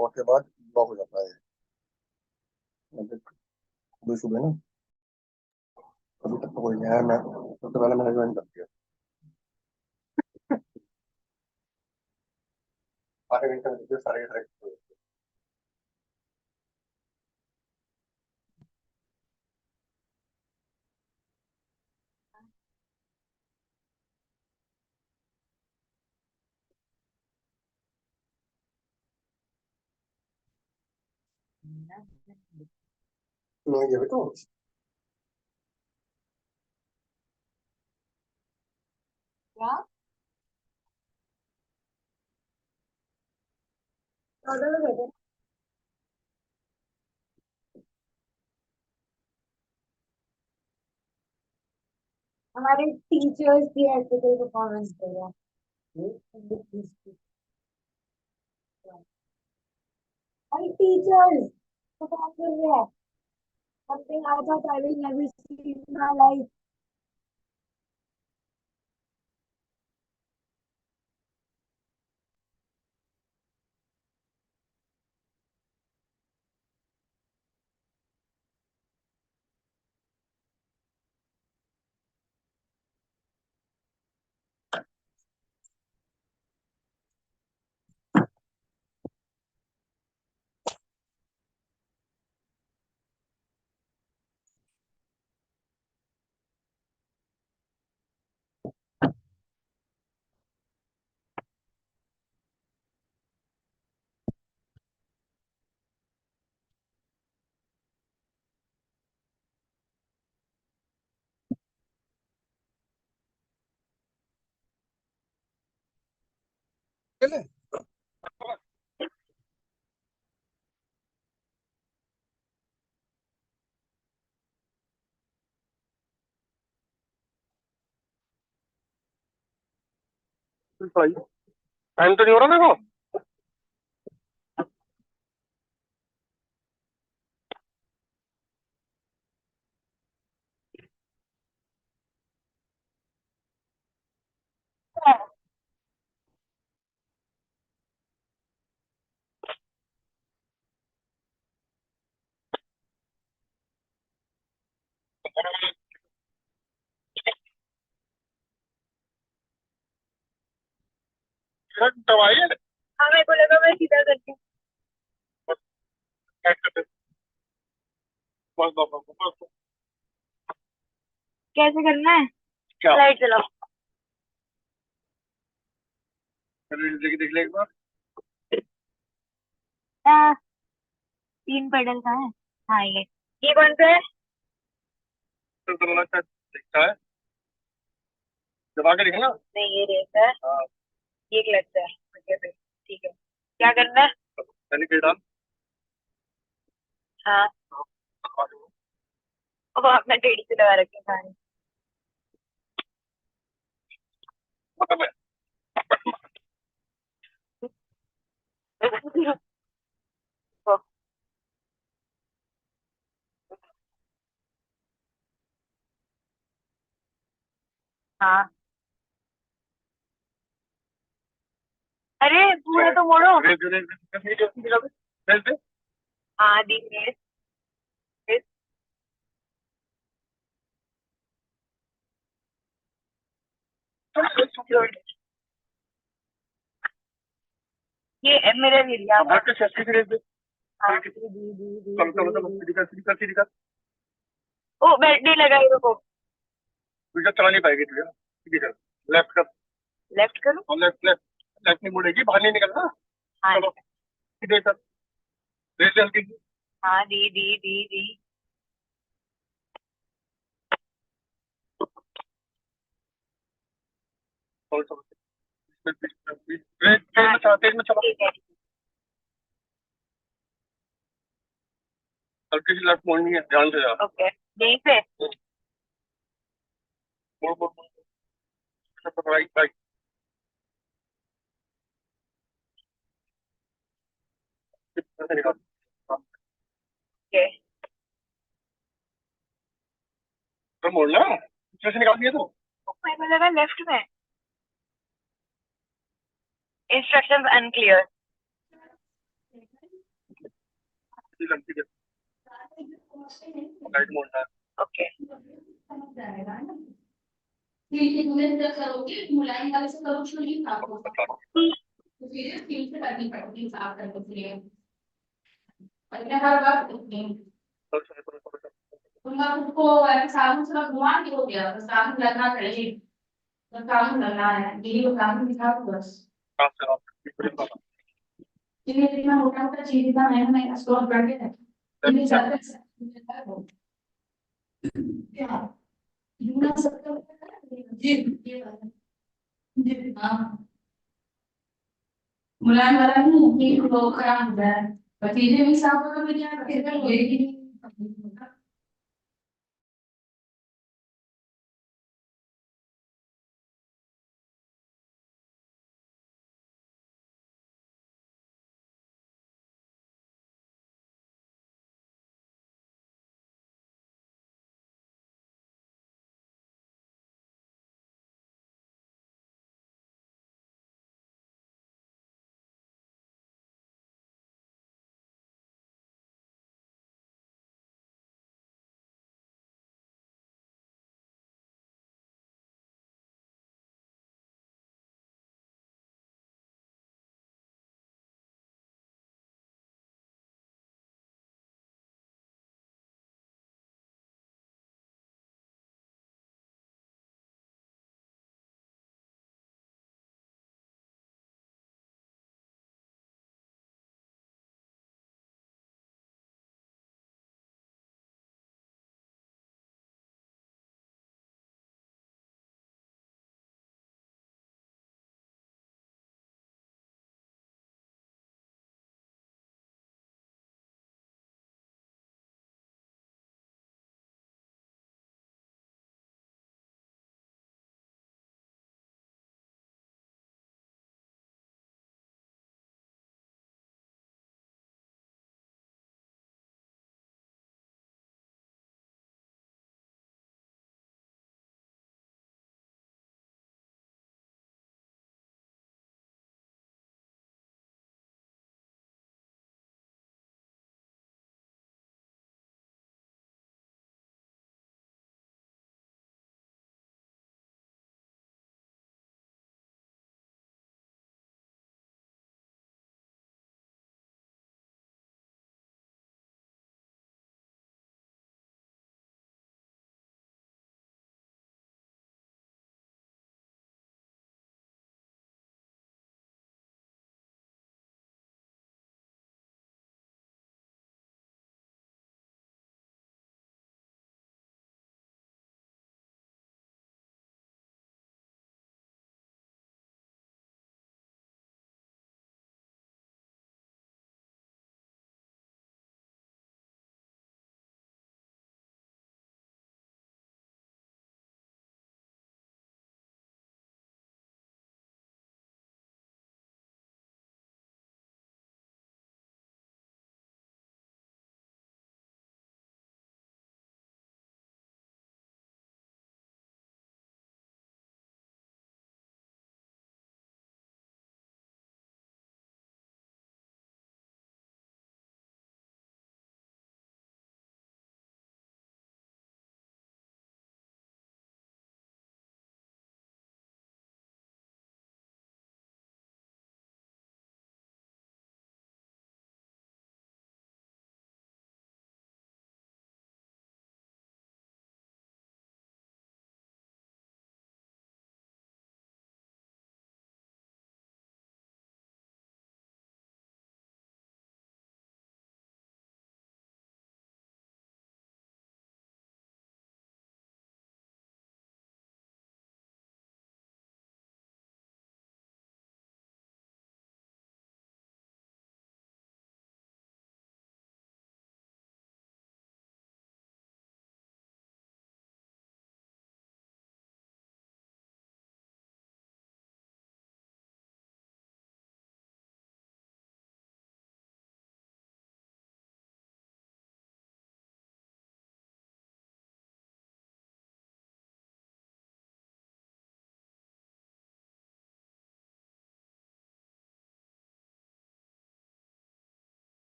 100 के बाद ब्लॉक हो जाता है। सुबह सुबह ना, अभी तक तो कोई नहीं आया। मैं सबसे पहले मैंने ज्वाइन कर दिया। 8 घंटे में सारे करेक्ट। ये भी तो क्या हमारे टीचर्स भी ऐसे कोई परफॉर्मेंस दे रहे हैं। अरे टीचर्स परफॉर्म कर रहे हैं। something I thought I will never see in my life. Time तो नहीं हो रहा देखो। दवाई है। हाँ मेरे को लगा मैं सीधा करती हूँ। कैसे करना है? क्या लाइट चलाओ। देख ले एक बार। 3 पेडल का है। हाँ ये कौन सा है? दिखता है दबा के देखना। नहीं ये रेस है। हाँ। ये क्लच है। ठीक है क्या करना है? पहले के डाल। हाँ अब आपने टेढ़ी से लगा रखी है सारी। हाँ अरे पूरा तो मोड़ो। हाँ दी रेस। ये मेरा एरिया। हाँ दी। ओ बैटरी लगाई रुको। चला नहीं पाएगी तुझे। सीधी कर। लेफ्ट कर। लेफ्ट करो। और लेफ्ट लेफ्ट लेफ्ट नहीं मुड़ेगी, बाहर नहीं निकलना। हाँ चलो सीधे कर। रेस हल्की सी। हाँ दी। और सब तेज में चला। ठीक है। हल्की सी लेफ्ट मोड़नी है, ध्यान से जा। ओके यहीं पे। मोड़ मोड़ मोड़। Right right. निकाल। ओके तो मोड़ना पीछे से निकाल दिया तो। मेरे को लगा लेफ्ट में। Instructions unclear. ओके। मुलायम वाले से करो नहीं आपको तो फिर स्किल से करनी पड़ती है साफ करने के लिए मैंने हर बार तुम उसको साबुन से घुमा के हो गया तो साबुन लगना चाहिए तो साबुन लगना है यही वो साबुन दिखा दो बस जिन्हें जितना मोटा मोटा चीज इतना महंगा महंगा स्टोर बढ़ गया है इन्हें ज्यादा क्या यूना सबका जी ये वाला जी हाँ मुलायम वाला नहीं ये तो खराब हो गया है भतीजे भी साफ होगा मेरे यहाँ भतीजा होएगी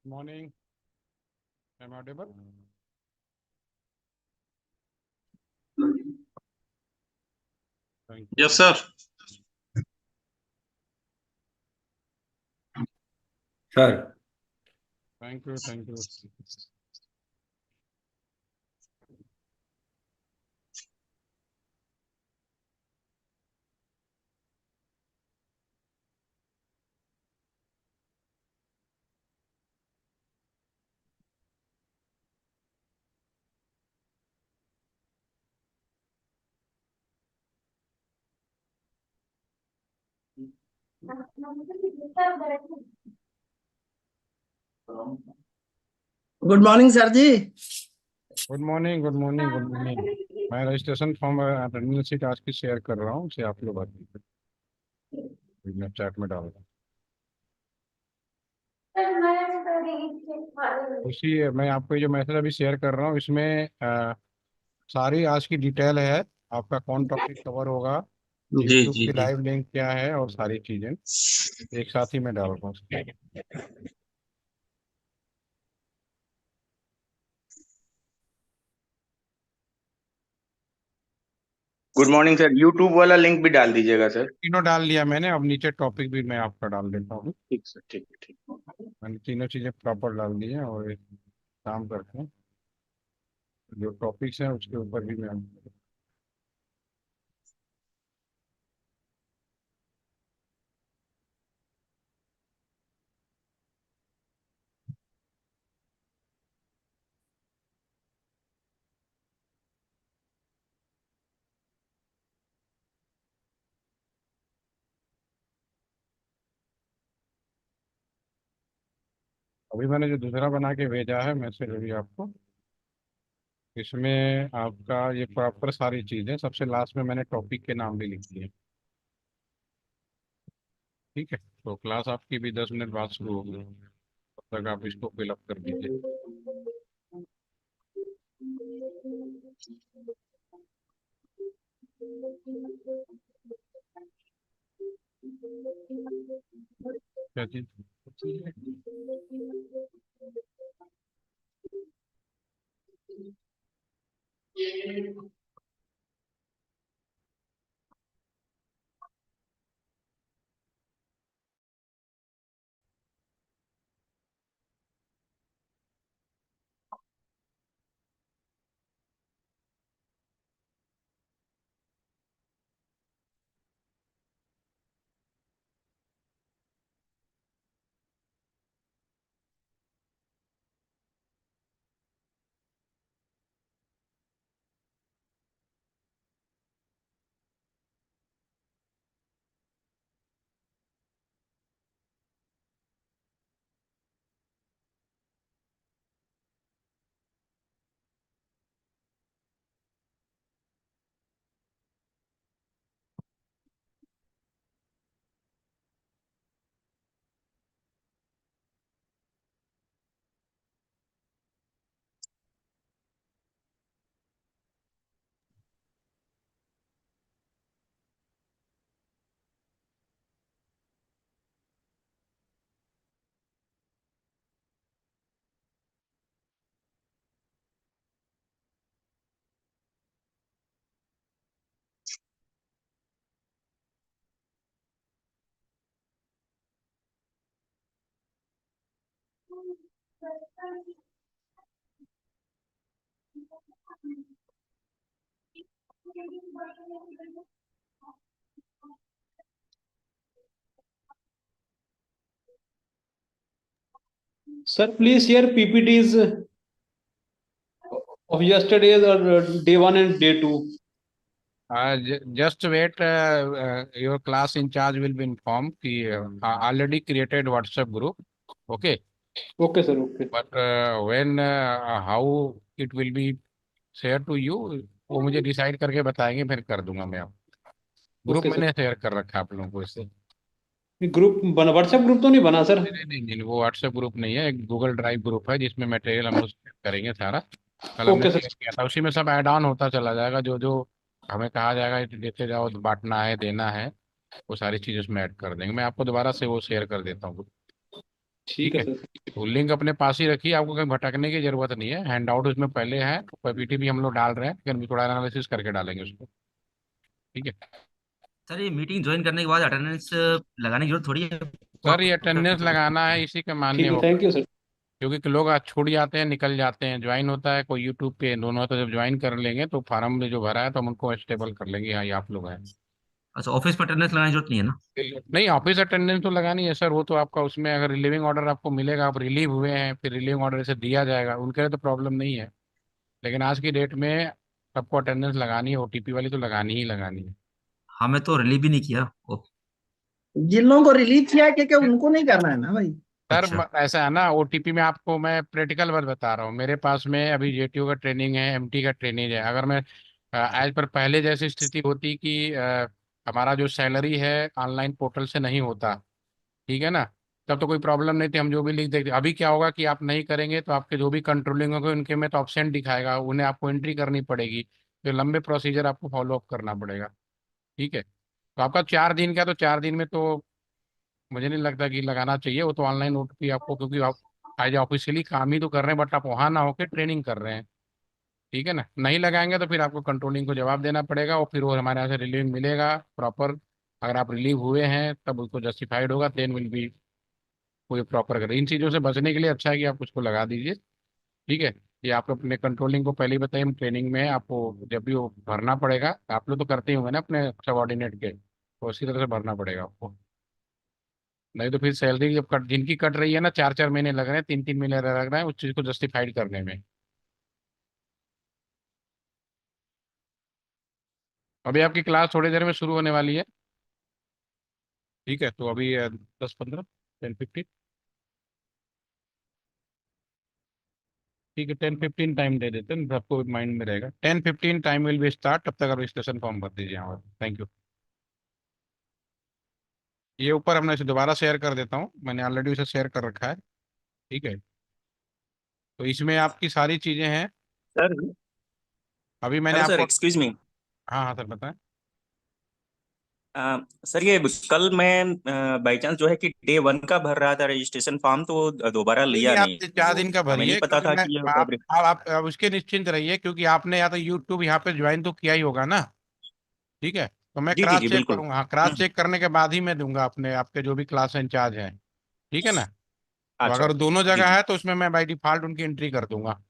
Morning. Am I audible? Thank you. Yes, sir. Sir, Thank you. Thank you. Good morning sir ji. Good morning. Good morning. Good morning. मैं रजिस्ट्रेशन फॉर्म रनिंग सीट आज की शेयर कर रहा हूँ, उसे आप लोग बात मैं चैट में डाल रहा हूँ. उसी मैं आपको जो मैसेज अभी शेयर कर रहा हूँ इसमें सारी आज की डिटेल है. आपका कौन टॉपिक कवर होगा, जी यूट्यूब जी की जी. लाइव लिंक क्या है, और सारी चीजें एक साथ ही मैं डाल रहा हूँ. Good morning sir. यूट्यूब वाला लिंक भी डाल दीजिएगा सर. तीनों डाल लिया मैंने. अब नीचे टॉपिक भी मैं आपका डाल देता हूँ. ठीक सर, ठीक है, ठीक. मैंने तीनों चीजें प्रॉपर डाल दी हैं और एक काम करते हैं, जो टॉपिक्स हैं उसके ऊपर भी मैं अभी मैंने जो दूसरा बना के भेजा है मैसेज अभी आपको, इसमें आपका ये प्रॉपर सारी चीजें सबसे लास्ट में मैंने टॉपिक के नाम भी लिख दिए. ठीक है, तो क्लास आपकी भी 10 मिनट बाद शुरू होगी. तब तक आप इसको फिलअप कर दीजिए. क्या चीज? Sir, please share PPTs of yesterday's or day one and day two. Just wait. Your class in charge will be informed. कि already created WhatsApp group. Okay. Okay, sir. Okay. But when how it will be shared to you, वो मुझे decide करके बताएंगे, फिर कर दूंगा मैं. आप ग्रुप Okay, sir. मैंने शेयर कर रखा है आप लोगों को इससे. ग्रुप बना, व्हाट्सएप ग्रुप तो नहीं बना सर? नहीं नहीं नहीं, वो व्हाट्सएप ग्रुप नहीं है, एक गूगल ड्राइव ग्रुप है जिसमें मटेरियल हम लोग शेयर करेंगे सारा. कल हमने ओके शेयर सर. किया था, उसी में सब ऐड ऑन होता चला जाएगा. जो जो हमें कहा जाएगा ये देते जाओ, बांटना है, देना है, वो सारी चीज़ उसमें ऐड कर देंगे. मैं आपको दोबारा से वो शेयर कर देता हूँ. ठीक ठीक है है, सर। तो लिंक अपने पास ही रखिए, आपको कहीं भटकने की जरूरत नहीं है। हैंड आउट उसमें पहले है, पीपीटी भी हम लोग डाल रहे हैं, लेकिन अभी थोड़ा एनालिसिस करके डालेंगे उसको। ठीक है सर ये मीटिंग ज्वाइन करने के बाद अटेंडेंस लगाने की जरूरत थोड़ी है। सर, ये अटेंडेंस लगाना है, इसी के मान्य ठीक है, होगा। Thank you sir. क्योंकि लोग आज छूट जाते हैं, निकल जाते हैं, ज्वाइन होता है कोई यूट्यूब पे, दोनों तो जब ज्वाइन कर लेंगे तो फार्म में जो भरा है तो हम उनको स्टेबल कर लेंगे, हाँ ये आप लोग हैं। अच्छा, ऑफिस में अटेंडेंस लगाने की जरूरत नहीं है ना? नहीं, ऑफिस अटेंडेंस तो लगानी है सर, वो तो आपका उसमें अगर रिलीविंग ऑर्डर आपको मिलेगा, आप रिलीव हुए हैं, फिर रिलीविंग ऑर्डर से दिया जाएगा, उनके लिए तो प्रॉब्लम नहीं है। लेकिन आज की डेट में सबको अटेंडेंस लगानी है, ओटीपी वाली तो लगानी ही लगानी है। हमें तो रिलीव भी नहीं किया। जिन लोगों को रिलीज किया है क्या उनको नहीं करना है ना भाई? सर अच्छा। ऐसा है ना, ओटीपी में आपको मैं प्रैक्टिकल बात बता रहा हूँ, मेरे पास में अभी जेटीओ का ट्रेनिंग है, एमटी का ट्रेनिंग है। अगर मैं एज पर पहले जैसी स्थिति होती कि हमारा जो सैलरी है ऑनलाइन पोर्टल से नहीं होता, ठीक है ना, तब तो कोई प्रॉब्लम नहीं थी, हम जो भी लिख देते। अभी क्या होगा कि आप नहीं करेंगे तो आपके जो भी कंट्रोलिंग होंगे उनके में तो ऑप्शन दिखाएगा, उन्हें आपको एंट्री करनी पड़ेगी, तो लंबे प्रोसीजर आपको फॉलो अप करना पड़ेगा। ठीक है, तो आपका 4 दिन का, तो 4 दिन में तो मुझे नहीं लगता कि लगाना चाहिए, वो तो ऑनलाइन ओटीपी आपको, क्योंकि आप एज ऑफिशियली काम ही तो कर रहे हैं, बट आप वहाँ ना होकर ट्रेनिंग कर रहे हैं। ठीक है ना, नहीं लगाएंगे तो फिर आपको कंट्रोलिंग को जवाब देना पड़ेगा, और फिर वो हमारे यहाँ से रिलीव मिलेगा प्रॉपर। अगर आप रिलीव हुए हैं तब उसको जस्टिफाइड होगा, देन विल बी कोई प्रॉपर करें। इन चीज़ों से बचने के लिए अच्छा है कि आप उसको लगा दीजिए। ठीक है, ये आप अपने कंट्रोलिंग को पहले ही बताइए, हम ट्रेनिंग में हैं, आपको जब भी वो भरना पड़ेगा, आप लोग तो करते ही होंगे ना अपने सबॉर्डिनेट के, तो उसी तरह से भरना पड़ेगा आपको। नहीं तो फिर सैलरी जब कट, जिनकी कट रही है ना, 4-4 महीने लग रहे हैं, 3-3 महीने लग रहे हैं उस चीज़ को जस्टिफाइड करने में। अभी आपकी क्लास थोड़ी देर में शुरू होने वाली है। ठीक है, तो अभी 10-15, 10-15। ठीक है, 10-15 टाइम दे देते हैं, सबको माइंड में रहेगा, 10-15 टाइम विल बी स्टार्ट, तब तक आप रजिस्ट्रेशन फॉर्म भर दीजिए यहाँ। Thank you. ये ऊपर हमने इसे दोबारा शेयर कर देता हूँ, मैंने ऑलरेडी उसे शेयर कर रखा है। ठीक है, तो इसमें आपकी सारी चीज़ें हैं। सर। अभी मैंने हेलो सर, आपको, एक्सक्यूज मी। हाँ हाँ सर बताएं। सर ये कल मैं बाई चांस जो है कि डे 1 का भर रहा था रजिस्ट्रेशन फॉर्म, तो दोबारा नहीं लिया नहीं, आप नहीं। 4 दिन का तो हमें नहीं भरिए, पता क्योंकि था मैं, कि ये आप उसके निश्चिंत रहिए, क्योंकि आपने या तो यूट्यूब यहाँ पे ज्वाइन तो किया ही होगा ना। ठीक है, तो मैं जी जी क्रॉस जी चेक बिल्कुल। करूंगा, हाँ क्रॉस चेक करने के बाद ही मैं दूंगा अपने आपके जो भी क्लास इंचार्ज हैं। ठीक है ना, तो अच्छा। अगर दोनों जी जगह जी। है तो उसमें मैं बाई डिफॉल्ट उनकी एंट्री कर दूंगा।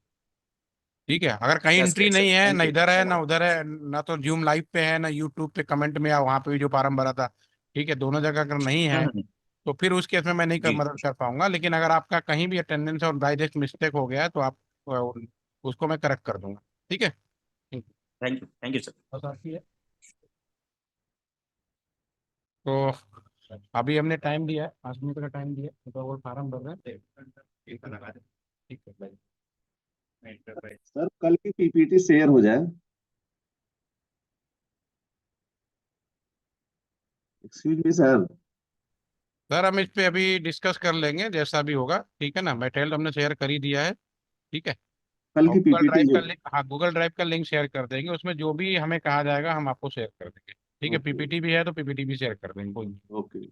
ठीक है, अगर कहीं दैट्स एंट्री ग्रेट सर, नहीं है, ना थैंक यू। इधर है ना उधर है, ना तो जूम लाइव पे है ना यूट्यूब पे कमेंट में, या वहाँ पे भी जो फार्म भरा था, ठीक है, दोनों जगह अगर नहीं है हम्म। तो फिर उस केस में मैं नहीं कर, जी। मदद कर पाऊंगा। लेकिन अगर आपका कहीं भी अटेंडेंस और डायरेक्ट मिस्टेक हो गया है तो आप उसको मैं करेक्ट कर दूंगा। ठीक है, थैंक यू सर। बस आपकी है। तो अभी हमने टाइम दिया है, 5 मिनट का टाइम दिया है, तो वो फार्म भर रहे हैं। ठीक है भाई। सर कल की पीपीटी शेयर हो जाए। Excuse me sir. सर हम इस पे अभी डिस्कस कर लेंगे, जैसा भी होगा। ठीक है ना, मटेरियल हमने शेयर कर ही दिया है। ठीक है, कल और की गूगल पीपीटी ड्राइव का जो। लिंक, हाँ गूगल ड्राइव का लिंक शेयर कर देंगे, उसमें जो भी हमें कहा जाएगा हम आपको शेयर कर देंगे। ठीक है, ओके। पीपीटी भी है तो पीपीटी भी शेयर कर देंगे, कोई ओके।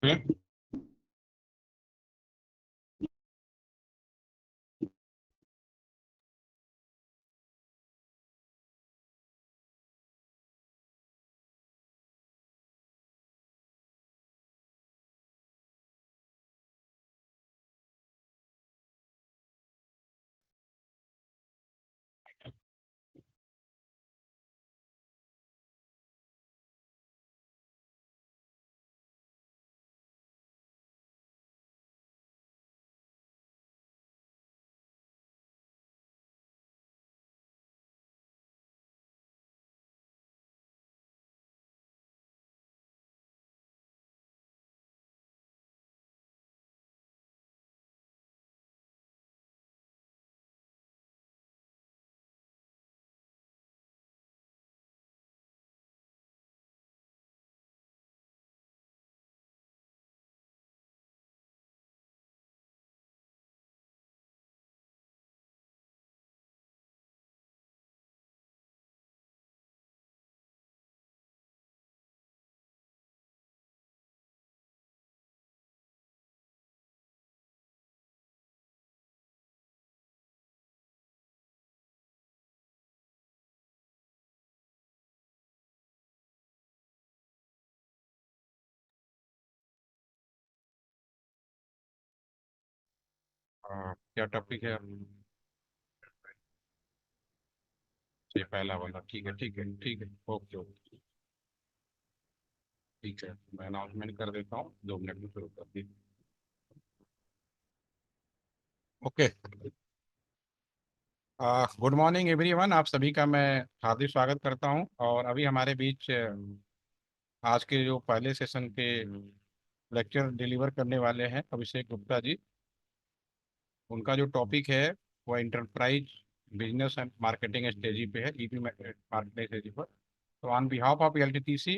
नहीं। क्या टॉपिक है? ये पहला वाला, ठीक है ठीक है ठीक है, ओके ओके, ठीक है, मैं अनाउंसमेंट कर देता हूँ, 2 मिनट में शुरू कर दी। ओके, गुड मॉर्निंग एवरीवन, आप सभी का मैं हार्दिक स्वागत करता हूं। और अभी हमारे बीच आज के जो पहले सेशन के लेक्चर डिलीवर करने वाले हैं अभिषेक गुप्ता जी। उनका जो टॉपिक है वो enterprise business and marketing strategy पे है, ईपी मार्केटिंग स्ट्रेटजी पर। तो ऑन बिहाफ ऑफ एलटीटीसी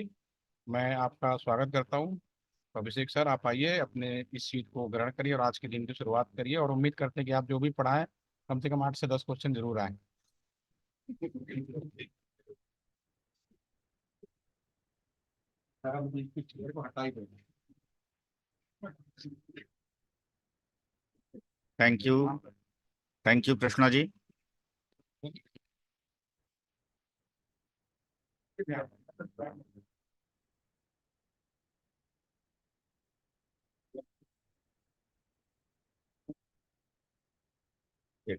मैं आपका स्वागत करता हूं। तो अभिषेक सर, आप आइए, अपने इस सीट को ग्रहण करिए और आज के दिन की शुरुआत करिए। और उम्मीद करते हैं कि आप जो भी पढ़ाएं कम से कम 8 से 10 क्वेश्चन जरूर आए। Thank you Krishna ji. ये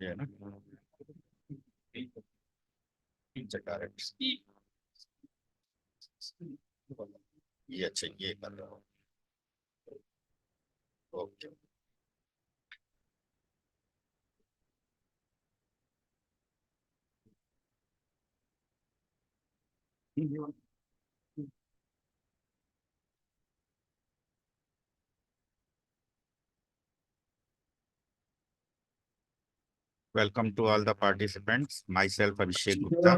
है ना, करेक्ट, ये अच्छा, ये कर रहा हूँ, okay. Welcome to all the participants. Myself Abhishek Gupta.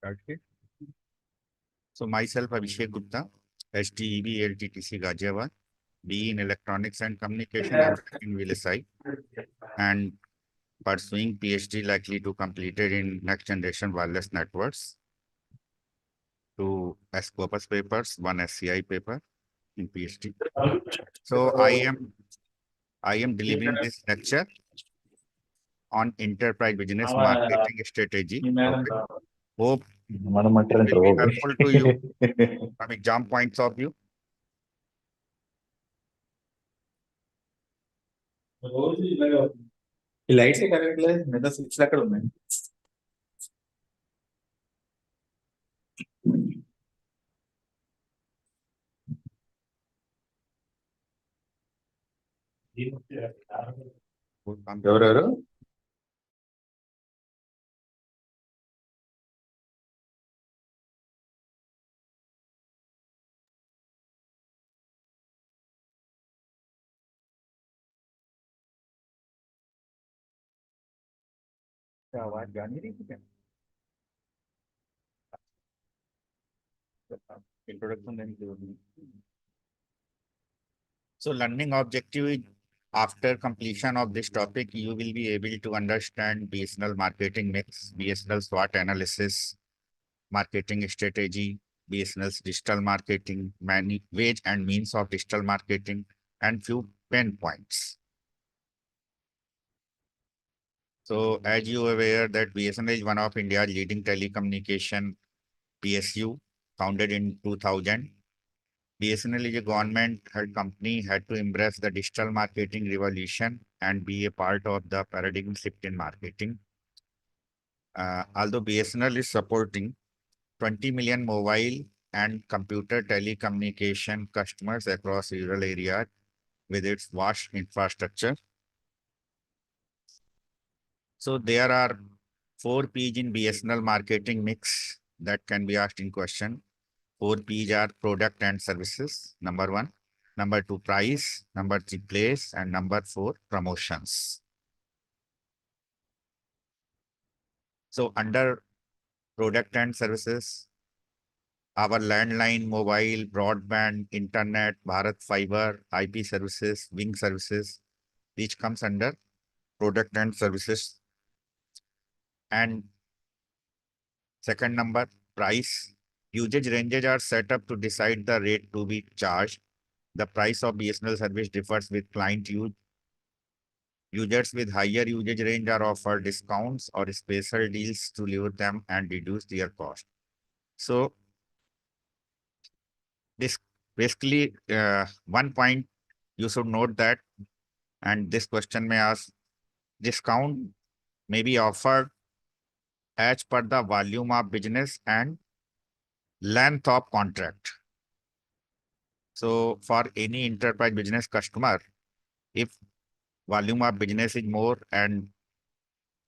Okay. So myself Abhishek Gupta, SDE LTTC Ghaziabad, BE in Electronics and Communication, everything in VLSI, and pursuing PhD likely to complete it in next generation wireless networks. 2 Scopus papers, 1 SCI paper in PhD. So I am delivering this lecture on enterprise business marketing strategy. Okay. Hope it will be helpful to you from exam points of view. Lights కరెక్ట్లేదు మిగతా స్విచ్లు అక్కడ ఉన్నాయి. ఎవరెవరు? आवाज जा नहीं रही थी क्या? Introduction then closing. So learning objective is, after completion of this topic, you will be able to understand BSNL marketing mix, BSNL SWOT analysis, marketing strategy, BSNL's digital marketing, many ways and means of digital marketing, and few pain points. So as you are aware that BSNL is one of India's leading telecommunication PSU, founded in 2000. BSNL is a government-held company, had to embrace the digital marketing revolution and be a part of the paradigm shift in marketing. Although BSNL is supporting 20 million mobile and computer telecommunication customers across rural areas with its vast infrastructure. So there are 4 P's in BSNL marketing mix that can be asked in question. 4 P's are product and services, number 1. Number 2, price. Number 3, place. And number 4, promotions. So under product and services, our landline, mobile, broadband, internet, Bharat Fiber, IP services, Wing services, which comes under product and services. And second number, price, usage ranges are set up to decide the rate to be charged. The price of BSNL service differs with client use. Users with higher usage range are offered discounts or special deals to lure them and reduce their cost. So this basically one point you should note that, and this question may ask, discount may be offered as per the volume of business and length of contract. So for any enterprise business customer, if volume of business is more and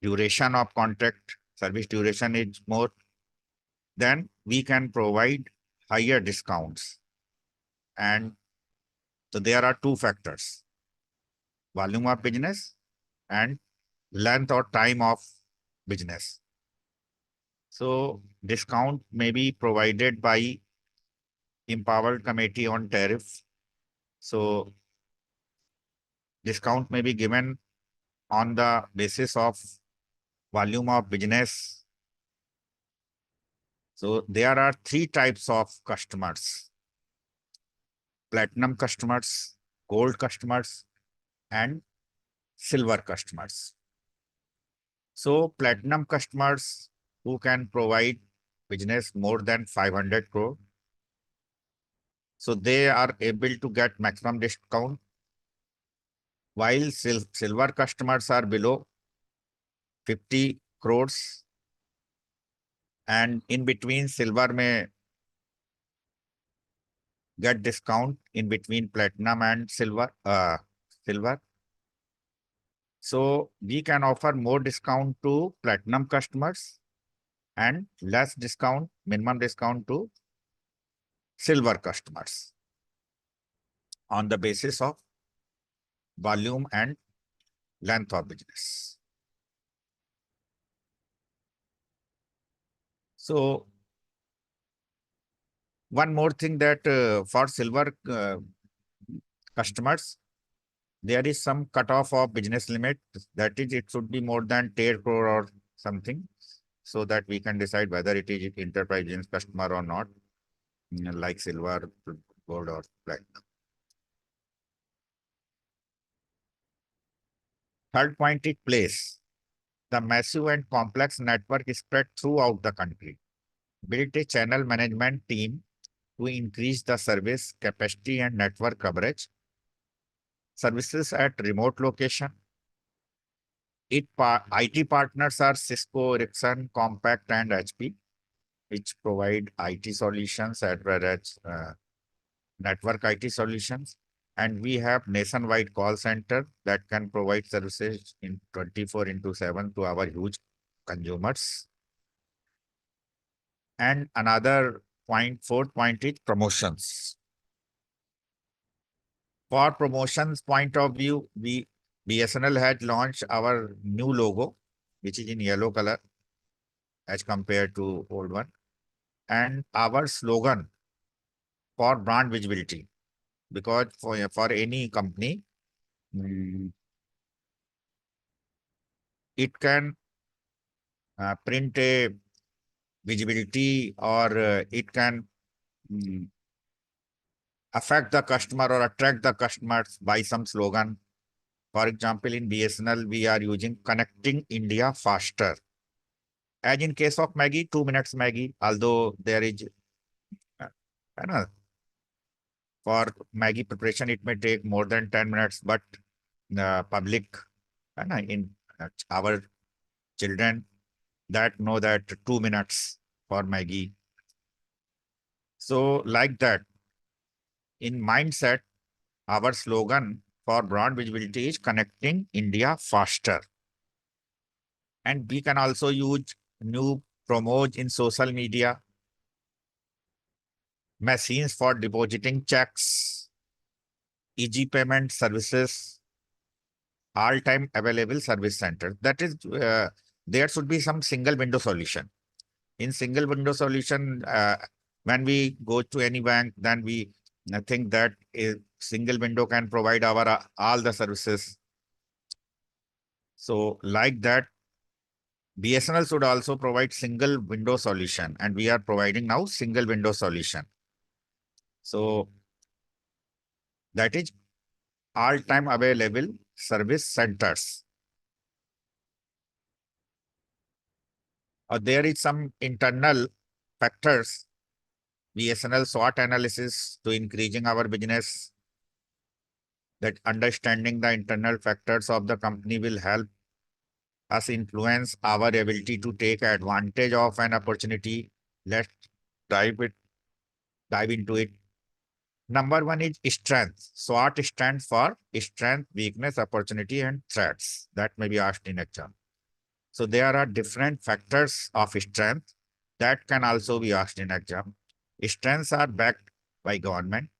duration of contract, service duration is more, then we can provide higher discounts. And so there are two factors: volume of business and length or time of business. So discount may be provided by empowered committee on tariff. So discount may be given on the basis of volume of business. So there are three types of customers: platinum customers, gold customers, and silver customers. So platinum customers who can provide business more than 500 crore. So they are able to get maximum discount, while silver customers are below 50 crores. And in between, silver may get discount in between platinum and silver. So we can offer more discount to platinum customers and less discount, minimum discount, to silver customers on the basis of volume and length of business. So one more thing, that for silver customers, there is some cutoff of business limit. That is, it should be more than 10 crore or something, so that we can decide whether it is enterprise business customer or not, like silver, gold, or platinum. Third point is place. The massive and complex network is spread throughout the country. Build a channel management team to increase the service capacity and network coverage. Services at remote location. IT partners are Cisco, Ericsson, Compact, and HP, which provide IT solutions as well as network IT solutions. And we have nationwide call center that can provide services in 24/7 to our huge consumers. And another point, fourth point, is promotions. For promotions point of view, BSNL had launched our new logo, which is in yellow color as compared to old one, and our slogan for brand visibility, because for any company, it can print a visibility, or it can affect the customer or attract the customers by some slogan. For example, in BSNL, we are using connecting India faster. As in case of Maggie, 2 minutes Maggie, although there is, for Maggie preparation, it may take more than 10 minutes, but the public, in our children, that know that 2 minutes for Maggie. So like that, in mindset, our slogan for brand visibility is connecting India faster. And we can also use new promos in social media, machines for depositing checks, easy payment services, all-time available service center. That is, there should be some single window solution. In single window solution, when we go to any bank, then we think that a single window can provide our all the services. So like that, BSNL should also provide single window solution, and we are providing now single window solution. So that is all time available service centers. There is some internal factors, BSNL SWOT analysis to increasing our business. That understanding the internal factors of the company will help us influence our ability to take advantage of an opportunity. Let's dive into it. Number one is strength. SWOT stands for strength, weakness, opportunity, and threats. That may be asked in exam. So there are different factors of strength that can also be asked in exam. Strengths are backed by government,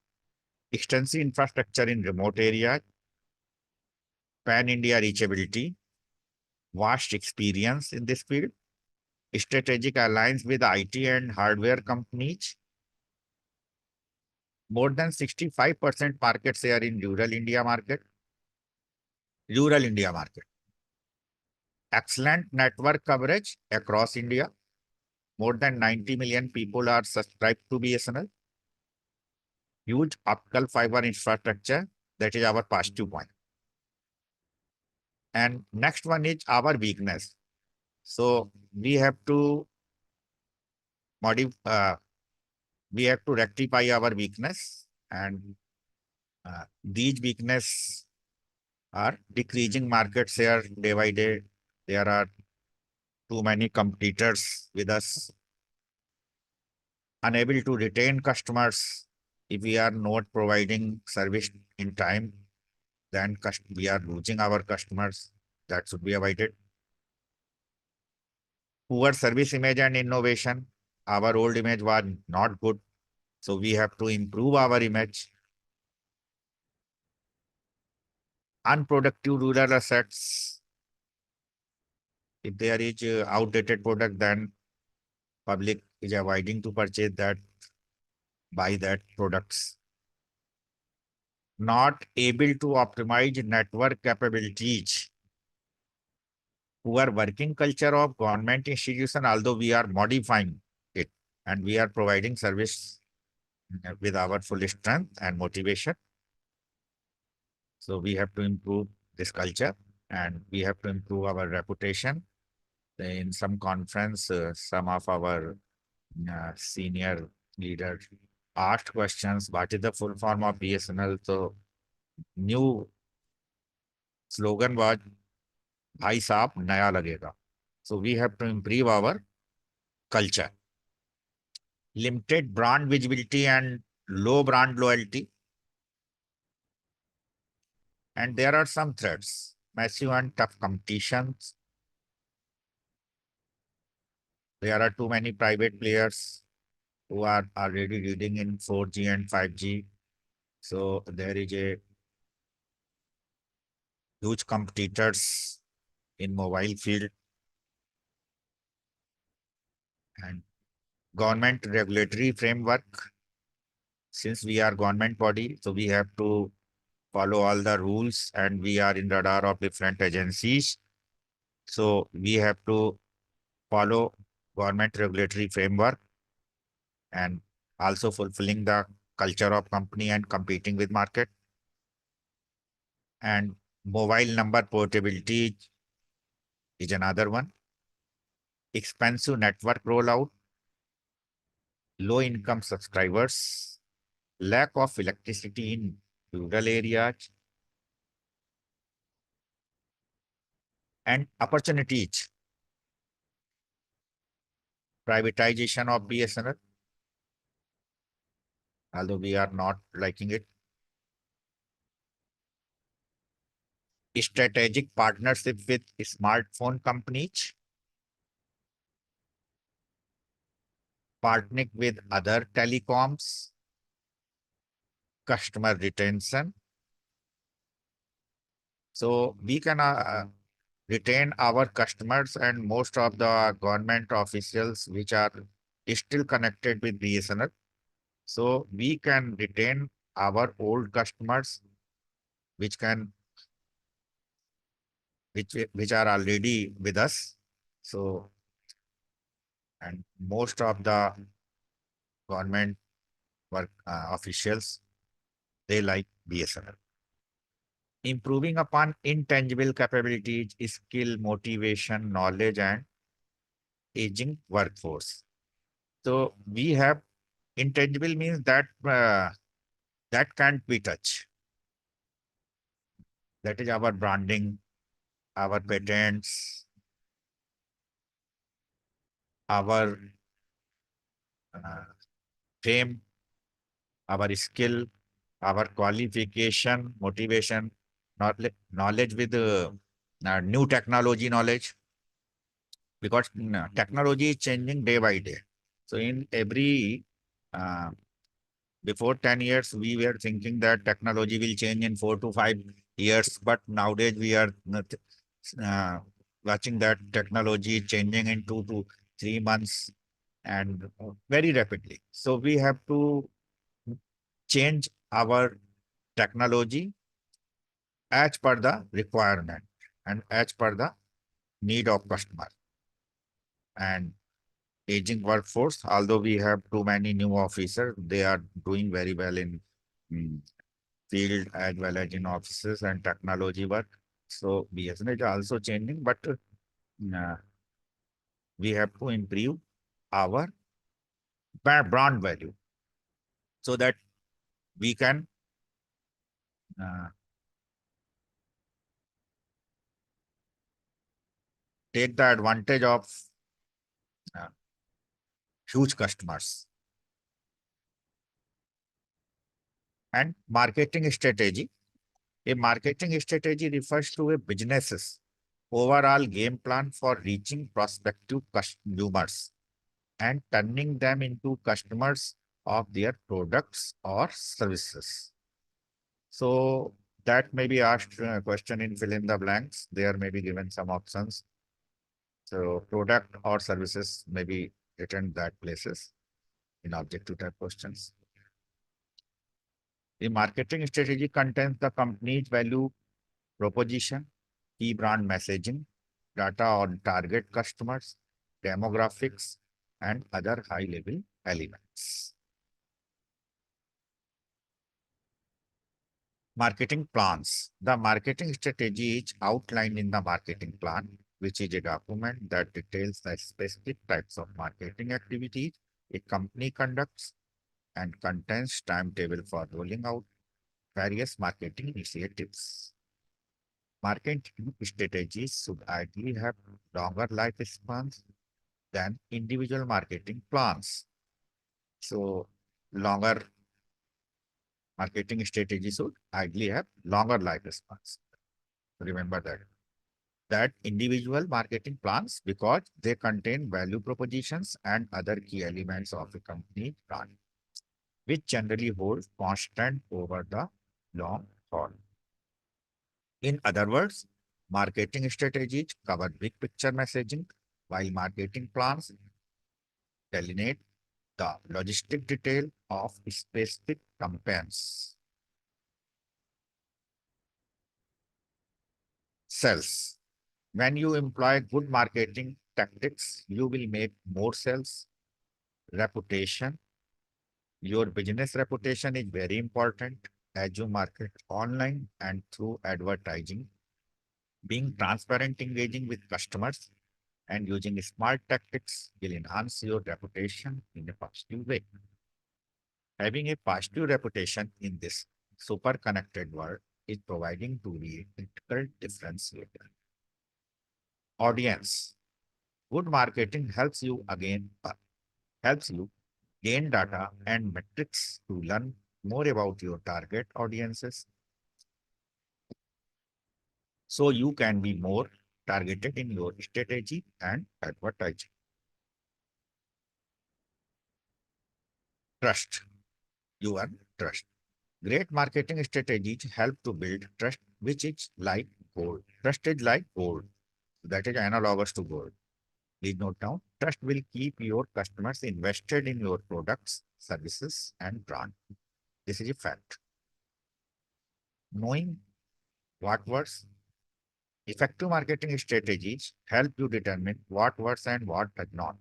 extensive infrastructure in remote areas, pan-India reachability, vast experience in this field, strategic alliance with IT and hardware companies, more than 65% market share in rural India market, excellent network coverage across India. More than 90 million people are subscribed to BSNL. Huge optical fiber infrastructure. That is our positive point. And next one is our weakness. So we have to rectify our weakness, and these weakness are decreasing market share day by day. There are too many competitors with us, unable to retain customers. If we are not providing service in time, then we are losing our customers. That should be avoided. Poor service image and innovation. Our old image was not good, so we have to improve our image. Unproductive rural assets. If there is outdated product, then public is avoiding to purchase that, buy that products. Not able to optimize network capabilities. Poor working culture of government institution, although we are modifying it and we are providing service with our full strength and motivation. So we have to improve this culture, and we have to improve our reputation. In some conference, some of our senior leaders asked questions, what is the full form of BSNL? So new slogan was, Bhai Saab Naya Lagega. So we have to improve our culture. Limited brand visibility and low brand loyalty. And there are some threats, massive and tough competitions. There are too many private players who are already leading in 4G and 5G. So there is a huge competitors in mobile field. And government regulatory framework. Since we are government body, so we have to follow all the rules, and we are in radar of different agencies. So we have to follow government regulatory framework and also fulfilling the culture of company and competing with market. And mobile number portability is another one. Expensive network rollout, low income subscribers, lack of electricity in rural areas, and opportunities. Privatization of BSNL, although we are not liking it. Strategic partnership with smartphone companies, partnering with other telecoms, customer retention. So we can retain our customers, and most of the government officials which are still connected with BSNL. So we can retain our old customers which are already with us. So, and most of the government work officials, they like BSNL. Improving upon intangible capabilities, skill, motivation, knowledge, and aging workforce. So we have intangible means that that can't be touched. That is our branding, our patents, our fame, our skill, our qualification, motivation, knowledge with new technology knowledge, because technology is changing day by day. So in every uh, before 10 years, we were thinking that technology will change in 4 to 5 years, but nowadays we are uh, watching that technology is changing in 2 to 3 months and very rapidly. So we have to change our technology as per the requirement and as per the need of customer. And aging workforce, although we have too many new officers, they are doing very well in field as well as in offices and technology work. So BSNL is also changing, but we have to improve our brand value so that we can take the advantage of huge customers. And marketing strategy. A marketing strategy refers to a business's overall game plan for reaching prospective consumers and turning them into customers of their products or services. So that may be asked a question in fill in the blanks. There may be given some options. So product or services may be written that places in objective type questions. The marketing strategy contains the company's value proposition, key brand messaging, data on target customers, demographics, and other high-level elements. Marketing plans. The marketing strategy is outlined in the marketing plan, which is a document that details the specific types of marketing activities a company conducts and contains timetable for rolling out various marketing initiatives. Marketing strategies should ideally have longer lifespans than individual marketing plans. So longer marketing strategies should ideally have longer lifespans. Remember that individual marketing plans, because they contain value propositions and other key elements of a company brand, which generally hold constant over the long haul. In other words, marketing strategies cover big picture messaging, while marketing plans delineate the logistic detail of specific campaigns. Sales. When you employ good marketing tactics, you will make more sales. Reputation. Your business reputation is very important as you market online and through advertising. Being transparent, engaging with customers, and using smart tactics will enhance your reputation in a positive way. Having a positive reputation in this super connected world is providing to be a critical differentiator. Audience. Good marketing helps you gain data and metrics to learn more about your target audiences, so you can be more targeted in your strategy and advertising. Trust. You earn trust. Great marketing strategies help to build trust, which is like gold. Trust is like gold. That is analogous to gold. Please note down, trust will keep your customers invested in your products, services, and brand. This is a fact. Knowing what works Effective marketing strategies help you determine what works and what does not.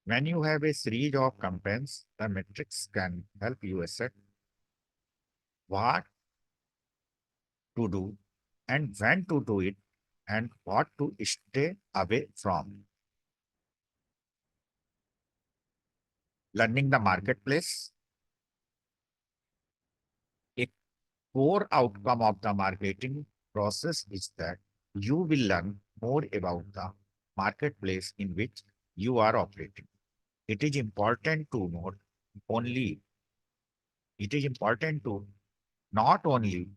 When you have a series of campaigns, the metrics can help you assess what to do and when to do it and what to stay away from. Learning the marketplace. A core outcome of the marketing process is that you will learn more about the marketplace in which you are operating. It is important to note only, it is important to not only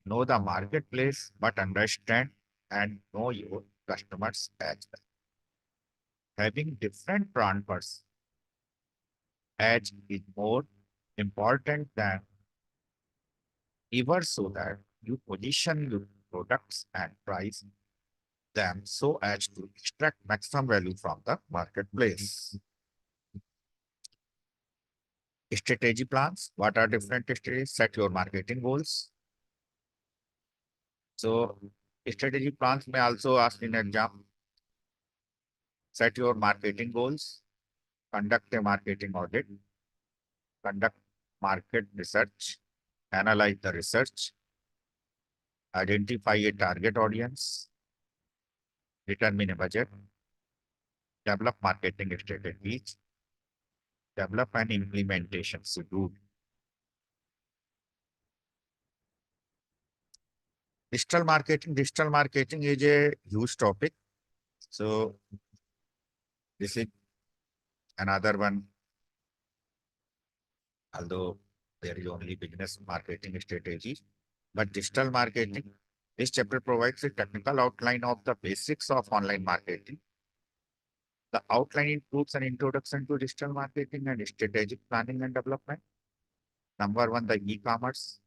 know the marketplace, but understand and know your customers as well. Having different brand pers edge is more important than ever so that you position your products and price them so as to extract maximum value from the marketplace. Strategy plans. What are different strategies? Set your marketing goals. So strategy plans may also ask in exam. Set your marketing goals. Conduct a marketing audit. Conduct market research. Analyze the research. Identify a target audience. Determine a budget. Develop marketing strategies. Develop an implementation schedule. Digital marketing is a huge topic. So this is another one, although there is only business marketing strategy, but digital marketing, this chapter provides a technical outline of the basics of online marketing. The outline includes an introduction to digital marketing and strategic planning and development. Number one, the e-commerce.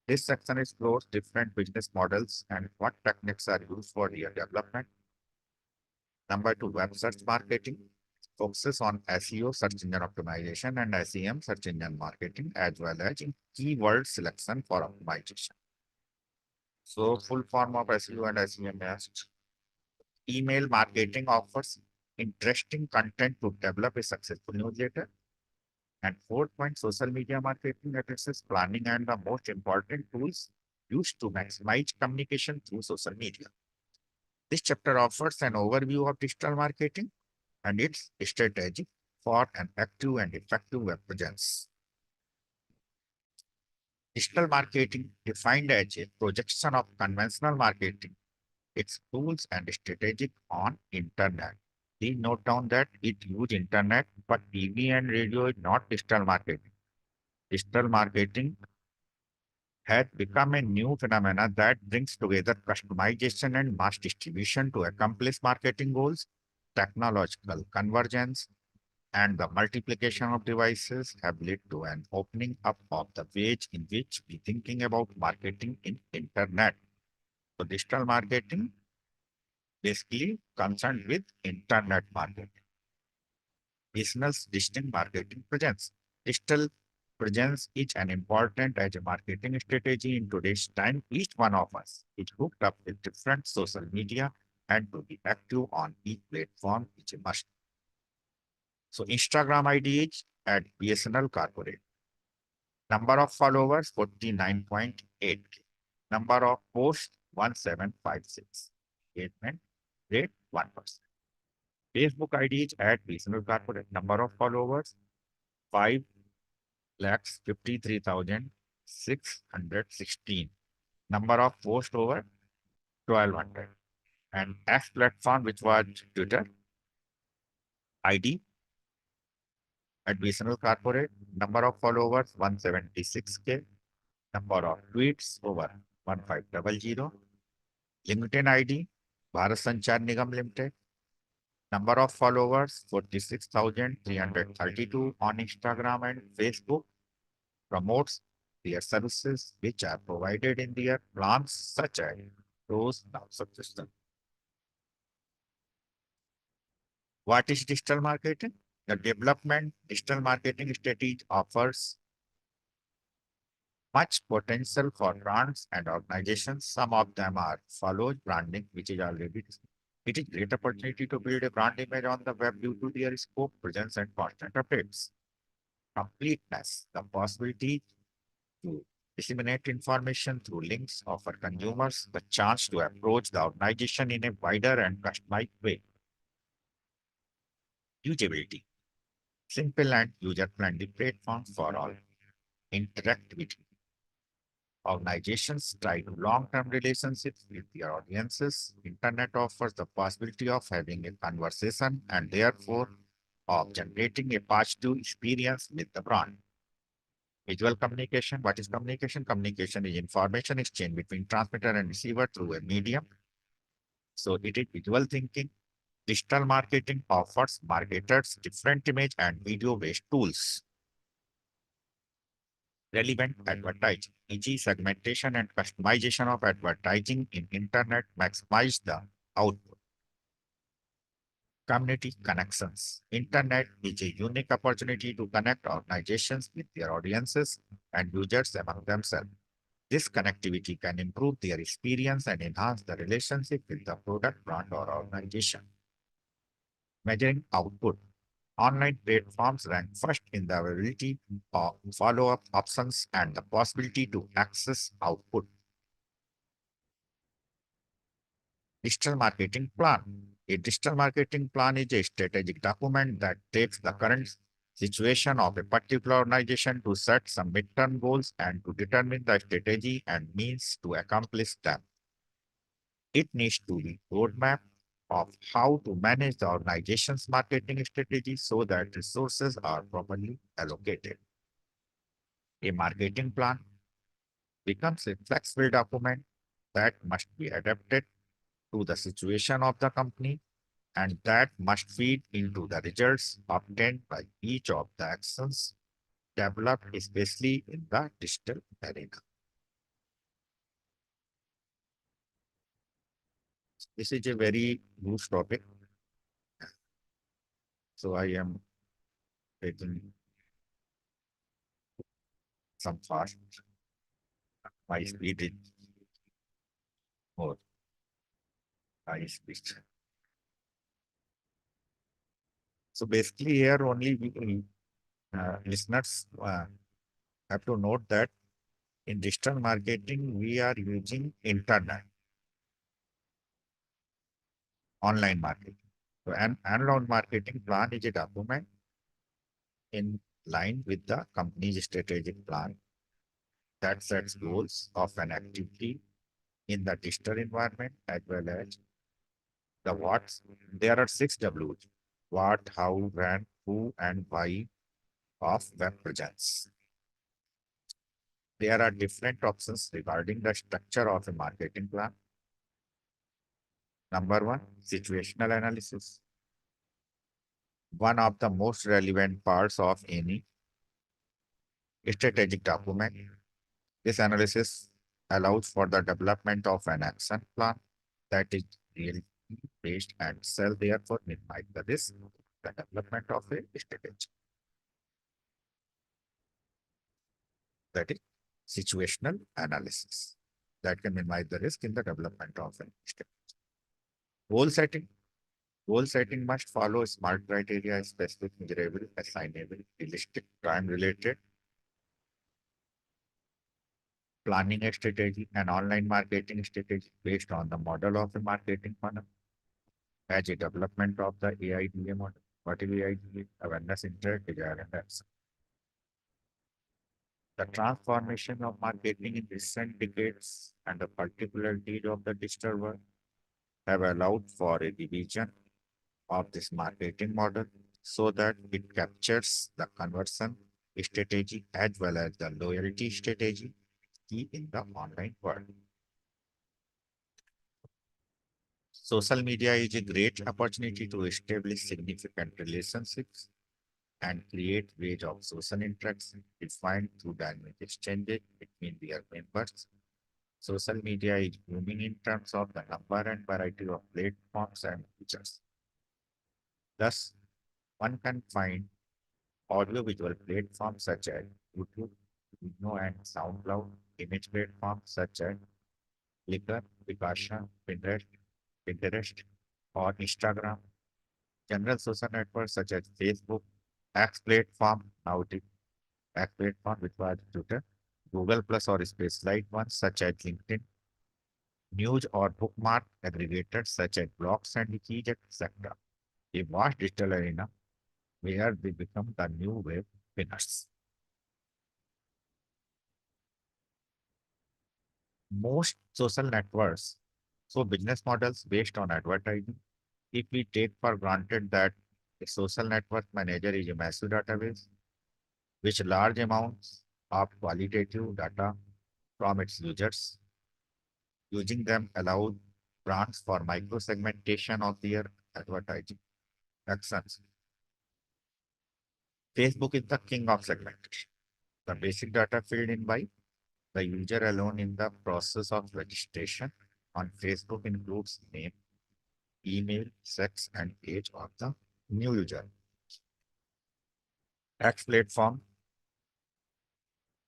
This section explores different business models and what techniques are used for their development. Number two, web search marketing focuses on SEO, search engine optimization, and SEM, search engine marketing, as well as in keyword selection for optimization. So, full form of SEO and SEM is email marketing offers interesting content to develop a successful newsletter. And fourth point, social media marketing addresses planning and the most important tools used to maximize communication through social media. This chapter offers an overview of digital marketing and its strategy for an active and effective web presence. Digital marketing defined as a projection of conventional marketing, its tools and strategic on internet. Please note down that it uses internet, but TV and radio is not digital marketing. Digital marketing has become a new phenomenon that brings together customization and mass distribution to accomplish marketing goals. Technological convergence and the multiplication of devices have led to an opening up of the ways in which we thinking about marketing in internet. So digital marketing basically concerned with internet marketing. Business distinct marketing presence. Digital presence is an important as a marketing strategy in today's time. Each one of us is hooked up with different social media, and to be active on each platform is a must. So Instagram ID is at BSNL Corporate. Number of followers 49.8. Number of posts 1756. Engagement rate 1%. Facebook ID is at BSNL Corporate. Number of followers 5,53,616. Number of posts over 1200. And X platform, which was Twitter, ID at BSNL Corporate, number of followers 176K, number of tweets over 1500, LinkedIn ID, Bharat Sanchar Nigam Limited, number of followers 46,332 on Instagram and Facebook, promotes their services which are provided in their plans such as those now subsystem. What is digital marketing? The development digital marketing strategy offers much potential for brands and organizations. Some of them are follow branding, which is already. It is great opportunity to build a brand image on the web due to their scope, presence, and constant updates. Completeness, the possibility to disseminate information through links, offer consumers the chance to approach the organization in a wider and customized way. Usability, simple and user-friendly platform for all. Interactivity, organizations try to long-term relationships with their audiences. Internet offers the possibility of having a conversation and therefore of generating a positive experience with the brand. Visual communication. What is communication? Communication is information exchange between transmitter and receiver through a medium. So it is visual thinking. Digital marketing offers marketers different image and video-based tools. Relevant advertising, e.g. segmentation and customization of advertising in internet maximize the output. Community connections. Internet is a unique opportunity to connect organizations with their audiences and users among themselves. This connectivity can improve their experience and enhance the relationship with the product, brand, or organization. Measuring output. Online platforms rank first in the availability of follow-up options and the possibility to access output. Digital marketing plan. A digital marketing plan is a strategic document that takes the current situation of a particular organization to set some midterm goals and to determine the strategy and means to accomplish them. It needs to be roadmap of how to manage the organization's marketing strategy so that resources are properly allocated. A marketing plan becomes a flexible document that must be adapted to the situation of the company and that must feed into the results obtained by each of the actions developed, especially in the digital arena. This is a very loose topic, so I am taking some fast. My speed is more high speed. So basically here only we listeners have to note that in digital marketing, we are using internet, online marketing. So an analog marketing plan is a document in line with the company's strategic plan that sets goals of an activity in the digital environment as well as the what's. There are 6 W's: what, how, when, who, and why of web presence. There are different options regarding the structure of a marketing plan. Number 1, situational analysis. One of the most relevant parts of any strategic document. This analysis allows for the development of an action plan that is really based and shall therefore minimize the risk the development of a strategy. That is situational analysis that can minimize the risk in the development of a strategy. Goal setting. Goal setting must follow SMART criteria: specific, measurable, assignable, realistic, time-related. Planning a strategy and online marketing strategy based on the model of a marketing funnel. As a development of the AIDA model. What is AIDA? Awareness, interest, desire, and action. The transformation of marketing in recent decades and the particularities of the digital world have allowed for a division of this marketing model so that it captures the conversion strategy as well as the loyalty strategy in the online world. Social media is a great opportunity to establish significant relationships and create ways of social interaction defined through dynamic exchanges between their members. Social media is booming in terms of the number and variety of platforms and features. Thus, one can find audiovisual platforms such as YouTube, Vimeo and SoundCloud, image platforms such as Flickr, Picasa, Pinterest, or Instagram, general social networks such as Facebook, X platform, now it is X platform, which was Twitter, Google Plus or specialized ones such as LinkedIn, news or bookmark aggregators such as blogs and wikis, etc. A vast digital arena where they become the new wave winners. Most social networks show business models based on advertising. If we take for granted that a social network manager is a massive database, which large amounts of qualitative data from its users, using them allows brands for micro-segmentation of their advertising actions. Facebook is the king of segmentation. The basic data filled in by the user alone in the process of registration on Facebook includes name, email, sex, and age of the new user. X platform,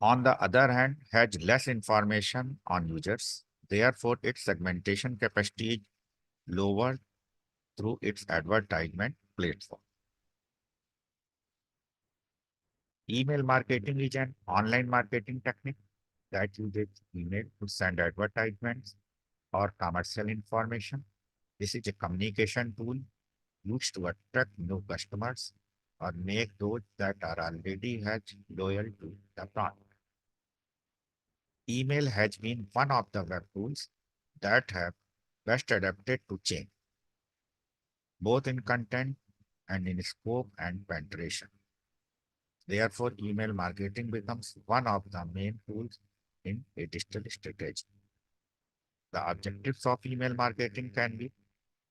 on the other hand, has less information on users. Therefore, its segmentation capacity is lower through its advertisement platform. Email marketing is an online marketing technique that uses email to send advertisements or commercial information. This is a communication tool used to attract new customers or make those that are already has loyal to the brand. Email has been one of the web tools that have best adapted to change, both in content and in scope and penetration. Therefore, email marketing becomes one of the main tools in a digital strategy. The objectives of email marketing can be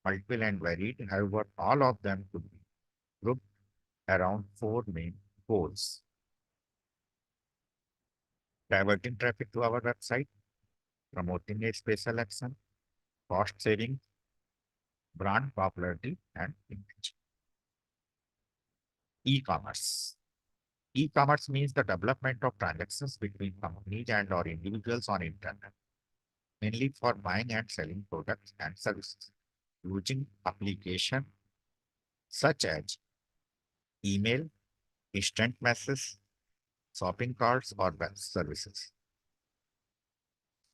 multiple and varied. However, all of them could be grouped around four main goals: diverting traffic to our website, promoting a special action, cost saving, brand popularity, and image. E-commerce. E-commerce means the development of transactions between companies and or individuals on internet, mainly for buying and selling products and services, using applications such as email, instant messages, shopping carts, or web services.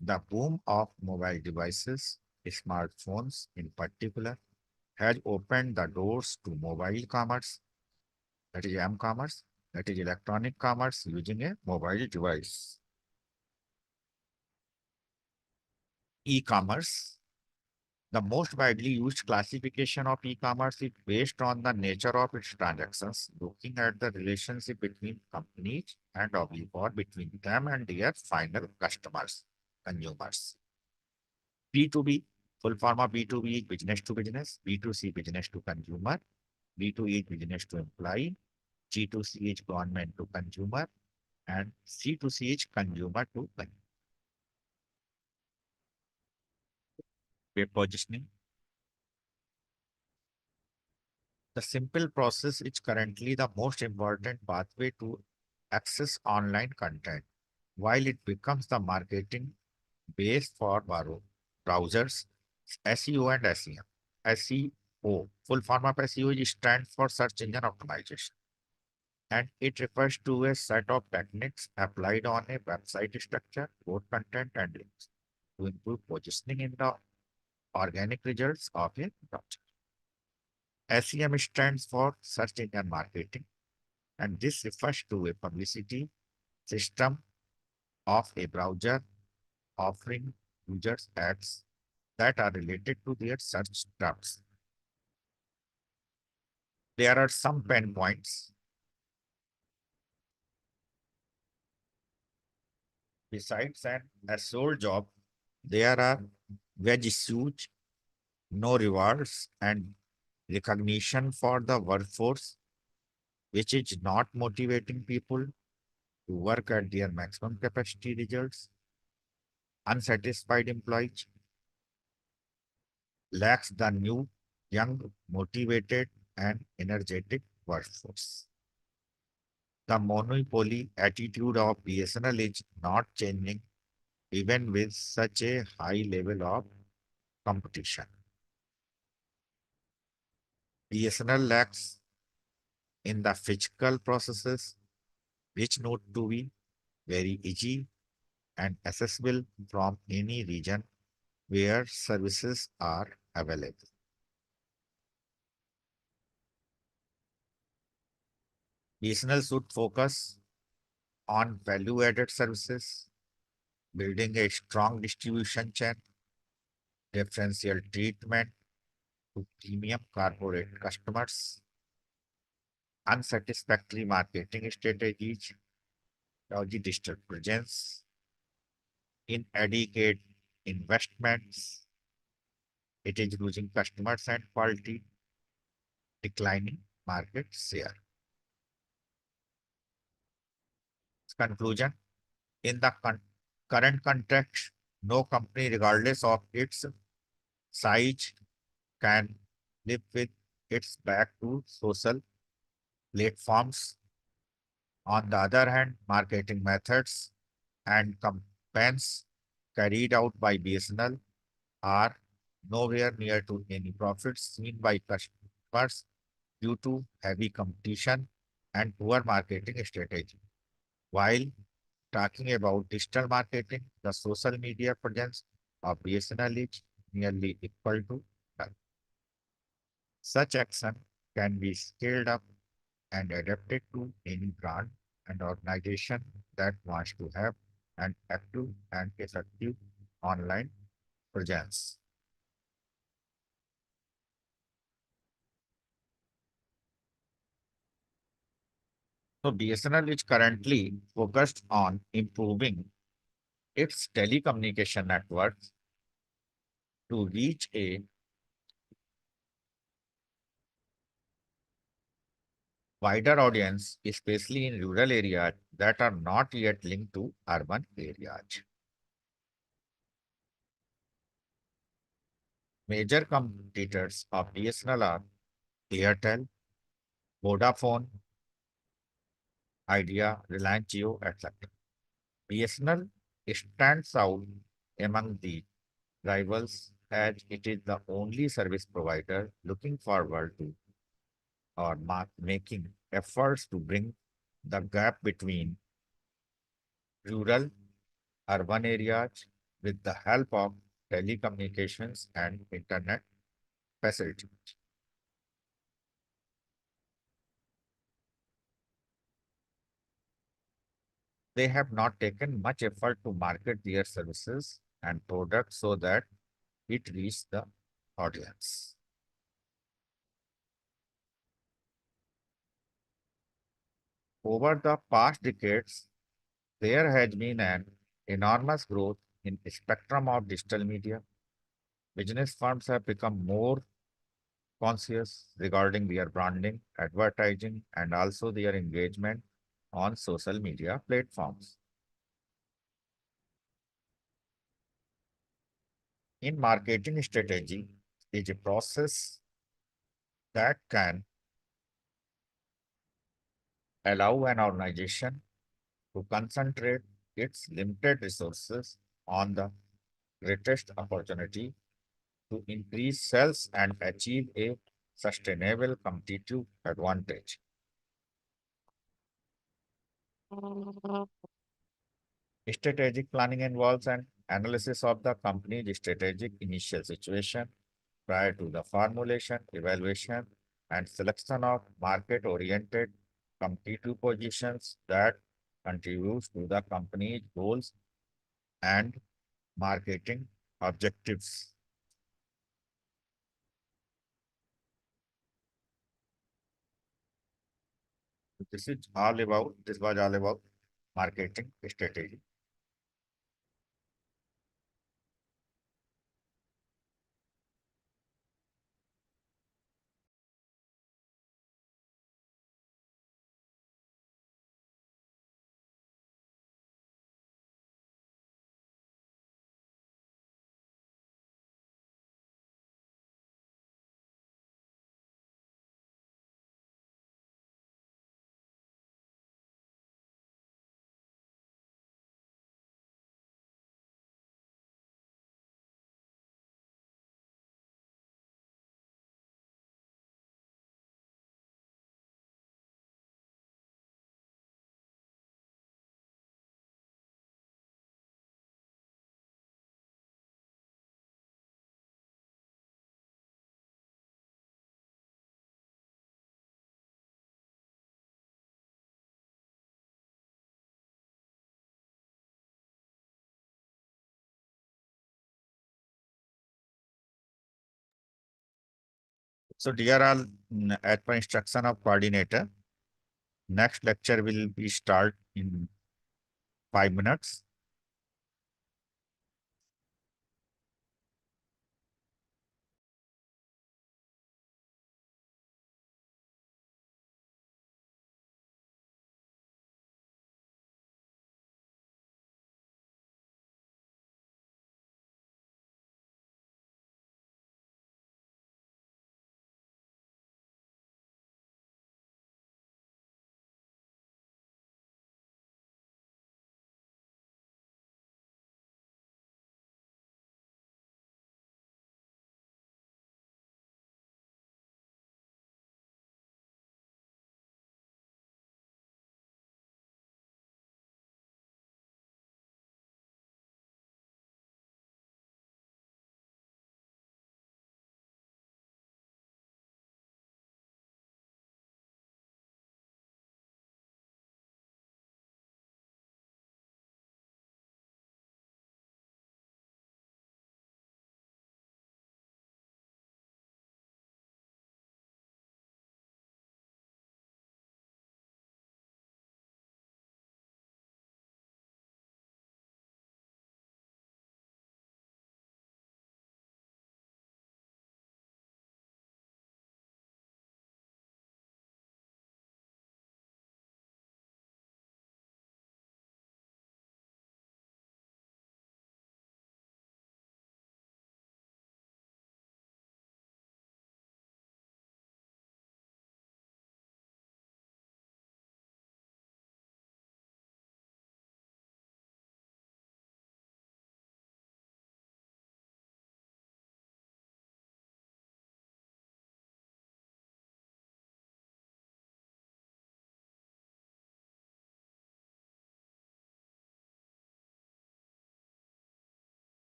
The boom of mobile devices, smartphones in particular, has opened the doors to mobile commerce, that is m-commerce, that is electronic commerce using a mobile device. E-commerce. The most widely used classification of e-commerce is based on the nature of its transactions, looking at the relationship between companies and or between them and their final customers, consumers. B2B, full form of B2B is business to business, B2C business to consumer, B2E is business to employee, G2C is government to consumer, and C2C is consumer to consumer. Web positioning. The simple process is currently the most important pathway to access online content, while it becomes the marketing base for browsers, SEO and SEM. SEO, full form of SEO is stands for search engine optimization, and it refers to a set of techniques applied on a website structure, code content, and links to improve positioning in the organic results of a browser. SEM stands for search engine marketing, and this refers to a publicity system of a browser offering users ads that are related to their search terms. There are some pain points. Besides a sole job, there are wage issues, no rewards, and recognition for the workforce, which is not motivating people to work at their maximum capacity results. Unsatisfied employees lacks the new, young, motivated, and energetic workforce. The monopoly attitude of BSNL is not changing even with such a high level of competition. BSNL lacks in the physical processes which need to be very easy and accessible from any region where services are available. BSNL should focus on value-added services, building a strong distribution chain, differential treatment to premium corporate customers, unsatisfactory marketing strategies, dodgy digital presence, inadequate investments, it is losing customers and quality, declining market share. Conclusion, in the current context, no company, regardless of its size, can live with its back to social platforms. On the other hand, marketing methods and campaigns carried out by BSNL are nowhere near to any profits seen by customers due to heavy competition and poor marketing strategy. While talking about digital marketing, the social media presence of BSNL is nearly equal to none. Such action can be scaled up and adapted to any brand and organization that wants to have an active and effective online presence. So BSNL is currently focused on improving its telecommunication networks to reach a wider audience, especially in rural areas that are not yet linked to urban areas. Major competitors of BSNL are Airtel, Vodafone, Idea, Reliance Jio, etc. BSNL stands out among the rivals as it is the only service provider looking forward to or making efforts to bring the gap between rural urban areas with the help of telecommunications and internet facilities. They have not taken much effort to market their services and products so that it reaches the audience. Over the past decades, there has been an enormous growth in the spectrum of digital media. Business firms have become more conscious regarding their branding, advertising, and also their engagement on social media platforms. In marketing strategy is a process that can allow an organization to concentrate its limited resources on the greatest opportunity to increase sales and achieve a sustainable competitive advantage. Strategic planning involves an analysis of the company's strategic initial situation prior to the formulation, evaluation, and selection of market-oriented competitive positions that contribute to the company's goals and marketing objectives. This was all about marketing strategy. So dear all, as per instruction of coordinator, next lecture will be start in 5 minutes.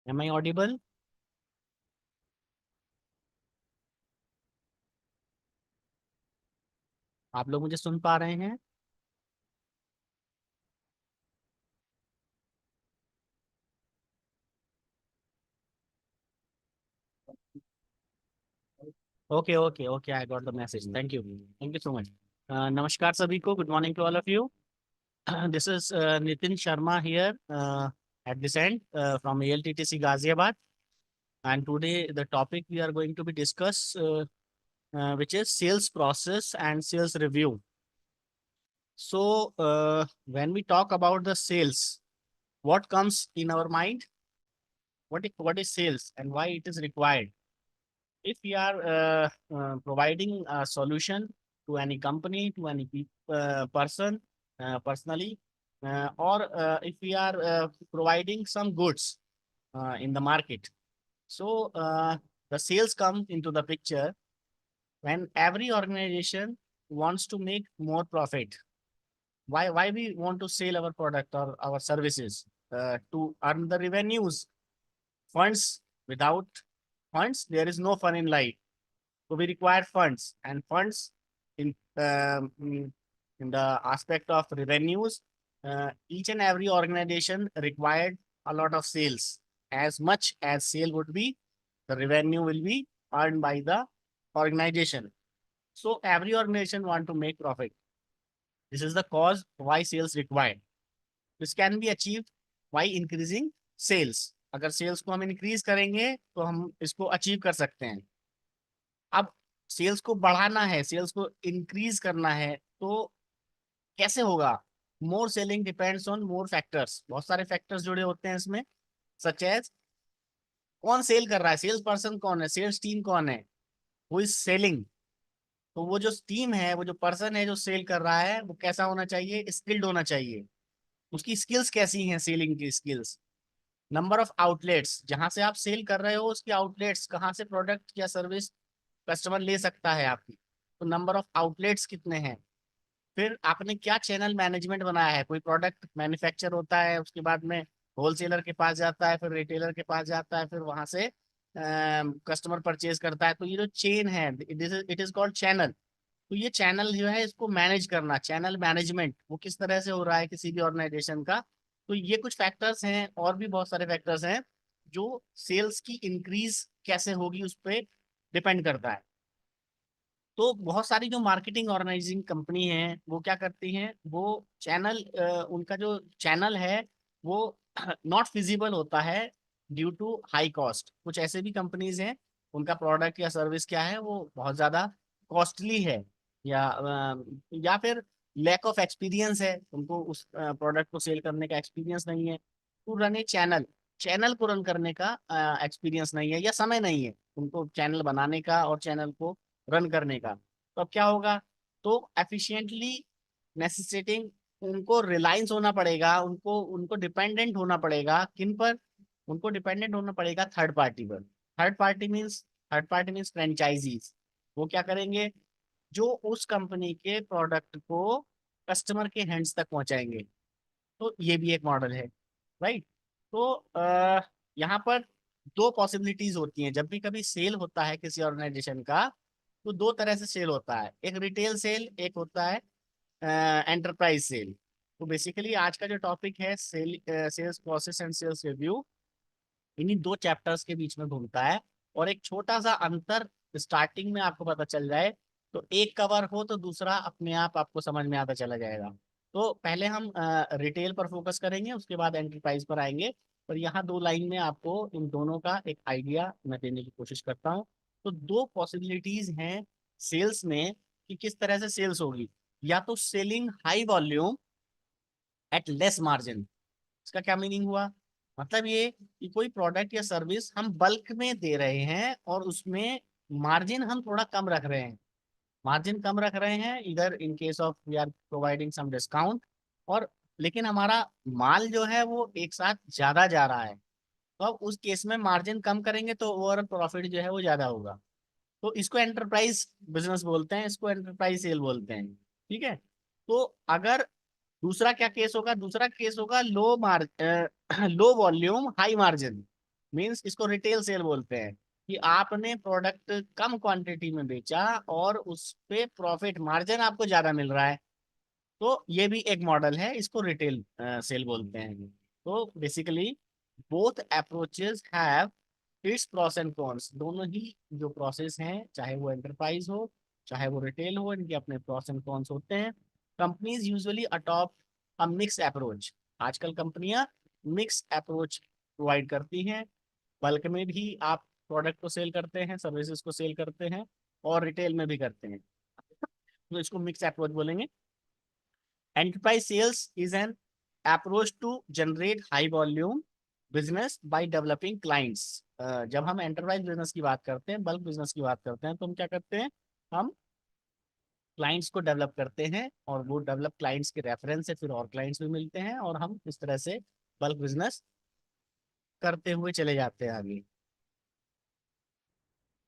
Am I audible? आप लोग मुझे सुन पा रहे हैं? Okay okay okay, I got the message, thank you so much. नमस्कार सभी को, good morning to all of you. This is Nitin Sharma here at this end from ALTTC Ghaziabad, and today the topic we are going to be discuss which is sales process and sales review. So when we talk about the sales, what comes in our mind? What is sales and why it is required? If we are providing a solution to any company, to any person personally, or if we are providing some goods in the market, so the sales come into the picture when every organization wants to make more profit. Why we want to sell our product or our services? To earn the revenues. Funds. Without funds there is no fun in life. So we require funds, and funds in in the aspect of revenues. Each and every organization required a lot of sales. As much as sale would be, the revenue will be earned by the organization. So every organization want to make profit. This is the cause why sales required. This can be achieved by increasing sales. अगर sales को हम increase करेंगे तो हम इसको achieve कर सकते हैं। अब सेल्स को बढ़ाना है, सेल्स को इंक्रीज करना है, तो कैसे होगा? More selling depends on more factors. बहुत सारे फैक्टर्स जुड़े होते हैं इसमें, सच एज कौन सेल कर रहा है, सेल्स पर्सन कौन है, सेल्स टीम कौन है, वो इज सेलिंग। तो वो जो टीम है, वो जो पर्सन है जो सेल कर रहा है, वो कैसा होना चाहिए? स्किल्ड होना चाहिए। उसकी स्किल्स कैसी हैं? सेलिंग की स्किल्स। नंबर ऑफ आउटलेट्स, जहां से आप सेल कर रहे हो उसकी आउटलेट्स, कहाँ से प्रोडक्ट या सर्विस कस्टमर ले सकता है आपकी, तो नंबर ऑफ आउटलेट्स कितने हैं। फिर आपने क्या चैनल मैनेजमेंट बनाया है। कोई प्रोडक्ट मैन्युफैक्चर होता है, उसके बाद में होलसेलर के पास जाता है, फिर रिटेलर के पास जाता है, फिर वहां से कस्टमर परचेज करता है। तो ये जो चेन है, इट इज कॉल्ड चैनल। तो ये चैनल जो है इसको मैनेज करना, चैनल मैनेजमेंट वो किस तरह से हो रहा है किसी भी ऑर्गेनाइजेशन का। तो ये कुछ फैक्टर्स हैं, और भी बहुत सारे फैक्टर्स हैं जो सेल्स की इंक्रीज कैसे होगी उस पर डिपेंड करता है। तो बहुत सारी जो मार्केटिंग ऑर्गेनाइजिंग कंपनी है वो क्या करती हैं, वो चैनल, उनका जो चैनल है वो नॉट फिजिबल होता है ड्यू टू हाई कॉस्ट। कुछ ऐसे भी कंपनीज हैं, उनका प्रोडक्ट या सर्विस क्या है, वो बहुत ज़्यादा कॉस्टली है, या फिर लैक ऑफ एक्सपीरियंस है, उनको उस प्रोडक्ट को सेल करने का एक्सपीरियंस नहीं है। To run a channel, channel को रन करने का एक्सपीरियंस नहीं है या समय नहीं है उनको चैनल बनाने का और चैनल को रन करने का। तो अब क्या होगा? तो एफिशिएंटली नेसेसिटिंग, उनको रिलायंस होना पड़ेगा, उनको उनको डिपेंडेंट होना पड़ेगा। किन पर? उनको डिपेंडेंट होना पड़ेगा थर्ड पार्टी पर। Third party means franchises. वो क्या करेंगे? जो उस कंपनी के प्रोडक्ट को कस्टमर के हैंड्स तक पहुंचाएंगे। तो ये भी एक मॉडल है, राइट। तो यहाँ पर दो पॉसिबिलिटीज होती हैं। जब भी कभी सेल होता है किसी ऑर्गेनाइजेशन का, तो दो तरह से सेल होता है, एक रिटेल सेल, एक होता है एंटरप्राइज सेल। तो बेसिकली आज का जो टॉपिक है sales process and sales review, इन्हीं दो चैप्टर्स के बीच में घूमता है। और एक छोटा सा अंतर स्टार्टिंग में आपको पता चल जाए तो एक कवर हो तो दूसरा अपने आप आपको समझ में आता चला जाएगा। तो पहले हम रिटेल पर फोकस करेंगे, उसके बाद एंटरप्राइज पर आएंगे। पर यहाँ दो लाइन में आपको इन दोनों का एक आइडिया मैं देने की कोशिश करता हूँ। तो दो पॉसिबिलिटीज हैं सेल्स में कि किस तरह से सेल्स होगी। या तो selling high volume at less margin. इसका क्या मीनिंग हुआ? मतलब ये कि कोई प्रोडक्ट या सर्विस हम बल्क में दे रहे हैं और उसमें मार्जिन हम थोड़ा कम रख रहे हैं। मार्जिन कम रख रहे हैं इधर in case of we are providing some discount, और लेकिन हमारा माल जो है वो एक साथ ज्यादा जा रहा है। तो अब उस केस में मार्जिन कम करेंगे तो ओवरऑल प्रॉफिट जो है वो ज्यादा होगा। तो इसको एंटरप्राइज बिजनेस बोलते हैं, इसको एंटरप्राइज सेल बोलते हैं, ठीक है। तो अगर दूसरा क्या केस होगा? दूसरा केस होगा low volume high margin. Means इसको रिटेल सेल बोलते हैं, कि आपने प्रोडक्ट कम क्वांटिटी में बेचा और उस पे प्रॉफिट मार्जिन आपको ज्यादा मिल रहा है, तो ये भी एक मॉडल है, इसको रिटेल सेल बोलते हैं। तो basically both approaches have it's pros and cons, दोनों ही जो प्रोसेस हैं, चाहे वो एंटरप्राइज हो चाहे वो रिटेल हो, इनके अपने प्रॉस एंड कॉन्स होते हैं। कंपनीज यूजुअली अडॉप्ट अ मिक्स अप्रोच, आजकल कंपनियां मिक्स अप्रोच प्रोवाइड करती हैं। बल्क में भी आप प्रोडक्ट को सेल करते हैं, सर्विसेज को सेल करते हैं, और रिटेल में भी करते हैं, तो इसको मिक्स अप्रोच बोलेंगे। Enterprise sales is an approach to generate high volume business by developing clients. जब हम एंटरप्राइज बिजनेस की बात करते हैं, बल्क बिजनेस की बात करते हैं, तो हम क्या करते हैं, हम क्लाइंट्स को डेवलप करते हैं, और वो डेवलप क्लाइंट्स के रेफरेंस से फिर और क्लाइंट्स भी मिलते हैं, और हम इस तरह से बल्क बिजनेस करते हुए चले जाते हैं आगे।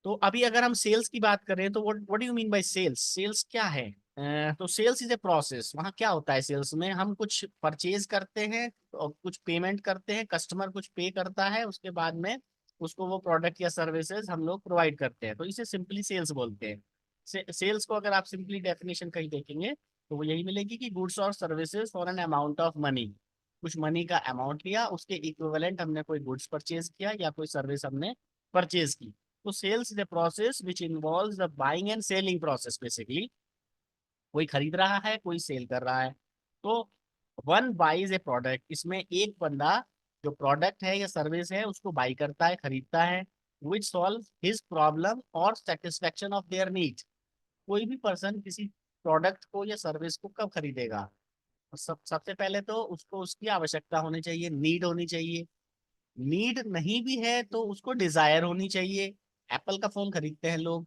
तो अभी अगर हम सेल्स की बात करें तो what do you mean by sales, sales क्या है? तो सेल्स इज ए प्रोसेस। वहाँ क्या होता है सेल्स में, हम कुछ परचेज करते हैं और कुछ पेमेंट करते हैं, कस्टमर कुछ पे करता है, उसके बाद में उसको वो प्रोडक्ट या सर्विसेज हम लोग प्रोवाइड करते हैं, तो इसे सिंपली सेल्स बोलते हैं। सेल्स को अगर आप सिंपली डेफिनेशन कहीं देखेंगे तो वो यही मिलेगी कि गुड्स और services for an amount of money, कुछ मनी का अमाउंट लिया, उसके इक्विवेलेंट हमने कोई गुड्स परचेज किया या कोई सर्विस हमने परचेज की। तो sales is a process which involves the buying and selling process. Basically कोई खरीद रहा है, कोई सेल कर रहा है, तो वन बाइज ए प्रोडक्ट, इसमें एक बंदा जो प्रोडक्ट है या सर्विस है उसको बाई करता है, खरीदता है, विच सॉल्व हिज प्रॉब्लम और सेटिस्फेक्शन ऑफ देयर नीड। कोई भी पर्सन किसी प्रोडक्ट को या सर्विस को कब खरीदेगा? सबसे पहले तो उसको उसकी आवश्यकता होनी चाहिए, नीड होनी चाहिए। नीड नहीं भी है तो उसको डिजायर होनी चाहिए। एप्पल का फोन खरीदते हैं लोग,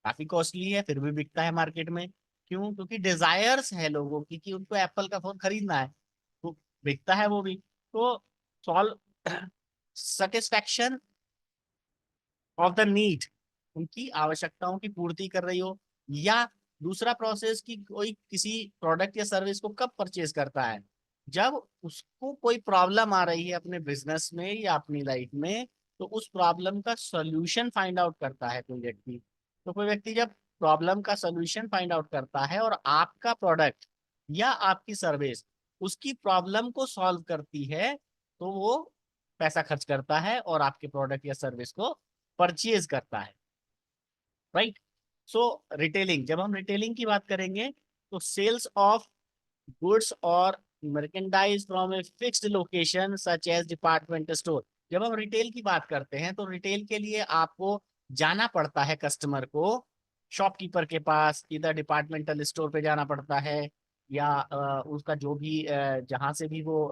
काफी कॉस्टली है फिर भी बिकता है मार्केट में, क्यों? क्योंकि डिजायर्स है लोगों की कि उनको एप्पल का फोन खरीदना है, तो बिकता है वो भी। तो solve satisfaction of the need, उनकी आवश्यकताओं की पूर्ति कर रही हो। या दूसरा प्रोसेस कि कोई किसी प्रोडक्ट या सर्विस को कब परचेज करता है, जब उसको कोई प्रॉब्लम आ रही है अपने बिजनेस में या अपनी लाइफ में, तो उस प्रॉब्लम का सॉल्यूशन फाइंड आउट करता है कोई व्यक्ति। तो कोई व्यक्ति जब प्रॉब्लम का सॉल्यूशन फाइंड आउट करता है और आपका प्रोडक्ट या आपकी सर्विस उसकी प्रॉब्लम को सॉल्व करती है, तो वो पैसा खर्च करता है और आपके प्रोडक्ट या सर्विस को परचेज करता है, राइट? सो रिटेलिंग, जब हम रिटेलिंग की बात करेंगे तो सेल्स ऑफ गुड्स और merchandise from a fixed location such as department store. जब हम रिटेल की बात करते हैं तो रिटेल के लिए आपको जाना पड़ता है कस्टमर को शॉपकीपर के पास, इधर डिपार्टमेंटल स्टोर पे जाना पड़ता है, या उसका जो भी जहां से भी वो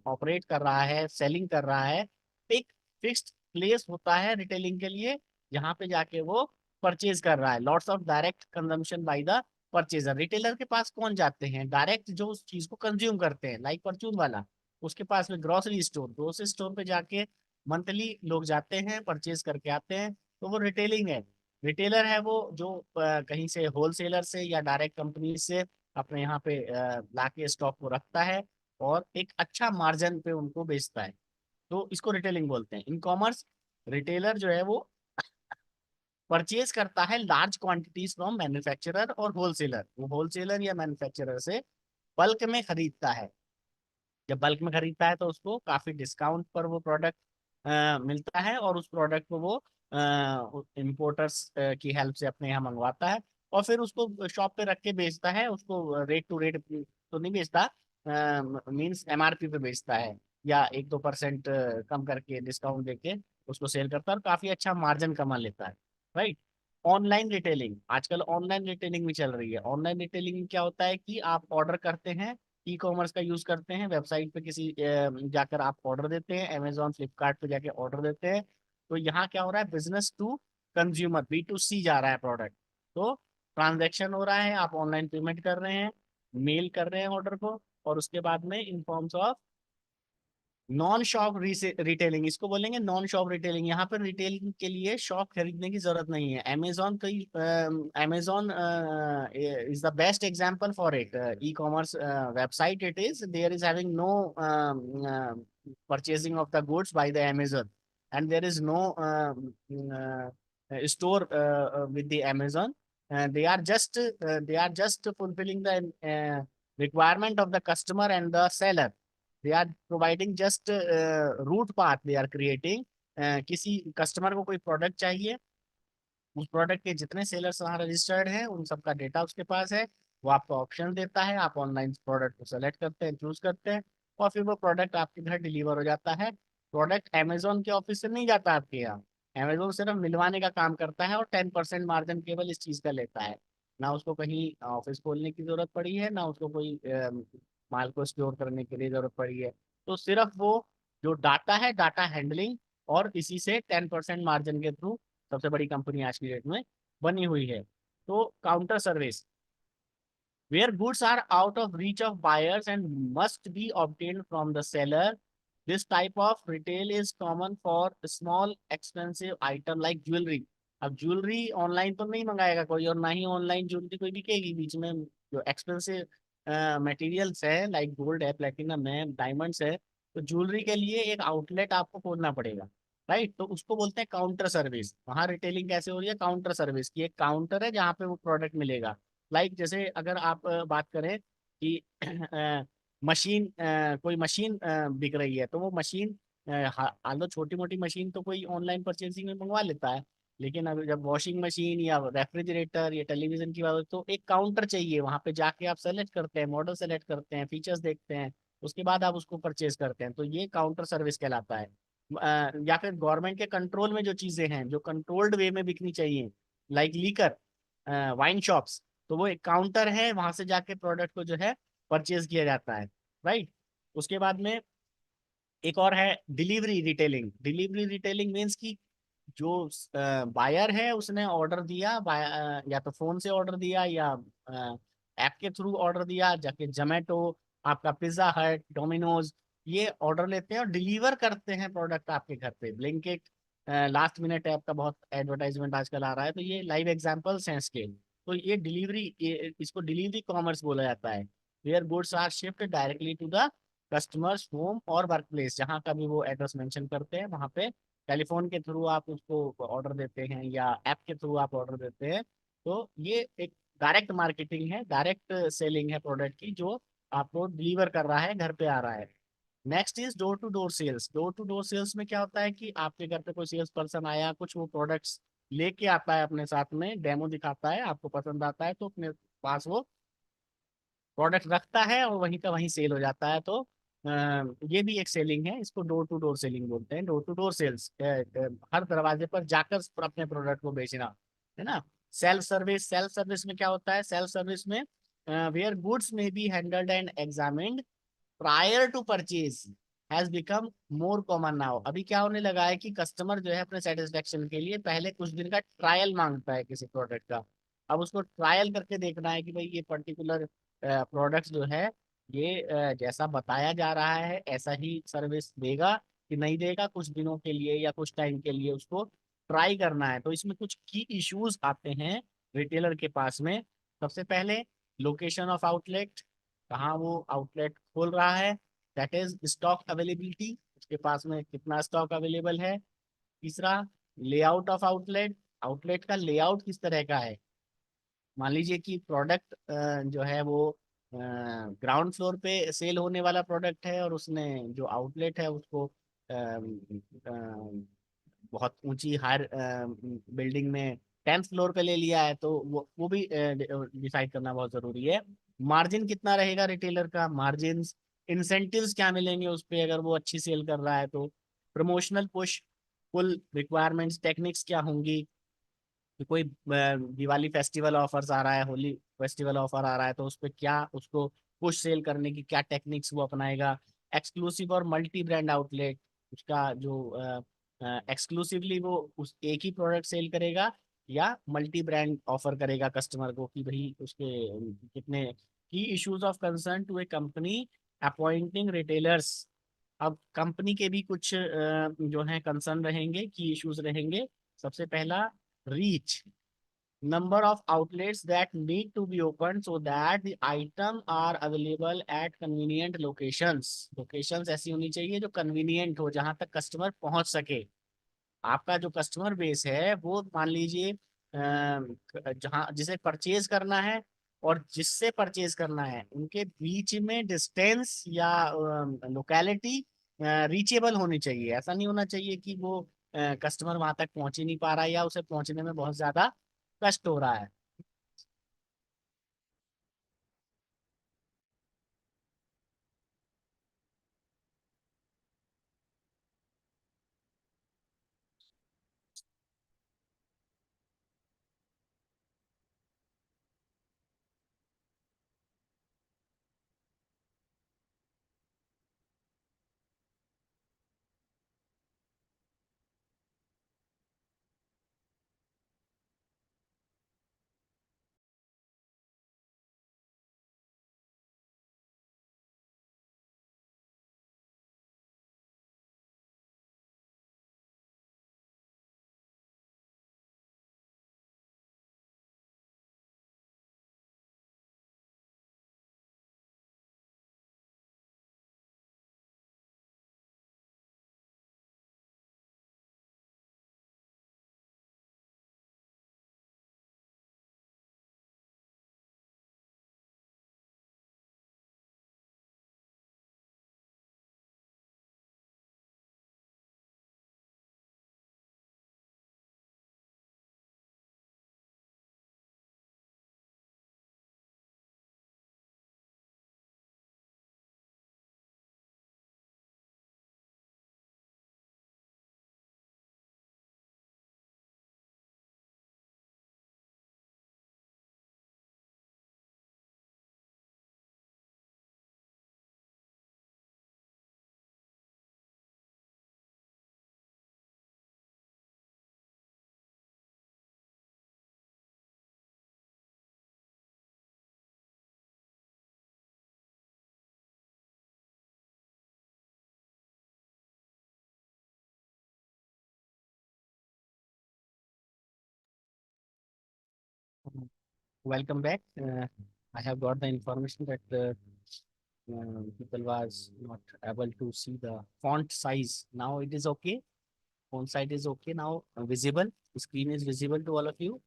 ऑपरेट कर रहा है, सेलिंग कर रहा है, एक फिक्स्ड प्लेस होता है रिटेलिंग के लिए, जहां पे जाके वो परचेज कर रहा है। Lots of direct consumption by the purchaser. Retailer के पास कौन जाते हैं? डायरेक्ट जो उस चीज को कंज्यूम करते हैं, लाइक परचून वाला, उसके पास में ग्रोसरी स्टोर पे जाके मंथली लोग जाते हैं, परचेज करके आते हैं, तो वो रिटेलिंग है। रिटेलर है वो जो कहीं से होलसेलर से या डायरेक्ट कंपनी से अपने यहाँ पे लाके स्टॉक को रखता है और एक अच्छा मार्जिन पे उनको बेचता है, तो इसको रिटेलिंग बोलते हैं। इन कॉमर्स रिटेलर जो है वो परचेज करता है लार्ज क्वांटिटीज फ्रॉम मैन्युफैक्चरर और होलसेलर, वो होलसेलर या मैन्युफैक्चरर से बल्क में खरीदता है। जब बल्क में खरीदता है तो उसको काफी डिस्काउंट पर वो प्रोडक्ट मिलता है, और उस प्रोडक्ट को वो इम्पोर्टर्स की हेल्प से अपने यहाँ मंगवाता है, और फिर उसको शॉप पे रख के बेचता है। उसको रेट टू रेट तो नहीं बेचता, मींस एमआरपी पे बेचता है, या 1-2% कम करके डिस्काउंट देके उसको सेल करता है और काफी अच्छा मार्जिन कमा लेता है, राइट? ऑनलाइन रिटेलिंग, आजकल ऑनलाइन रिटेलिंग भी चल रही है। ऑनलाइन रिटेलिंग में क्या होता है कि आप ऑर्डर करते हैं, ई कॉमर्स का यूज करते हैं, वेबसाइट पे किसी जाकर आप ऑर्डर देते हैं, अमेजोन फ्लिपकार्ट पे जाके ऑर्डर देते हैं। तो यहाँ क्या हो रहा है, बिजनेस टू कंज्यूमर, B2C जा रहा है प्रोडक्ट। तो ट्रांजैक्शन हो रहा है, आप ऑनलाइन पेमेंट कर रहे हैं, मेल कर रहे हैं ऑर्डर को, और उसके बाद में in forms of non shop retailing, इसको बोलेंगे नॉन शॉप रिटेलिंग। यहाँ पर रिटेलिंग के लिए शॉप खरीदने की जरूरत नहीं है। अमेजोन कई Amazon is the best example for it. E commerce website it is, there is having no purchasing of the goods by the Amazon. and there is no store with the Amazon. They are just fulfilling the requirement of the customer and the seller. They are providing just route path they are creating. किसी customer को कोई product चाहिए, उस product के जितने sellers वहाँ registered हैं उन सबका डेटा उसके पास है, वो आपको ऑप्शन देता है, आप ऑनलाइन प्रोडक्ट को सेलेक्ट करते हैं, चूज करते हैं, और फिर वो प्रोडक्ट आपके घर डिलीवर हो जाता है। प्रोडक्ट अमेजोन के ऑफिस से नहीं जाता आपके यहाँ, अमेजोन सिर्फ मिलवाने का काम करता है और 10% मार्जिन केवल इस चीज का लेता है। ना उसको कहीं ऑफिस खोलने की जरूरत पड़ी है, ना उसको कोई माल को स्टोर करने के लिए जरूरत पड़ी है। तो सिर्फ वो जो डाटा है, डाटा हैंडलिंग, और इसी से 10% मार्जिन के थ्रू सबसे बड़ी कंपनी आज की डेट में बनी हुई है। तो counter service, where goods are out of reach of buyers and must be obtained from the seller. This type of retail is common for small expensive item like jewelry. अब jewellery online तो नहीं मंगाएगा कोई, और ना ही online jewellery कोई बिकेगी। बीच में जो एक्सपेंसिव मटेरियल्स है, लाइक गोल्ड है, प्लेटिनम है, डायमंड्स है, तो ज्वेलरी के लिए एक आउटलेट आपको खोलना पड़ेगा, राइट। तो उसको बोलते हैं काउंटर सर्विस। वहाँ रिटेलिंग कैसे हो रही है? काउंटर सर्विस की। एक काउंटर है जहाँ पे वो प्रोडक्ट मिलेगा। लाइक जैसे अगर आप बात करें कि मशीन, कोई मशीन बिक रही है, तो वो मशीन, हाल तो छोटी मोटी मशीन तो कोई ऑनलाइन परचेसिंग में मंगवा लेता है, लेकिन अगर जब वॉशिंग मशीन या रेफ्रिजरेटर या टेलीविजन की बात हो तो एक काउंटर चाहिए। वहाँ पे जाके आप सेलेक्ट करते हैं, मॉडल सेलेक्ट करते हैं, फीचर्स देखते हैं, उसके बाद आप उसको परचेज करते हैं। तो ये काउंटर सर्विस कहलाता है। या फिर गवर्नमेंट के कंट्रोल में जो चीजें हैं, जो कंट्रोल्ड वे में बिकनी चाहिए, लाइक लीकर, वाइन शॉप्स, तो वो एक काउंटर है, वहां से जाके प्रोडक्ट को जो है परचेज किया जाता है, राइट। उसके बाद में एक और है delivery retailing. Delivery retailing means कि जो बायर है उसने ऑर्डर दिया, या तो फोन से ऑर्डर दिया या ऐप के थ्रू ऑर्डर दिया, जाके जोमेटो, आपका पिज्जा हट, डोमिनोज, ये ऑर्डर लेते हैं और डिलीवर करते हैं प्रोडक्ट आपके घर पे। ब्लिंकिट, लास्ट मिनट ऐप का बहुत एडवर्टाइजमेंट आजकल आ रहा है, तो ये लाइव एग्जांपल्स हैं इसके। तो ये डिलीवरी, इसको डिलीवरी कॉमर्स बोला जाता है। Where goods are shift directly to the customers home और वर्क प्लेस, जहाँ का भी वो एड्रेस मेंशन करते हैं वहाँ पे टेलीफोन के थ्रू आप उसको ऑर्डर देते हैं या ऐप के थ्रू आप ऑर्डर देते हैं। तो ये एक डायरेक्ट मार्केटिंग है, डायरेक्ट सेलिंग है प्रोडक्ट की, जो आपको डिलीवर कर रहा है, घर पे आ रहा है। Next is door to door sales. Door to door sales में क्या होता है कि आपके घर पे कोई सेल्स पर्सन आया, कुछ वो प्रोडक्ट्स लेके आता है अपने साथ में, डेमो दिखाता है, आपको पसंद आता है तो अपने पास वो प्रोडक्ट रखता है और वहीं का वहीं सेल हो जाता है। तो ये भी एक सेलिंग है, इसको डोर टू डोर सेलिंग बोलते हैं। डोर टू डोर सेल्स, हर दरवाजे पर जाकर अपने प्रोडक्ट को बेचना, है ना। सेल्फ सर्विस, सेल्फ सर्विस में क्या होता है? सेल्फ सर्विस में where goods may be handled and examined prior to purchase has become more common now. अभी क्या होने लगा है कि कस्टमर जो है अपने सेटिस्फेक्शन के लिए पहले कुछ दिन का ट्रायल मांगता है किसी प्रोडक्ट का। अब उसको ट्रायल करके देखना है कि भाई ये पर्टिकुलर प्रोडक्ट जो है ये जैसा बताया जा रहा है ऐसा ही सर्विस देगा कि नहीं देगा, कुछ दिनों के लिए या कुछ टाइम के लिए उसको ट्राई करना है। तो इसमें कुछ की इश्यूज आते हैं रिटेलर के पास में। सबसे पहले लोकेशन ऑफ आउटलेट, कहाँ वो आउटलेट खोल रहा है, दैट इज स्टॉक अवेलेबिलिटी, उसके पास में कितना स्टॉक अवेलेबल है। तीसरा, लेआउट ऑफ आउटलेट, आउटलेट का लेआउट किस तरह का है। मान लीजिए कि प्रोडक्ट जो है वो ग्राउंड फ्लोर पे सेल होने वाला प्रोडक्ट है और उसने जो आउटलेट है उसको बहुत ऊंची हायर बिल्डिंग में 10th फ्लोर पे ले लिया है, तो वो भी डिसाइड करना बहुत जरूरी है। मार्जिन कितना रहेगा रिटेलर का, मार्जिन, इंसेंटिव्स क्या मिलेंगे उस पे अगर वो अच्छी सेल कर रहा है तो, promotional push pull requirements, techniques क्या होंगी कि कोई दिवाली फेस्टिवल ऑफर्स आ रहा है, होली फेस्टिवल ऑफर आ रहा है, तो उस पर क्या उसको पुश सेल करने की क्या टेक्निक्स वो अपनाएगा। एक्सक्लूसिव और मल्टी ब्रांड आउटलेट, उसका जो एक्सक्लूसिवली वो उस एक ही प्रोडक्ट सेल करेगा या मल्टी ब्रांड ऑफर करेगा कस्टमर को कि भाई उसके कितने। Key issues of concern to a company appointing retailers. अब कंपनी के भी कुछ जो है कंसर्न रहेंगे, की इश्यूज रहेंगे। सबसे पहला, reach, number of outlets that need to be opened so that the item are available at convenient locations। locations ऐसी होनी चाहिए जो convenient हो, जहां तक कस्टमर पहुंच सके। आपका जो कस्टमर बेस है वो मान लीजिए जहाँ जिसे परचेज करना है और जिससे परचेज करना है उनके बीच में डिस्टेंस या लोकेलिटी रीचेबल होनी चाहिए। ऐसा नहीं होना चाहिए कि वो कस्टमर वहां तक पहुंच ही नहीं पा रहा है या उसे पहुंचने में बहुत ज्यादा कष्ट हो रहा है। Welcome back. I have got the information that people was not able to see the font size. Now it is okay. Font size is okay now. Visible. Screen is visible to all of you.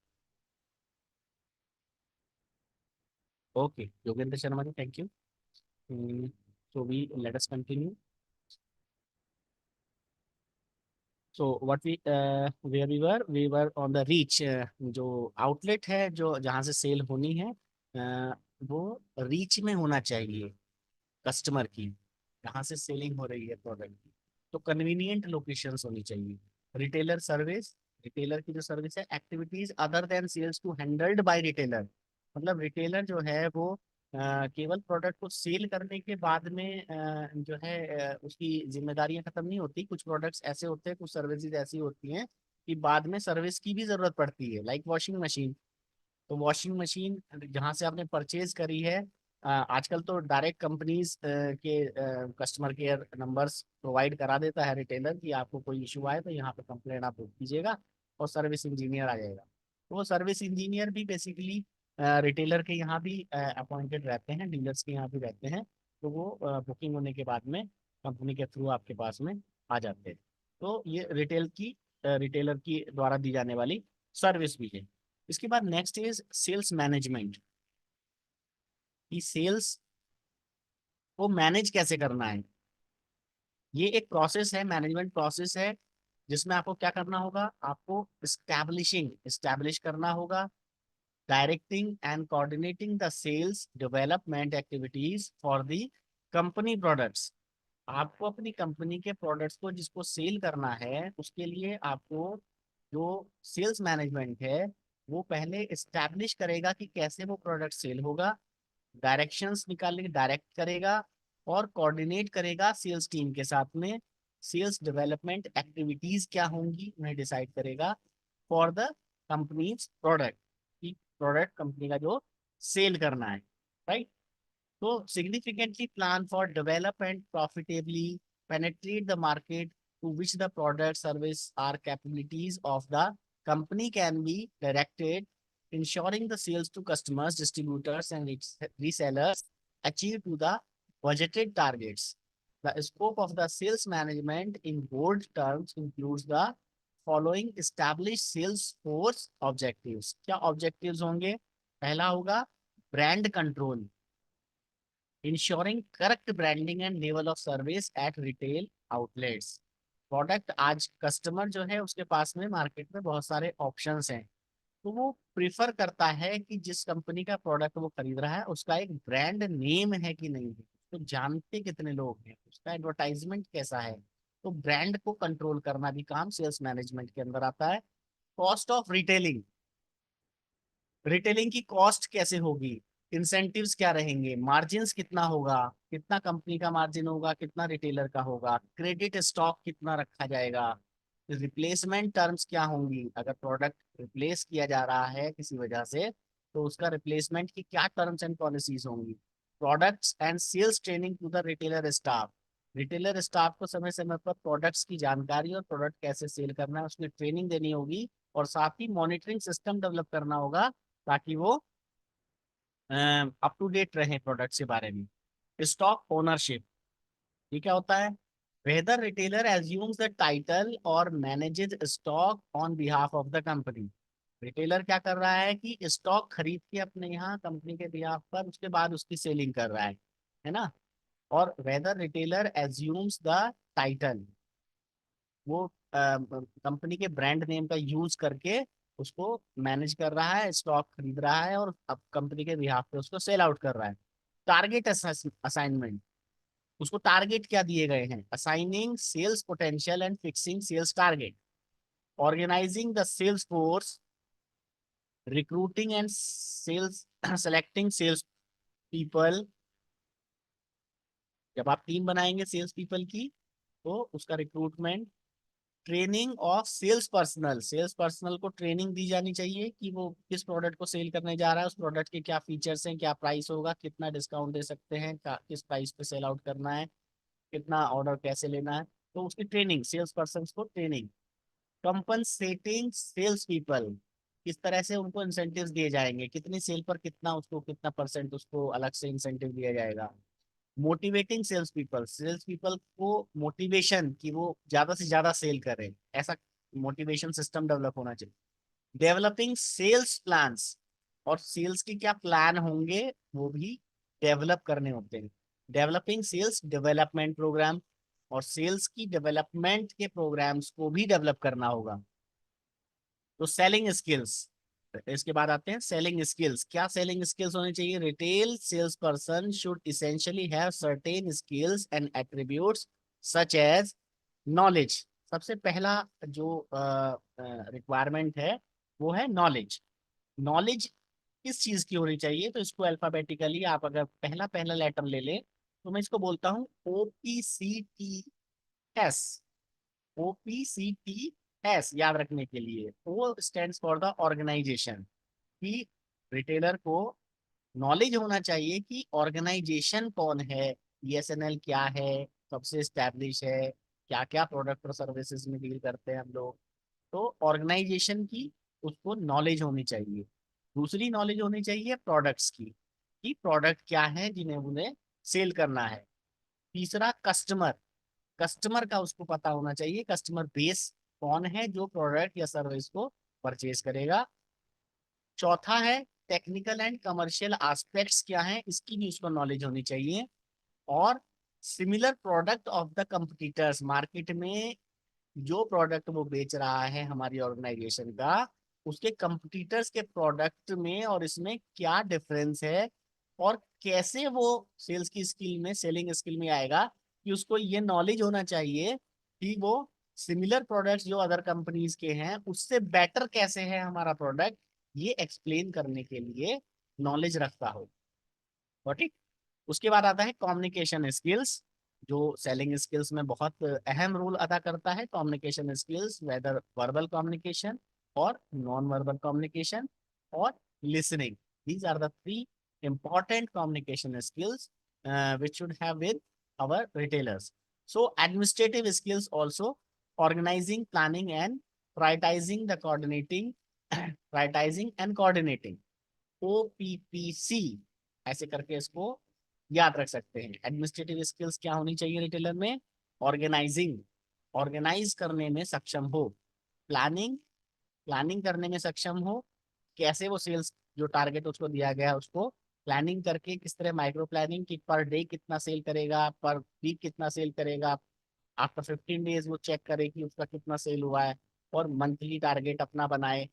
Okay. Yogendra Sharma ji, thank you. So let us continue. So what where we were on the reach. जो outlet है जो जहाँ से cell होनी है वो reach में होना चाहिए कस्टमर की, कहाँ से सेलिंग हो रही है प्रोडक्ट की। तो कन्वीनियंट लोकेशंस होनी चाहिए। रिटेलर सर्विस, रिटेलर की जो सर्विस है, activities other than sales to handled by retailer. मतलब रिटेलर जो है वो केवल प्रोडक्ट को सेल करने के बाद में जो है उसकी जिम्मेदारियां खत्म नहीं होती। कुछ प्रोडक्ट्स ऐसे होते हैं, कुछ सर्विसेज ऐसी होती हैं कि बाद में सर्विस की भी जरूरत पड़ती है, लाइक वॉशिंग मशीन। तो वॉशिंग मशीन जहाँ से आपने परचेज करी है, आजकल तो डायरेक्ट कंपनीज के कस्टमर केयर नंबर्स प्रोवाइड करा देता है रिटेलर कि आपको कोई इशू आए तो यहाँ पे कंप्लेंट आप बुक कीजिएगा और सर्विस इंजीनियर आ जाएगा। तो वो सर्विस इंजीनियर भी बेसिकली रिटेलर के यहाँ भी अपॉइंटेड रहते हैं, डीलर्स के यहाँ भी रहते हैं। तो वो बुकिंग होने के बाद में कंपनी के थ्रू आपके पास में आ जाते हैं। तो ये रिटेलर की द्वारा दी जाने वाली सर्विस भी है। इसके बाद नेक्स्ट इज सेल्स मैनेजमेंट। कि सेल्स को मैनेज कैसे करना है। ये एक प्रोसेस है, मैनेजमेंट प्रोसेस है, जिसमें आपको क्या करना होगा, आपको स्टैब्लिश करना होगा, directing and coordinating the sales development activities for the company products. आपको अपनी कंपनी के प्रोडक्ट्स को जिसको सेल करना है उसके लिए आपको जो सेल्स मैनेजमेंट है वो पहले इस्टेब्लिश करेगा कि कैसे वो प्रोडक्ट सेल होगा, डायरेक्शंस निकालने डायरेक्ट करेगा और कोऑर्डिनेट करेगा सेल्स टीम के साथ में। सेल्स डेवलपमेंट एक्टिविटीज क्या होंगी उन्हें डिसाइड करेगा फॉर द कंपनीज प्रोडक्ट, कि प्रोडक्ट कंपनी का जो सेल करना है, राइट। तो significantly plan for develop and profitably penetrate the market to which the product, service or capabilities of the company can be directed, ensuring the sales to customers, distributors and resellers achieve to the budgeted targets. The scope of the sales management in bold terms includes the following establish sales force objectives. क्या objectives होंगे? पहला होगा brand control, ensuring correct branding and level of service at retail outlets. Product, आज customer जो है उसके पास में market में बहुत सारे ऑप्शंस हैं, तो वो प्रिफर करता है कि जिस कंपनी का प्रोडक्ट वो खरीद रहा है उसका एक ब्रांड नेम है कि नहीं है, तो जानते कितने लोग हैं, उसका एडवर्टाइजमेंट कैसा है। तो ब्रांड को कंट्रोल करना भी काम सेल्स मैनेजमेंट के अंदर आता है। कॉस्ट ऑफ रिटेलिंग, रिटेलिंग की कॉस्ट कैसे होगी, इंसेंटिव्स क्या रहेंगे, मार्जिन्स कितना होगा, कितना कंपनी का मार्जिन होगा, कितना रिटेलर का होगा, क्रेडिट स्टॉक कितना रखा जाएगा, रिप्लेसमेंट टर्म्स क्या होंगी, अगर प्रोडक्ट रिप्लेस किया जा रहा है किसी वजह से तो उसका रिप्लेसमेंट की क्या टर्म्स एंड पॉलिसीज होंगी। Products and sales training to the retailer staff, retailer staff को समय समय पर प्रोडक्ट्स की जानकारी और प्रोडक्ट कैसे सेल करना है उसमें ट्रेनिंग देनी होगी, और साथ ही मॉनिटरिंग सिस्टम डेवलप करना होगा ताकि वो अप टू डेट रहे प्रोडक्ट के बारे में। स्टॉक ओनरशिप, ये क्या होता है? Whether retailer assumes the title और manages stock on behalf of the company. Retailer क्या कर रहा है कि स्टॉक खरीद के अपने यहाँ कंपनी के बिहाफ पर उसके बाद उसकी सेलिंग कर रहा है ना। और whether retailer assumes the title, वो कंपनी के ब्रांड नेम का यूज करके उसको मैनेज कर रहा है, स्टॉक खरीद रहा है और अब कंपनी के बिहाफ पे उसको सेल आउट कर रहा है। टारगेट असाइनमेंट, उसको टारगेट क्या दिए गए हैं, assigning sales potential and fixing sales target, organizing the sales force, recruiting and sales selecting sales people. जब आप टीम बनाएंगे सेल्स पीपल की तो उसका recruitment, training of sales personnel, sales personnel को ट्रेनिंग दी जानी चाहिए कि वो किस प्रोडक्ट को सेल करने जा रहा है, उस प्रोडक्ट के क्या फीचर्स हैं, क्या प्राइस होगा, कितना डिस्काउंट दे सकते हैं, किस प्राइस पे सेल आउट करना है, कितना ऑर्डर कैसे लेना है, तो उसकी ट्रेनिंग, सेल्स पर्सन को ट्रेनिंग। कंपनसेटिंग सेल्स पीपल, किस तरह से उनको इंसेंटिव्स दिए जाएंगे, कितनी सेल पर कितना उसको कितना परसेंट उसको अलग से इंसेंटिव दिया जाएगा। मोटिवेटिंग सेल्स पीपल को मोटिवेशन कि वो ज्यादा से ज्यादा सेल करें, ऐसा मोटिवेशन सिस्टम डेवलप होना चाहिए। डेवलपिंग सेल्स प्लान्स, और सेल्स के क्या प्लान होंगे वो भी डेवलप करने होते हैं। डेवलपिंग सेल्स डेवलपमेंट प्रोग्राम, और सेल्स की डेवलपमेंट के प्रोग्राम्स को भी डेवलप करना होगा। तो सेलिंग स्किल्स, इसके बाद आते हैं सेलिंग स्किल्स। क्या सेलिंग स्किल्स होनी चाहिए? Retail sales person should essentially have certain skills and attributes such as knowledge. सबसे पहला जो रिक्वायरमेंट है वो है नॉलेज। नॉलेज किस चीज की होनी चाहिए? तो इसको अल्फाबेटिकली आप अगर पहला पहला लेटर ले लें तो मैं इसको बोलता हूँ OPCTS। OPCTS याद रखने के लिए, O stands for the organization, कि रिटेलर को नॉलेज होना चाहिए कि ऑर्गेनाइजेशन कौन है, BSNL क्या है, कब से स्टैब्लिश है, क्या क्या प्रोडक्ट और सर्विसेज में डील करते हैं हम लोग। तो ऑर्गेनाइजेशन की उसको नॉलेज होनी चाहिए। दूसरी नॉलेज होनी चाहिए प्रोडक्ट्स की, कि प्रोडक्ट क्या है जिन्हें उन्हें सेल करना है। तीसरा कस्टमर, कस्टमर का उसको पता होना चाहिए, कस्टमर बेस कौन है जो प्रोडक्ट या सर्विस को परचेज करेगा। चौथा है टेक्निकल एंड कमर्शियल एस्पेक्ट्स क्या हैं, इसकी भी उसको नॉलेज होनी चाहिए। और similar product of the competitors, market में जो प्रोडक्ट वो बेच रहा है हमारी ऑर्गेनाइजेशन का, उसके कंपटीटर्स के प्रोडक्ट में और इसमें क्या डिफरेंस है, और कैसे वो सेल्स की स्किल में, सेलिंग स्किल में आएगा, कि उसको ये नॉलेज होना चाहिए कि वो सिमिलर प्रोडक्ट्स जो अदर कंपनीज के हैं उससे बेटर कैसे है हमारा प्रोडक्ट, ये एक्सप्लेन करने के लिए नॉलेज रखता हो। ठीक, उसके बाद आता है कम्युनिकेशन स्किल्स, जो सेलिंग स्किल्स में बहुत अहम रोल अदा करता है। Communication skills, whether verbal communication और नॉन वर्बल कम्युनिकेशन और listening, these are the three important communication skills which should have with our retailers. So administrative skills also, organizing, planning and prioritizing the coordinating prioritizing and coordinating, OPPC ऐसे करके इसको याद रख सकते हैं। Administrative skills क्या होनी चाहिए रिटेलर में? ऑर्गेनाइजिंग, ऑर्गेनाइज करने में सक्षम हो, प्लानिंग करने में सक्षम हो, कैसे वो सेल्स जो टारगेट उसको दिया गया है उसको प्लानिंग करके किस तरह माइक्रो प्लानिंग की पर डे कितना सेल करेगा, पर वीक कितना सेल करेगा, आफ्टर 15 डेज वो चेक करे कि उसका कितना सेल हुआ है, और मंथली टारगेट अपना बनाए,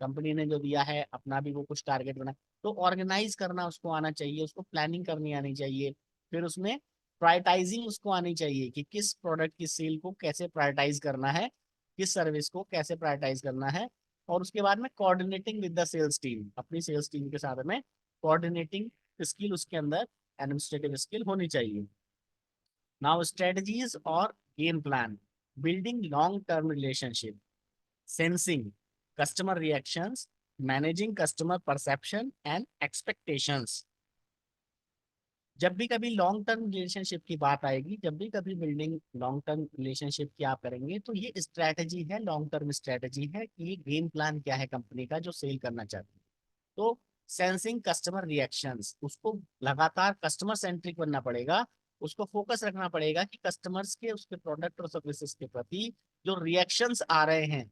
कंपनी ने जो दिया है अपना भी वो कुछ टारगेट बनाए। तो ऑर्गेनाइज करना उसको आना चाहिए, उसको प्लानिंग करनी आनी चाहिए, फिर उसमें प्रायोरिटाइजिंग उसको आनी चाहिए कि किस प्रोडक्ट की सेल को कैसे प्रायोरिटाइज करना है, किस सर्विस को कैसे प्रायोरिटाइज करना है, और उसके बाद में coordinating with the sales team, अपनी सेल्स टीम के साथ में कोऑर्डिनेटिंग स्किल उसके अंदर, एडमिनिस्ट्रेटिव स्किल होनी चाहिए। नाउ स्ट्रेटजीज और game plan, building long term relationship, sensing customer reactions, managing customer perception and expectations. जब भी कभी लॉन्ग टर्म रिलेशनशिप की बात आएगी, जब भी कभी बिल्डिंग लॉन्ग टर्म रिलेशनशिप की आप करेंगे, तो ये स्ट्रैटेजी है, लॉन्ग टर्म स्ट्रैटेजी है कि ये गेम प्लान क्या है कंपनी का जो सेल करना चाहती है। तो सेंसिंग कस्टमर रिएक्शंस, उसको लगातार कस्टमर सेंट्रिक बनना पड़ेगा, उसको फोकस रखना पड़ेगा कि कस्टमर्स के उसके प्रोडक्ट और सर्विसेज के प्रति जो रिएक्शंस आ रहे हैं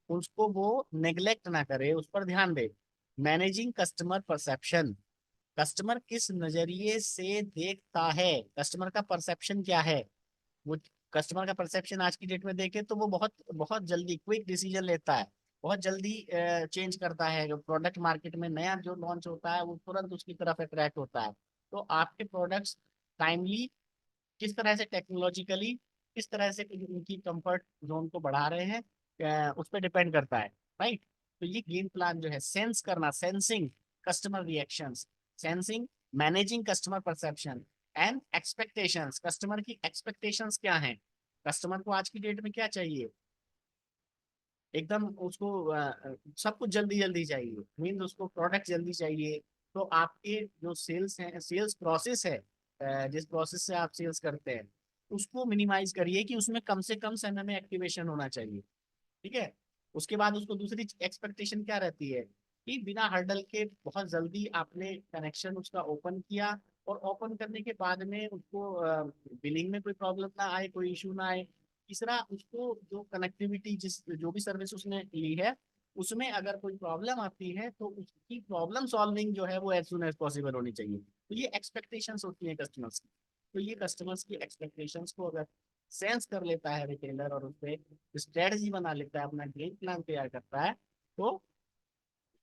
उसको वो नेग्लेक्ट ना करे, उस पर ध्यान दे। मैनेजिंग कस्टमर परसेप्शन, कस्टमर किस नजरिए से देखता है, कस्टमर का परसेप्शन क्या है, वो कस्टमर का परसेप्शन आज की डेट में देखे तो वो बहुत बहुत जल्दी क्विक डिसीजन लेता है, बहुत जल्दी चेंज करता है। जो प्रोडक्ट मार्केट में नया जो लॉन्च होता है वो तुरंत उसकी तरफ अट्रैक्ट होता है। तो आपके प्रोडक्ट्स टाइमली किस तरह से टेक्नोलॉजिकली किस तरह से उनकी कंफर्ट जोन को बढ़ा रहे हैं, उस पर डिपेंड करता है, राइट। तो ये गेम प्लान जो है सेंस करना, sensing customer reactions, sensing managing customer perception and expectations, customer की एक्सपेक्टेशंस क्या हैं, कस्टमर को आज की डेट में क्या चाहिए, एकदम उसको सब कुछ जल्दी जल्दी चाहिए, मीन्स उसको प्रोडक्ट जल्दी चाहिए। तो आपके जो सेल्स है, सेल्स प्रोसेस है, जिस प्रोसेस से आप सेल्स करते हैं उसको मिनिमाइज करिए कि उसमें कम से कम समय में एक्टिवेशन होना चाहिए, ठीक है। उसके बाद उसको दूसरी एक्सपेक्टेशन क्या रहती है कि बिना हर्डल के बहुत जल्दी आपने कनेक्शन उसका ओपन किया, और ओपन करने के बाद में उसको बिलिंग में कोई प्रॉब्लम ना आए, कोई इशू ना आए। तीसरा, उसको जो कनेक्टिविटी जिस जो भी सर्विस उसने ली है उसमें अगर कोई प्रॉब्लम आती है तो उसकी प्रॉब्लम सॉल्विंग जो है वो एज सुन एज पॉसिबल होनी चाहिए। तो ये एक्सपेक्टेशंस होती हैं कस्टमर्स की। तो ये कस्टमर्स की एक्सपेक्टेशंस को अगर सेंस कर लेता है रिटेलर और उस पर स्ट्रेटजी बना लेता है, अपना गेम प्लान तैयार करता है, तो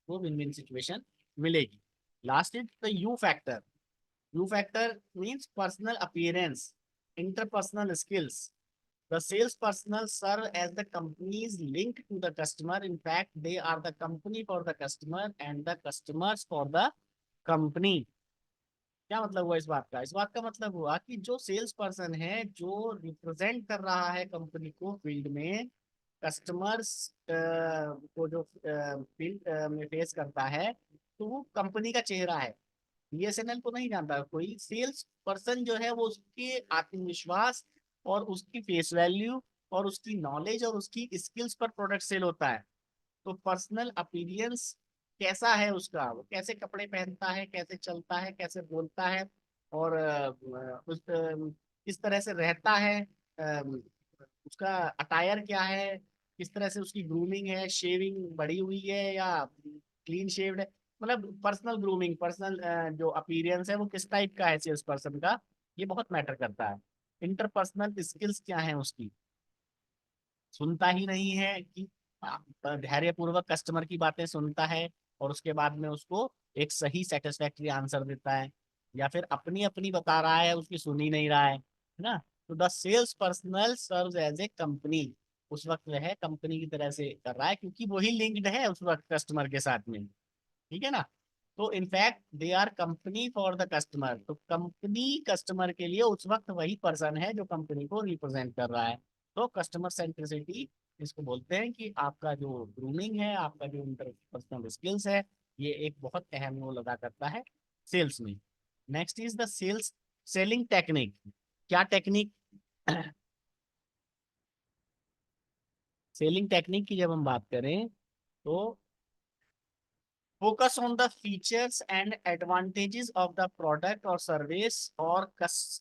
वो विन विन सिचुएशन मिलेगी। Last is the you factor. You factor means personal appearance, interpersonal skills. The sales personnel serve as the company's link to the customer. In fact, they are the company for the customer and the customers for the company. क्या मतलब हुआ इस बात का? इस बात का मतलब हुआ कि जो सेल्स पर्सन है जो रिप्रेजेंट कर रहा है कंपनी को फील्ड में, कस्टमर्स को जो फील्ड में फेस करता है, तो वो कंपनी का चेहरा है। बीएसएनएल को नहीं जानता कोई, सेल्स पर्सन जो है वो उसके आत्मविश्वास और उसकी फेस वैल्यू और उसकी नॉलेज और उसकी स्किल्स पर प्रोडक्ट सेल होता है। तो पर्सनल अपीयरेंस कैसा है उसका, वो कैसे कपड़े पहनता है, कैसे चलता है, कैसे बोलता है, और किस तरह से रहता है, उसका अटायर क्या है, किस तरह से उसकी ग्रूमिंग है, शेविंग बढ़ी हुई है या क्लीन शेव्ड है, मतलब पर्सनल ग्रूमिंग, पर्सनल जो अपीयरेंस है वो किस टाइप का है सेल्स पर्सन का, ये बहुत मैटर करता है। इंटरपर्सनल स्किल्स क्या है उसकी, सुनता ही नहीं है कि धैर्यपूर्वक कस्टमर की बातें सुनता है और उसके बाद में उसको एक सही सेटिस्फैक्ट्री आंसर देता है, या फिर अपनी अपनी बता रहा है उसकी सुन ही नहीं रहा है ना। तो the sales personnel serves as a company, उस वक्त वह कंपनी की तरह से कर रहा है क्योंकि वही लिंक्ड है उस वक्त कस्टमर के साथ में, ठीक है ना। तो in fact they are company for the customer, तो कंपनी कस्टमर के लिए उस वक्त वही पर्सन है जो कंपनी को रिप्रेजेंट कर रहा है। तो कस्टमर सेंट्रिसिटी इसको बोलते हैं कि आपका जो ग्रूमिंग है, आपका जो इंटरपर्सनल स्किल्स है, ये एक बहुत अहम रोल अदा करता है सेल्स में। Next is the sales selling technique. क्या टेक्निक? सेलिंग टेक्निक की जब हम बात करें तो focus on the features and advantages of the product or service or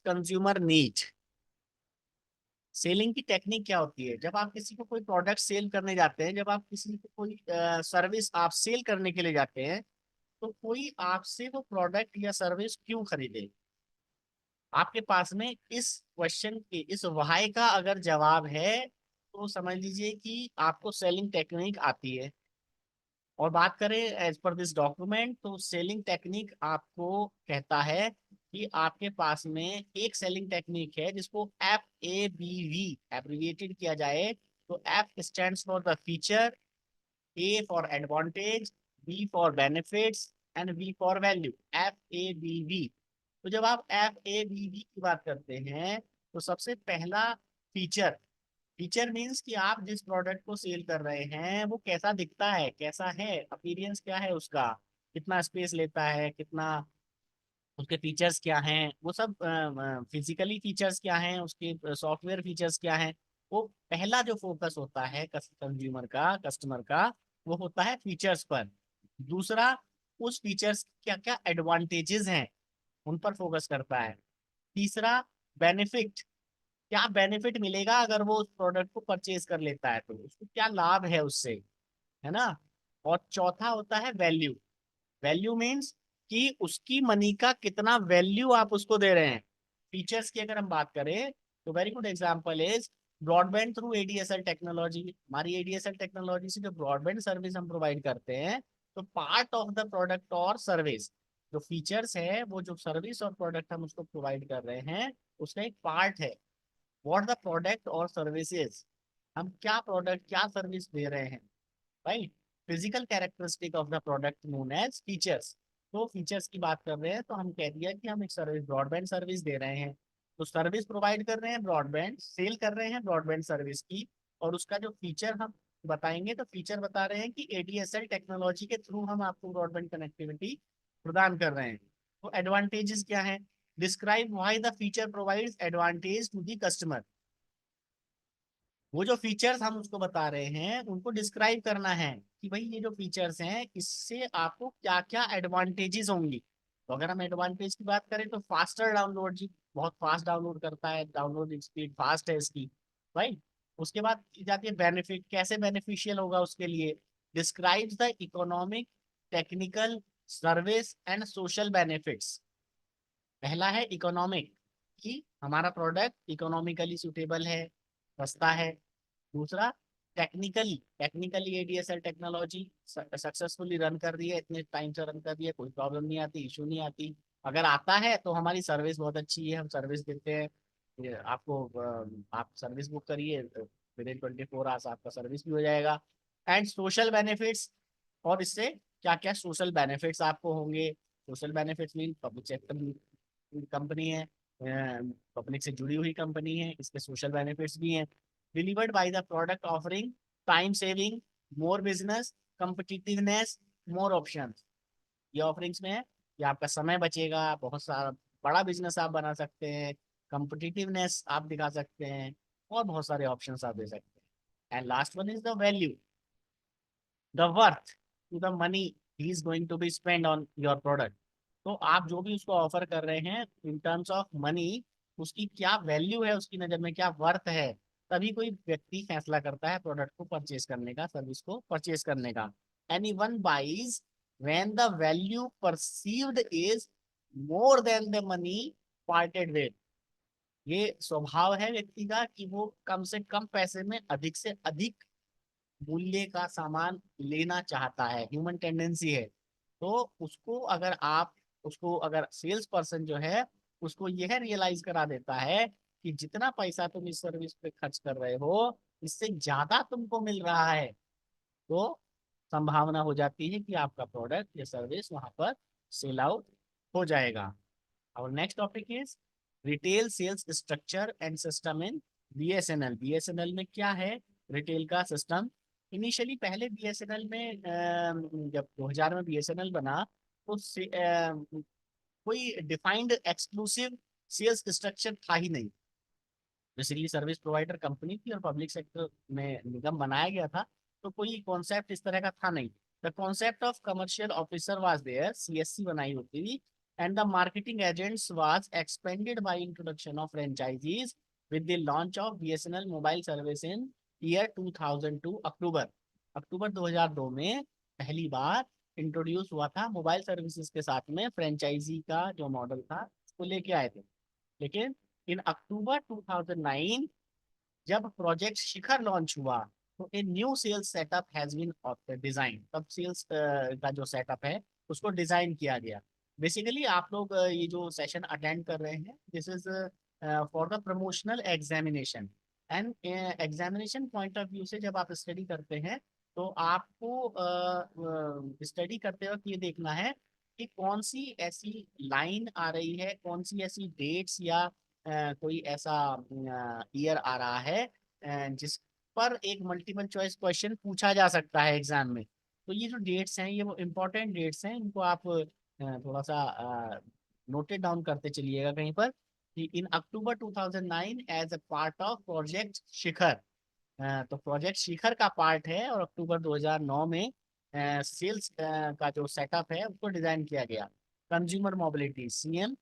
consumer need. Selling की टेक्निक क्या होती है? जब आप किसी को कोई प्रोडक्ट सेल करने जाते हैं, जब आप किसी को कोई सर्विस आप सेल करने के लिए जाते हैं, तो कोई आपसे वो प्रोडक्ट या सर्विस क्यों खरीदे? आपके पास में इस क्वेश्चन के इस व्हाई का अगर जवाब है, तो समझ लीजिए कि आपको सेलिंग टेक्निक आती है। और बात करें एज पर दिस डॉक्यूमेंट, तो सेलिंग टेक्निक आपको कहता है कि आपके पास में एक सेलिंग टेक्निक है जिसको FABV एब्रिविएटेड किया जाए। तो F stands for the feature, A for advantage, B for benefits and V for value. FABV। तो जब आप FABV की बात करते हैं, तो सबसे पहला फीचर, फीचर मीन्स कि आप जिस प्रोडक्ट को सेल कर रहे हैं वो कैसा दिखता है, कैसा है, अपीयरेंस क्या है उसका, कितना स्पेस लेता है, कितना उसके फीचर्स क्या हैं, वो सब फिजिकली फीचर्स क्या हैं, उसके सॉफ्टवेयर फीचर्स क्या हैं। वो पहला जो फोकस होता है कंज्यूमर का, कस्टमर का, वो होता है फीचर्स पर। दूसरा, उस फीचर्स क्या क्या एडवांटेजेस हैं उन पर फोकस करता है। तीसरा, बेनिफिट, क्या बेनिफिट मिलेगा अगर वो उस प्रोडक्ट को परचेज कर लेता है, तो उसको क्या लाभ है उससे, है ना। और चौथा होता है वैल्यू। वैल्यू मीन्स कि उसकी मनी का कितना वैल्यू आप उसको दे रहे हैं। फीचर्स की अगर हम बात करें, तो very good example is broadband through ADSL technology. हमारी ADSL टेक्नोलॉजी से जो ब्रॉडबैंड सर्विस हम प्रोवाइड करते हैं, तो पार्ट ऑफ द प्रोडक्ट और सर्विस, जो फीचर्स है वो जो सर्विस और प्रोडक्ट हम उसको प्रोवाइड कर रहे हैं, उसका एक पार्ट है। व्हाट द प्रोडक्ट और सर्विसेज, हम क्या प्रोडक्ट क्या सर्विस दे रहे हैं, right. Physical characteristic of the product known as features. तो फीचर्स की बात कर रहे हैं, तो हम कह दिया कि हम एक सर्विस ब्रॉडबैंड सर्विस दे रहे हैं। तो सर्विस प्रोवाइड कर रहे हैं, ब्रॉडबैंड सेल कर रहे हैं ब्रॉडबैंड सर्विस की, और उसका जो फीचर हम बताएंगे, तो फीचर बता रहे हैं कि ADSL टेक्नोलॉजी के थ्रू हम आपको ब्रॉडबैंड कनेक्टिविटी प्रदान कर रहे हैं। तो एडवांटेजेस क्या है? Describe why the feature provides advantage to the customer. वो जो फीचर्स हम उसको बता रहे हैं उनको डिस्क्राइब करना है कि भाई ये जो फीचर्स हैं इससे आपको क्या क्या एडवांटेजेस होंगी। तो अगर हम एडवांटेज की बात करें, तो फास्टर डाउनलोड, जी बहुत फास्ट डाउनलोड करता है, डाउनलोड स्पीड फास्ट है इसकी, राइट। उसके बाद जाती है बेनिफिट, कैसे बेनिफिशियल होगा उसके लिए। Describes the economic, technical, service and social benefits. पहला है इकोनॉमिक, कि हमारा प्रोडक्ट इकोनॉमिकली सुटेबल है, सस्ता है। दूसरा, technically, technically ADSL technology successfully run कर रही है, इतने टाइम से रन कर रही है, कोई प्रॉब्लम नहीं आती, इशू नहीं आती। अगर आता है तो हमारी सर्विस बहुत अच्छी है, हम सर्विस देते हैं। ये आपको आप सर्विस बुक करिए, विद इन 24 आवर्स आपका सर्विस भी हो जाएगा। एंड सोशल बेनिफिट्स, और इससे क्या क्या सोशल बेनिफिट्स आपको होंगे। Social benefits mean public sector company है, पब्लिक से जुड़ी हुई कंपनी है, इसके सोशल बेनिफिट्स भी हैं। Delivered by the product offering time saving, more business, competitiveness, more option. ये ऑफरिंग्स में है कि आपका समय बचेगा, बहुत सारा बड़ा बिजनेस आप बना सकते हैं, कम्पिटिटिवनेस आप दिखा सकते हैं, और बहुत सारे ऑप्शन आप दे सकते हैं। And last one is the value, the worth to the money he is going to be spend on your product. तो आप जो भी उसको ऑफर कर रहे हैं इन टर्म्स ऑफ मनी, उसकी क्या वैल्यू है, उसकी नज़र में क्या वर्थ है, तभी कोई व्यक्ति फैसला करता है प्रोडक्ट को परचेज करने का, सर्विस को परचेज करने का। Any one buys when the value perceived is more than the money parted with. ये स्वभाव है व्यक्ति का कि वो कम से कम पैसे में अधिक से अधिक मूल्य का सामान लेना चाहता है, ह्यूमन टेंडेंसी है। तो उसको अगर आप, उसको अगर सेल्स पर्सन जो है उसको यह रियलाइज करा देता है कि जितना पैसा तुम इस सर्विस पे खर्च कर रहे हो, इससे ज्यादा तुमको मिल रहा है, तो संभावना हो जाती है कि आपका प्रोडक्ट या सर्विस वहां पर सेल आउट हो जाएगा। Our next topic is retail sales structure and system in BSNL। BSNL में क्या है रिटेल का सिस्टम? इनिशियली पहले BSNL में जब 2000 में BSNL बना, तो कोई डिफाइंड एक्सक्लूसिव सेल्स स्ट्रक्चर था ही नहीं। बेसिकली सर्विस प्रोवाइडर कंपनी थी और पब्लिक सेक्टर में निगम बनाया गया था, तो कोई कॉन्सेप्ट इस तरह का था नहीं। The concept of commercial officer was there, CSC बनाई होती थी, and the marketing agents was expanded by introduction of franchisees, with the launch of BSNL mobile service in year 2002 अक्टूबर 2002 में पहली बार इंट्रोड्यूस हुआ था मोबाइल सर्विसेज के साथ में फ्रेंचाइजी का जो मॉडल था उसको लेके आए थे। लेकिन इन अक्टूबर 2009 जब प्रोजेक्ट शिखर लॉन्च हुआ तो a new sales setup has been design. तब सेल्स का जो सेटअप है उसको डिजाइन किया गया। बेसिकली आप लोग ये जो सेशन अटेंड कर रहे हैं this is for the promotional examination and examination point of view से जब आप स्टडी करते हैं तो आपको स्टडी करते वक्त ये देखना है कि कौन सी ऐसी लाइन आ रही है, कौन सी ऐसी डेट्स या कोई ऐसा ईयर आ रहा है जिस पर एक मल्टीपल चॉइस क्वेश्चन पूछा जा सकता है एग्जाम में। तो ये जो डेट्स हैं ये वो इम्पोर्टेंट डेट्स हैं, इनको आप थोड़ा सा नोटेड डाउन करते चलिएगा कहीं पर कि in October 2009 as a part of project Shikhar. तो प्रोजेक्ट शिखर का पार्ट है और अक्टूबर 2009 में सेल्स का जो सेटअप है उसको डिजाइन किया गया। Consumer mobility CM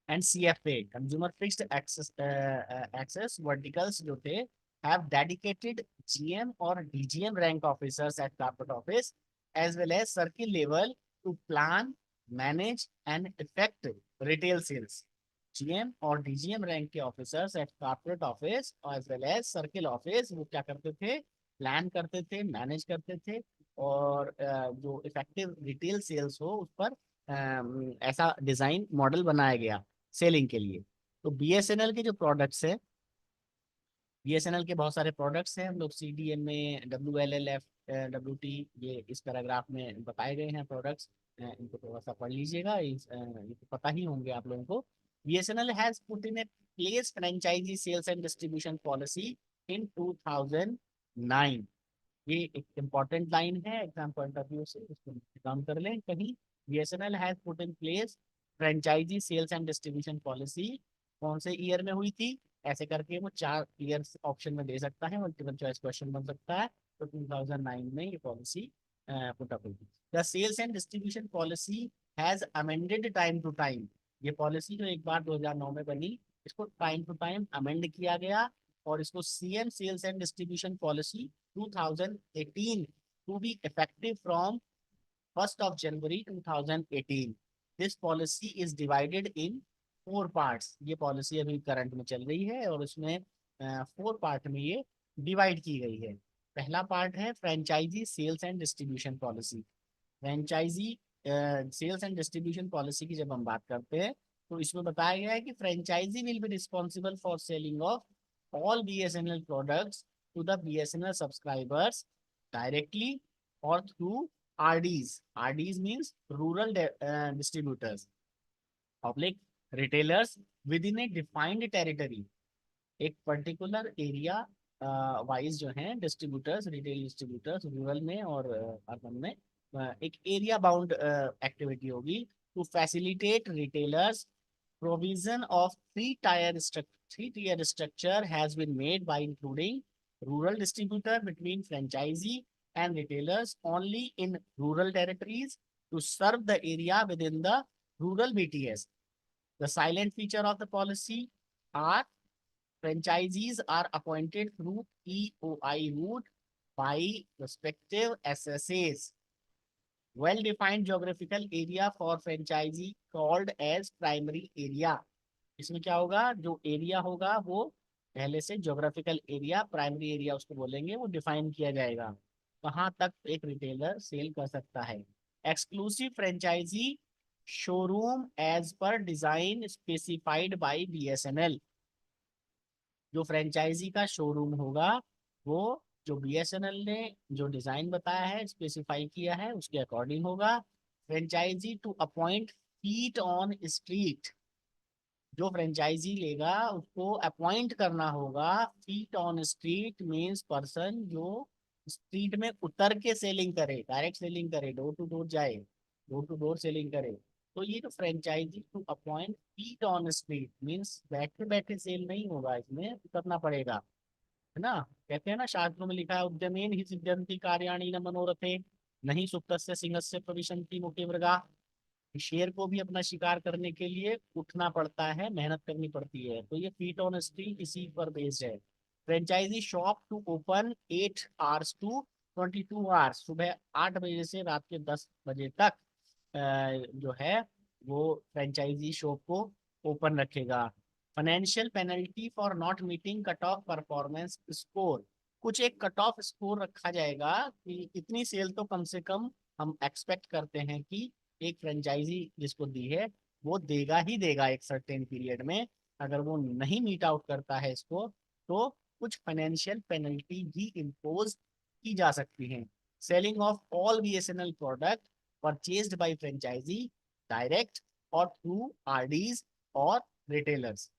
and CFA consumer fixed access verticals जो थे have dedicated GM or DGM rank officers at corporate office as well as circle level to plan, manage and effect retail sales. GM और DGM rank के officers at corporate office as well as circle office वो क्या करते थे, plan करते थे, manage करते थे और जो इफेक्टिव रिटेल सेल्स हो उस पर ऐसा डिजाइन मॉडल बनाया गया सेलिंग के लिए। तो BSNL के जो प्रोडक्ट्स है, BSNL के बहुत सारे प्रोडक्ट्स हैं। हम लोग CDM में WLLF WT ये इस पैराग्राफ में बताए गए हैं प्रोडक्ट्स, इनको थोड़ा सा पढ़ लीजिएगा, ये तो पता ही होंगे आप लोगों को। BSNL has put in a place franchisee sales and distribution policy in 2009। ये एक इम्पॉर्टेंट लाइन है एग्जाम पॉइंट ऑफ व्यू से, इसको काम कर लें कहीं। BSNL has put in place franchisee sales and distribution policy कौन से ईयर में हुई थी, ऐसे करके वो 4 ईयर्स ऑप्शन में दे सकता है, मल्टीपल चॉइस क्वेश्चन बन सकता है। तो 2009 में ये पॉलिसी पुट अप हुई थी। The sales and distribution policy has amended time to time. ये पॉलिसी जो एक बार 2009 में बनी इसको टाइम टू टाइम अमेंड किया गया और इसको CM sales and distribution policy 2018 to be effective from 1st of January 2018। This policy is divided in 4 parts. ये पॉलिसी अभी करंट में चल रही है और उसमें 4 पार्ट में ये डिवाइड की गई है। पहला पार्ट है franchisee sales and distribution policy. Franchisee sales and distribution policy की जब हम बात करते हैं तो इसमें बताया गया है कि franchisee will be responsible for selling of all BSNL products to the BSNL subscribers directly और through RDs। RDs means rural distributors public retailers within a defined territory. एक पर्टिकुलर एरिया वाइज जो है distributors, retail distributors rural में और urban में एक area bound activity होगी to facilitate retailers. Provision of 3-tier structure has been made by including rural distributor between franchisee and retailers only in rural territories to serve the area within the rural BTS. The silent feature of the policy are franchisees are appointed through EOI route by respective SSAs. Well-defined geographical area for franchisee called as primary area। इसमें क्या होगा, जो area होगा वो पहले से geographical area, primary area उसको बोलेंगे, वो डिफाइन किया जाएगा कहाँ तक एक रिटेलर सेल कर सकता है। Exclusive franchisee showroom as per design specified by BSNL। जो फ्रेंचाइजी का शोरूम होगा वो जो BSNL ने जो डिजाइन बताया है, स्पेसिफाई किया है, उसके अकॉर्डिंग होगा। Franchisee to appoint feet on street. जो फ्रेंचाइजी लेगा उसको अपॉइंट करना होगा। Feet on street means person जो स्ट्रीट में उतर के सेलिंग करे, डायरेक्ट सेलिंग करे, डोर टू डोर जाए, डोर टू डोर सेलिंग करे। तो ये जो franchisee to appoint feet on street means बैठे बैठे सेल नहीं होगा, इसमें उतरना पड़ेगा, है ना। कहते हैं ना शास्त्रों में लिखा है उद्यमेन ही सिद्ध्यन्ति कार्याणि न मनोरथे नहीं सुप्तस्य सिंहस्य प्रविशन्ति मुखे मृगा। शेर को भी अपना शिकार करने के लिए उठना पड़ता है, मेहनत करनी पड़ती है। तो ये फीट ऑन स्ट्रीट इसी पर बेस्ड है। Franchisee shop to open 8 hours to 22 hours, सुबह 8 बजे से रात के 10 बजे तक जो है वो फ्रेंचाइजी शॉप को ओपन रखेगा। Financial penalty for not meeting cut off performance score, कुछ एक कट ऑफ स्कोर रखा जाएगा कि इतनी सेल तो कम से कम हम एक्सपेक्ट करते हैं कि एक फ्रेंचाइजी जिसको दी है वो देगा ही देगा एक सर्टेन पीरियड में। अगर वो नहीं मीट आउट करता है इसको तो कुछ फाइनेंशियल पेनल्टी भी इम्पोज की जा सकती हैं। Selling of all BSNL product purchased by franchisee direct और थ्रू आरडीज और रिटेलर्स,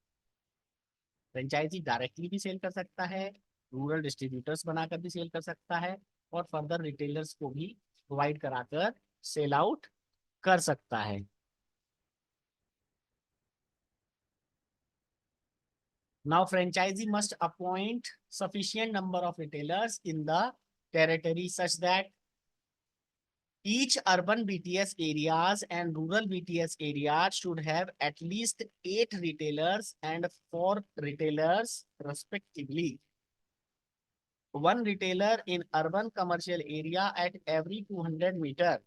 फ्रेंचाइजी डायरेक्टली भी सेल कर सकता है, रूरल डिस्ट्रीब्यूटर्स बनाकर भी सेल कर सकता है और फर्दर रिटेलर्स को भी प्रोवाइड कराकर सेल आउट कर सकता है। Now franchisee must appoint sufficient number of retailers in the territory such that each urban BTS areas and rural BTS areas should have at least 8 retailers and 4 retailers respectively. One retailer in urban commercial area at every 200 meter.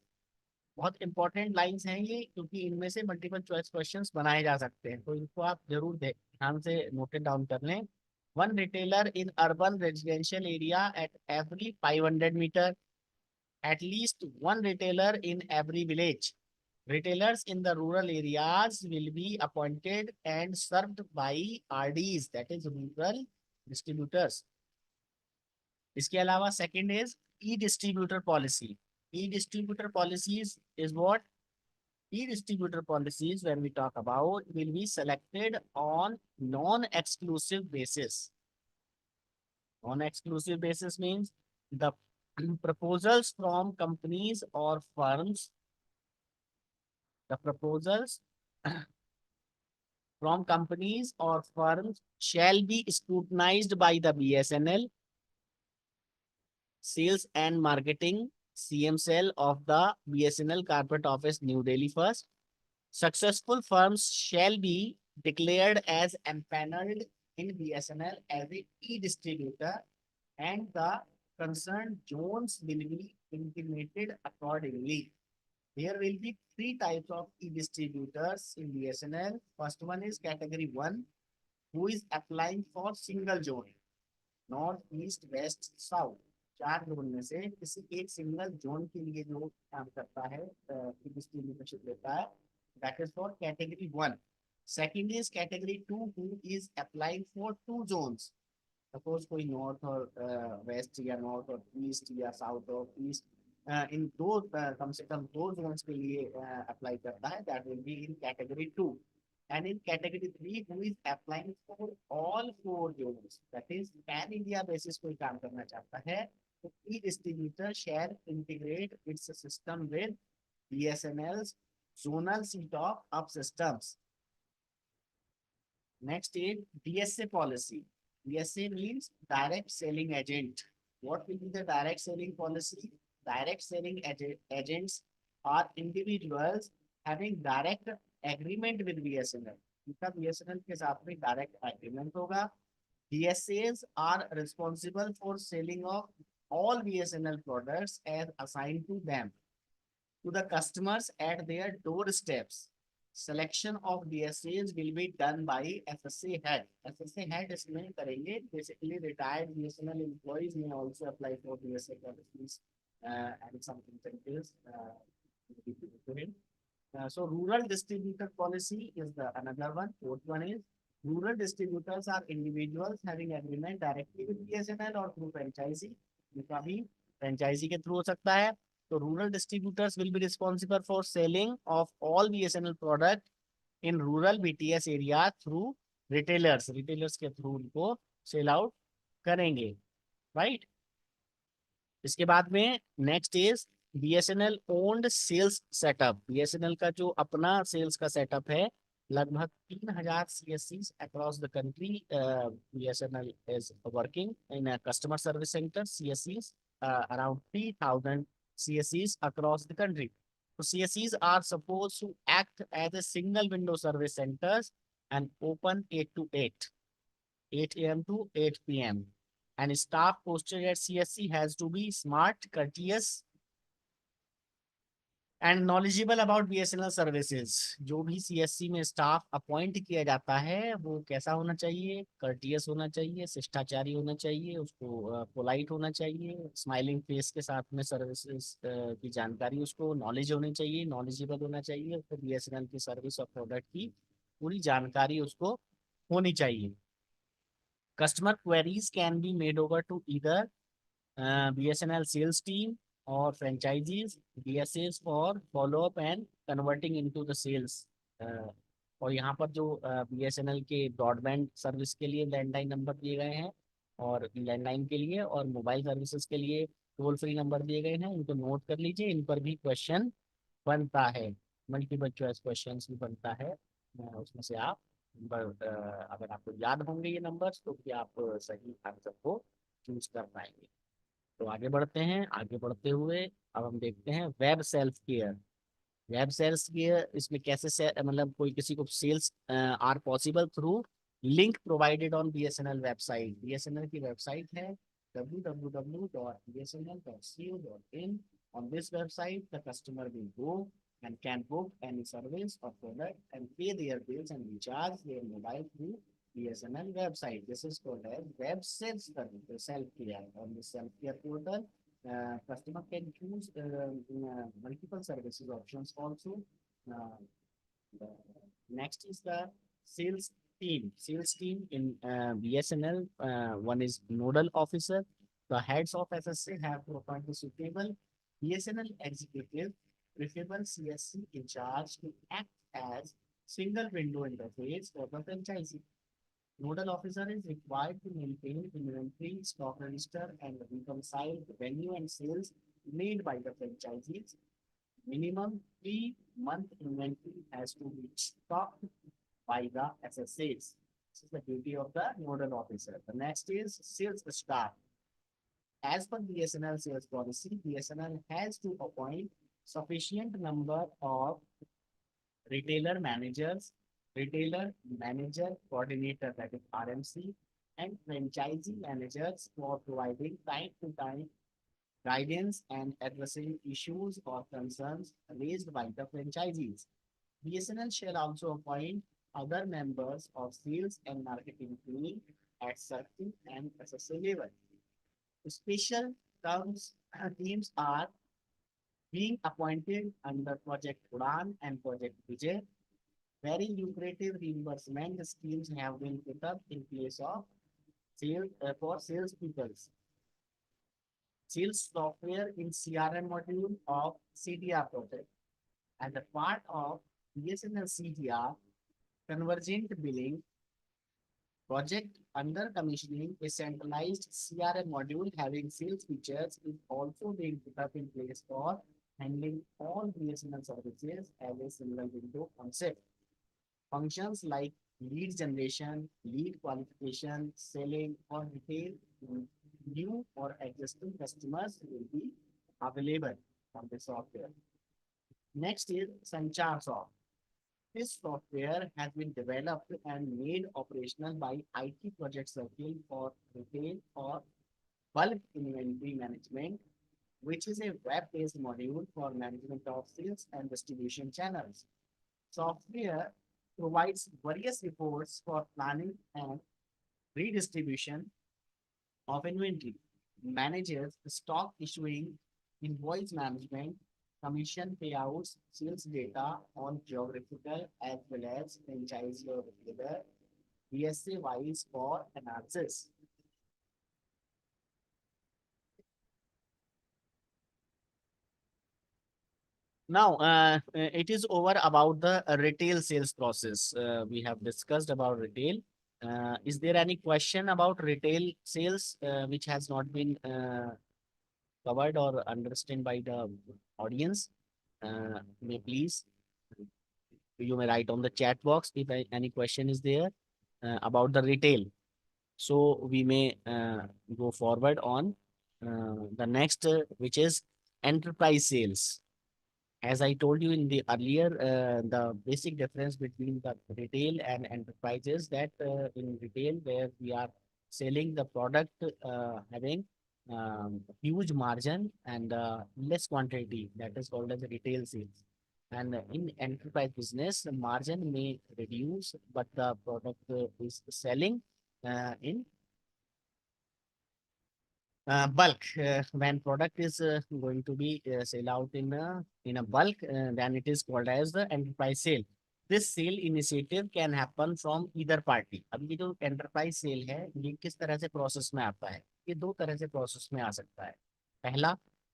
बहुत important lines हैं ये, क्योंकि इनमें से multiple choice questions बनाए जा सकते हैं, तो इनको आप जरूर ध्यान से नोटेड डाउन कर लें। One retailer in urban residential area at every 500 metre, at least one retailer in every village. Retailers in the rural areas will be appointed and served by RDs, that is rural distributors. इसके अलावा second is E distributor policy. E-distributor policies is what? E-distributor policies, when we talk about, will be selected on non-exclusive basis. Non-exclusive basis means the proposals from companies or firms, the proposals from companies or firms shall be scrutinized by the BSNL, Sales and Marketing CM cell of the BSNL Corporate Office, New Delhi first. Successful firms shall be declared as empaneled in BSNL as a e-distributor, and the concerned zones will be intimated accordingly. There will be 3 types of e-distributors in BSNL. First one is category 1, who is applying for single zone, north, east, west, south. 4 zone में से किसी एक single zone के लिए जो काम करता है, डिस्ट्रीब्यूटरशिप लेता है, that is for category 1. Second is category 2, who is applying for 2 zones. Suppose कोई नॉर्थ और वेस्ट या नॉर्थ और ईस्ट या साउथ और ईस्ट, इन दो कम से कम 2 जोन्स के लिए अप्लाई करता है, that will be in category 2. And in category 3, who is applying for all 4 zones, that is pan India basis कोई काम करना चाहता है, तो e-distributor shall integrate its system with BSNL's zonal seat-of systems. Next is DSA policy. DSA means direct selling agent. What will be the direct selling policy? Direct selling agents are individuals having direct agreement with BSNL. इनका BSNL के साथ में direct agreement होगा. DSAs are responsible for selling of all BSNL products as assigned to them to the customers at their doorsteps. Selection of DSAs will be done by FSA head. FSA head इसमें करेंगे. Basically, retired BSNL employees may also apply for DSA policies and some incentives. So rural distributor policy is the another one. Fourth one is rural distributors are individuals having agreement directly with BSNL or through franchisee. इनका भी franchisee के through हो सकता है. So rural distributors will be responsible for selling of all BSNL product in rural BTS area through retailers. Retailers के through उनको sell out करेंगे, right? इसके बाद में next is BSNL owned sales setup. BSNL का जो अपना sales का setup है, लगभग 3000 CSCs across the country. BSNL is working in a customer service center, CSCs, around 3000 CSCs across the country. So CSCs are supposed to act as a single window service centers and open 8 to 8, 8 a.m. to 8 p.m. And staff posted at CSC has to be smart, courteous, and knowledgeable about BSNL services. जो भी CSC में staff appoint किया जाता है वो कैसा होना चाहिए, कर्टियस होना चाहिए, शिष्टाचारी होना चाहिए, उसको पोलाइट होना चाहिए, स्माइलिंग फेस के साथ में सर्विसेज की जानकारी उसको नॉलेज होनी चाहिए, नॉलेजेबल होना चाहिए, तो BSNL की सर्विस और प्रोडक्ट की पूरी जानकारी उसको होनी चाहिए। Customer queries can be made over to either BSNL sales team or franchisees, BSAs for follow up and converting into the sales। और यहाँ पर जो BSNL के ब्रॉडबैंड सर्विस के लिए लैंडलाइन नंबर दिए गए हैं और लैंडलाइन के लिए और मोबाइल सर्विसेज के लिए टोल फ्री नंबर दिए गए हैं, इनको नोट कर लीजिए। इन पर भी क्वेश्चन बनता है, मल्टीपल चॉइस क्वेश्चन भी बनता है। उसमें से आप अगर आपको याद होंगे ये नंबर्स तो फिर आप सही आंसर को चूज कर पाएंगे। तो आगे बढ़ते हैं। आगे बढ़ते हुए अब हम देखते हैं web self care. Web sales care इसमें कैसे मतलब कोई किसी को sales are possible through link provided on BSNL website. BSNL की वेबसाइट है www.bsnl.co.in। On this website, the customer will go and can book any service or product and pay their bills and recharge their mobile through BSNL website. This is called as web sales service, self-care. On the self-care portal, customer can choose multiple services options also. Next is the sales team. Sales team in BSNL, one is nodal officer. The heads of SSA have to appoint a suitable BSNL executive, preferable CSC in charge to act as single window interface for the franchisee. Nodal officer is required to maintain inventory, stock register, and reconcile revenue and sales made by the franchisees. Minimum 3-month inventory has to be stocked by the SSAs. This is the duty of the nodal officer. The next is sales staff. As per BSNL sales policy, BSNL has to appoint sufficient number of retailer managers, retailer manager coordinator, that is RMC, and franchisee managers for providing time to time guidance and addressing issues or concerns raised by the franchisees. BSNL shall also appoint other members of sales and marketing team at circuit and SSA level. Special teams are being appointed under Project Udan and Project Vijay. Very lucrative reimbursement schemes have been put up in place of sales for sales people. Sales software in CRM module of CDR project and a part of BSNL CDR convergent billing project under commissioning. A centralized CRM module having sales features is also being put up in place for handling all BSNL services as a single window concept. Functions like lead generation, lead qualification, selling or retail new or existing customers will be available on the software. Next is Sanchar Soft. This software has been developed and made operational by IT Project Circle for retail or bulk inventory management, which is a web-based module for management of sales and distribution channels. Software provides various reports for planning and redistribution of inventory, manages stock issuing, invoice management, commission payouts, sales data on geographical as well as franchisee or retailer, BSA wise for analysis. Now, it is over about the retail sales process. We have discussed about retail. Is there any question about retail sales which has not been covered or understood by the audience? May please, you may write on the chat box if any question is there about the retail. So we may go forward on the next, which is enterprise sales. as I told you in the earlier, the basic difference between the retail and enterprise is that in retail, where we are selling the product having huge margin and less quantity, that is called as retail sales. And in enterprise business, the margin may reduce, but the product is selling in bulk. When product is going to be sell out in a bulk, then it is called as the enterprise sale. This sale initiative can happen from either party. अब ये जो enterprise sale है, ये किस तरह से process में आता है? ये दो तरह से process में आ सकता है. पहला,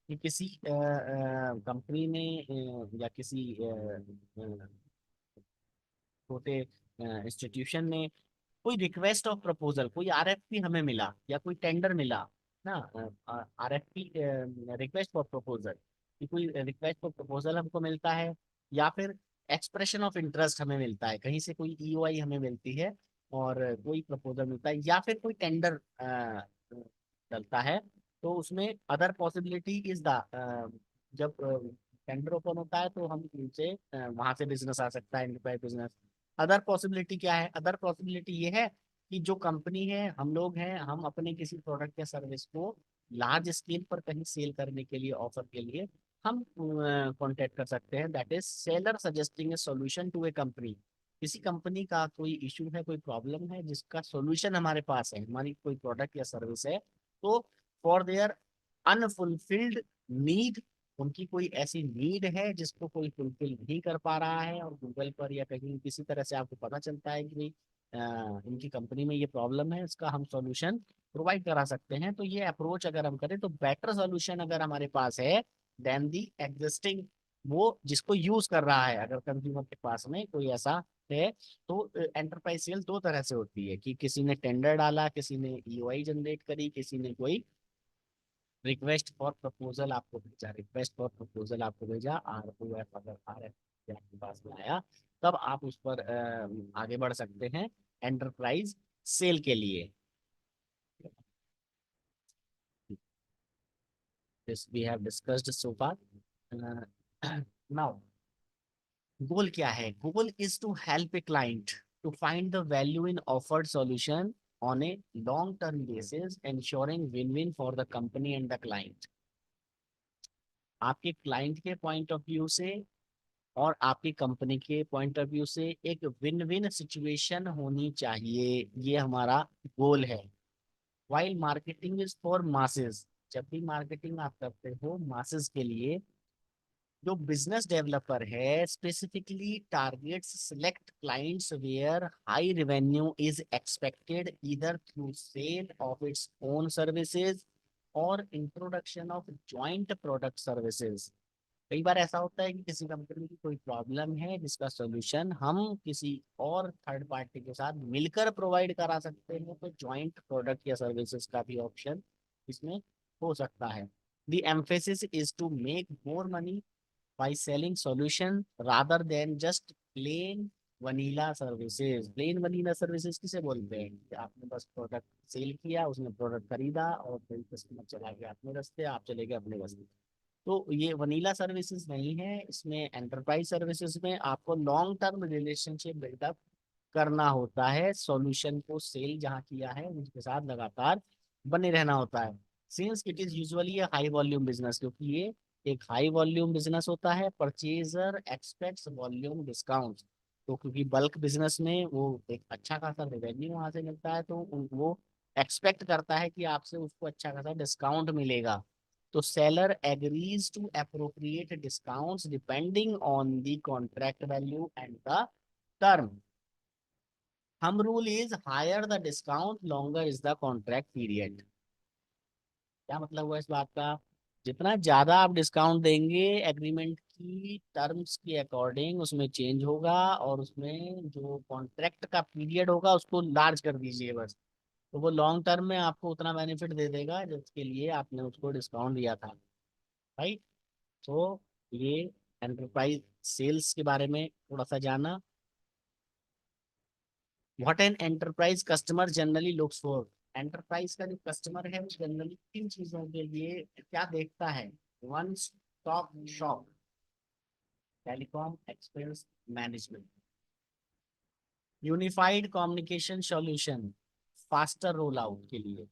कि किसी कंपनी ने या किसी छोटे इंस्टीट्यूशन ने कोई रिक्वेस्ट ऑफ प्रपोजल, कोई आरएफपी हमें मिला या कोई टेंडर मिला ना, आरएफपी रिक्वेस्ट फॉर प्रपोजल, कि कोई रिक्वेस्ट फॉर प्रपोजल हमको मिलता है, या फिर एक्सप्रेशन ऑफ इंटरेस्ट हमें मिलता है, कहीं से कोई ईओआई हमें मिलती है और कोई प्रपोजल मिलता है, या फिर कोई टेंडर चलता है, तो उसमें अदर पॉसिबिलिटी इज द, जब टेंडर ओपन होता है तो हम उनसे वहां से बिजनेस आ सकता है, एंटरप्राइज बिजनेस. अदर पॉसिबिलिटी क्या है? अदर पॉसिबिलिटी ये है कि जो कंपनी है, हम लोग हैं, हम अपने किसी प्रोडक्ट या सर्विस को लार्ज स्केल पर कहीं सेल करने के लिए, ऑफर के लिए हम कांटेक्ट कर सकते हैं. That is seller suggesting a solution to a company. किसी कंपनी का कोई इशू है, कोई प्रॉब्लम है, जिसका सॉल्यूशन हमारे पास है, हमारी कोई प्रोडक्ट या सर्विस है, तो फॉर देयर अनफुलफिल्ड नीड, उनकी कोई ऐसी नीड है जिसको कोई फुलफिल नहीं कर पा रहा है, और गूगल पर या कहीं किसी तरह से आपको पता चलता है कि भाई इनकी कंपनी में ये प्रॉब्लम है, इसका हम सॉल्यूशन प्रोवाइड करा सकते हैं. तो ये अप्रोच अगर हम करें तो बेटर सॉल्यूशन अगर हमारे पास है देन दी एग्जिस्टिंग, वो जिसको यूज कर रहा है, अगर कंज्यूमर के पास में कोई ऐसा है, तो एंटरप्राइज सेल दो तरह से होती है, कि किसी ने टेंडर डाला, किसी ने ईओआई जनरेट करी, किसी ने कोई रिक्वेस्ट फॉर प्रपोजल आपको भेजा, रिक्वेस्ट फॉर प्रपोजल आपको भेजा, आरओएफ अगर आरएफ आपके पास में आया, तब आप उस पर आगे बढ़ सकते हैं एंटरप्राइज सेल के लिए. This we have discussed so far. Now, goal क्या है? Goal is to help a client to find the value in offered solution on a long-term basis, ensuring win-win for the company and the client. आपके client के point of view से और आपकी company के point of view से एक win win situation होनी चाहिए, ये हमारा गोल है. While marketing is for masses, जब भी मार्केटिंग आप करते हो मासेस के लिए, जो बिजनेस डेवलपर है specifically targets select clients where high revenue is expected either through sale of its own services और introduction of joint product services. कई बार ऐसा होता है कि किसी कंपनी की कोई प्रॉब्लम है जिसका सॉल्यूशन हम किसी और थर्ड पार्टी के साथ मिलकर प्रोवाइड करा सकते हैं, तो जॉइंट प्रोडक्ट या सर्विसेज का भी ऑप्शन इसमें हो सकता है. The emphasis is to make more money by selling solution rather than just plain vanilla services. Plain vanilla services किसे बोलते हैं? कि आपने बस प्रोडक्ट सेल किया, उसने प्रोडक्ट खरीदा और फिर कस्टमर चला गया अपने रास्ते, आप चले गए अपने रास्ते. तो ये वनीला सर्विसेज नहीं है. इसमें एंटरप्राइज सर्विसेज में आपको लॉन्ग टर्म रिलेशनशिप बिल्डअप करना होता है, सॉल्यूशन को सेल जहाँ किया है उनके साथ लगातार बने रहना होता है. Since it is usually a high volume business, क्योंकि ये एक हाई वॉल्यूम बिजनेस होता है, परचेजर एक्सपेक्ट्स वॉल्यूम डिस्काउंट. तो क्योंकि बल्क बिजनेस में वो एक अच्छा खासा रेवेन्यू वहां से मिलता है, तो वो एक्सपेक्ट करता है कि आपसे उसको अच्छा खासा डिस्काउंट मिलेगा. तो seller agrees to appropriate discounts depending on the contract value and the term. Thumb rule is higher the discount, longer is the contract period. क्या मतलब हुआ इस बात का? जितना ज्यादा आप डिस्काउंट देंगे, एग्रीमेंट की टर्म्स के अकॉर्डिंग उसमें चेंज होगा, और उसमें जो कॉन्ट्रैक्ट का पीरियड होगा उसको लार्ज कर दीजिए बस, तो वो लॉन्ग टर्म में आपको उतना बेनिफिट दे देगा जिसके लिए आपने उसको डिस्काउंट दिया था. राइट. तो ये एंटरप्राइज सेल्स के बारे में थोड़ा सा जाना. What an enterprise customer generally looks for. Enterprise का जो कस्टमर है वो जनरली किन चीजों के लिए क्या देखता है? One stop shop. telecom expense management. Unified communication solution, faster rollout के लिए.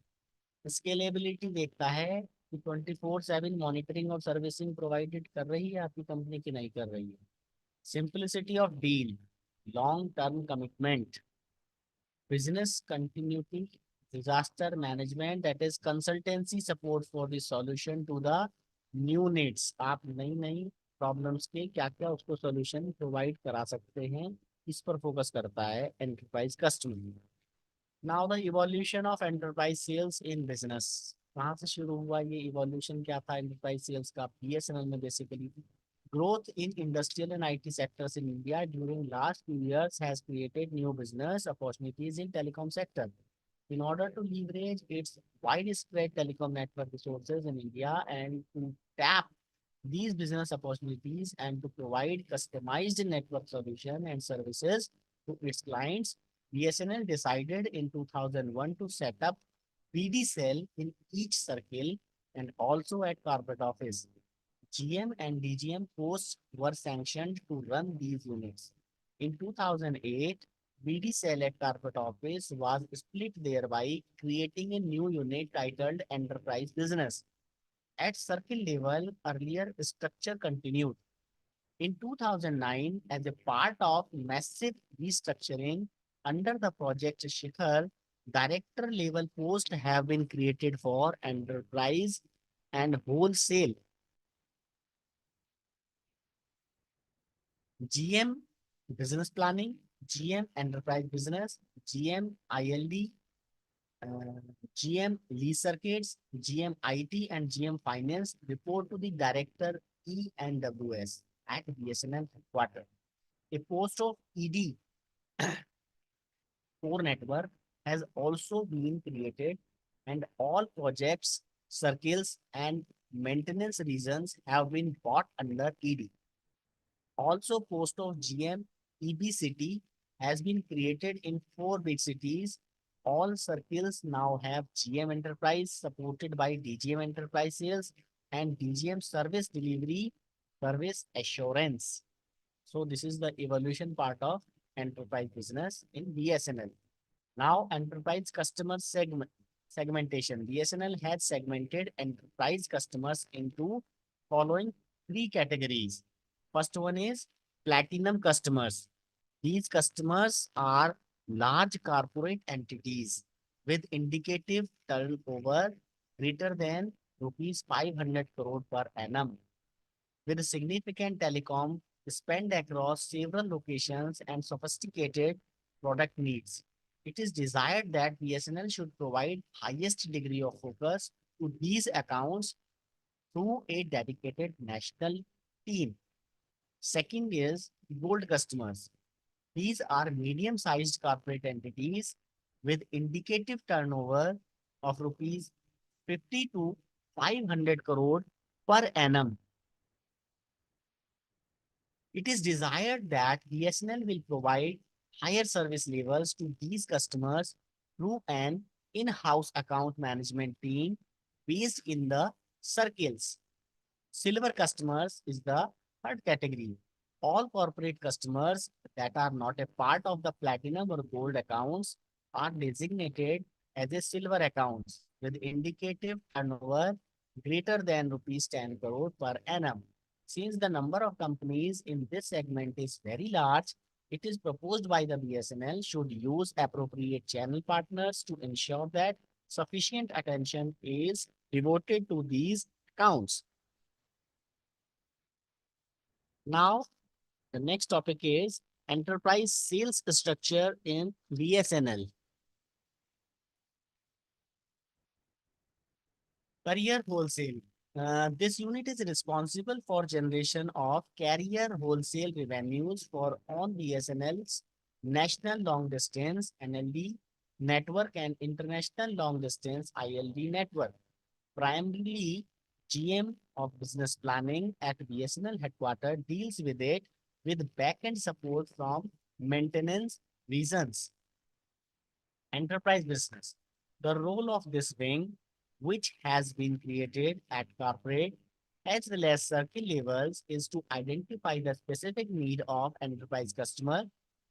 Scalability देखता है कि 24/7 मॉनिटरिंग और सर्विसिंग प्रोवाइडेड कर रही है आपकी कंपनी की नहीं कर रही है. Simplicity of deal, long term commitment, business continuity, disaster management, that is consultancy support for the solution to the new needs. आप नई नई प्रॉब्लम्स के क्या क्या उसको सॉल्यूशन प्रोवाइड करा सकते हैं, इस पर फोकस करता है enterprise customer. Now the evolution of enterprise sales in business. कहाँ से शुरू हुआ ये इवोल्यूशन, क्या था एंटरप्राइज सेल्स का बीएसएनएल में? Basically growth in industrial and IT sectors in India during last few years has created new business opportunities in telecom sector. In order to leverage its widespread telecom network resources in India and to tap these business opportunities and to provide customized network solution and services to its clients, BSNL decided in 2001 to set up BD cell in each circle and also at corporate office. GM and DGM posts were sanctioned to run these units. In 2008, BD cell at corporate office was split, thereby creating a new unit titled Enterprise Business. At circle level, earlier structure continued. In 2009, as a part of massive restructuring under the Project Shikhar, director level posts have been created for enterprise and wholesale. GM business planning, GM enterprise business, GM ILD, GM lease circuits, GM IT, and GM finance report to the director E&WS at BSNL headquarters. A post of ED core network has also been created, and all projects, circles, and maintenance regions have been brought under ED. Also, post of GM EB city has been created in 4 big cities. All circles now have GM Enterprise supported by DGM Enterprise Sales and DGM Service Delivery Service Assurance. So this is the evolution part of enterprise business in BSNL. Now, enterprise customer segmentation. BSNL has segmented enterprise customers into following 3 categories. First one is platinum customers. These customers are large corporate entities with indicative turnover greater than rupees 500 crore per annum, with significant telecom spend across several locations and sophisticated product needs. It is desired that BSNL should provide highest degree of focus to these accounts through a dedicated national team. Second is gold customers. These are medium-sized corporate entities with indicative turnover of rupees 50 to 500 crore per annum. It is desired that BSNL will provide higher service levels to these customers through an in-house account management team based in the circles. Silver customers is the third category. All corporate customers that are not a part of the platinum or gold accounts are designated as a silver accounts with indicative turnover greater than rupees 10 crore per annum. Since the number of companies in this segment is very large, it is proposed by the BSNL should use appropriate channel partners to ensure that sufficient attention is devoted to these accounts. Now, the next topic is enterprise sales structure in BSNL. Carrier wholesale. This unit is responsible for generation of carrier wholesale revenues for on BSNL's national long distance NLD network and international long distance ILD network. Primarily, GM of business planning at BSNL headquarters deals with it with back-end support from maintenance reasons. Enterprise business. The role of this wing, which has been created at corporate as well as circle levels is to identify the specific need of enterprise customer,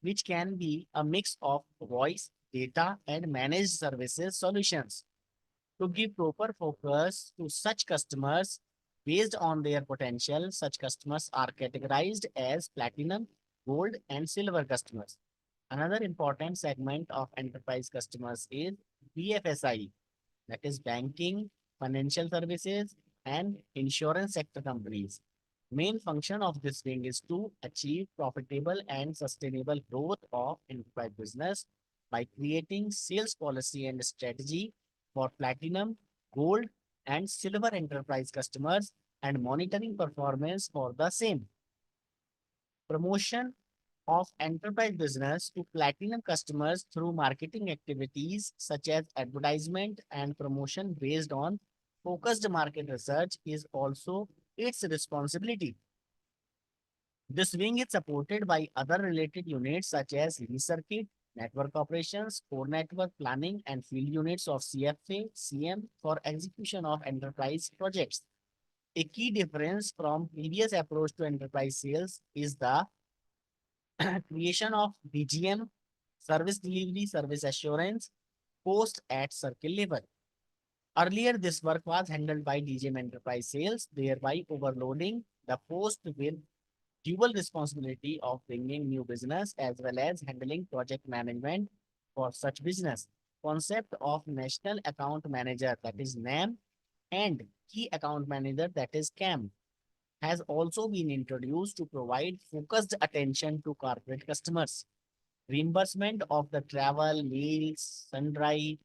which can be a mix of voice, data, and managed services solutions. To give proper focus to such customers based on their potential, such customers are categorized as platinum, gold, and silver customers. Another important segment of enterprise customers is BFSI, that is banking, financial services, and insurance sector companies. Main function of this wing is to achieve profitable and sustainable growth of enterprise business by creating sales policy and strategy for platinum, gold, and silver enterprise customers and monitoring performance for the same. Promotion of enterprise business to platinum customers through marketing activities such as advertisement and promotion based on focused market research is also its responsibility. This wing is supported by other related units such as circuit, network operations, core network planning, and field units of CFA, CM for execution of enterprise projects. A key difference from previous approach to enterprise sales is the creation of DGM, service delivery, service assurance, post at circle level. Earlier, this work was handled by DGM enterprise sales, thereby overloading the post with dual responsibility of bringing new business as well as handling project management for such business. Concept of National Account Manager, that is NAM, and Key Account Manager, that is CAM, has also been introduced to provide focused attention to corporate customers. Reimbursement of the travel, meals, sundry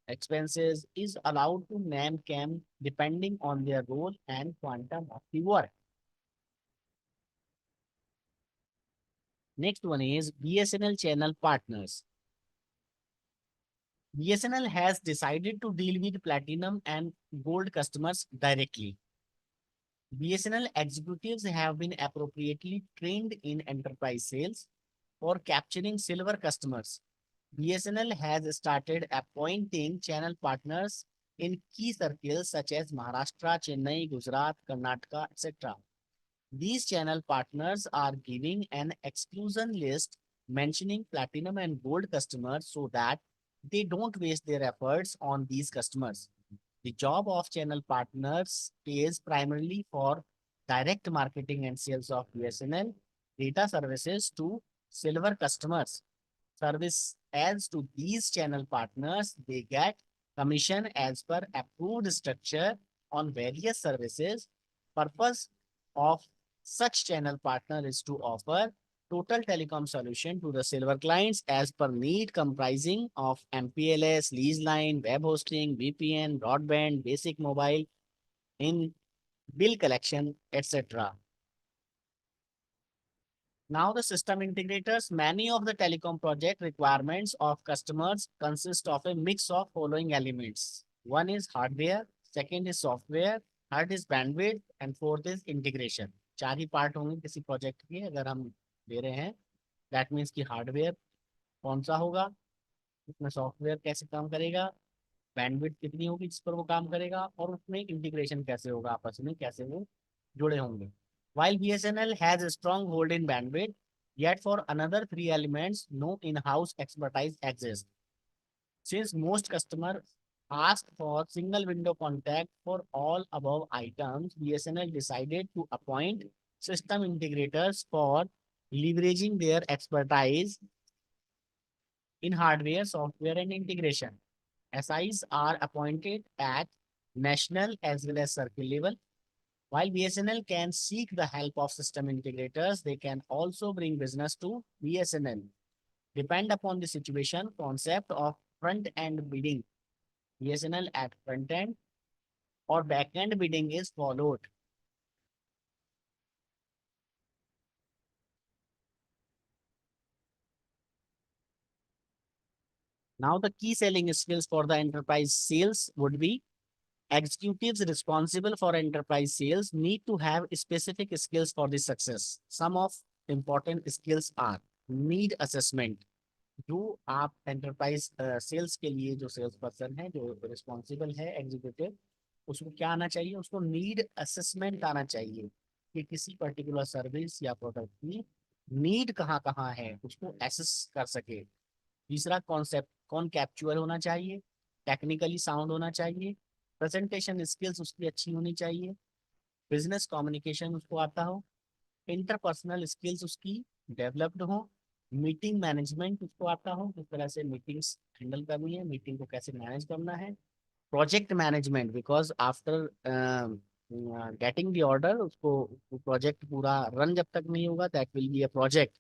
expenses is allowed to NAM CAM depending on their role and quantum of the work. Next one is BSNL channel partners. BSNL has decided to deal with platinum and gold customers directly. BSNL executives have been appropriately trained in enterprise sales for capturing silver customers. BSNL has started appointing channel partners in key circles such as Maharashtra, Chennai, Gujarat, Karnataka, etc. These channel partners are giving an exclusion list mentioning platinum and gold customers so that they don't waste their efforts on these customers. The job of channel partners is primarily for direct marketing and sales of BSNL data services to silver customers. Service as to these channel partners, they get commission as per approved structure on various services. Purpose of such channel partner is to offer total telecom solution to the silver clients as per need, comprising of MPLS, lease line, web hosting, VPN, broadband, basic mobile, in bill collection, etc. Now the system integrators, many of the telecom project requirements of customers consist of a mix of following elements. One is hardware, second is software, third is bandwidth, and fourth is integration. चार ही part होंगे किसी project के अगर हम ले रहे हैं. That means कि हार्डवेयर कौन सा होगा, उसमें सॉफ्टवेयर कैसे काम करेगा, बैंडविड्थ कितनी होगी जिस पर वो काम करेगा, और उसमें इंटीग्रेशन कैसे होगा, आपस में कैसे वो जुड़े होंगे. While BSNL has a strong hold in bandwidth, yet for another three elements, no in-house expertise exists. Since most customers ask for single window contact for all above items, BSNL decided to appoint system integrators for leveraging their expertise in hardware, software, and integration. SIs are appointed at national as well as circle level. While BSNL can seek the help of system integrators, they can also bring business to BSNL. Depend upon the situation, concept of front-end bidding. BSNL at front-end or back-end bidding is followed. Now the key selling skills for the enterprise sales would be executives responsible for enterprise sales need to have specific skills for the success. Some of important skills are need assessment. जो आप enterprise sales के लिए जो sales person है जो responsible है executive, उसको क्या आना चाहिए, उसको नीड असेसमेंट आना चाहिए कि किसी पर्टिकुलर सर्विस या प्रोडक्ट की नीड कहाँ कहाँ है, उसको एसेस कर सके। तीसरा कॉन्सेप्ट कौन कैप्चुअल होना चाहिए, टेक्निकली साउंड होना चाहिए, प्रेजेंटेशन स्किल्स उसकी अच्छी होनी चाहिए, बिजनेस कम्युनिकेशन उसको आता हो, इंटरपर्सनल स्किल्स उसकी डेवलप्ड हो, मीटिंग मैनेजमेंट उसको आता हो, किस तरह से मीटिंग्स हैंडल करनी है, मीटिंग को कैसे मैनेज करना है, project management because after getting the order उसको प्रोजेक्ट पूरा रन जब तक नहीं होगा that will be a project.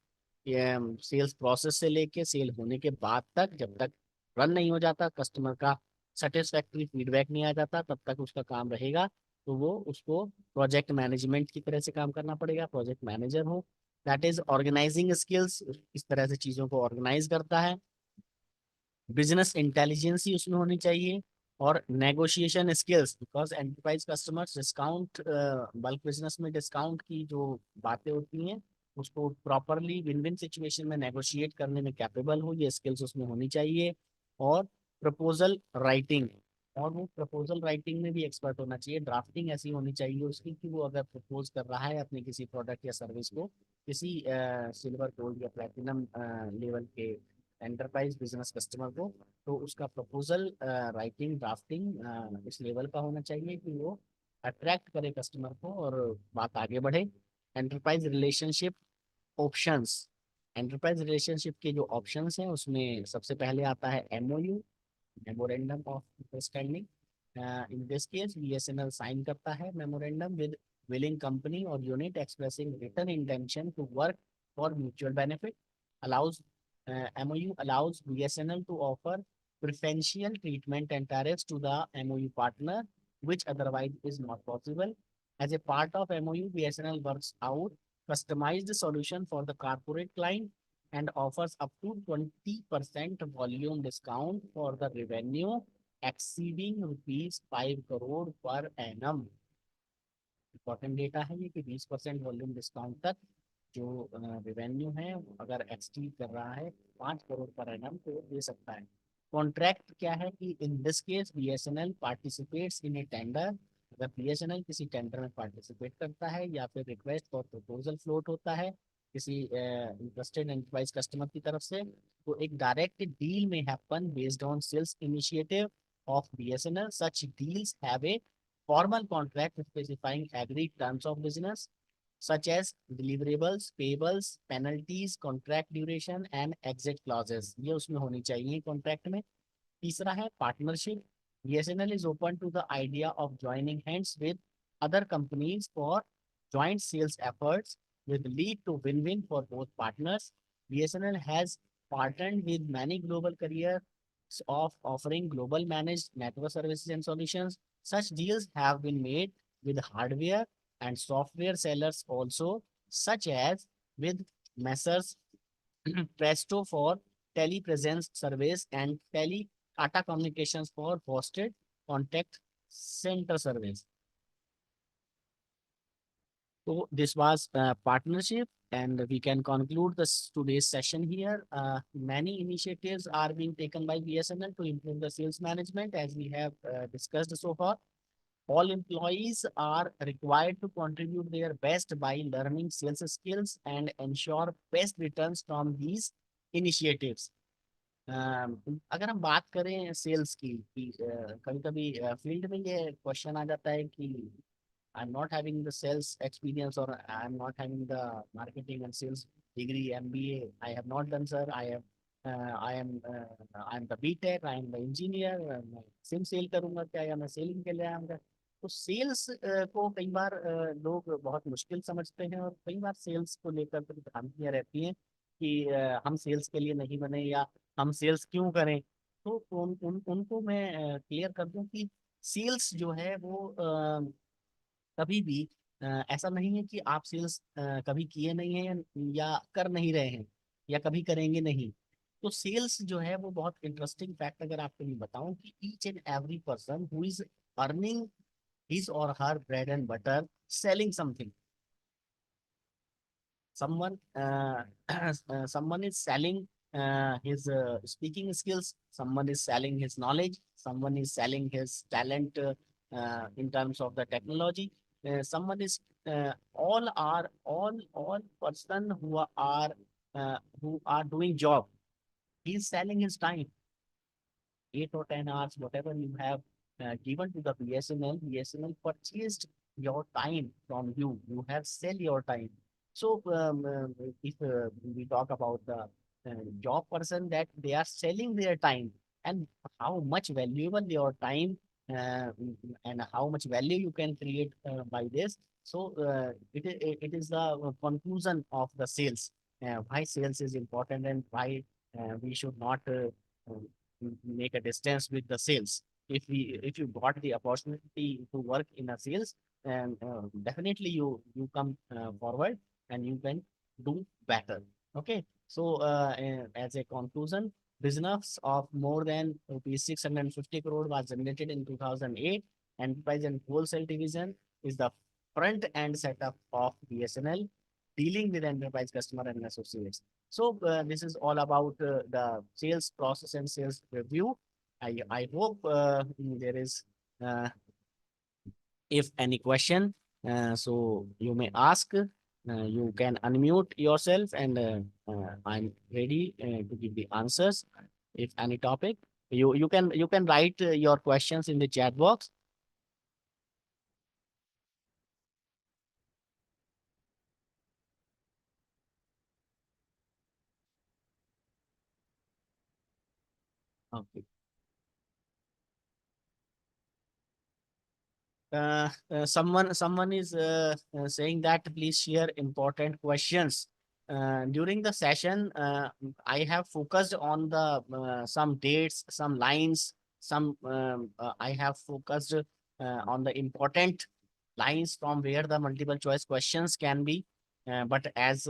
Sales process से लेके सेल होने के बाद तक जब तक रन नहीं हो जाता, कस्टमर का सेटिस्फैक्ट्री फीडबैक नहीं आ जाता, तब तक उसका काम रहेगा। तो वो उसको प्रोजेक्ट मैनेजमेंट की तरह से काम करना पड़ेगा, प्रोजेक्ट मैनेजर हो। दैट इज ऑर्गेनाइजिंग स्किल्स, इस तरह से चीज़ों को ऑर्गेनाइज करता है। बिजनेस इंटेलिजेंस ही उसमें होनी चाहिए, और negotiation skills because enterprise customers discount, bulk business में डिस्काउंट की जो बातें होती हैं उसको प्रॉपरली विन विन सिचुएशन में नेगोशिएट करने में कैपेबल हो, ये स्किल्स उसमें होनी चाहिए। और प्रपोजल राइटिंग, और वो प्रपोजल राइटिंग में भी एक्सपर्ट होना चाहिए। ड्राफ्टिंग ऐसी होनी चाहिए उसकी कि वो अगर प्रपोज कर रहा है अपने किसी प्रोडक्ट या सर्विस को किसी सिल्वर गोल्ड या प्लेटिनम लेवल के एंटरप्राइज बिजनेस कस्टमर को, तो उसका प्रपोजल राइटिंग ड्राफ्टिंग इस लेवल का होना चाहिए कि वो अट्रैक्ट करे कस्टमर को और बात आगे बढ़े। Enterprise relationship options, enterprise relationship के जो ऑप्शंस हैं उसमें सबसे पहले आता है MOU, memorandum of understanding. In this case BSNL sign करता है मेमोरेंडम विद विलिंग कंपनी और unit expressing written intention to work for mutual benefit. Allows MOU allows BSNL to offer preferential treatment and tariffs to the MOU partner, which otherwise is not possible. As a part of MOU, BSNL works out customized solution for the corporate client and offers up to 20% volume discount for the revenue exceeding rupees 5 crore per annum. Important data है ये कि 20% volume discount तक जो revenue है अगर एक्सटीड कर रहा है 5 करोड़ पर एनम तो दे सकता है। कॉन्ट्रैक्ट क्या है कि इन this case BSNL participates in A tender, अगर बीएसएनएल किसी टेंडर में पार्टिसिपेट करता है या फिर रिक्वेस्ट फॉर प्रपोजल फ्लोट होता है किसी इंटरेस्टेड एंटरप्राइज कस्टमर की तरफ से, तो एक डायरेक्ट डील में happen based on sales initiative of BSNL. Such deals have a formal contract specifying agreed terms of business such as deliverables, payables, penalties, contract duration and exit clauses, ये उसमें होनी चाहिए कॉन्ट्रैक्ट में। तीसरा है partnership. BSNL is open to the idea of joining hands with other companies for joint sales efforts with lead to win-win for both partners. BSNL has partnered with many global carriers of offering global managed network services and solutions. Such deals have been made with hardware and software sellers also, such as with Messrs. Presto for telepresence service and Tata Communications for hosted contact center service. So this was partnership, and we can conclude this today's session here. Many initiatives are being taken by BSNL to improve the sales management, as we have discussed so far. All employees are required to contribute their best by learning sales skills and ensure best returns from these initiatives. अगर हम बात करें sales की, कभी कभी field में ये question आ जाता है कि I'm not having the sales experience or I'm not having the marketing and sales degree MBA. I have not done, sir. I am the BTech. I am the engineer. मैं SIM cell करूंगा क्या या मैं selling के लिए आऊंगा? तो sales को कई बार लोग बहुत मुश्किल समझते हैं और कई बार सेल्स को लेकर तो भ्रांतियां रहती हैं कि हम सेल्स के लिए नहीं बने या हम सेल्स क्यों करें। तो उनको मैं क्लियर कर दूं कि सेल्स जो है वो कभी भी ऐसा नहीं है कि आप सेल्स कभी किए नहीं हैं या कर नहीं रहे हैं या कभी करेंगे नहीं। तो सेल्स जो है वो बहुत इंटरेस्टिंग फैक्ट अगर आपको मैं बताऊं कि each and every person who is earning his or her bread and butter selling something, someone is selling his speaking skills, someone is selling his knowledge, someone is selling his talent in terms of the technology. Someone is all person who are doing job. He's selling his time, 8 or 10 hours, whatever you have given to the BSNL. BSNL purchased your time from you. You have sell your time. So if we talk about the job person, that they are selling their time, and how much valuable your time uh, and how much value you can create by this. So it is the conclusion of the sales. Why sales is important, and why we should not make a distance with the sales. If you got the opportunity to work in a sales, and definitely you come forward and you can do better. Okay, so as a conclusion, business of more than rupees 650 crore was generated in 2008. Enterprise and wholesale division is the front end setup of BSNL, dealing with enterprise customer and associates. So this is all about the sales process and sales review. I hope there is, if any question, so you may ask. You can unmute yourself, and I'm ready to give the answers. If any topic, you can write your questions in the chat box. Okay. Someone is saying that please share important questions. During the session, I have focused on the some dates, some lines, I have focused on the important lines from where the multiple choice questions can be. But as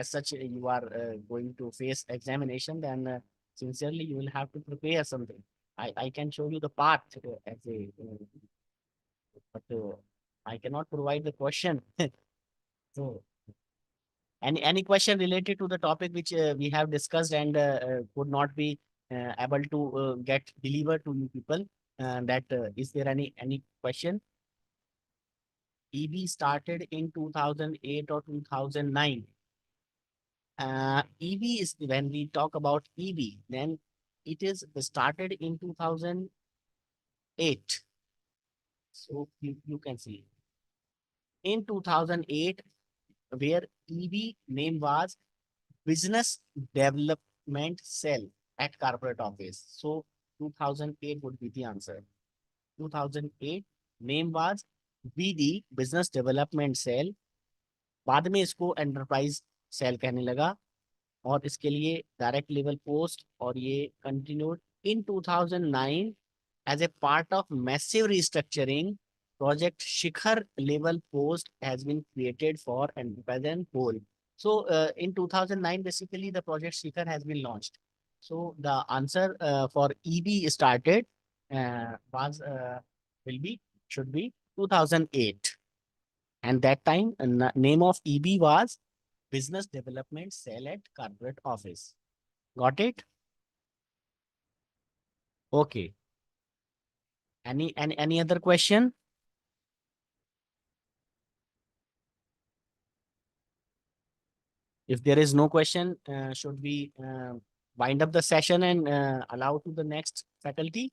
such, you are going to face examination, then sincerely you will have to prepare something. I can show you the path as a but I cannot provide the question. So, any question related to the topic which we have discussed and could not be able to get delivered to you people? That is there any question? EV started in 2008 or 2009. EV is when we talk about EV, then it is started in 2008. So you can see in 2008, where EV name was Business Development Cell at corporate office. So 2008 would be the answer. 2008 name was BD, Business Development Cell. बाद में इसको enterprise cell कहने लगा, और इसके लिए direct level post, और ये continued in 2009 as a part of massive restructuring. Project Shikhar level post has been created for enterprise and whole. So in 2009, basically the Project Shikhar has been launched. So the answer for EB started was should be 2008, and that time name of EB was Business Development Cell at Corporate Office. Got it? Okay. Any other question? If there is no question, should we wind up the session and allow to the next faculty?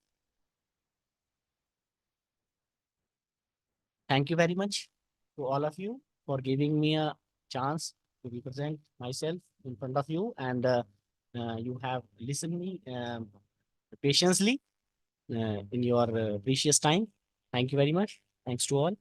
Thank you very much to all of you for giving me a chance to represent myself in front of you, and you have listened me patiently in your precious time. Thank you very much. Thanks to all.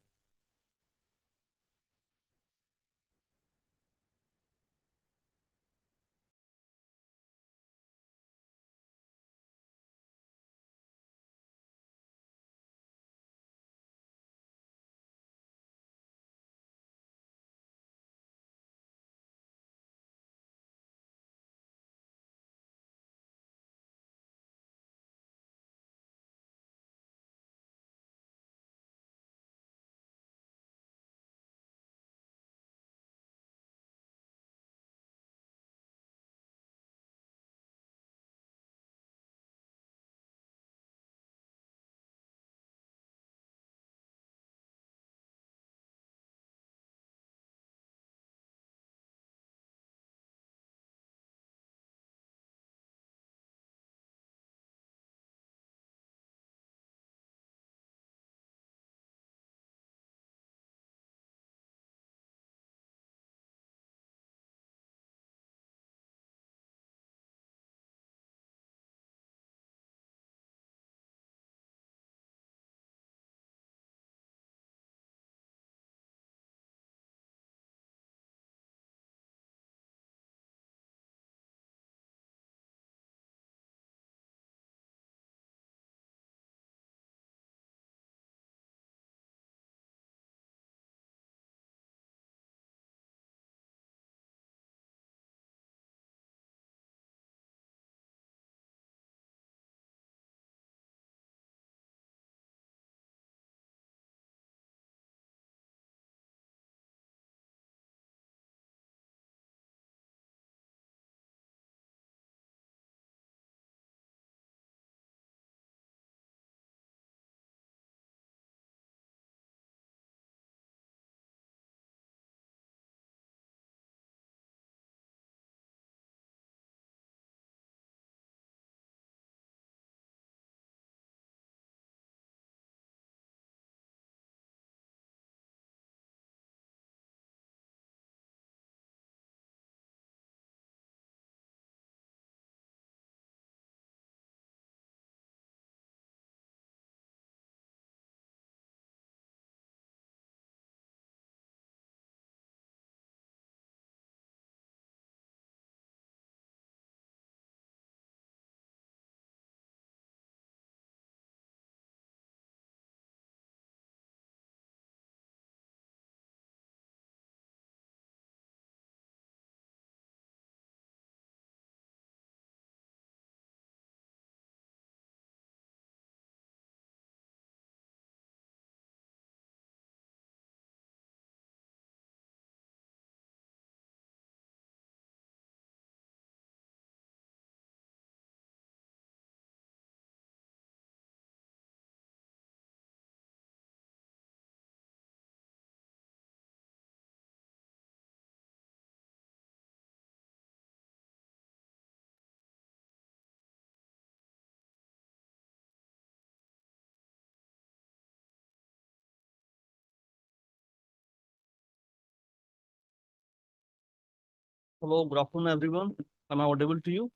Hello, good afternoon, everyone. Am I audible to you?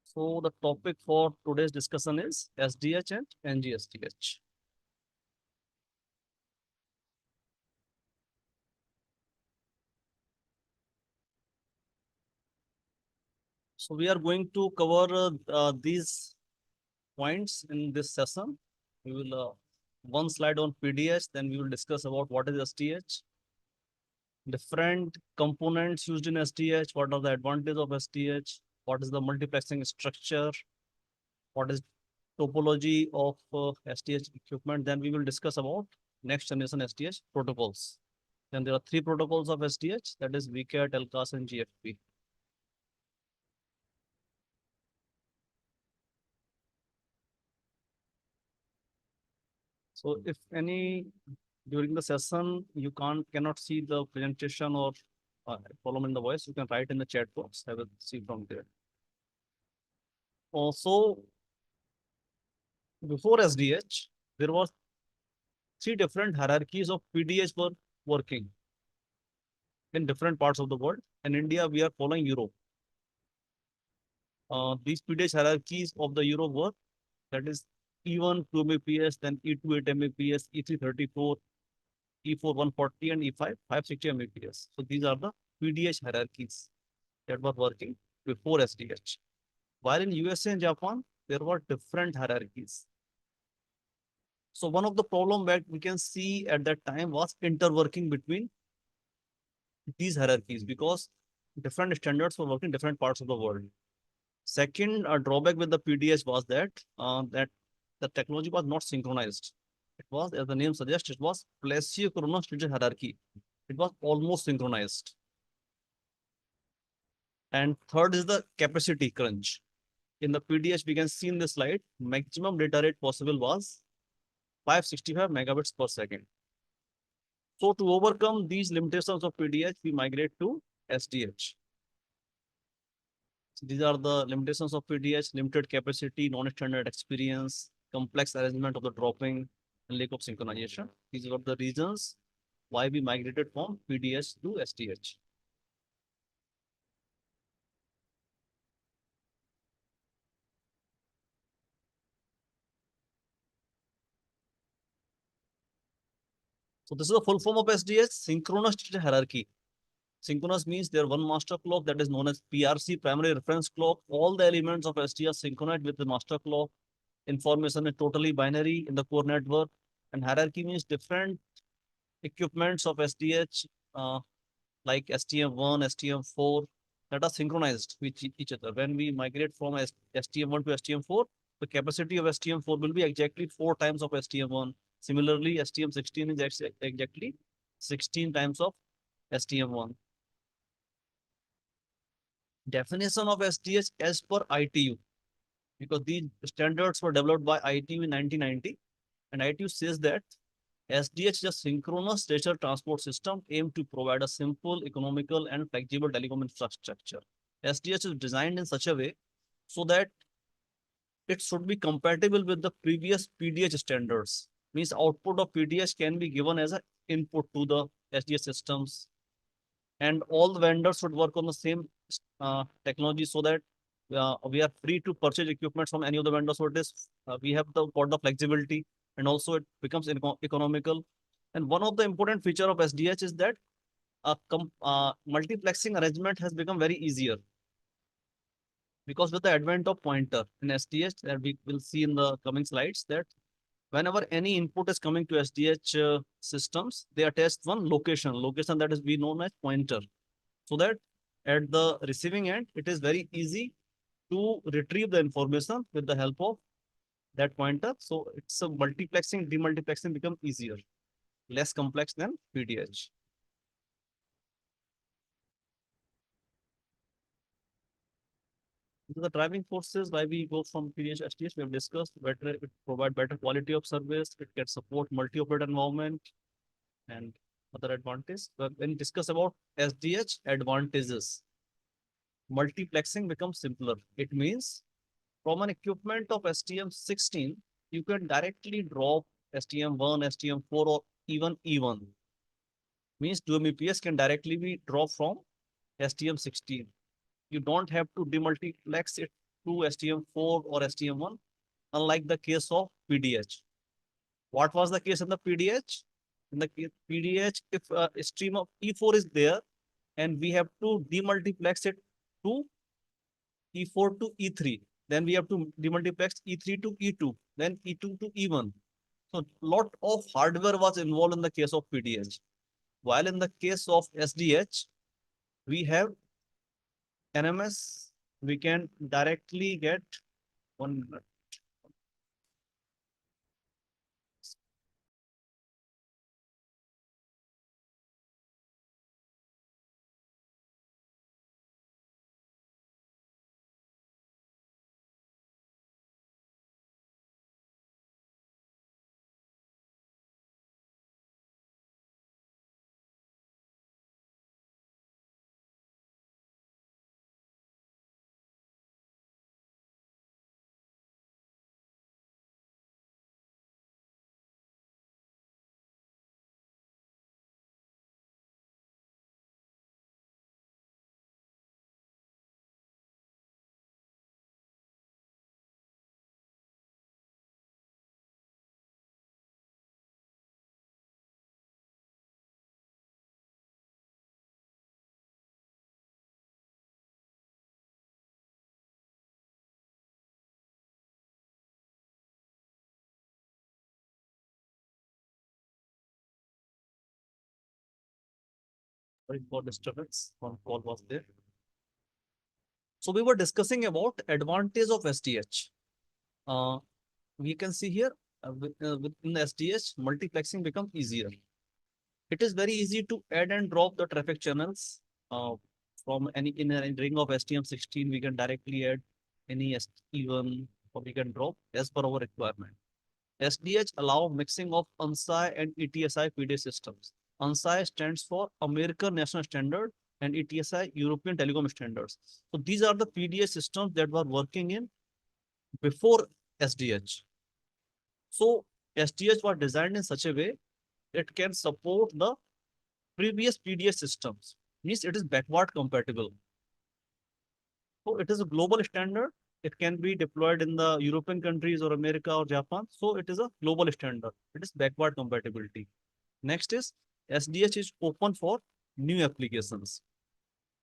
So the topic for today's discussion is SDH and NGSTH. So we are going to cover these points in this session. We will one slide on PDH, then we will discuss about what is SDH, different components used in SDH, what are the advantages of SDH, what is the multiplexing structure, what is topology of SDH equipment. Then we will discuss about next generation SDH protocols. Then there are three protocols of SDH, that is VCAT, LCAS, and GFP. So if any during the session you cannot see the presentation or problem in the voice, you can write in the chat box. I will see from there. Also, before SDH, there was three different hierarchies of PDH were working in different parts of the world. In India, we are following Europe. These PDH hierarchies of the Europe were, that is E1 2 Mbps, then E2 8 Mbps, E3 34, E4 140, and E5 560 Mbps. So these are the PDH hierarchies that were working before SDH. While in USA and Japan, there were different hierarchies. So one of the problem that we can see at that time was interworking between these hierarchies because different standards were working in different parts of the world. Second drawback with the PDH was that the technology was not synchronized. It was, as the name suggests, it was plesio-chronos hierarchy. It was almost synchronized. And third is the capacity crunch. In the PDH, we can see in the slide, maximum data rate possible was 565 megabits per second. So to overcome these limitations of PDH, we migrate to SDH. So these are the limitations of PDH: limited capacity, non-standard experience, complex arrangement of the dropping, and lack of synchronization. These are the reasons why we migrated from PDH to SDH. So this is the full form of SDH, synchronous digital hierarchy. Synchronous means there one master clock that is known as PRC, primary reference clock. All the elements of SDH are synchronized with the master clock. Information is totally binary in the core network. And hierarchy means different equipments of SDH like STM1, STM4 that are synchronized with each other. When we migrate from STM1 to STM4, the capacity of STM4 will be exactly 4 times of STM1. Similarly, STM16 is exactly 16 times of STM1. Definition of SDH as per ITU, because these standards were developed by ITU in 1990, and ITU says that SDH is a synchronous data transport system aimed to provide a simple, economical, and flexible telecom infrastructure. SDH is designed in such a way so that it should be compatible with the previous PDH standards. Means output of PDH can be given as an input to the SDH systems, and all the vendors should work on the same technology so that we are free to purchase equipment from any of the vendors. So it is we have got the flexibility, and also it becomes economical. And one of the important feature of SDH is that multiplexing arrangement has become very easier, because with the advent of pointer in SDH, that we will see in the coming slides, that whenever any input is coming to SDH systems, they attach one location that is we known as pointer, so that at the receiving end, it is very easy to retrieve the information with the help of that pointer. So it's a multiplexing, demultiplexing become easier, less complex than PDH. The driving forces why we go from PDH to SDH, we have discussed. Better, it provide better quality of service, it can support multi-operator environment, and other advantage. But when we discuss about SDH advantages, multiplexing becomes simpler. It means from an equipment of STM16, you can directly drop STM1, STM4, or even E1. Means 2 Mbps can directly be dropped from STM16. You don't have to demultiplex it to STM4 or STM1, unlike the case of PDH. What was the case in the PDH? In the PDH, if a stream of E4 is there, and we have to demultiplex it to E4 to E3, then we have to demultiplex E3 to E2, then E2 to E1. So lot of hardware was involved in the case of PDH. While in the case of SDH, we have NMS, we can directly get 1 minute. Sorry for disturbance, one call was there. So we were discussing about advantage of SDH. We can see here within the SDH, multiplexing becomes easier. It is very easy to add and drop the traffic channels from any in a ring of STM16. We can directly add any ST1, or we can drop as per our requirement. SDH allow mixing of ANSI and ETSI PDA systems. ANSI stands for American National Standard and ETSI European Telecom Standards. So these are the PDA systems that were working in before SDH. So SDH was designed in such a way it can support the previous PDA systems. Means it is backward compatible. So it is a global standard. It can be deployed in the European countries or America or Japan. So it is a global standard. It is backward compatibility. Next is SDH is open for new applications.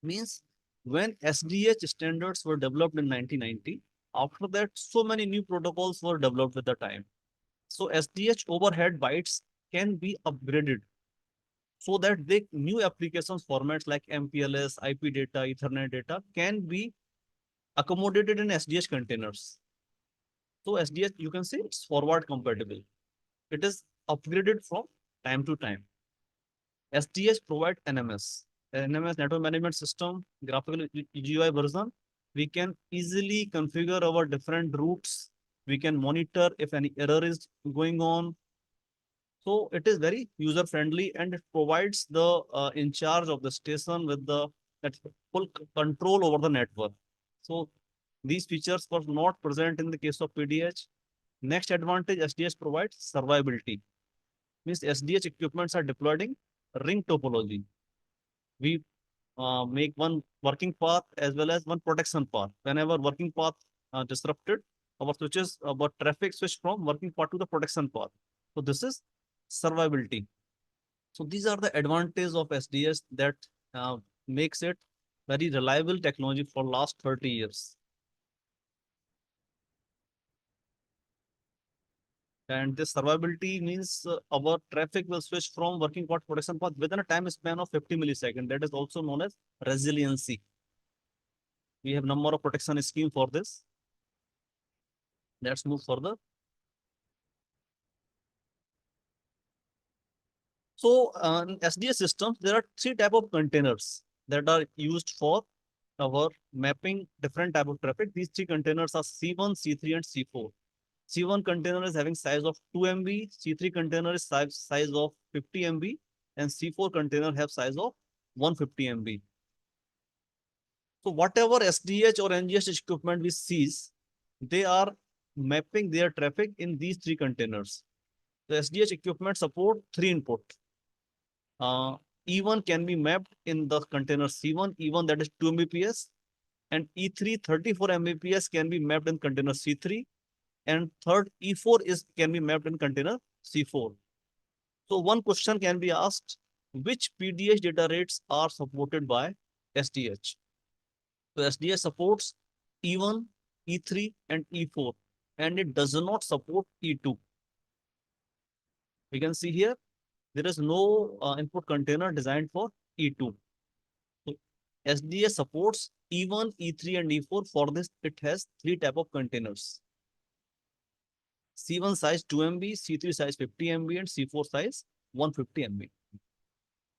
Means when SDH standards were developed in 1990, after that, so many new protocols were developed with the time. So SDH overhead bytes can be upgraded so that the new applications formats like MPLS, IP data, Ethernet data can be accommodated in SDH containers. So SDH, you can say it's forward compatible. It is upgraded from time to time. SDH provide NMS. NMS, network management system, graphical GUI version. We can easily configure our different routes. We can monitor if any error is going on. So it is very user friendly, and it provides the in charge of the station with the full control over the network. So these features were not present in the case of PDH. Next advantage, SDH provides survivability. Means SDH equipments are deployed in ring topology. We make one working path as well as one protection path. Whenever working path disrupted, our switches, our traffic switch from working path to the protection path. So this is survivability. So these are the advantages of SDH that makes it very reliable technology for last 30 years. And this survivability means our traffic will switch from working path protection path within a time span of 50 milliseconds. That is also known as resiliency. We have number of protection scheme for this. Let's move further. So in SDH systems, there are 3 types of containers that are used for our mapping different type of traffic. These 3 containers are C1, C3, and C4. C1 container is having size of 2 MB, C3 container is size of 50 MB, and C4 container have size of 150 MB. So whatever SDH or NGH equipment we seize, they are mapping their traffic in these three containers. The SDH equipment support 3 input. E1 can be mapped in the container C1, E1 that is 2 Mbps, and E3 34 Mbps can be mapped in container C3, and third E4 can be mapped in container C4. So one question can be asked, which PDH data rates are supported by SDH? So SDH supports E1, E3, and E4, and it does not support E2. We can see here, there is no input container designed for E2. So SDH supports E1, E3, and E4. For this, it has 3 type of containers. C1 size 2 MB, C3 size 50 MB, and C4 size 150 MB.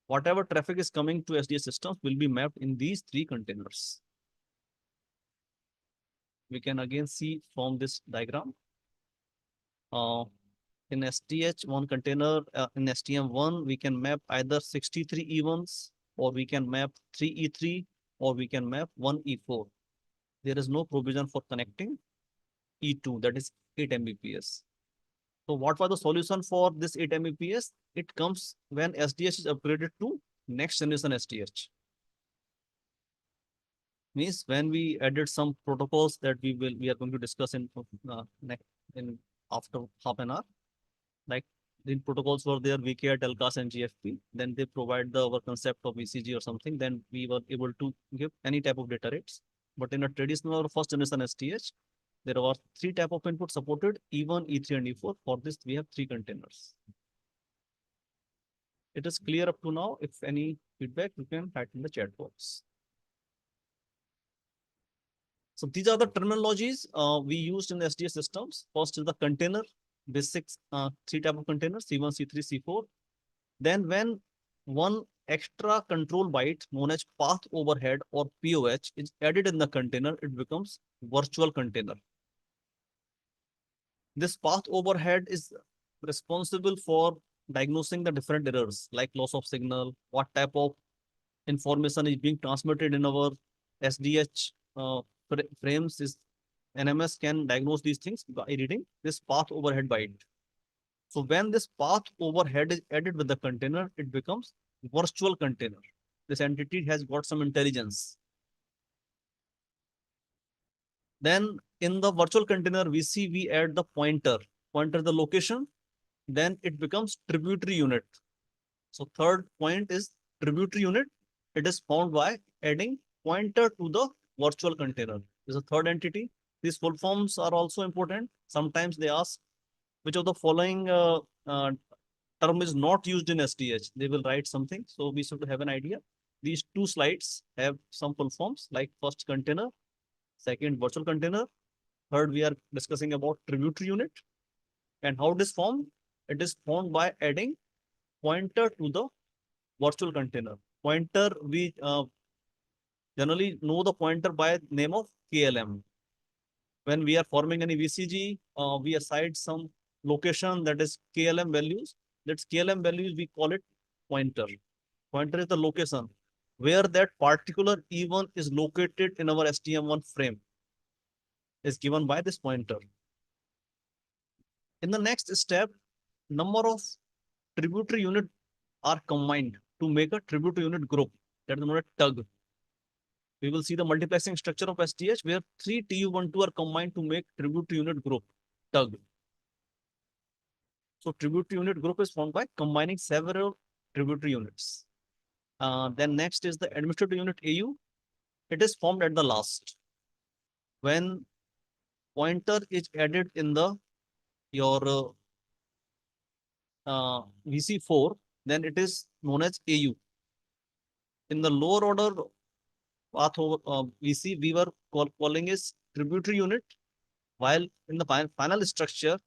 Whatever traffic is coming to SDH systems will be mapped in these 3 containers. We can again see from this diagram. In SDH, one container, in STM1, we can map either 63 E1s, or we can map 3 E3, or we can map 1 E4. There is no provision for connecting E2, that is 8 Mbps. So what was the solution for this 8 Mbps? It comes when SDH is upgraded to next generation SDH. Means when we added some protocols that we are going to discuss in after half an hour. Like the protocols were there, VKR, Telcast, and GFP. Then they provide our concept of VCG or something. Then we were able to give any type of data rates. But in a traditional or first generation SDH, there are 3 type of input supported, E1, E3, and E4. For this, we have 3 containers. It is clear up to now. If any feedback, you can type in the chat box. So these are the terminologies we used in the SDH systems. First is the container, basics, 3 type of containers, C1, C3, C4. Then when one extra control byte known as path overhead or POH is added in the container, it becomes virtual container. This path overhead is responsible for diagnosing the different errors like loss of signal, what type of information is being transmitted in our SDH frames. Is NMS can diagnose these things by reading this path overhead byte. So when this path overhead is added with the container, it becomes virtual container. This entity has got some intelligence. Then in the virtual container, we add the pointer the location, then it becomes tributary unit. So third point is tributary unit. It is found by adding pointer to the virtual container. This is a third entity. These full forms are also important. Sometimes they ask which of the following term is not used in SDH. They will write something. So we should have an idea. These 2 slides have some full forms like first container, second virtual container, third we are discussing about tributary unit. And how it is formed? It is formed by adding pointer to the virtual container. Pointer, we generally know the pointer by name of KLM. When we are forming any VCG, we assign some location that is KLM values. That's KLM values, we call it pointer. Pointer is the location where that particular E1 is located in our STM1 frame is given by this pointer. In the next step, number of tributary unit are combined to make a tributary unit group that is known as TUG. We will see the multiplexing structure of SDH where 3 TU12 are combined to make tributary unit group TUG. So tributary unit group is formed by combining several tributary units. Then next is the administrative unit AU. It is formed at the last. When pointer is added in the your VC4, then it is known as AU. In the lower order path over VC, we were calling is tributary unit, while in the final structure,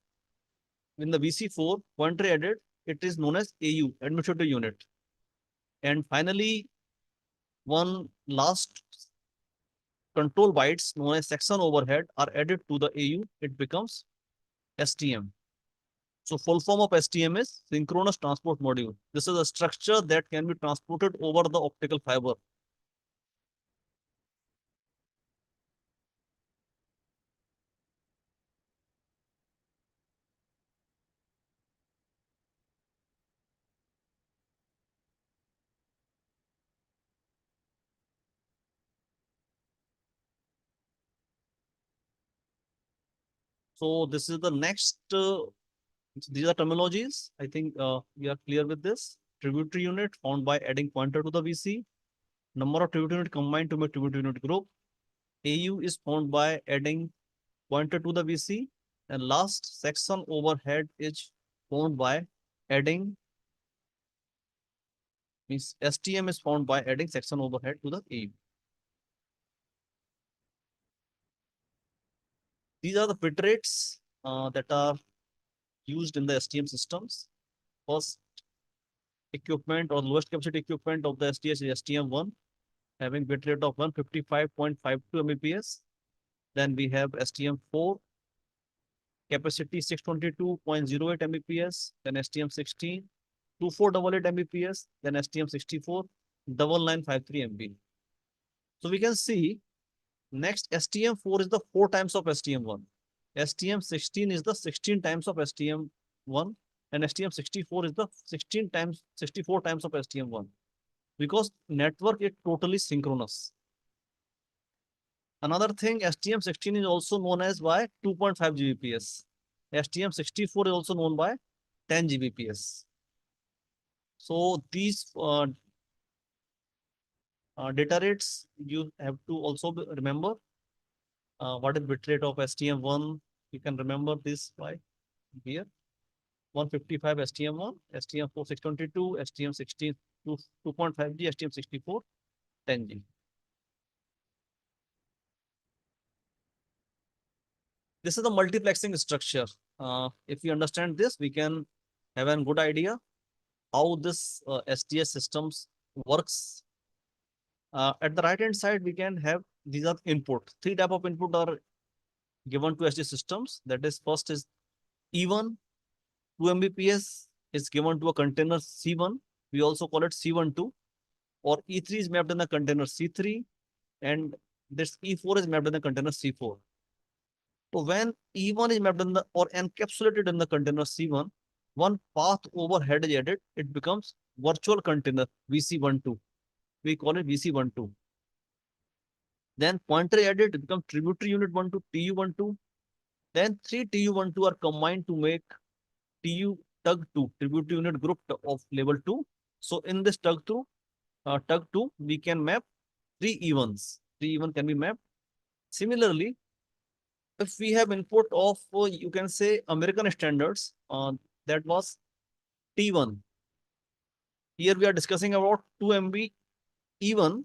in the VC4 pointer added, it is known as AU, administrative unit. And finally, one last control bytes known as section overhead are added to the AU, it becomes STM. So full form of STM is synchronous transport module. This is a structure that can be transported over the optical fiber. So this is the next, these are terminologies. I think we are clear with this. Tributary unit found by adding pointer to the VC. Number of tributary unit combined to make tributary unit group. AU is found by adding pointer to the VC. And last, section overhead is found by adding, means STM is found by adding section overhead to the AU. These are the bit rates that are used in the STM systems. First equipment or lowest capacity equipment of the STS is STM1, having bit rate of 155.52 Mbps. Then we have STM4, capacity 622.08 Mbps. Then STM16, 2488 Mbps. Then STM64, 9953 MB. So we can see next STM4 is the 4 times of STM1. STM16 is the 16 times of STM1. And STM64 is the 64 times of STM1. Because network is totally synchronous. Another thing, STM16 is also known as by 2.5 Gbps. STM64 is also known by 10 Gbps. So these data rates you have to also remember. What is bitrate of STM1? You can remember this by here. 155 STM1, STM4 622, STM16 2.5G, STM64 10G. This is the multiplexing structure. If you understand this, we can have a good idea how this STS systems works. At the right hand side, we can have these are input. 3 type of input are given to STS systems. That is, first is E1, 2 Mbps is given to a container C1. We also call it C12. Or E3 is mapped in the container C3. And this E4 is mapped in the container C4. So when E1 is mapped in the or encapsulated in the container C1, one path overhead is added. It becomes virtual container VC12. We call it VC12. Then pointer added, it becomes tributary unit 12, TU12. Then 3 TU12 are combined to make TU tug2, tributary unit group of level 2. So in this tug2, we can map 3 E1s. 3 E1 can be mapped. Similarly, if we have input of, you can say, American standards, that was T1. Here we are discussing about 2 MB E1.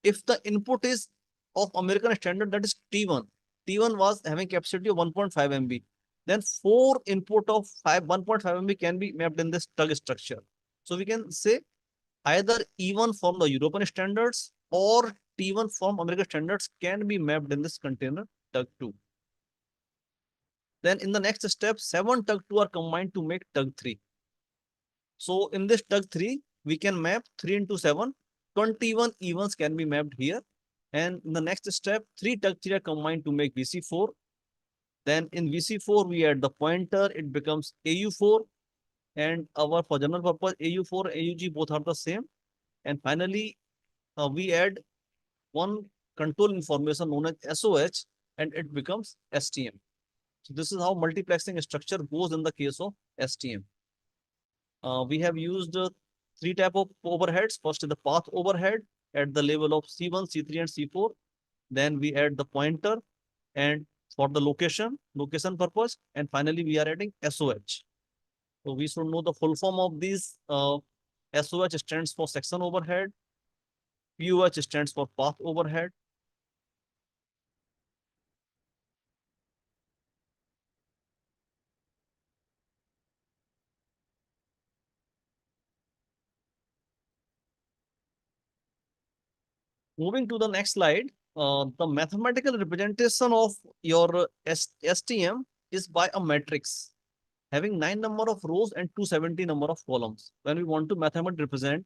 If the input is of American standard, that is T1. T1 was having capacity of 1.5 MB. Then 4 input of 1.5 MB can be mapped in this tug structure. So we can say either E1 from the European standards or T1 from American standards can be mapped in this container tug2. Then in the next step, 7 tug2 are combined to make tug3. So in this tug3, we can map 3 into 7. 21 E1s can be mapped here. And in the next step, 3 tug3 are combined to make VC4. Then in VC4, we add the pointer, it becomes AU4. And for general purpose, AU4 and AUG both are the same. And finally, we add one control information known as SOH, and it becomes STM. So this is how multiplexing structure goes in the case of STM. We have used 3 type of overheads. First is the path overhead at the level of C1, C3, and C4. Then we add the pointer and for the location purpose. And finally, we are adding SOH. So we should know the full form of these. SOH stands for section overhead. POH stands for path overhead. Moving to the next slide, the mathematical representation of your STM is by a matrix having 9 number of rows and 270 number of columns. When we want to mathematically represent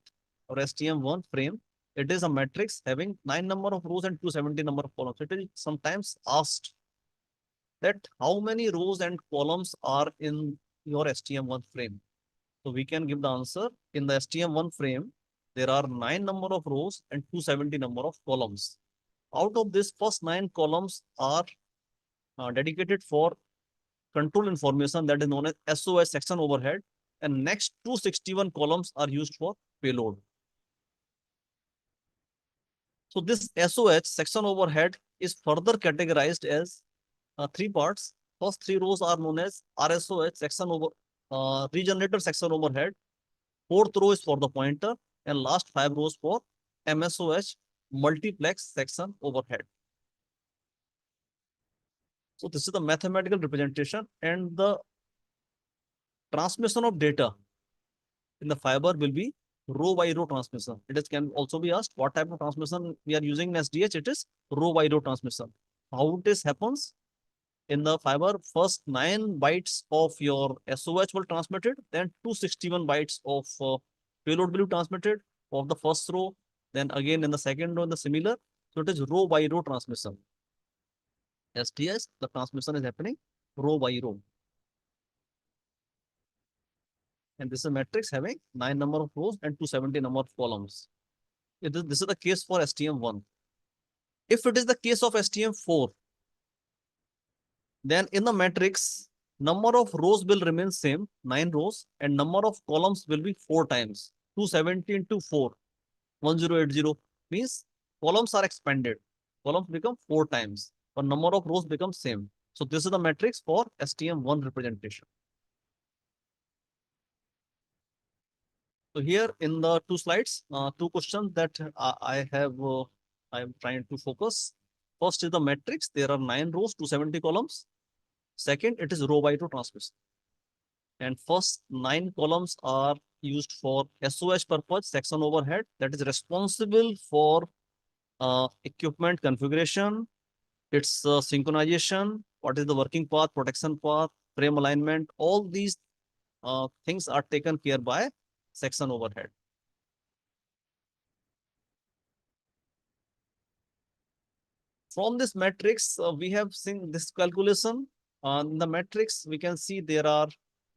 our STM1 frame, it is a matrix having 9 number of rows and 270 number of columns. It is sometimes asked that how many rows and columns are in your STM1 frame. So we can give the answer. In the STM1 frame, there are 9 number of rows and 270 number of columns. Out of this, first 9 columns are dedicated for control information that is known as SOH section overhead, and next 261 columns are used for payload. So this SOH section overhead is further categorized as three parts. First three rows are known as RSOH section regenerator section overhead. Fourth row is for the pointer, and last 5 rows for MSOH multiplex section overhead. So this is the mathematical representation, and the transmission of data in the fiber will be row by row transmission. It can also be asked what type of transmission we are using in SDH. It is row by row transmission. How this happens? In the fiber, first 9 bytes of your SOH will transmitted, then 261 bytes of payload will be transmitted of the first row, then again in the second row, and the similar. So it is row by row transmission. STS, the transmission is happening row by row. And this is a matrix having 9 number of rows and 270 number of columns. This is the case for STM1. If it is the case of STM4, then in the matrix, number of rows will remain same, 9 rows, and number of columns will be 4 times. 270 into 4, 1080 means columns are expanded. Columns become 4 times, but number of rows becomes same. So this is the matrix for STM1 representation. So here in the 2 slides, 2 questions that I am trying to focus. First is the matrix. There are 9 rows, 270 columns. Second, it is row by row transmission. And first 9 columns are used for SOH purpose, section overhead, that is responsible for equipment configuration, its synchronization, what is the working path, protection path, frame alignment, all these things are taken care by section overhead. From this matrix, we have seen this calculation. In the matrix, we can see there are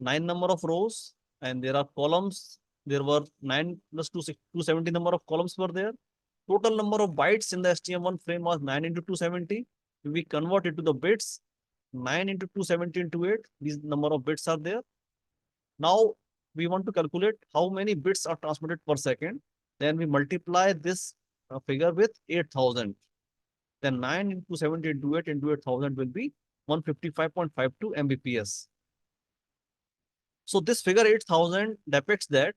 9 number of rows and there are columns. There were 9 plus 270 number of columns were there. Total number of bytes in the STM1 frame was 9 into 270. If we convert it to the bits, 9 into 270 into 8, these number of bits are there. Now we want to calculate how many bits are transmitted per second. Then we multiply this figure with 8000. Then 9 into 70 into 8 into 8000 will be 155.52 Mbps. So this figure 8000 depicts that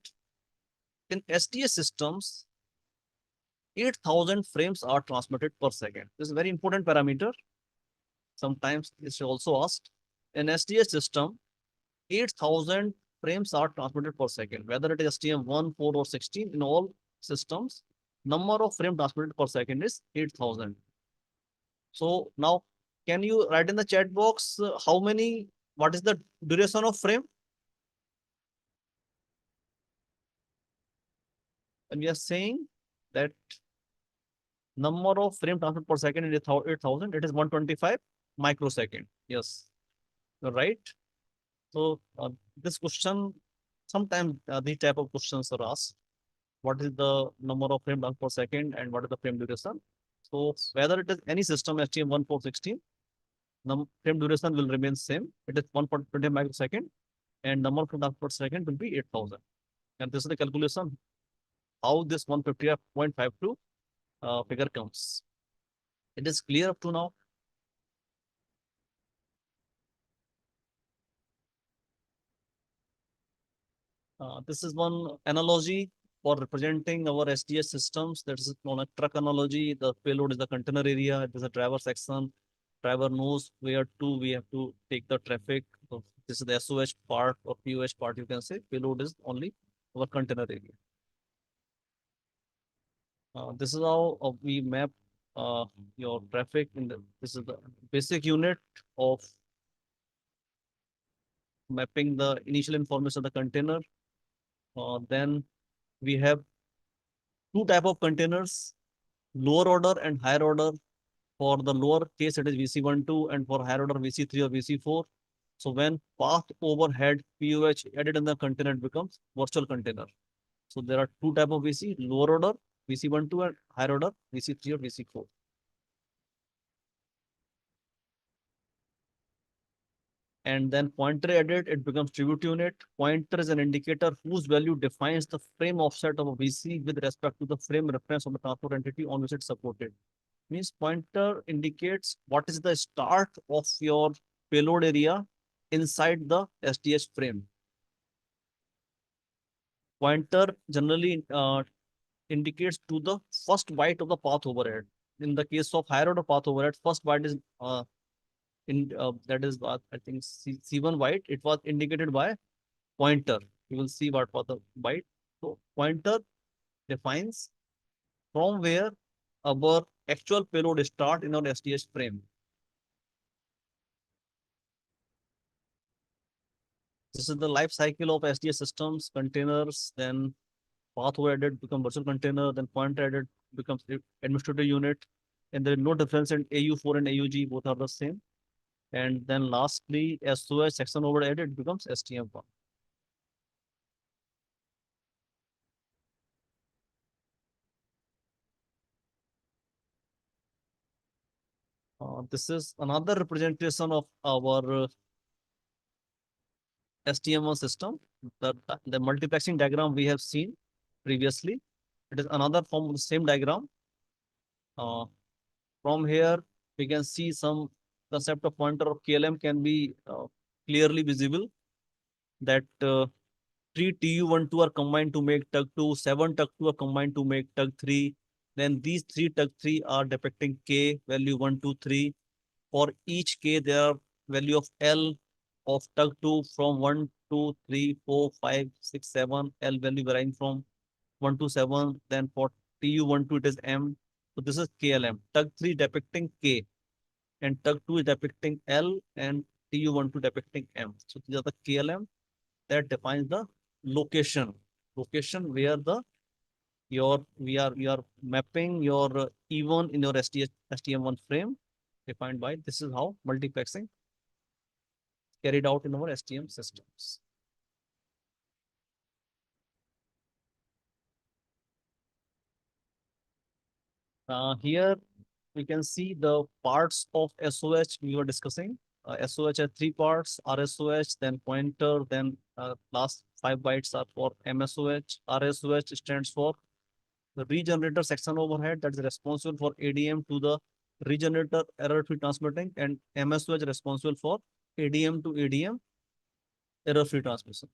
in SDH systems, 8000 frames are transmitted per second. This is a very important parameter. Sometimes this is also asked. In SDH system, 8000 frames are transmitted per second. Whether it is STM1, 4 or 16, in all systems, number of frames transmitted per second is 8000. So now, can you write in the chat box what is the duration of frame? And we are saying that number of frame transmitted per second is 8000, it is 125 microsecond. Yes, you're right. So this question, sometimes these type of questions are asked. What is the number of frame transmitted per second and what is the frame duration? So whether it is any system STM1416, frame duration will remain same. It is 1.20 microsecond and number of frames per second will be 8000. And this is the calculation how this 150.52 figure comes. It is clear up to now. This is one analogy for representing our SDH systems. That is known as truck analogy. The payload is the container area. There's a driver section. Driver knows where to we have to take the traffic. So this is the SOH part or POH part, you can say. Payload is only our container area. This is how we map your traffic. This is the basic unit of mapping the initial information of the container. Then we have 2 type of containers, lower order and higher order. For the lower case, it is VC12, and for higher order, VC3 or VC4. So when path overhead POH added in the container, it becomes virtual container. So there are 2 type of VC, lower order, VC12, and higher order, VC3 or VC4. and then pointer added, it becomes tribute unit. Pointer is an indicator whose value defines the frame offset of a VC with respect to the frame reference of the transport entity on which it's supported. Means pointer indicates what is the start of your payload area inside the SDH frame. Pointer generally indicates to the first byte of the path overhead. In the case of higher order path overhead, first byte is that is I think C1 byte. It was indicated by pointer. You will see what was the byte. So pointer defines from where our actual payload start in our SDH frame. This is the life cycle of SDH systems, containers, then path added become virtual container, then pointer added becomes administrator unit, and there is no difference in AU4 and AUG, both are the same. And then lastly, SOH section over added becomes STM1. This is another representation of our STM1 system. The multiplexing diagram we have seen previously. It is another form of the same diagram. From here, we can see some concept of pointer of KLM can be clearly visible. That 3 TU12 are combined to make TUG2, 7 TUG2 are combined to make TUG3. Then these 3 TUG3 are depicting K value 1, 2, 3. For each K, there are value of L of TUG2 from 1, 2, 3, 4, 5, 6, 7. L value varying from 1 to 7. Then for TU12, it is M. So this is KLM. TUG3 depicting K, and TUG2 is depicting L, and TU12 depicting M. So these are the KLM that defines the location where the we are mapping your E1 in your STM1 frame defined by this is how multiplexing carried out in our STM systems. Here we can see the parts of SOH we were discussing. SOH has 3 parts: RSOH, then pointer, then last 5 bytes are for MSOH. RSOH stands for the regenerator section overhead, that is responsible for ADM to the regenerator error-free transmitting, and MSOH responsible for ADM to ADM error-free transmission.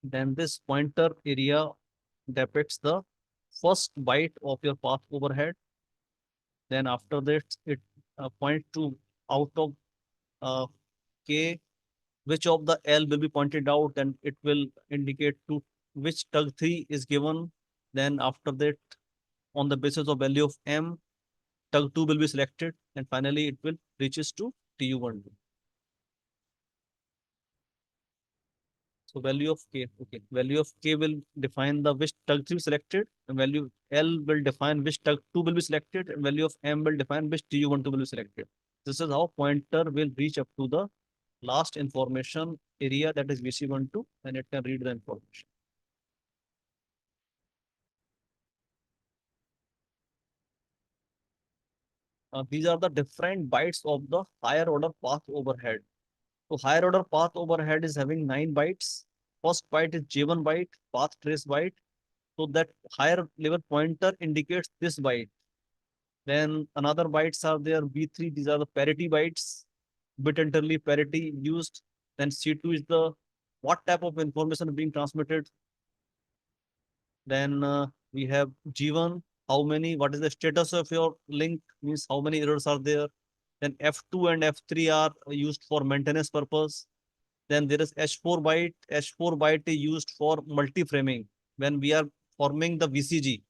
Then this pointer area depicts the first byte of your path overhead. Then after that, it points to out of K, which of the L will be pointed out, and it will indicate to which TUG3 is given. Then after that, on the basis of value of M, TUG2 will be selected, and finally it will reaches to TU12. So value of K, okay, value of K will define the which TUG3 selected, and value L will define which TUG2 will be selected, and value of M will define which TU12 will be selected. This is how pointer will reach up to the last information area, that is VC12, and it can read the information. These are the different bytes of the higher order path overhead. So higher order path overhead is having 9 bytes. First byte is J1 byte, path trace byte. So that higher level pointer indicates this byte. Then another bytes are there, B3, these are the parity bytes, bit entirely parity used. Then C2 is the what type of information being transmitted. Then we have G1, how many, what is the status of your link, means how many errors are there. Then F2 and F3 are used for maintenance purpose. Then there is H4 byte. H4 byte is used for multi-framing. When we are forming the VCG,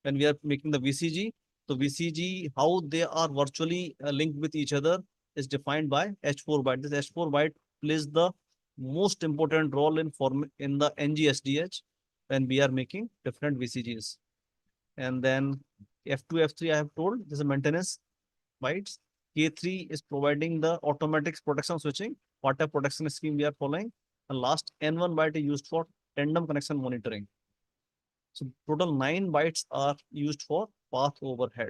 when we are making the VCG, so VCG, how they are virtually linked with each other is defined by H4 byte. This H4 byte plays the most important role in the NGSDH when we are making different VCGs. And then F2, F3, I have told, this is maintenance bytes. K3 is providing the automatic protection switching, what a protection scheme we are following. And last N1 byte is used for tandem connection monitoring. So total 9 bytes are used for path overhead.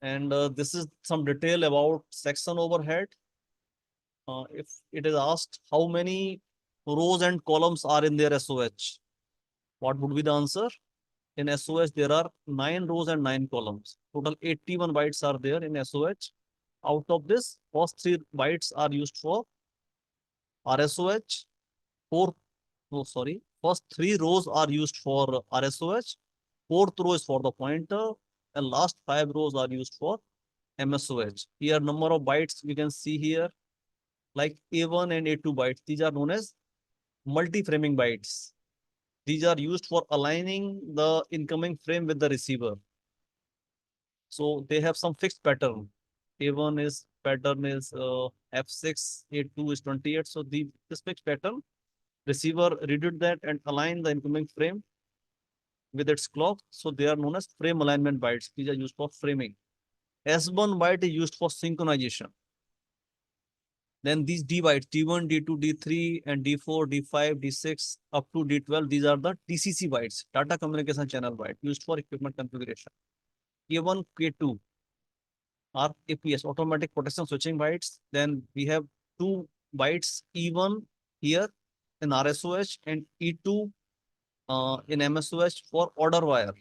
And this is some detail about section overhead. If it is asked how many rows and columns are in their SOH, what would be the answer? In SOH, there are 9 rows and 9 columns. Total 81 bytes are there in SOH. Out of this, first 3 bytes are used for RSOH. First 3 rows are used for RSOH. 4th row is for the pointer, and last 5 rows are used for MSOH. Here, number of bytes we can see here, like A1 and A2 bytes. These are known as multi-framing bytes. These are used for aligning the incoming frame with the receiver. So they have some fixed pattern. A1 is pattern is F6, A2 is 28. So this fixed pattern, receiver read that and align the incoming frame with its clock. So they are known as frame alignment bytes. These are used for framing. S1 byte is used for synchronization. Then these D bytes, D1, D2, D3, and D4, D5, D6, up to D12, these are the DCC bytes, data communication channel byte, used for equipment configuration. K1, K2 are APS, automatic protection switching bytes. Then we have 2 bytes E1 here in RSOH and E2 in MSOH for order wire.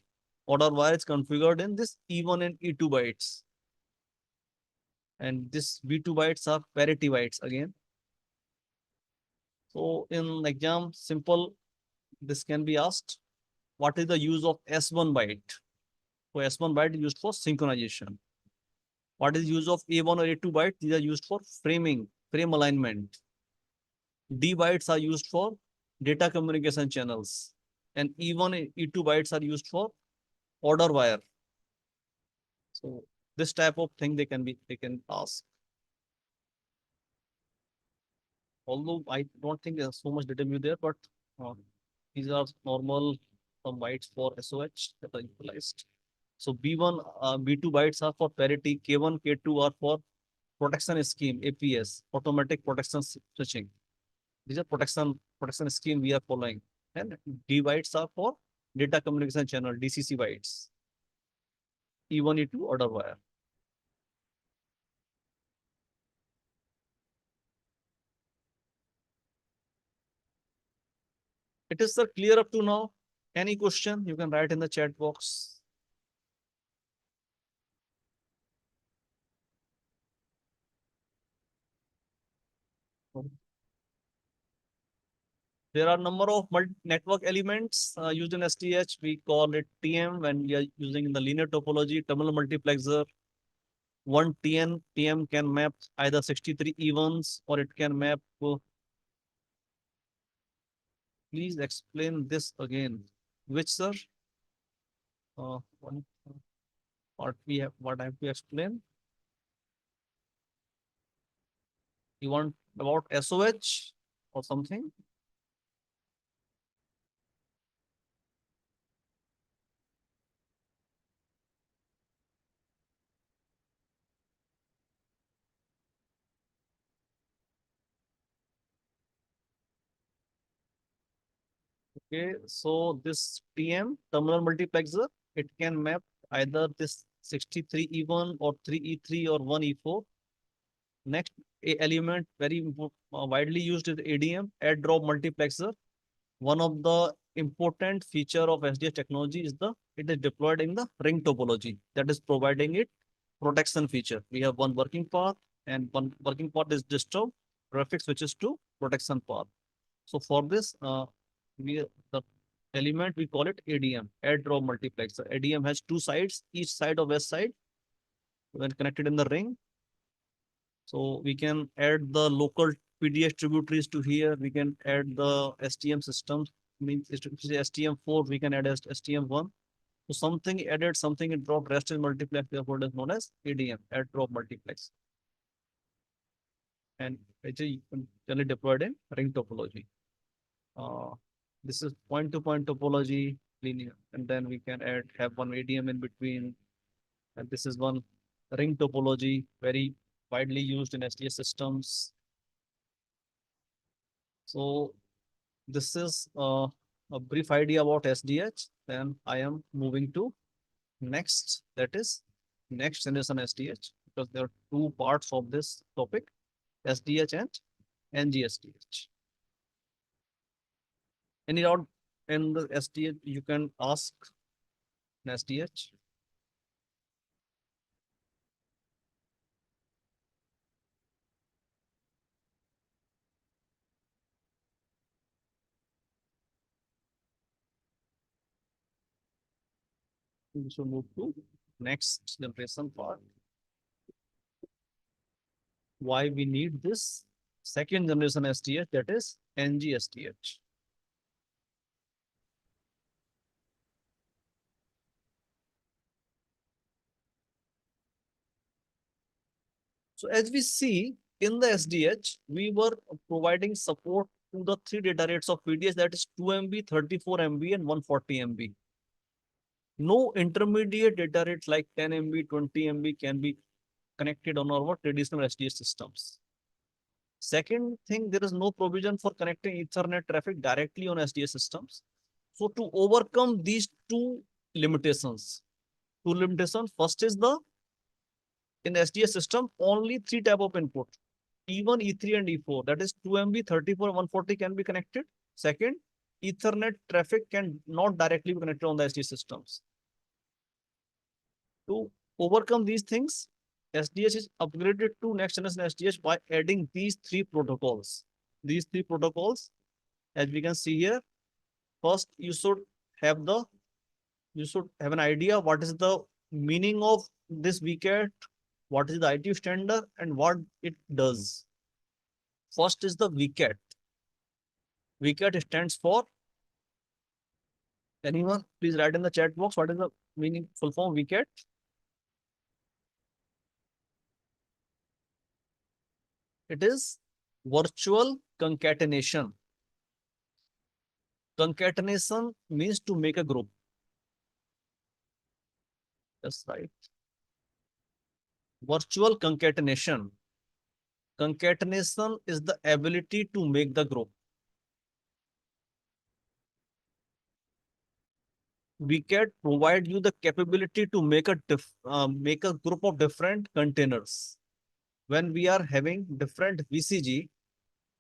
Order wire is configured in this E1 and E2 bytes. And this B2 bytes are parity bytes again. So in exam, simple, this can be asked. What is the use of S1 byte? So S1 byte is used for synchronization. What is use of A1 or A2 byte? These are used for framing, frame alignment. D bytes are used for data communication channels. And E1 and E2 bytes are used for order wire. So this type of thing they can ask. Although I don't think there's so much detail there, but these are normal some bytes for SOH that are utilized. So B1, B2 bytes are for parity, K1, K2 are for protection scheme, APS, automatic protection switching. These are protection scheme we are following. And D bytes are for data communication channel, DCC bytes. E1, E2 order wire. It is clear up to now. Any question you can write in the chat box. There are number of network elements used in SDH. We call it TM when we are using in the linear topology, terminal multiplexer. One TM can map either 63 evens or it can map. Please explain this again. Which, sir? What I have to explain? You want about SOH or something? Okay, so this TM, terminal multiplexer, it can map either this 63 E1 or 3E3 or 1E4. Next element very widely used is ADM, add drop multiplexer. One of the important feature of SDH technology is it is deployed in the ring topology, that is providing it protection feature. We have one working path and one working path is disturbed, traffic switches to protection path. So for this, the element we call it ADM, add drop multiplexer. ADM has 2 sides, each side of S side when connected in the ring. So we can add the local PDS tributaries to here. We can add the STM systems. Means STM4, we can add STM1. So something added, something it dropped, rest is multiplex, therefore it is known as ADM, add drop multiplex. And it is generally deployed in ring topology. This is point-to-point topology, linear, and then we can have one ADM in between. And this is one ring topology, very widely used in SDH systems. So this is a brief idea about SDH. Then I am moving to next, that is next generation SDH, because there are two parts of this topic, SDH and NGSDH. Any doubt in the SDH, you can ask in SDH. We should move to next generation part. Why we need this second generation SDH, that is NGSDH. So as we see in the SDH, we were providing support to the three data rates of PDS, that is 2 MB, 34 MB, and 140 MB. No intermediate data rates like 10 MB, 20 MB can be connected on our traditional SDH systems. Second thing, there is no provision for connecting Ethernet traffic directly on SDH systems. So to overcome these two limitations, first is the in SDH system, only three type of input, E1, E3, and E4. That is 2 MB, 34, 140 can be connected. Second, Ethernet traffic can not directly be connected on the SDH systems. To overcome these things, SDH is upgraded to next generation SDH by adding these three protocols. These three protocols, as we can see here, first you should have an idea what is the meaning of this VCAT, what is the ITU standard, and what it does. First is the VCAT. VCAT stands for, anyone please write in the chat box what is the meaning, full form VCAT? It is virtual concatenation. Concatenation means to make a group. That's right. Virtual concatenation. Concatenation is the ability to make the group. VCAT provide you the capability to make a group of different containers. When we are having different VCG,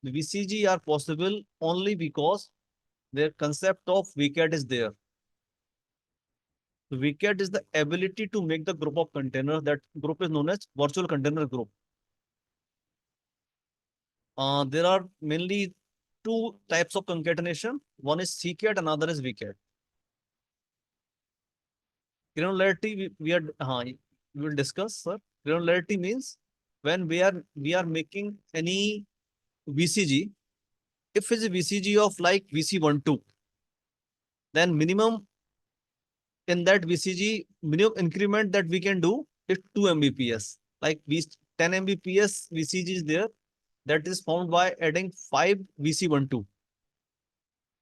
the VCG are possible only because their concept of VCAT is there. The VCAT is the ability to make the group of containers. That group is known as virtual container group. There are mainly two types of concatenation. One is CCAT, another is VCAT. Granularity we will discuss, sir. Granularity means when we are making any VCG, if it's a VCG of like VC12, then minimum in that VCG, minimum increment that we can do is 2 Mbps. Like 10 Mbps VCG is there, that is found by adding 5 VC12.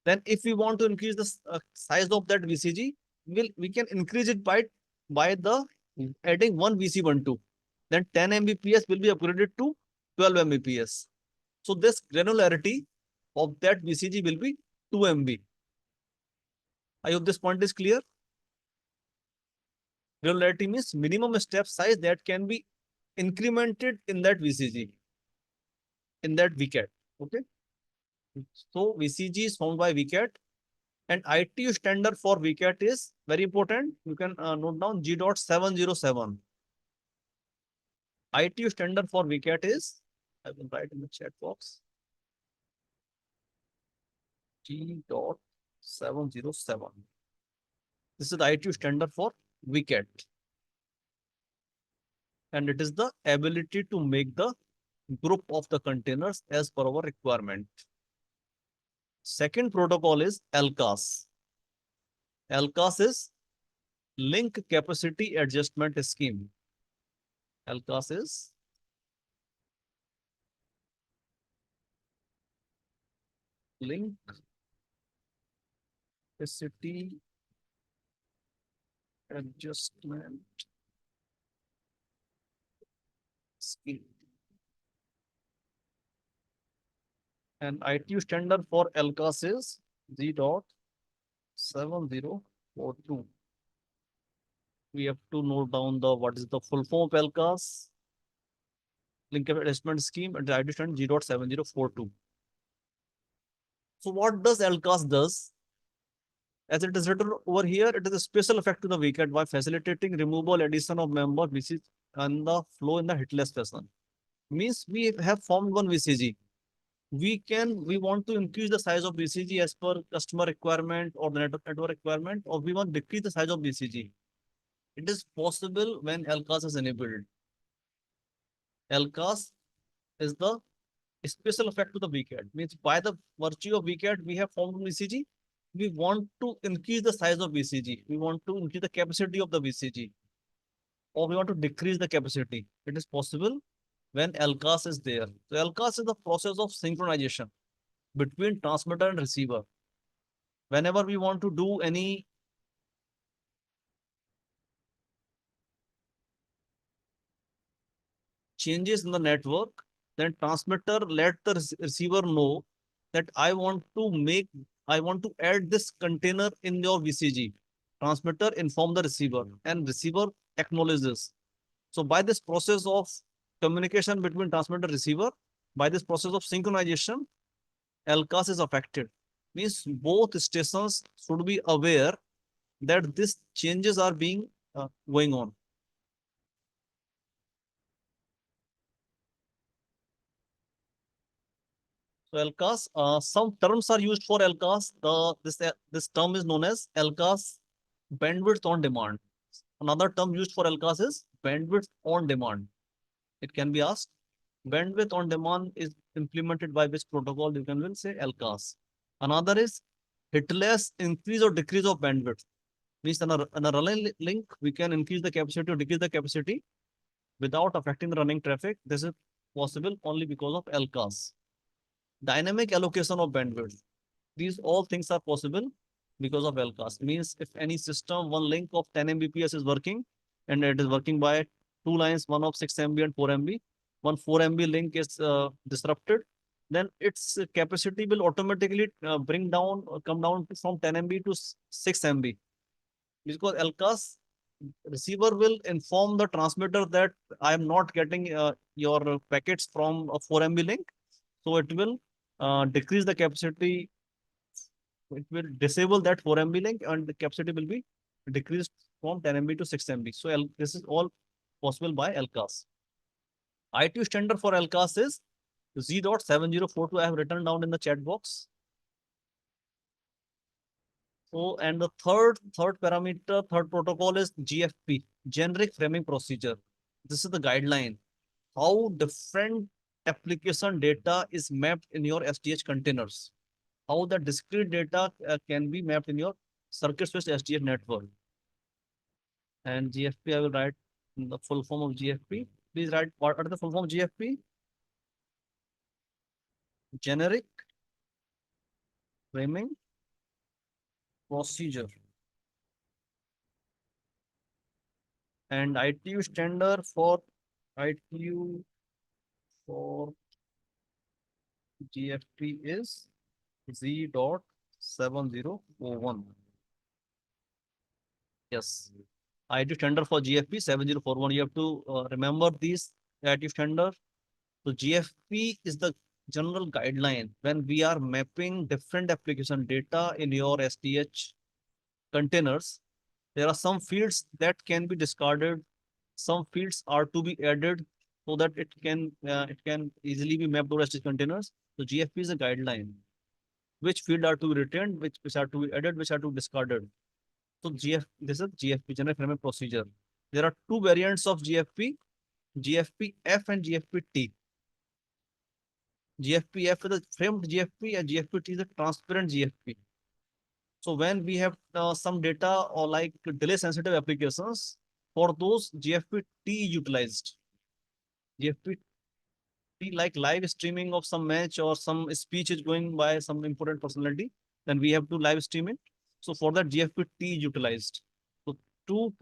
Then if we want to increase the size of that VCG, we can increase it by the adding 1 VC12. Then 10 Mbps will be upgraded to 12 Mbps. So this granularity of that VCG will be 2 MB. I hope this point is clear. Granularity means minimum step size that can be incremented in that VCG, in that VCAT. Okay. So VCG is found by VCAT, and ITU standard for VCAT is very important. You can note down G.707. ITU standard for VCAT is, I will write in the chat box, G.707. This is the ITU standard for VCAT. And it is the ability to make the group of the containers as per our requirement. Second protocol is LCAS. LCAS is Link Capacity Adjustment Scheme. LCAS is Link Capacity Adjustment Scheme. And ITU standard for LCAS is G.7042. we have to note down the what is the full form of LCAS, link adjustment scheme, and the ID stand G.7042. So what does LCAS does? As it is written over here, it is a special effect to the VCAT by facilitating removal, addition of member VCG and the flow in the hitless fashion. Means we have formed one VCG. We want to increase the size of VCG as per customer requirement or the network requirement, or we want to decrease the size of VCG. It is possible when LCAS is enabled. LCAS is the special effect to the VCAT. Means by the virtue of VCAT, we have formed VCG. We want to increase the size of VCG. We want to increase the capacity of the VCG. Or we want to decrease the capacity. It is possible when LCAS is there. So LCAS is the process of synchronization between transmitter and receiver. Whenever we want to do any changes in the network, then transmitter let the receiver know that I want to add this container in your VCG. Transmitter inform the receiver and receiver acknowledges. So by this process of communication between transmitter and receiver, by this process of synchronization, LCAS is affected. Means both stations should be aware that these changes are being going on. So LCAS, some terms are used for LCAS. This term is known as LCAS bandwidth on demand. Another term used for LCAS is bandwidth on demand. It can be asked, bandwidth on demand is implemented by which protocol? You can will say LCAS. Another is hitless increase or decrease of bandwidth. Means in a running link, we can increase the capacity or decrease the capacity without affecting the running traffic. This is possible only because of LCAS. Dynamic allocation of bandwidth. These all things are possible because of LCAS. Means if any system, one link of 10 Mbps is working and it is working by two lines, one of 6 MB and 4 MB, one 4 MB link is disrupted, then its capacity will automatically come down from 10 MB to 6 MB. Because LCAS receiver will inform the transmitter that I am not getting your packets from a 4 MB link. So it will decrease the capacity. It will disable that 4 MB link and the capacity will be decreased from 10 MB to 6 MB. So this is all possible by LCAS. ITU standard for LCAS is Z.7042. I have written down in the chat box. So, and the third parameter, third protocol is GFP, generic framing procedure. This is the guideline. How different application data is mapped in your SDH containers. How the discrete data can be mapped in your circuit-switched SDH network. And GFP, I will write the full form of GFP. Please write what are the full form of GFP? Generic framing procedure. And ITU standard for ITU for GFP is Z.7041. Yes. ITU standard for GFP 7041. You have to remember these ITU standard. So GFP is the general guideline when we are mapping different application data in your SDH containers. There are some fields that can be discarded. Some fields are to be added so that it can easily be mapped to SDH containers. So GFP is a guideline. Which field are to be retained, which are to be added, which are to be discarded. So this is GFP, general framing procedure. There are two variants of GFP, GFP-F and GFP-T. GFP-F is a framed GFP and GFP-T is a transparent GFP. So when we have some data or like delay sensitive applications, for those GFP-T utilized. GFP-T like live streaming of some match or some speech is going by some important personality, then we have to live stream it. So for that GFP-T utilized. So two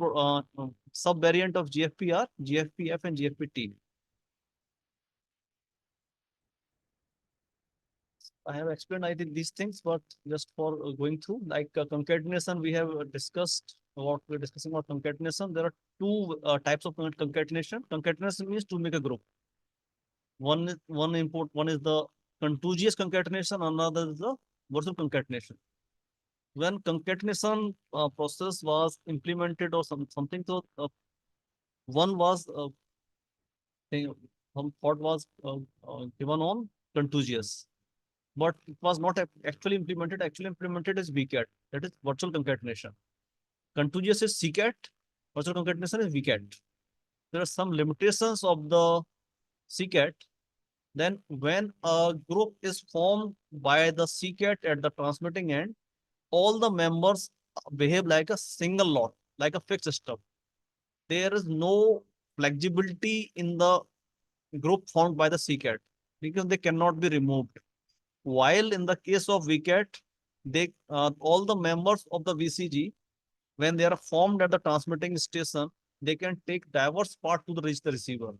sub variant of GFP are GFP-F and GFP-T. I have explained, I think, these things, but just for going through, like concatenation, we have discussed what we're discussing about concatenation. There are two types of concatenation. Concatenation means to make a group. One is the contiguous concatenation, another is the virtual concatenation. When concatenation process was implemented or something, so one was some thought was given on contiguous, but it was not actually implemented. Actually implemented is VCAT, that is virtual concatenation. Contiguous is CCAT, virtual concatenation is VCAT. There are some limitations of the CCAT. Then when a group is formed by the CCAT at the transmitting end, all the members behave like a single lot, like a fixed system. There is no flexibility in the group formed by the CCAT because they cannot be removed. While in the case of VCAT, they all the members of the VCG, when they are formed at the transmitting station, they can take diverse part to reach the receiver.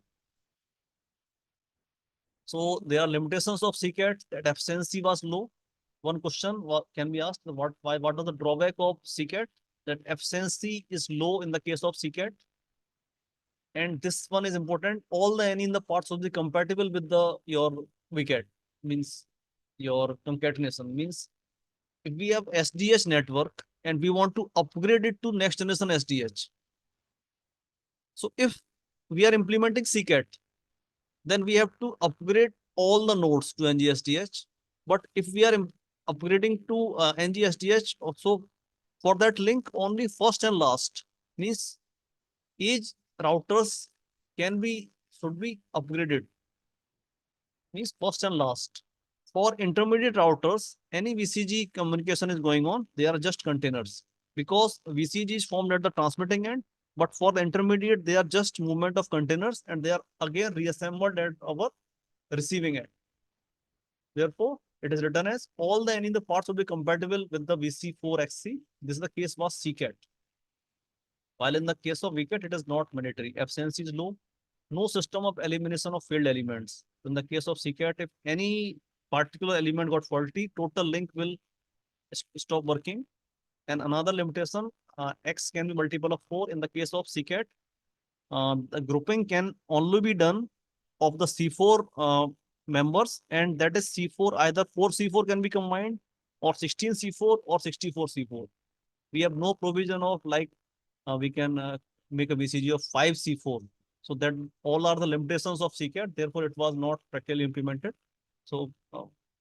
So there are limitations of CCAT, that efficiency was low. One question can be asked, what are the drawback of CCAT? That efficiency is low in the case of CCAT. And this one is important. All the any in the parts of the compatible with the your VCAT, means your concatenation, means if we have SDH network and we want to upgrade it to next generation SDH. So if we are implementing CCAT, then we have to upgrade all the nodes to NGSDH. But if we are upgrading to NGSDH, also for that link, only first and last, means each routers should be upgraded, means first and last. For intermediate routers, any VCG communication is going on, they are just containers, because VCG is formed at the transmitting end, but for the intermediate, they are just movement of containers and they are again reassembled at our receiving end. Therefore, it is written as all the any the parts will be compatible with the VC4XC. This is the case was CCAT. While in the case of VCAT, it is not mandatory. Efficiency is low. No system of elimination of failed elements. In the case of CCAT, if any particular element got faulty, total link will stop working. And another limitation, X can be multiple of 4. In the case of CCAT, the grouping can only be done of the C4 members, and that is C4, either 4 C4 can be combined, or 16 C4 or 64 C4. We have no provision of like we can make a VCG of 5 C4. So that all are the limitations of CCAT. Therefore, it was not practically implemented. So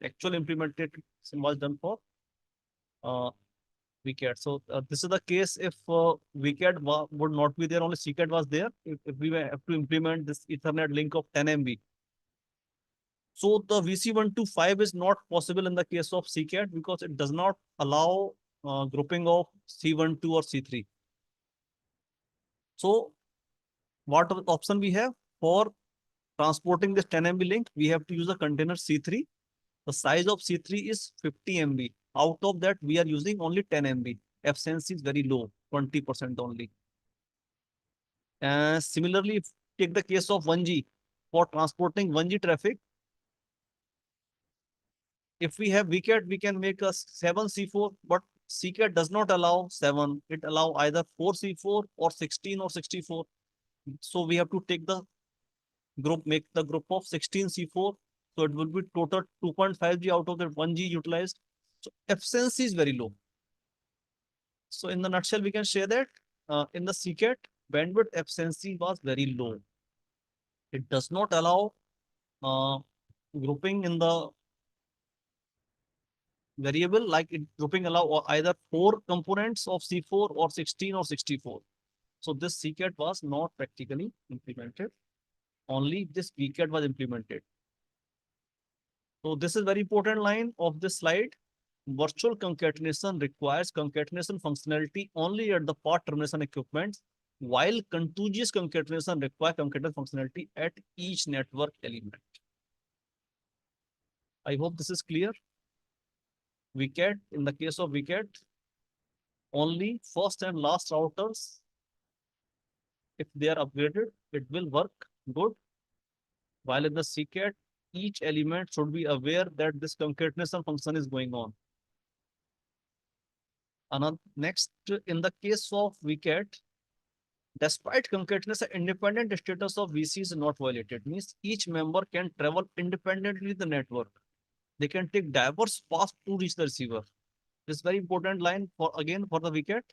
actual implementation was done for VCAT. So this is the case if VCAT would not be there, only CCAT was there. If we have to implement this Ethernet link of 10 MB. So the VC125 is not possible in the case of CCAT because it does not allow grouping of C12 or C3. So what option we have for transporting this 10 MB link? We have to use a container C3. The size of C3 is 50 MB. Out of that, we are using only 10 MB. Efficiency is very low, 20% only. Similarly, if take the case of 1G, for transporting 1G traffic, if we have VCAT, we can make a 7 C4, but CCAT does not allow 7. It allow either 4 C4 or 16 or 64. So we have to take the group, make the group of 16 C4. So it will be total 2.5G out of that 1G utilized. So efficiency is very low. So in the nutshell, we can say that in the CCAT, bandwidth efficiency was very low. It does not allow grouping in the variable, like it grouping allow either 4 components of C4 or 16 or 64. So this CCAT was not practically implemented. Only this VCAT was implemented. So this is very important line of this slide. Virtual concatenation requires concatenation functionality only at the part termination equipment, while contiguous concatenation requires concatenation functionality at each network element. I hope this is clear. VCAT, in the case of VCAT, only first and last routers, if they are upgraded, it will work good. While in the CCAT, each element should be aware that this concatenation function is going on. Next, in the case of wicket, despite concatenation, independent status of VC is not violated. Means each member can travel independently in the network. They can take diverse paths to reach the receiver. This is very important line for the wicket.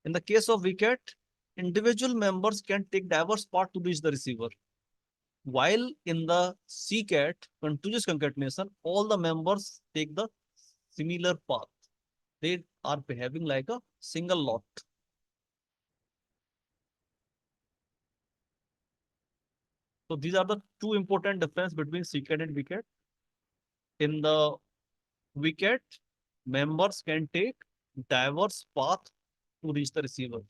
In the case of wicket, individual members can take diverse paths to reach the receiver. While in the CCAT, continuous concatenation, all the members take the similar path. They are behaving like a single lot. So these are the two important difference between CCAT and wicket. In the wicket, members can take diverse path to reach the receiver.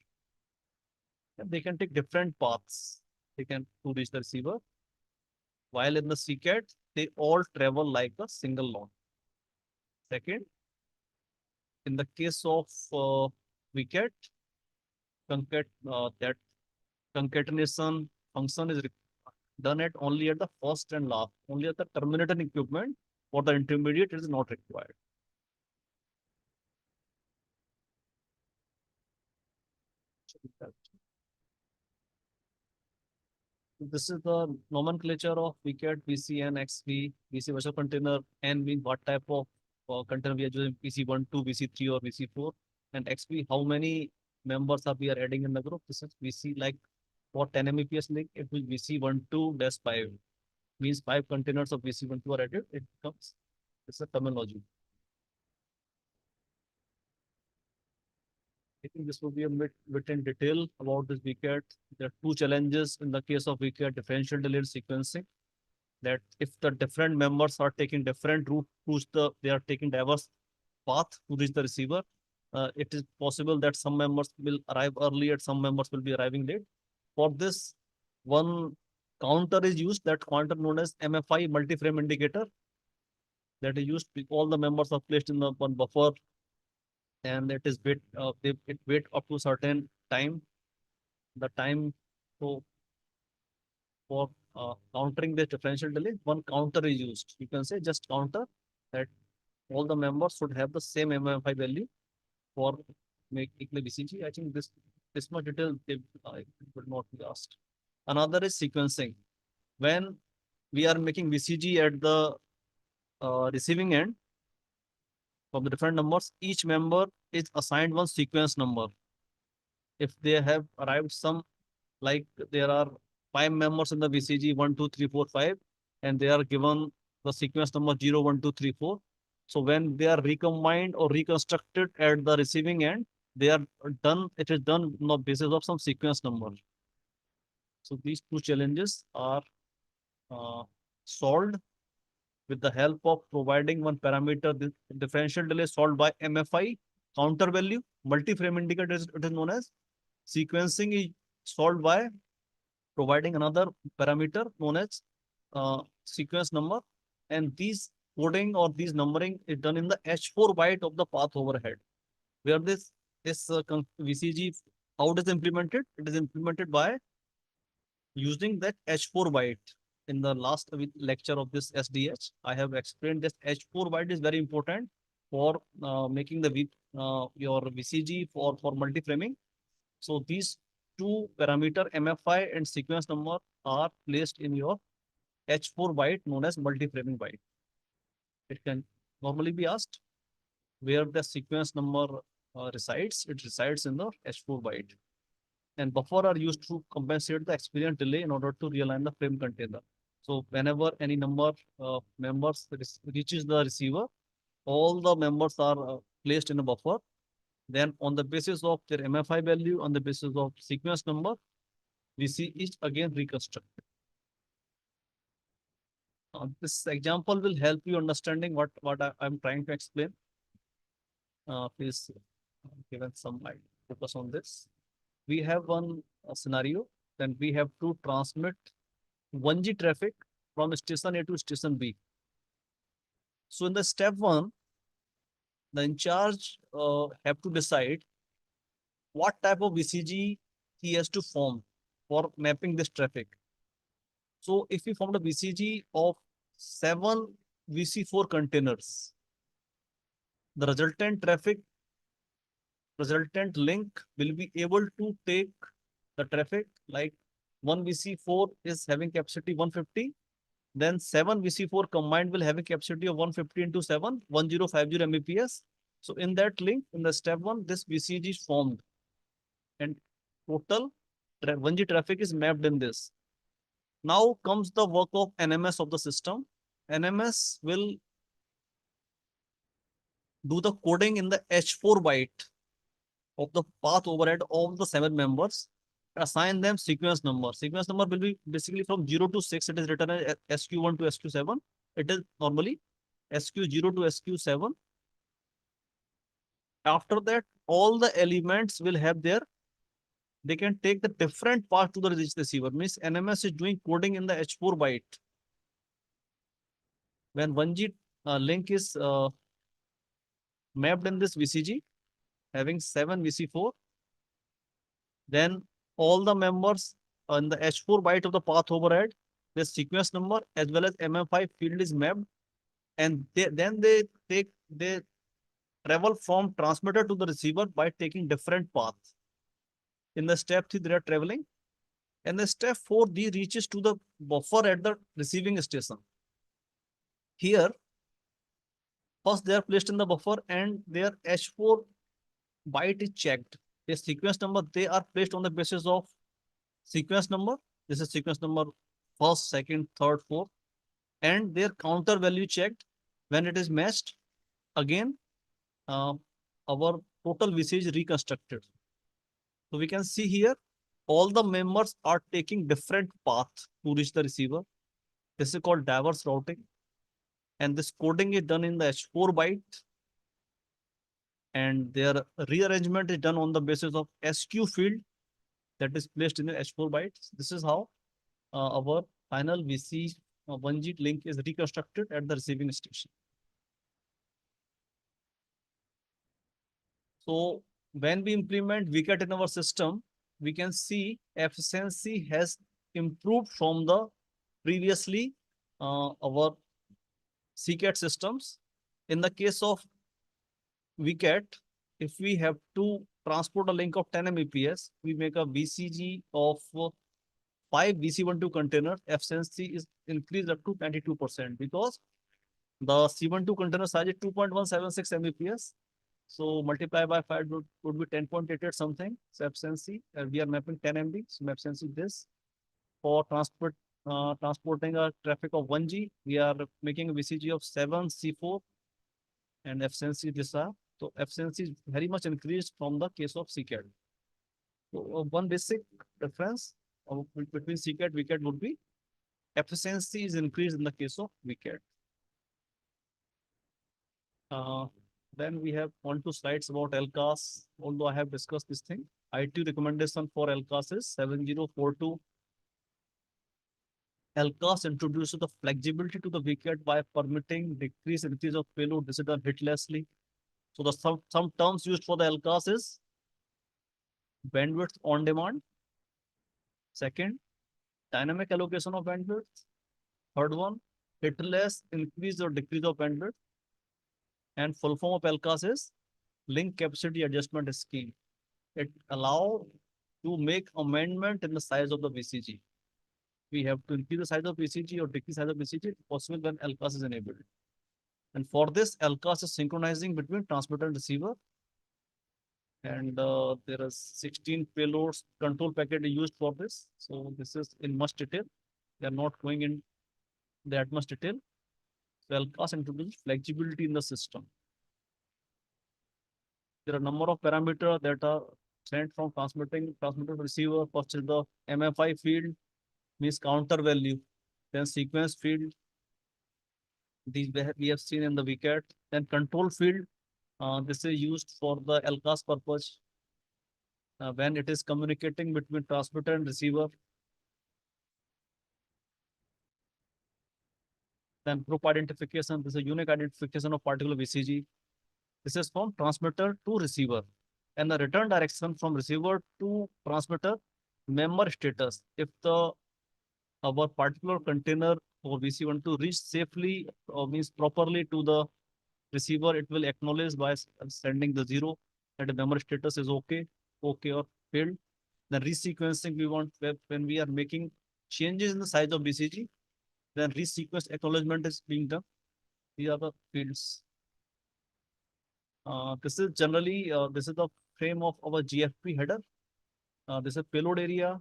And they can take different paths. They can to reach the receiver. While in the CCAT, they all travel like a single lot. Second, in the case of wicket, that concatenation function is done at only at the first and last. Only at the terminator equipment. For the intermediate, it is not required. This is the nomenclature of wicket, VC, and XV. VC virtual container, N means what type of container we are using, VC1, 2, VC3, or VC4. And XV, how many members are we are adding in the group? This is VC, like for 10 Mbps link, it will VC12-5. Means 5 containers of VC12 are added. It becomes, it's a terminology. I think this will be a bit in detail about this wicket. There are two challenges in the case of wicket: differential delay sequencing. That if the different members are taking different route they are taking diverse path to reach the receiver, it is possible that some members will arrive early and some members will be arriving late. For this, one counter is used, that counter known as MFI, multi-frame indicator, that is used. All the members are placed in the one buffer, and it is wait it wait up to certain time. The time for countering the differential delay, one counter is used. You can say just counter that all the members should have the same MFI value for making the VCG. I think this much detail would not be asked. Another is sequencing. When we are making VCG at the receiving end from the different numbers, each member is assigned one sequence number. If they have arrived some, like there are 5 members in the VCG 1, 2, 3, 4, 5, and they are given the sequence number 0, 1, 2, 3, 4. So when they are recombined or reconstructed at the receiving end, they are done. It is done on the basis of some sequence number. So these two challenges are solved with the help of providing one parameter. The differential delay solved by MFI, counter value, multi-frame indicator it is known as. Sequencing is solved by providing another parameter known as sequence number, and these coding or these numbering is done in the H4 byte of the path overhead. Where this VCG, how it is implemented? It is implemented by using that H4 byte. In the last lecture of this SDH, I have explained this H4 byte is very important for making the your VCG for multi-framing. So these two parameter MFI and sequence number are placed in your H4 byte known as multi-framing byte. It can normally be asked where the sequence number resides. It resides in the H4 byte. And buffer are used to compensate the experience delay in order to realign the frame container. So whenever any number members reaches the receiver, all the members are placed in a buffer. Then on the basis of their MFI value, on the basis of sequence number, VC is again reconstructed. This example will help you understanding what I'm trying to explain. Please given some focus on this. We have one scenario, then we have to transmit 1G traffic from station A to station B. So in the step 1, the in charge have to decide what type of VCG he has to form for mapping this traffic. So if we form the VCG of 7 VC4 containers. The resultant link will be able to take the traffic, like one VC4 is having capacity 150, then 7 VC4 combined will have a capacity of 150 into 7, 1050 Mbps. So in that link, in the step 1, this VCG is formed and total 1G traffic is mapped in this. Now comes the work of NMS of the system. NMS will do the coding in the H4 byte of the path overhead of the 7 members, assign them sequence number. Sequence number will be basically from 0 to 6. It is written as SQ1 to SQ7. It is normally SQ0 to SQ7. After that, all the elements will have their, they can take the different path to the receiver. Means NMS is doing coding in the H4 byte. When 1G link is mapped in this VCG, having 7 VC4, then all the members on the H4 byte of the path overhead, the sequence number as well as MM5 field is mapped, and then they travel from transmitter to the receiver by taking different paths. In the step 3, they are traveling, and the step 4, they reaches to the buffer at the receiving station. Here, first they are placed in the buffer and their H4 byte is checked. The sequence number, they are placed on the basis of sequence number. This is sequence number 1st, 2nd, 3rd, 4th, and their counter value checked. When it is matched, again, our total VC is reconstructed. So we can see here, all the members are taking different paths to reach the receiver. This is called diverse routing. And this coding is done in the H4 byte. And their rearrangement is done on the basis of SQ field that is placed in the H4 bytes. This is how our final VC 1G link is reconstructed at the receiving station. So when we implement VCAT in our system, we can see efficiency has improved from the previously our CCAT systems. In the case of VCAT, if we have to transport a link of 10 Mbps, we make a VCG of 5 VC12 containers. Efficiency is increased up to 92% because the C12 container size is 2.176 Mbps. So multiply by 5 would be 10.88 something. So efficiency, we are mapping 10 MB. So efficiency this. For transporting a traffic of 1G, we are making a VCG of 7 C4 and efficiency this are. So efficiency is very much increased from the case of CCAT. So one basic difference between CCAT and VCAT would be efficiency is increased in the case of VCAT. Then we have 1, 2 slides about LCAS. Although I have discussed this thing, IT recommendation for LCAS is 7042. LCAS introduces the flexibility to the VCAT by permitting decrease increase of payload. This is done hitlessly. So the some terms used for the LCAS is bandwidth on demand. Second, dynamic allocation of bandwidth. Third one, hitless increase or decrease of bandwidth. And full form of LCAS is link capacity adjustment scheme. It allows to make amendment in the size of the VCG. We have to increase the size of VCG or decrease the size of VCG possible when LCAS is enabled. And for this, LCAS is synchronizing between transmitter and receiver. And there are 16 payloads control packet used for this. So this is in much detail. They are not going in that much detail. So LCAS introduces flexibility in the system. There are a number of parameters that are sent from transmitter to receiver. First is the MFI field, means counter value. Then sequence field. These we have seen in the VCAT. Then control field. This is used for the LCAS purpose. When it is communicating between transmitter and receiver. Then group identification. This is a unique identification of particular VCG. This is from transmitter to receiver. And the return direction from receiver to transmitter, member status. If our particular container for VC1 to reach safely or means properly to the receiver, it will acknowledge by sending the 0 that the memory status is okay or failed. Then resequencing, we want when we are making changes in the size of BCG, then resequence acknowledgement is being done. These are the fields. This is generally this is the frame of our GFP header. This is payload area.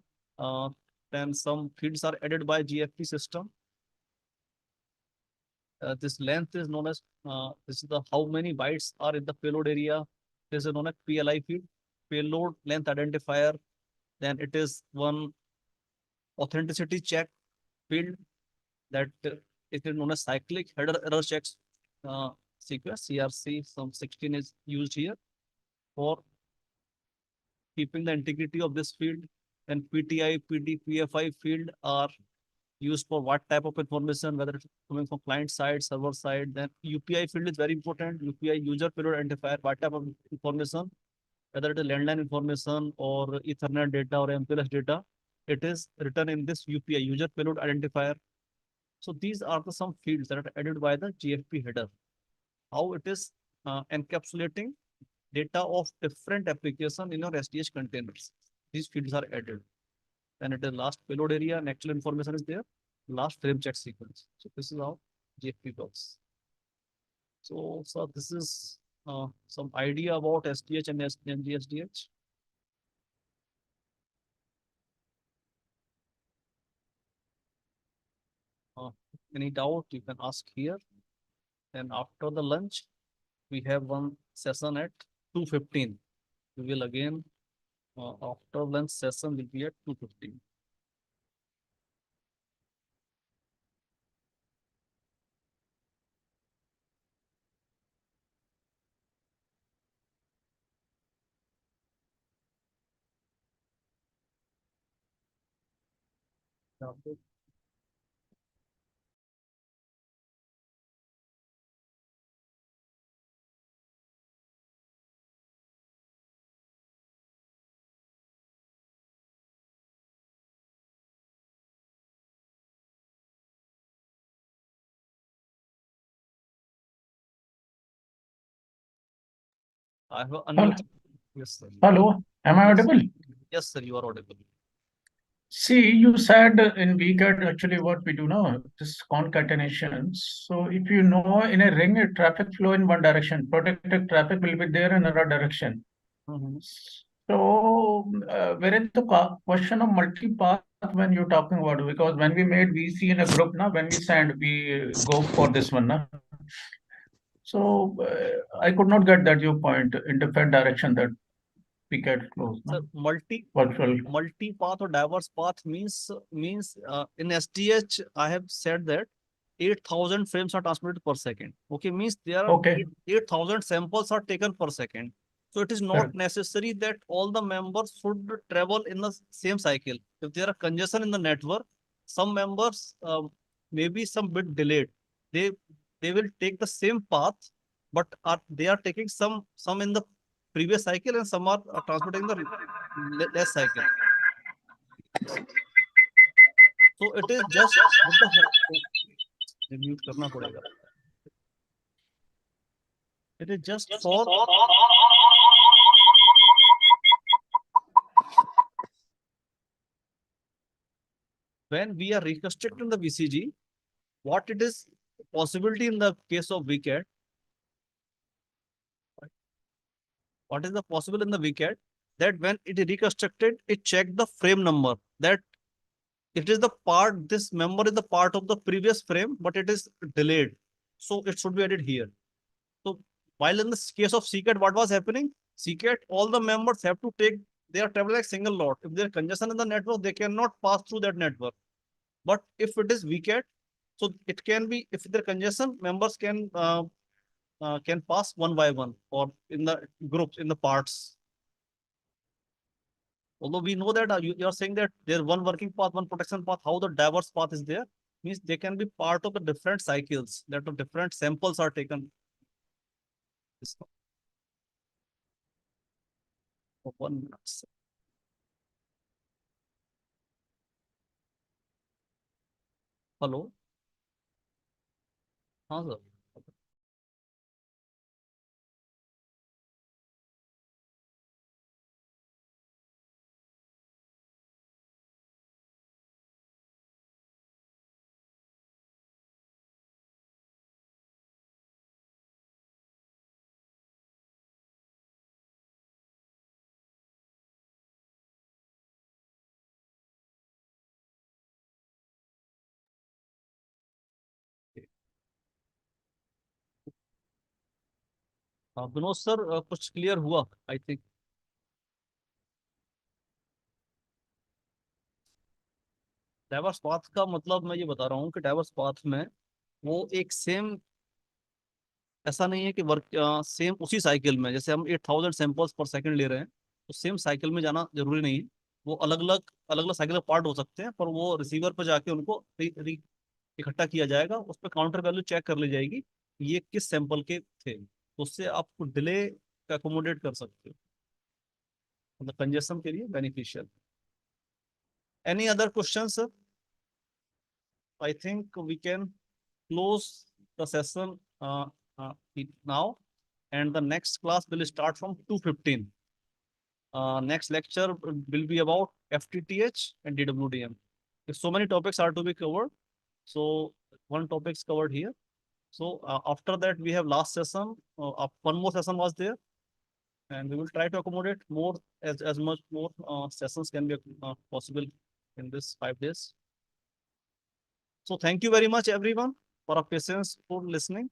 Then some fields are added by GFP system. This length is known as this is the how many bytes are in the payload area. This is known as PLI field, payload length identifier. Then it is one authenticity check field that it is known as cyclic header error checks sequence. CRC some 16 is used here for keeping the integrity of this field. And PTI, PD, PFI field are used for what type of information, whether it's coming from client side, server side. Then UPI field is very important. UPI, user payload identifier, what type of information, whether it is landline information or Ethernet data or MPLS data, it is written in this UPI, user payload identifier. So these are the some fields that are added by the GFP header. How it is encapsulating data of different application in your SDH containers. These fields are added. Then it is last payload area and actual information is there. Last frame check sequence. So this is how GFP works. So this is some idea about SDH and SDH. Any doubt you can ask here. And after the lunch, we have one session at 2:15. We will again after lunch session will be at 2:15. I have unmuted. Yes, sir. Hello, am I audible? Yes, sir, you are audible. See, you said in VCAT actually what we do now, this concatenation. So if you know in a ring, a traffic flow in one direction, protected traffic will be there in another direction. So where is the question of multi-path when you're talking about? Because when we made VC in a group, now when we send, we go for this one. Now. So I could not get that your point in different direction that we get close. So virtual multi-path or diverse path means in SDH I have said that 8,000 frames are transmitted per second. Okay, means there are 8,000 samples are taken per second. So it is not necessary that all the members should travel in the same cycle. If there are congestion in the network, some members may be some bit delayed. They will take the same path, but they are taking some in the previous cycle and some are transmitting the less cycle. So it is just with the mute karna padega. It is just for when we are reconstructing the VCG, what it is possibility in the case of VCAT. What is the possible in the VCAT? That when it is reconstructed, it checked the frame number. That it is the part, this member is the part of the previous frame, but it is delayed. So it should be added here. So while in the case of CCAT, what was happening? CCAT, all the members have to take, they are traveling like single lot. If there is congestion in the network, they cannot pass through that network. But if it is VCAT, so it can be, if there is congestion, members can pass one by one or in the groups, in the parts. Although we know that you are saying that there is one working path, one protection path, how the diverse path is there, means they can be part of the different cycles, that the different samples are taken. For 1 minute. Hello. हाँ sir. Vinod sir, कुछ clear हुआ I think. Diverse path का मतलब मैं ये बता रहा हूँ कि डाइवर्स पाथ में वो एक सेम, ऐसा नहीं है कि वर्क सेम उसी साइकिल में, जैसे हम 8000 सैंपल्स पर सेकंड ले रहे हैं तो सेम साइकिल में जाना जरूरी नहीं है। वो अलग अलग साइकिल पार्ट हो सकते हैं, पर वो रिसीवर पर जाके उनको इकट्ठा किया जाएगा, उस पर काउंटर वैल्यू चेक कर ली जाएगी ये किस सैंपल के थे, तो उससे आप डिले का अकोमोडेट कर सकते हो, मतलब कंजेशन के लिए beneficial. Any other question sir? I think we can close the session now, and the next class will start from 2:15. Next lecture will be about FTTH and DWDM. So many topics are to be covered. So one topic is covered here. So after that we have last session. One more session was there, and we will try to accommodate more, as much more sessions can be possible in this 5 days. So thank you very much everyone for your patience for listening.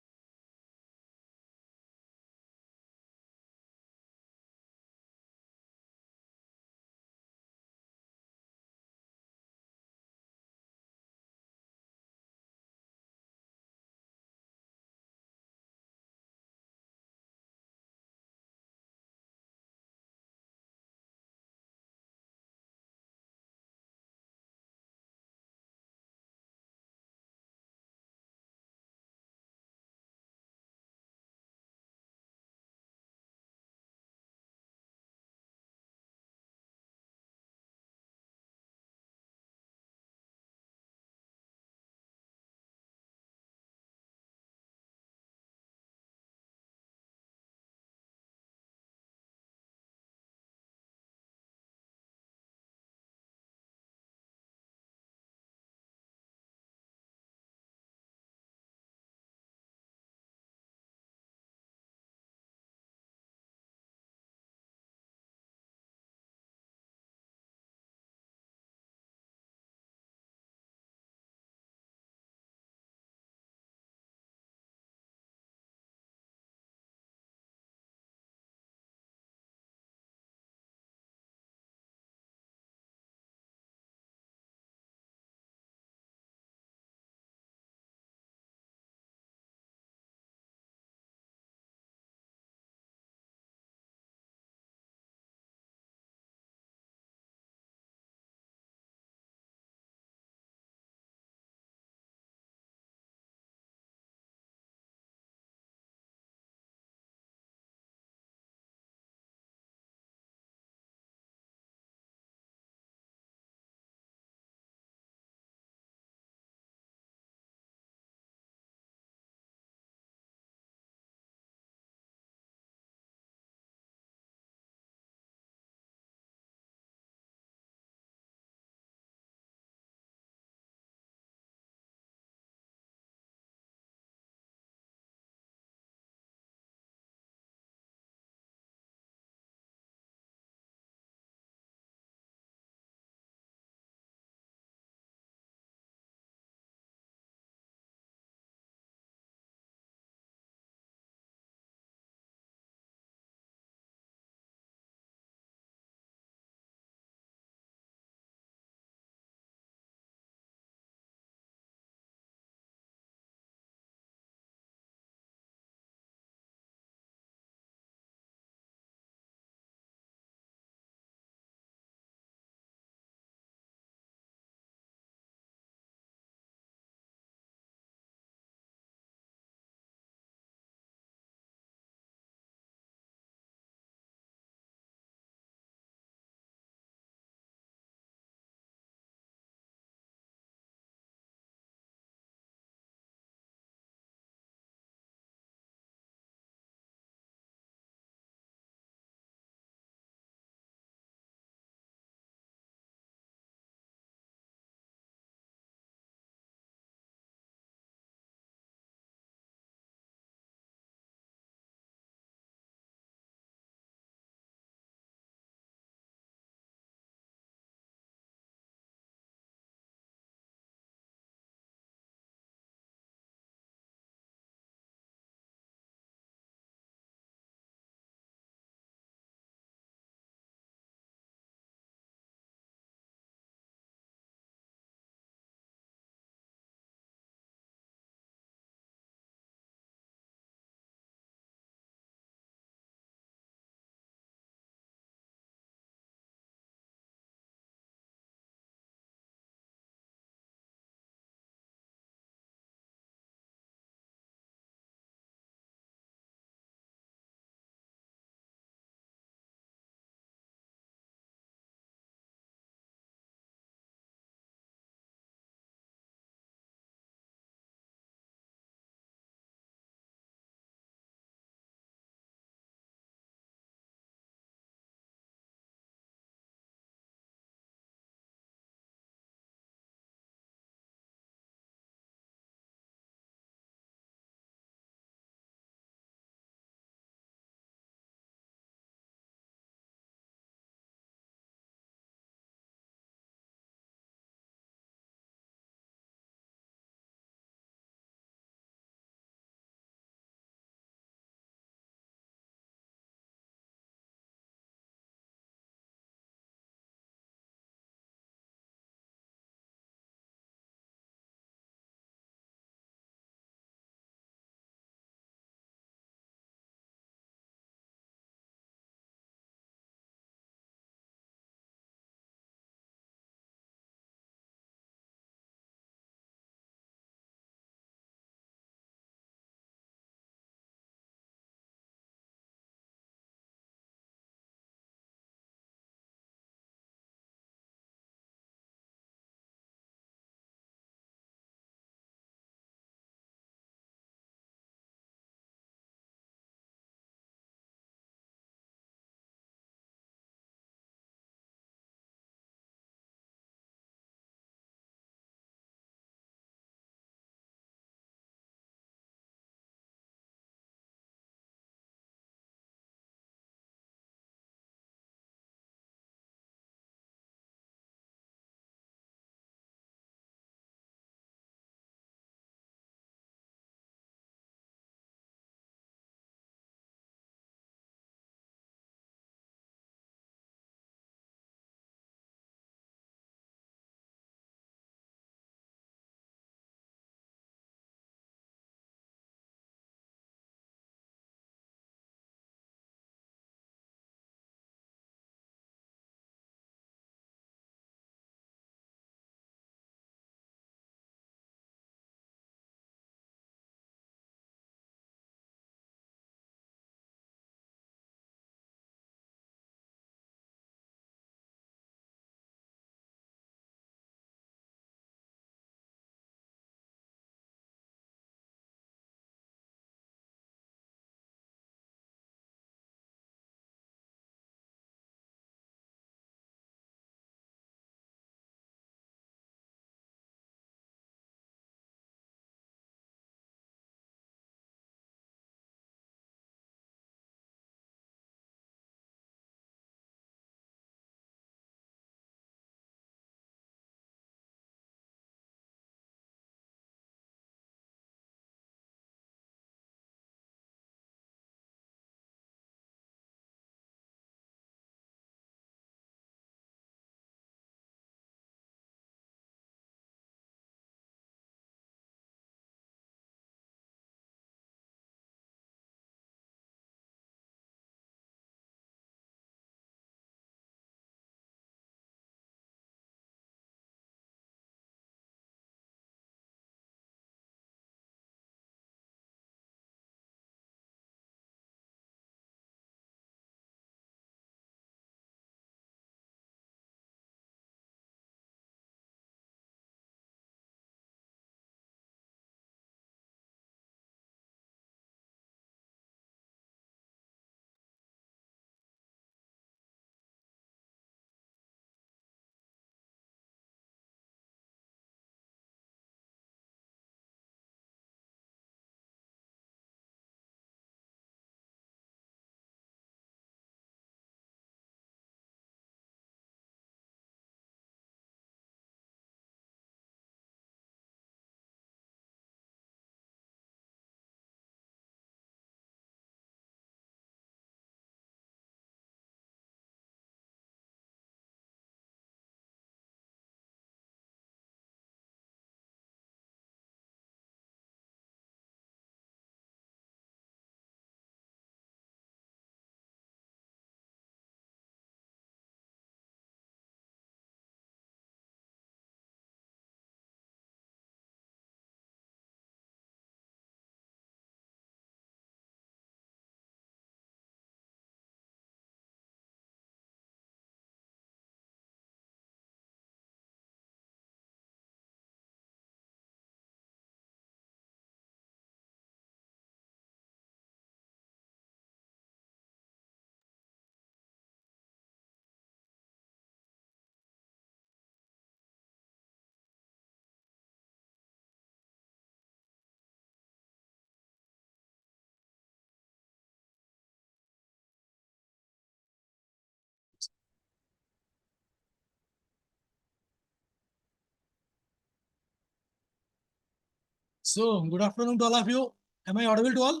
So, good afternoon to all of you. Am I audible to all?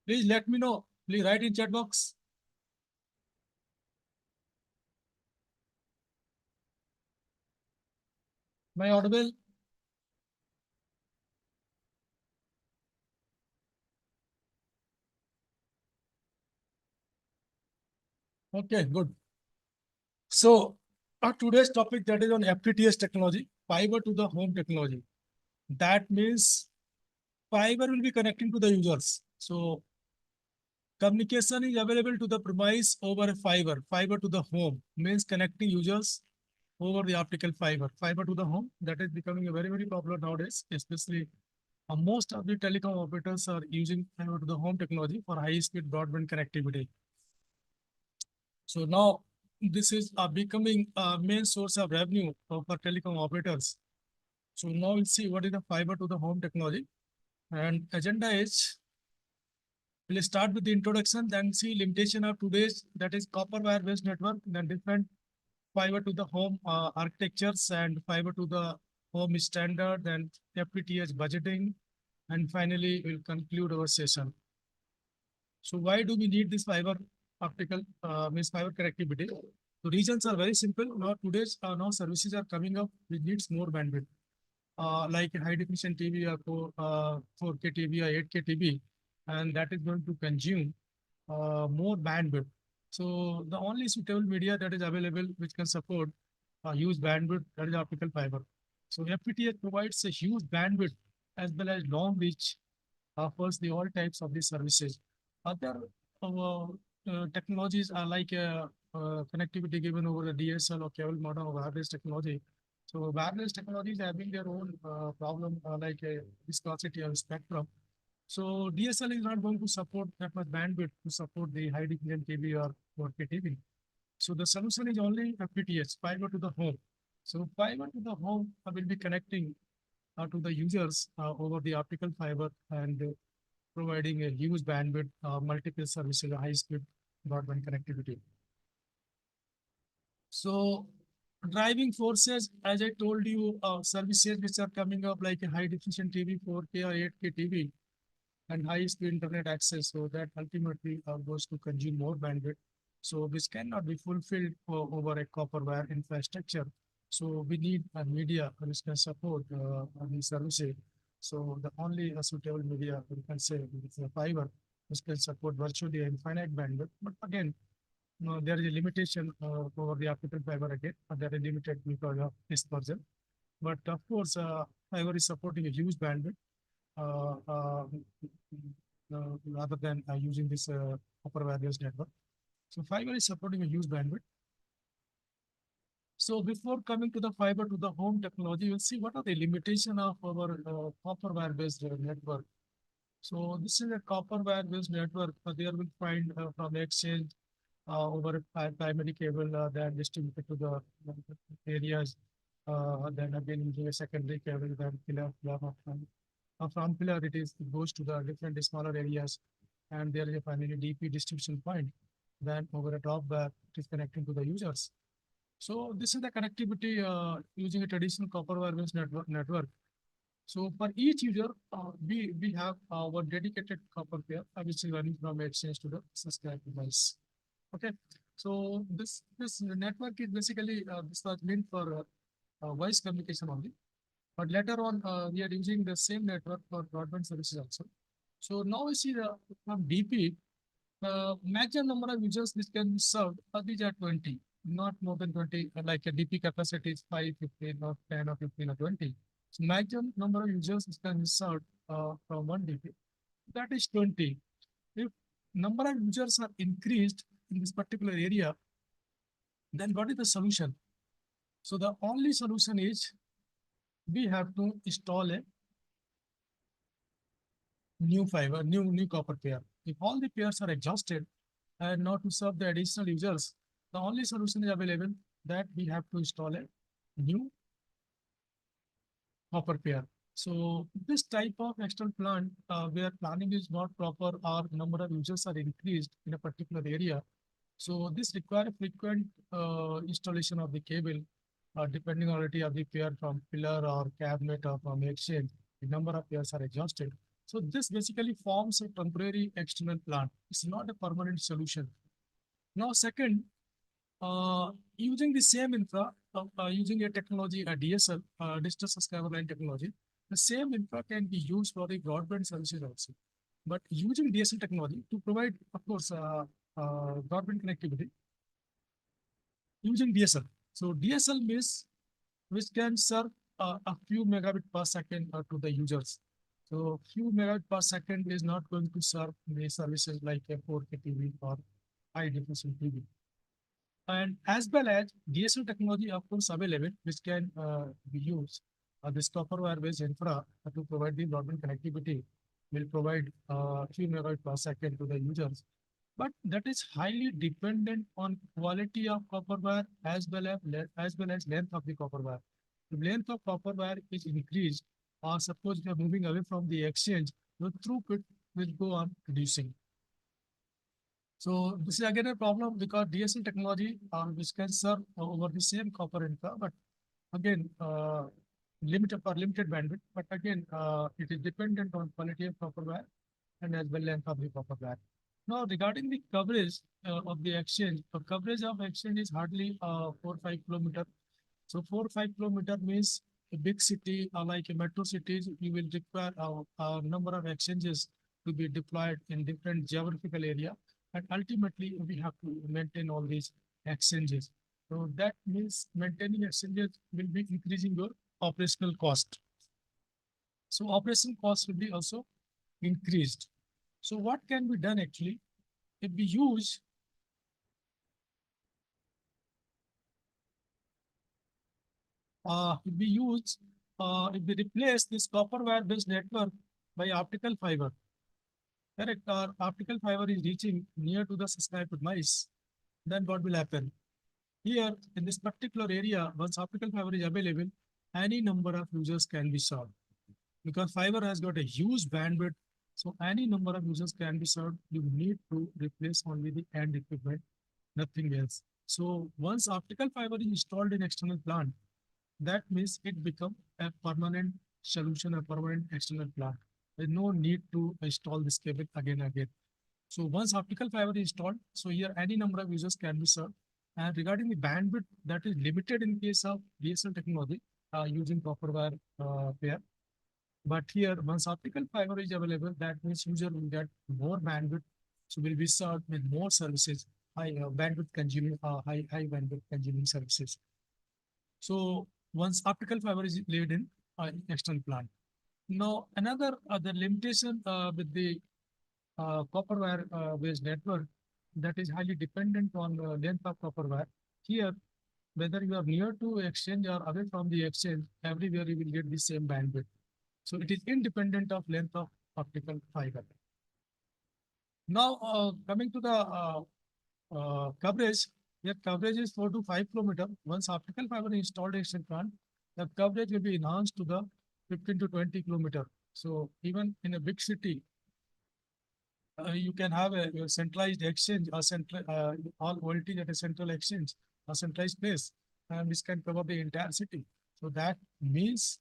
Please let me know. Please write in chat box. Am I audible? Okay, good. So, our today's topic that is on FTTS technology, fiber to the home technology. That means fiber will be connecting to the users. So, communication is available to the premise over a fiber. Fiber to the home means connecting users over the optical fiber. Fiber to the home, that is becoming a very, very popular nowadays, especially most of the telecom operators are using fiber to the home technology for high-speed broadband connectivity. So now this is becoming a main source of revenue for telecom operators. So now we'll see what is the fiber to the home technology. And agenda is, we'll start with the introduction, then see limitation of today's, that is copper wire-based network, then different fiber to the home architectures and fiber to the home standard, then FTTH budgeting, and finally we'll conclude our session. So why do we need this fiber optical means fiber connectivity? The reasons are very simple. Now today's now services are coming up which needs more bandwidth, like high definition TV or 4K TV or 8K TV, and that is going to consume more bandwidth. So the only suitable media that is available which can support huge bandwidth, that is optical fiber. So FTTH provides a huge bandwidth as well as long reach, offers the all types of these services. Other technologies are like connectivity given over the DSL or cable modem or wireless technology. So wireless technologies having their own problem like viscosity of spectrum. So DSL is not going to support that much bandwidth to support the high definition TV or 4K TV. So the solution is only FTTH, fiber to the home. So fiber to the home will be connecting to the users over the optical fiber and providing a huge bandwidth, multiple services, high-speed broadband connectivity. So driving forces, as I told you, services which are coming up like a high definition TV, 4K or 8K TV, and high-speed internet access. So that ultimately goes to consume more bandwidth. So this cannot be fulfilled over a copper wire infrastructure. So we need a media which can support these services. So the only suitable media we can say is a fiber, which can support virtually infinite bandwidth. But again, there is a limitation over the optical fiber again. That is limited because of this version. But of course, fiber is supporting a huge bandwidth rather than using this copper wireless network. So fiber is supporting a huge bandwidth. So before coming to the fiber to the home technology, we'll see what are the limitations of our copper wire-based network. So this is a copper wire-based network. There will find from exchange over a primary cable that distributed to the areas. Then again using a secondary cable, then pillar from pillar it goes to the different smaller areas, and there is a finally DP distribution point. Then over a top where it is connecting to the users. So this is the connectivity using a traditional copper wire-based network. So for each user, we have our dedicated copper pair, which is running from exchange to the subscribe device. Okay, so this network is basically this was meant for voice communication only. But later on, we are using the same network for broadband services also. So now we see from DP, maximum number of users which can be served these are 20, not more than 20. Like a DP capacity is 5, 15, or 10, or 15, or 20. So maximum number of users which can be served from one DP, that is 20. If number of users are increased in this particular area, then what is the solution? So the only solution is we have to install a new fiber, new copper pair. If all the pairs are exhausted and not to serve the additional users, the only solution is available that we have to install a new copper pair. So this type of external plant where planning is not proper or number of users are increased in a particular area. So this requires frequent installation of the cable depending on the of the pair from pillar or cabinet or from exchange, the number of pairs are exhausted. So this basically forms a temporary external plant. It's not a permanent solution. Now, second, using the same infra, using a technology, a DSL, distance subscriber line technology, the same infra can be used for the broadband services also. But using DSL technology to provide, of course, broadband connectivity, using DSL. So DSL means which can serve a few megabit per second to the users. So few megabit per second is not going to serve the services like a 4K TV or high definition TV. And as well as DSL technology, of course, available, which can be used. This copper wire-based infra to provide the broadband connectivity will provide few megabit per second to the users. But that is highly dependent on quality of copper wire as well as length of the copper wire. If length of copper wire is increased, or suppose we are moving away from the exchange, the throughput will go on reducing. So this is again a problem because DSL technology, which can serve over the same copper infra, but again limited bandwidth. But again, it is dependent on quality of copper wire and as well length of the copper wire. Now, regarding the coverage of the exchange, the coverage of exchange is hardly 4 or 5 kilometers. So 4 or 5 kilometers means a big city like a metro cities, you will require a number of exchanges to be deployed in different geographical area. And ultimately, we have to maintain all these exchanges. So that means maintaining exchanges will be increasing your operational cost. So operational cost will be also increased. So what can be done actually? If we use if we replace this copper wire based network by optical fiber, correct, or optical fiber is reaching near to the subscriber device, then what will happen? Here in this particular area, once optical fiber is available, any number of users can be served because fiber has got a huge bandwidth. So any number of users can be served. You need to replace only the end equipment, nothing else. So once optical fiber is installed in external plant, that means it becomes a permanent solution, a permanent external plant. There's no need to install this cable again and again. So once optical fiber is installed, so here any number of users can be served. And regarding the bandwidth, that is limited in case of DSL technology using copper wire pair. But here, once optical fiber is available, that means user will get more bandwidth, so will be served with more services, high bandwidth consuming, high bandwidth consuming services. So once optical fiber is laid in external plant. Now another other limitation with the copper wire based network that is highly dependent on the length of copper wire. Here, whether you are near to exchange or away from the exchange, everywhere you will get the same bandwidth. So it is independent of length of optical fiber. Now coming to the coverage, your coverage is 4 to 5 kilometers. Once optical fiber is installed in external plant, the coverage will be enhanced to the 15 to 20 kilometers. So even in a big city, you can have a centralized exchange or all voltage at a central exchange, a centralized place, and this can cover the entire city. So that means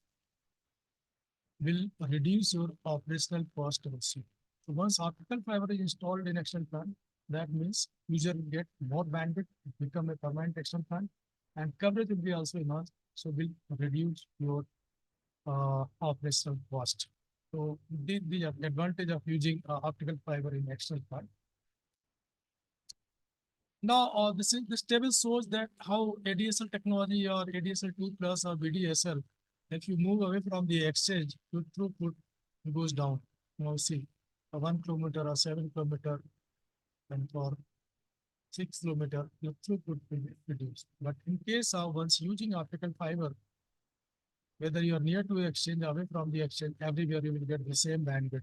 will reduce your operational cost also. So once optical fiber is installed in external plant, that means user will get more bandwidth, become a permanent external plant, and coverage will be also enhanced. So will reduce your operational cost. So the advantage of using optical fiber in external plant. Now this table shows that how ADSL technology or ADSL 2 plus or VDSL, if you move away from the exchange, your throughput goes down. Now see, 1 kilometer or 7 kilometer, and for 6 kilometer, your throughput will be reduced. But in case of once using optical fiber, whether you are near to exchange, away from the exchange, everywhere you will get the same bandwidth.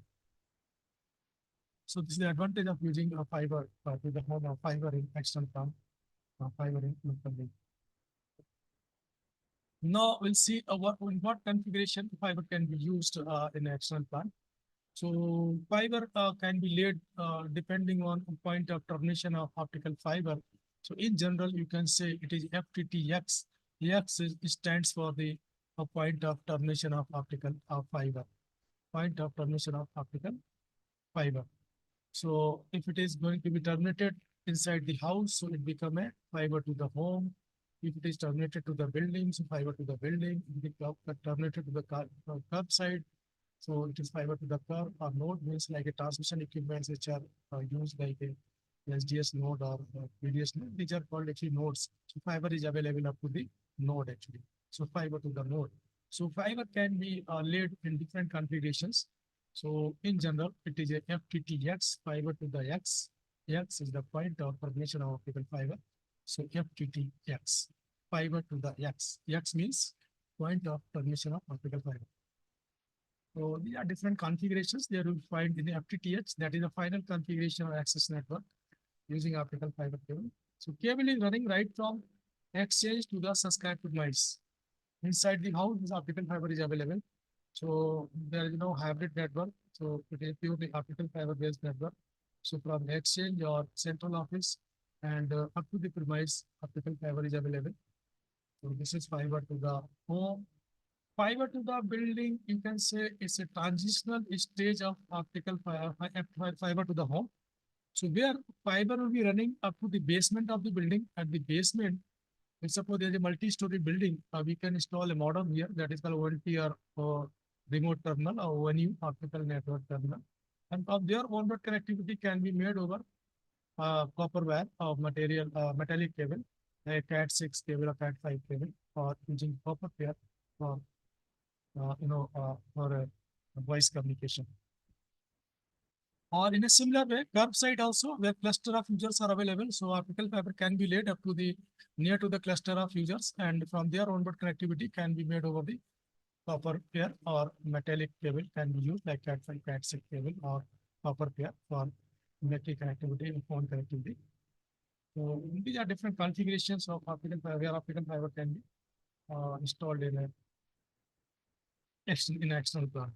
So this is the advantage of using a fiber to the home of fiber in external plant, fiber in local link. Now we'll see in what configuration fiber can be used in external plant. So fiber can be laid depending on point of termination of optical fiber. So in general, you can say it is FTTX Stands for the point of termination of optical fiber. Point of termination of optical fiber. So if it is going to be terminated inside the house, so it become a fiber to the home. If it is terminated to the building, so fiber to the building. If it is terminated to the curb side, so it is fiber to the curb. Or node means like a transmission equipments which are used like a SDS node or PDS node. These are called actually nodes. So fiber is available up to the node actually. So fiber to the node. So fiber can be laid in different configurations. So in general, it is a FTTX, fiber to the X. X is the point of termination of optical fiber. So FTTX, fiber to the X. X means point of termination of optical fiber. So these are different configurations there will find in the FTTH. That is the final configuration of access network using optical fiber cable. So cable is running right from exchange to the subscribe to device. Inside the house, this optical fiber is available. So there is no hybrid network. So it is purely optical fiber based network. So from exchange or central office and up to the premise, optical fiber is available. So this is fiber to the home. Fiber to the building, you can say it's a transitional stage of optical fiber to the home. So where fiber will be running up to the basement of the building. At the basement, let's suppose there's a multi-story building, we can install a modem here that is called ONT or remote terminal or ONU optical network terminal. And from there, onward connectivity can be made over copper wire or metallic cable, a Cat6 cable or Cat5 cable, or using copper pair for for voice communication. Or in a similar way, curbside also, where cluster of users are available. So optical fiber can be laid up to the near to the cluster of users, and from there onward connectivity can be made over the copper pair or metallic cable can be used like Cat5, Cat6 cable or copper pair for metallic connectivity and phone connectivity. So these are different configurations of optical fiber, where optical fiber can be installed in an external plant.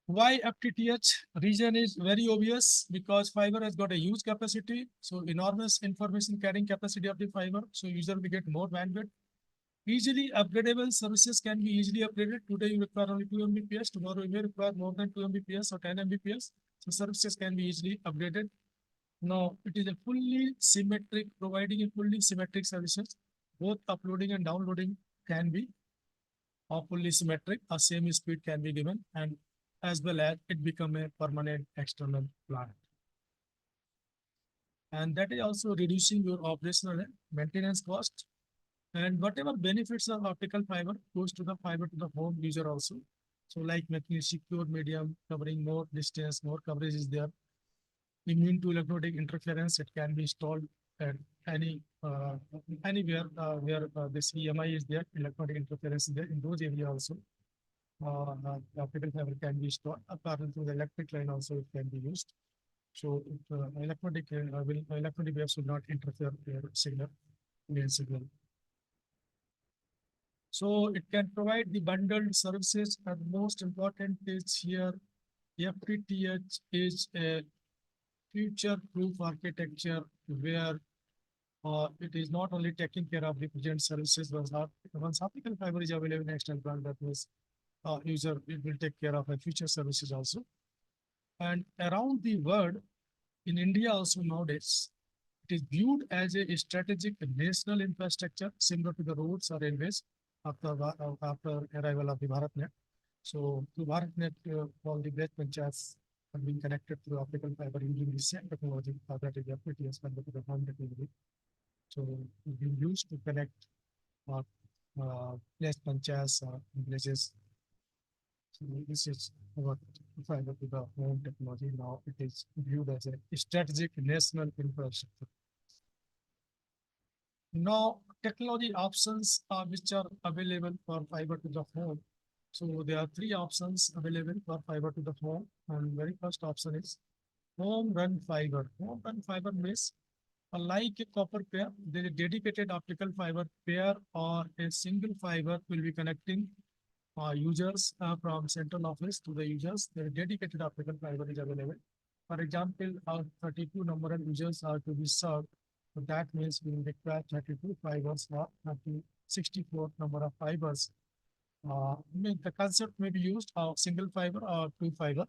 Why FTTH region is very obvious, because fiber has got a huge capacity. So enormous information carrying capacity of the fiber. So user will get more bandwidth. Easily upgradable services can be easily upgraded. Today you require only 2 Mbps. Tomorrow you may require more than 2 Mbps or 10 Mbps. So services can be easily upgraded. Now it is a fully symmetric, providing a fully symmetric services. Both uploading and downloading can be fully symmetric. A same speed can be given, and as well as it become a permanent external plant. And that is also reducing your operational and maintenance cost. And whatever benefits of optical fiber goes to the fiber to the home user also. So like making a secure medium, covering more distance, more coverage is there. Immune to electronic interference, it can be installed at anywhere where this EMI is there, electronic interference is there. In those areas also, the optical fiber can be stored. Apart from the electric line also it can be used. So electronic waves will not interfere with signal, signal. So it can provide the bundled services, and most important is here, FTTH is a future-proof architecture where it is not only taking care of the present services, but once optical fiber is available in external plant, that means user it will take care of the future services also. And around the world, in India also nowadays, it is viewed as a strategic national infrastructure similar to the roads or railways after arrival of the BharatNet. So through BharatNet, all the great panchayats have been connected through optical fiber using the same technology that is FTTS converted to the home technology. So it's been used to connect place panchayats villages. So this is what fiber to the home technology. Now it is viewed as a strategic national infrastructure. Now technology options which are available for fiber to the home. So there are 3 options available for fiber to the home. And very first option is home run fiber. Home run fiber means like a copper pair, there is a dedicated optical fiber pair or a single fiber will be connecting users from central office to the users. There is dedicated optical fiber is available. For example, 32 number of users are to be served So that means we will require 32 fibers or 64 number of fibers. The concept may be used of single fiber or two fiber.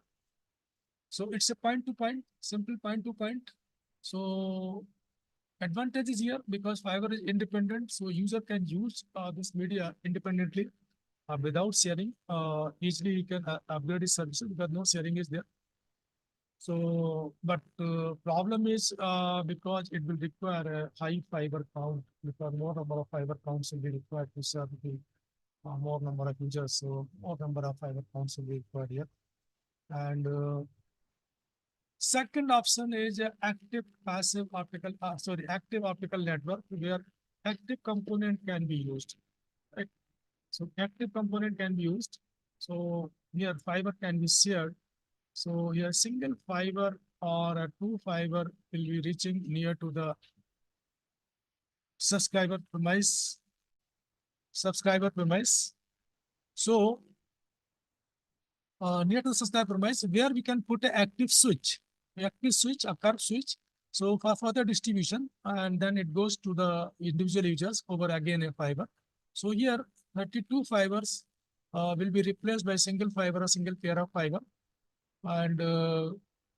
So it's a point to point, simple point to point. So advantage is here because fiber is independent, so user can use this media independently without sharing. Easily you can upgrade his services because no sharing is there. So, but problem is because it will require a high fiber count, because more number of fiber counts will be required to serve the more number of users. So more number of fiber counts will be required here. And second option is active optical network, where active component can be used. Right? So active component can be used. So here fiber can be shared. So here single fiber or a two fiber will be reaching near to the subscriber premise. So near to the subscriber premise, where we can put an active switch, a curve switch. So for further distribution, and then it goes to the individual users over again a fiber. So here 32 fibers will be replaced by single fiber, a single pair of fiber, and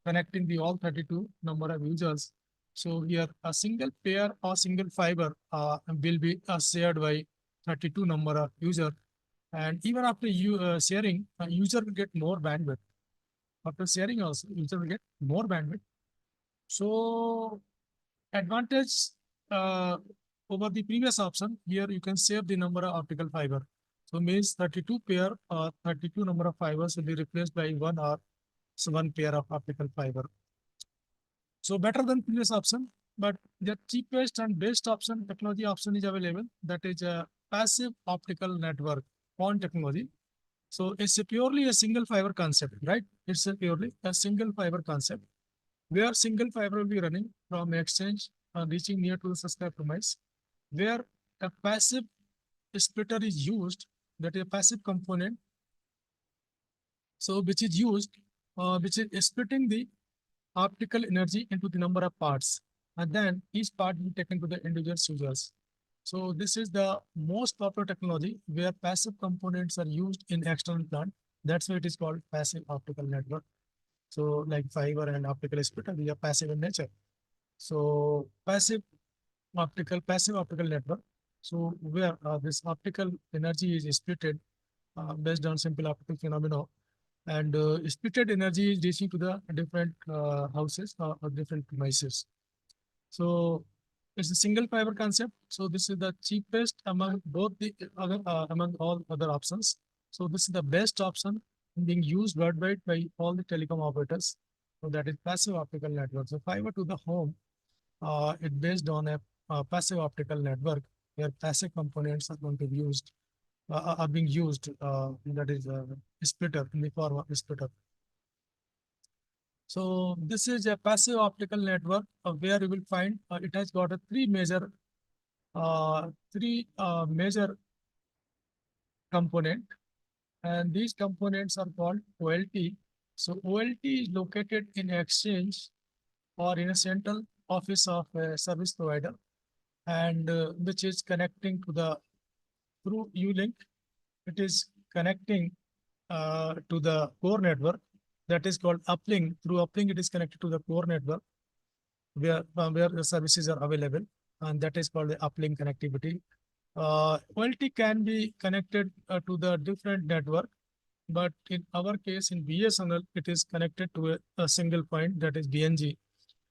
connecting the all 32 number of users. So here a single pair or single fiber will be shared by 32 number of user. And even after you sharing, user will get more bandwidth. After sharing also, user will get more bandwidth. So advantage over the previous option, here you can save the number of optical fiber. So means 32 pair or 32 number of fibers will be replaced by one pair of optical fiber. So better than previous option, but the cheapest and best option, technology option is available. That is a passive optical network PON technology. So it's purely a single fiber concept, right? It's purely a single fiber concept, where single fiber will be running from exchange reaching near to the subscriber premise, where a passive splitter is used, that is a passive component. So which is used, which is splitting the optical energy into the number of parts, and then each part will be taken to the individual users. So this is the most popular technology where passive components are used in external plant. That's why it is called passive optical network. So like fiber and optical splitter, they are passive in nature. So passive optical network. So where this optical energy is splitted based on simple optical phenomena, and splitted energy is reaching to the different houses or different premises. So it's a single fiber concept. So this is the cheapest among both the other among all other options. So this is the best option being used worldwide by all the telecom operators. So that is passive optical network. So fiber to the home, it's based on a passive optical network where passive components are going to be used, are being used. That is a splitter in the form of a splitter. So this is a passive optical network where you will find it has got a three major component, and these components are called OLT. So OLT is located in exchange or in a central office of a service provider, and which is connecting to the through U-Link. It is connecting to the core network, that is called uplink. Through uplink, it is connected to the core network where the services are available, and that is called the uplink connectivity. OLT can be connected to the different network, but in our case in BSNL, it is connected to a single point, that is BNG.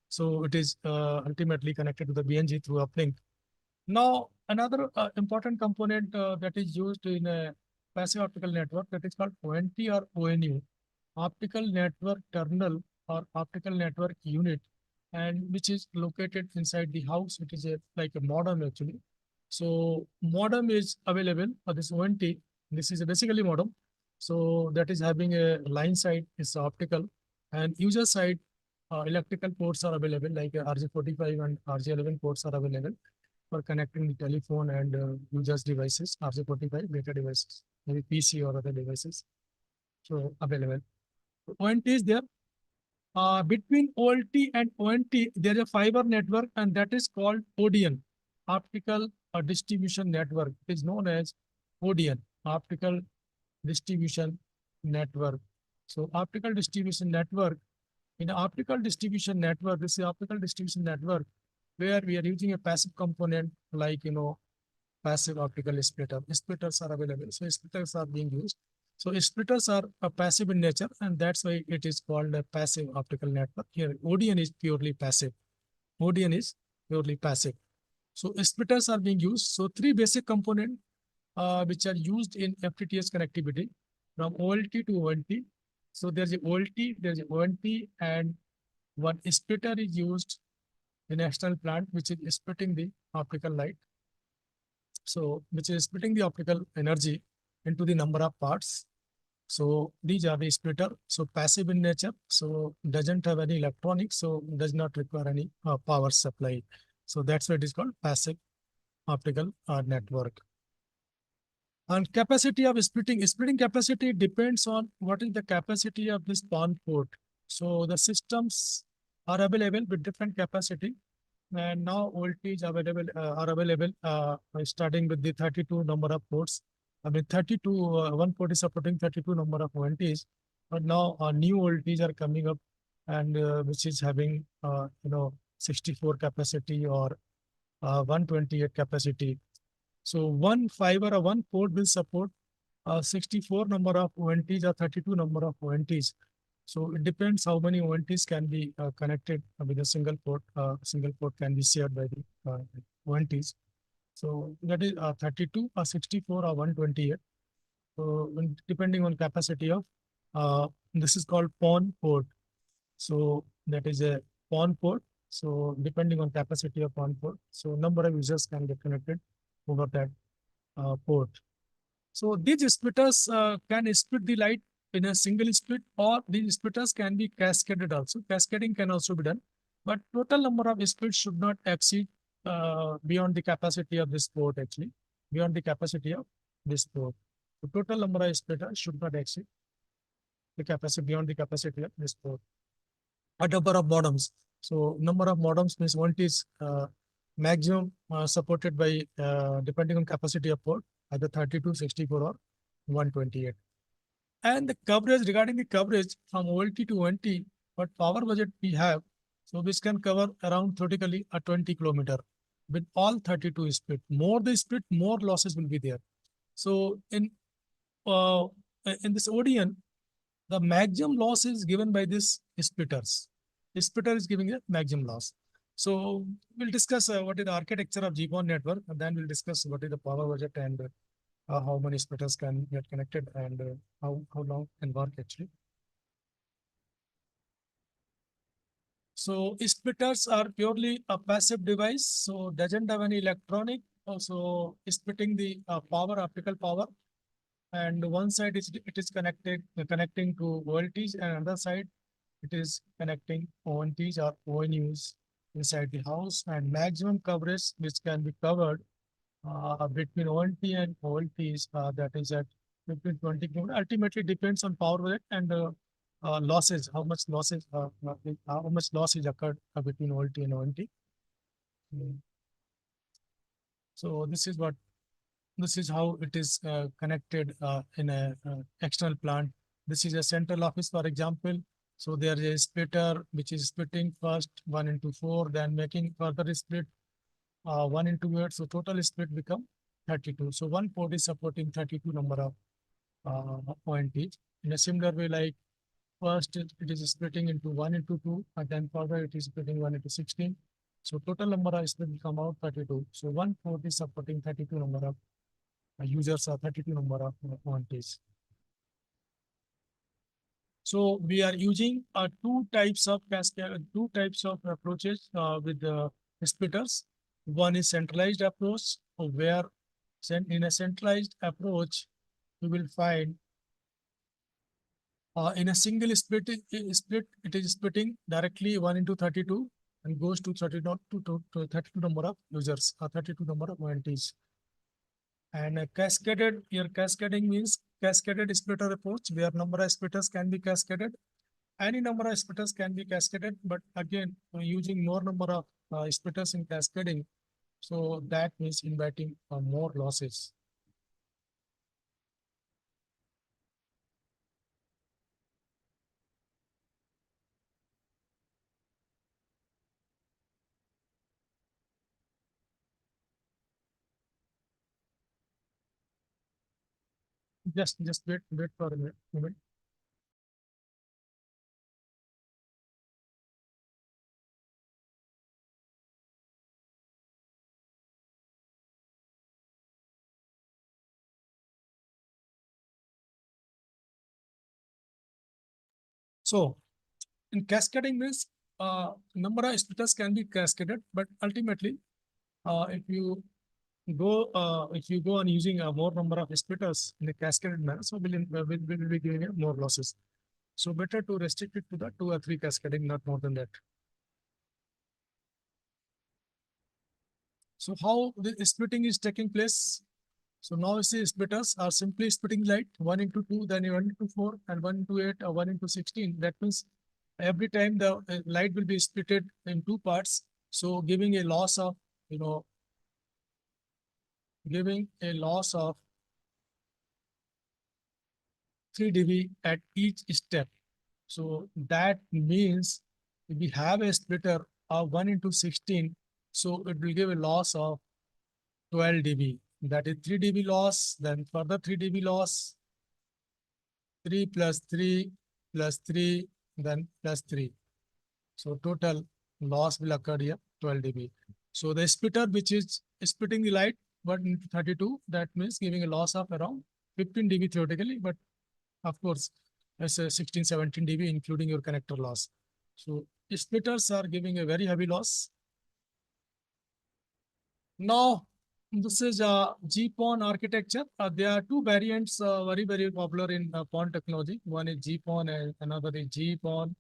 So it is ultimately connected to the BNG through uplink. Now, another important component that is used in a passive optical network, that is called ONT or ONU, optical network terminal or optical network unit, and which is located inside the house. It is like a modem actually. So modem is available for this ONT. This is basically modem. So that is having a line side is optical, and user side electrical ports are available, like RJ45 and RJ11 ports are available for connecting the telephone and users devices, RJ45 data devices, maybe PC or other devices. So available. ONT is there. Between OLT and ONT, there is a fiber network, and that is called ODN, optical distribution network. It is known as ODN, optical distribution network. So optical distribution network, in optical distribution network, this is optical distribution network where we are using a passive component like, passive optical splitter. Splitters are available. So splitters are being used. So splitters are passive in nature, and that's why it is called a passive optical network. Here, ODN is purely passive. ODN is purely passive. So splitters are being used. So three basic components which are used in FTTS connectivity from OLT to ONT. So there's a OLT, there's a ONT, and one splitter is used in external plant, which is splitting the optical light. So which is splitting the optical energy into the number of parts. So these are the splitter. So passive in nature. So doesn't have any electronics. So does not require any power supply. So that's why it is called passive optical network. And capacity of splitting. Splitting capacity depends on what is the capacity of this PON port. So the systems are available with different capacity. And now voltage available are available starting with the 32 number of ports. I mean 32 one port is supporting 32 number of voltage, but now new voltage are coming up, and which is having 64 capacity or 128 capacity. So one fiber or one port will support 64 number of ONTs or 32 number of ONTs. So it depends how many ONTs can be connected with a single port. Single port can be shared by the ONTs. So that is 32 or 64 or 128. So depending on capacity of, this is called PON port. So that is a PON port. So depending on capacity of PON port, so number of users can get connected over that port. So these splitters can split the light in a single split, or these splitters can be cascaded also. Cascading can also be done, but total number of splits should not exceed beyond the capacity of this port, actually, beyond the capacity of this port. The total number of splitters should not exceed the capacity beyond the capacity of this port. A number of modems. So number of modems means one is maximum supported by depending on capacity of port, either 32, 64 or 128. And the coverage, regarding the coverage from OLT to ONT, what power budget we have, so this can cover around theoretically a 20 kilometer with all 32 split. More the split, more losses will be there. So in this ODN, the maximum loss is given by this splitters. The splitter is giving a maximum loss. So we'll discuss what is the architecture of GPON network, and then we'll discuss what is the power budget and how many splitters can get connected, and how long can work actually. So splitters are purely a passive device, so doesn't have any electronic. Also splitting the power, optical power, and one side it is connecting to voltage, and another side it is connecting ONTs or ONUs inside the house, and maximum coverage which can be covered between ONT and OLTs, that is at between 20 kilometers. Ultimately depends on power budget and losses, how much loss is occurred between OLT and ONT. So this is how it is connected in a external plant. This is a central office, for example. So there is a splitter which is splitting first 1 into 4, then making further split 1 into 8. So total split become 32. So one port is supporting 32 number of ONTs. In a similar way, like first it is splitting into 1 into 2, and then further it is splitting 1 into 16. So total number of split will come out 32. So one port is supporting 32 number of users or 32 number of ONTs. So we are using two types of approaches with the splitters. One is centralized approach, where in a centralized approach, you will find in a single split, it is splitting directly 1 into 32 and goes to 32 number of users or 32 number of ONTs. And cascading means cascaded splitter approach, where number of splitters can be cascaded. any number of splitters can be cascaded, but again, using more number of splitters in cascading, so that means inviting more losses. Just wait for a minute. So in cascading means number of splitters can be cascaded, but ultimately, if you go on using a more number of splitters in a cascaded manner, so will be giving you more losses. So better to restrict it to the 2 or 3 cascading, not more than that. So how the splitting is taking place? So now see splitters are simply splitting light 1 into 2, then 1 into 4, and 1 into 8, or 1 into 16. That means every time the light will be splitted in 2 parts. So giving a loss of, giving a loss of 3 dB at each step. So that means if we have a splitter of 1 into 16, so it will give a loss of 12 dB. That is 3 dB loss, then further 3 dB loss, 3 plus 3 plus 3, then plus 3. So total loss will occur here, 12 dB. So the splitter which is splitting the light 1 into 32, that means giving a loss of around 15 dB theoretically, but of course, as a 16, 17 dB, including your connector loss. So splitters are giving a very heavy loss. Now, this is a GPON architecture. There are 2 variants very popular in PON technology. One is GPON and another is GPON.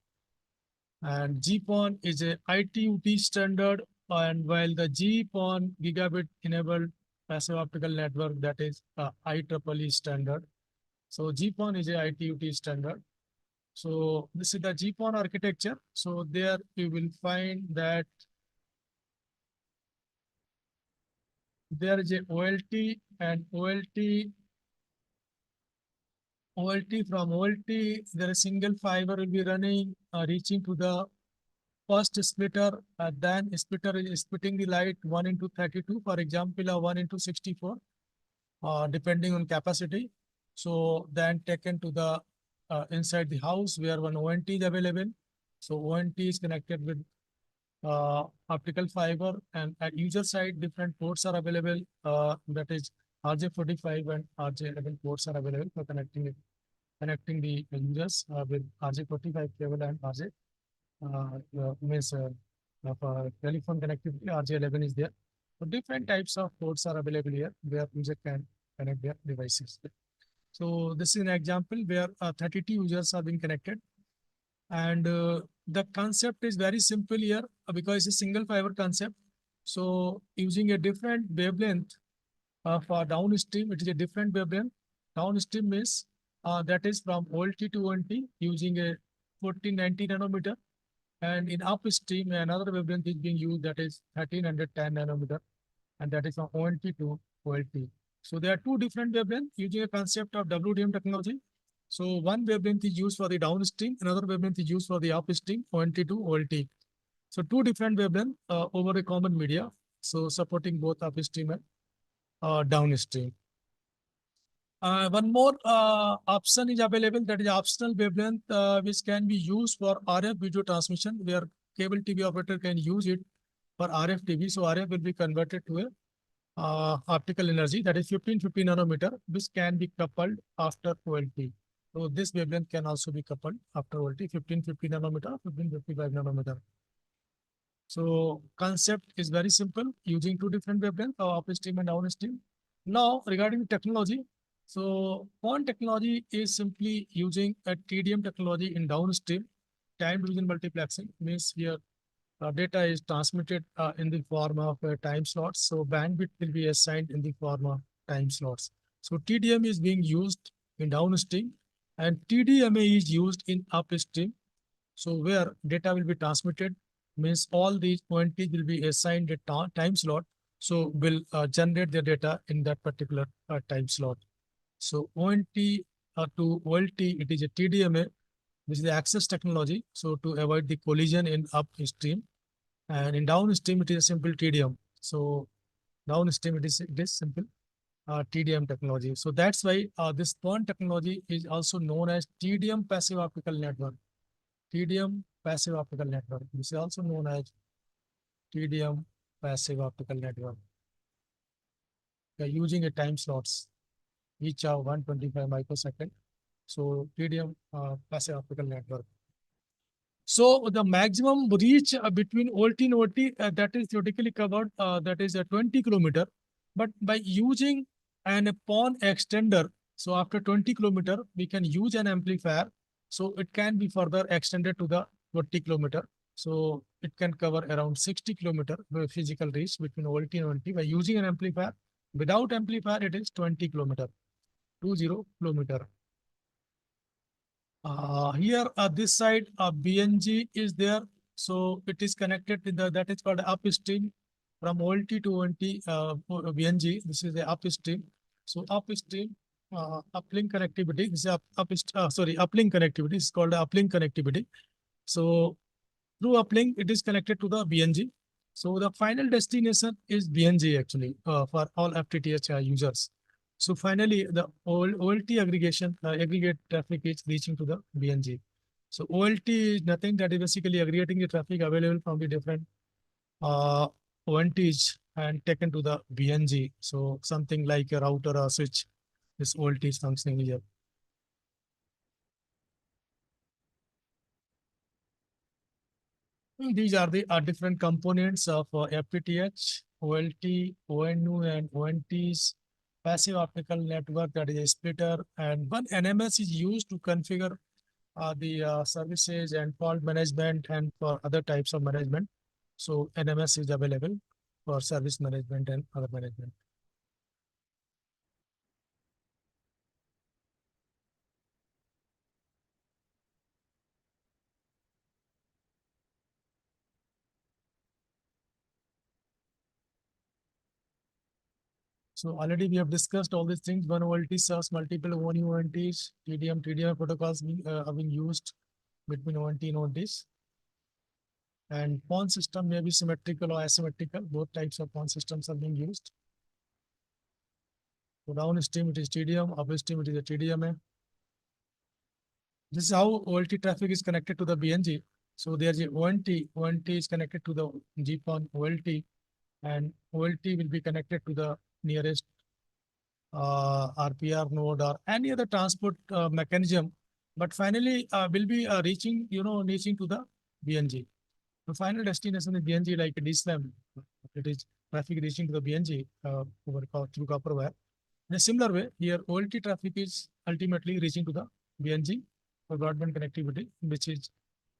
And GPON is a ITU-T standard, and while the GPON gigabit enabled passive optical network, that is IEEE standard. So GPON is a ITU-T standard. So this is the GPON architecture. So there you will find that there is a OLT and OLT from OLT, there is single fiber will be running, reaching to the first splitter, then splitter is splitting the light 1 into 32, for example, 1 into 64, depending on capacity. So then taken to the inside the house where one ONT is available. So ONT is connected with optical fiber, and at user side, different ports are available. That is RJ45 and RJ11 ports are available for connecting the users with RJ45 cable and RJ means telephone connectivity. RJ11 is there. So different types of ports are available here where user can connect their devices. So this is an example where 32 users are being connected. And the concept is very simple here because it's a single fiber concept. So using a different wavelength for downstream, it is a different wavelength. Downstream means that is from OLT to ONT using a 1490 nanometer. And in upstream, another wavelength is being used, that is 1310 nanometer. And that is from ONT to OLT. So there are 2 different wavelengths using a concept of WDM technology. So one wavelength is used for the downstream, another wavelength is used for the upstream, ONT to OLT. So 2 different wavelengths over a common media. So supporting both upstream and downstream. One more option is available, that is optional wavelength, which can be used for RF video transmission, where cable TV operator can use it for RF TV. So RF will be converted to a optical energy, that is 1550 nanometer, which can be coupled after OLT. So this wavelength can also be coupled after OLT, 1550 nanometer, 1555 nanometer. So concept is very simple, using 2 different wavelengths, upstream and downstream. Now regarding technology, so PON technology is simply using a TDM technology in downstream. Time division multiplexing means here data is transmitted in the form of time slots. So bandwidth will be assigned in the form of time slots. So TDM is being used in downstream and TDMA is used in upstream. So where data will be transmitted means all these ONTs will be assigned a time slot. So will generate the data in that particular time slot. So ONT to OLT, it is a TDMA, which is the access technology. So to avoid the collision in upstream, and in downstream, it is a simple TDM. So downstream, it is simple TDM technology. So that's why this PON technology is also known as TDM passive optical network. TDM passive optical network. This is also known as TDM passive optical network. They are using a time slots, each of 125 microsecond. So TDM passive optical network. So the maximum reach between OLT and OT that is theoretically covered, that is 20 kilometer. But by using an PON extender, so after 20 kilometer, we can use an amplifier. So it can be further extended to the 20 kilometer. So it can cover around 60 kilometer physical reach between OLT and OT by using an amplifier. Without amplifier, it is 20 kilometer, 20 kilometer. Here, this side, BNG is there. So it is connected with that is called upstream from OLT to ONT, BNG. This is the upstream. So upstream, uplink connectivity. This is uplink connectivity. This is called uplink connectivity. So through uplink, it is connected to the BNG. So the final destination is BNG actually for all FTTH users. So finally, the OLT aggregation, aggregate traffic is reaching to the BNG. So OLT is nothing that is basically aggregating the traffic available from the different ONTs and taken to the BNG. So something like a router or switch, this OLT is functioning here. These are the different components of FTTH, OLT, ONU, and ONTs, passive optical network, that is a splitter, and one NMS is used to configure the services and fault management and for other types of management. So NMS is available for service management and other management. So already we have discussed all these things. One OLT serves multiple ONTs, TDM protocols are being used between ONT and ONTs. And PON system may be symmetrical or asymmetrical. Both types of PON systems are being used. So downstream it is TDM, upstream it is a TDMA. This is how OLT traffic is connected to the BNG. So there's a ONT. ONT is connected to the GPON OLT, and OLT will be connected to the nearest RPR node or any other transport mechanism. But finally, will be reaching to the BNG. The final destination is BNG, like DSLAM. It is traffic reaching to the BNG through copper wire. In a similar way, here OLT traffic is ultimately reaching to the BNG for broadband connectivity, which is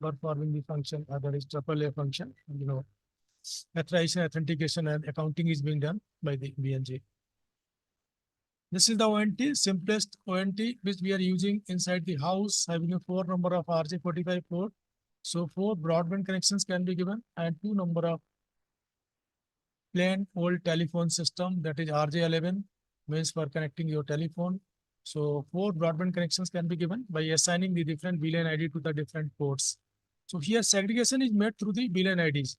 performing the function, that is AAA function. Authorization, authentication, and accounting is being done by the BNG. This is the ONT, simplest ONT, which we are using inside the house, having a 4 number of RJ45 port. So 4 broadband connections can be given and 2 number of plain old telephone system, that is RJ11, means for connecting your telephone. So 4 broadband connections can be given by assigning the different VLAN ID to the different ports. So here segregation is made through the VLAN IDs.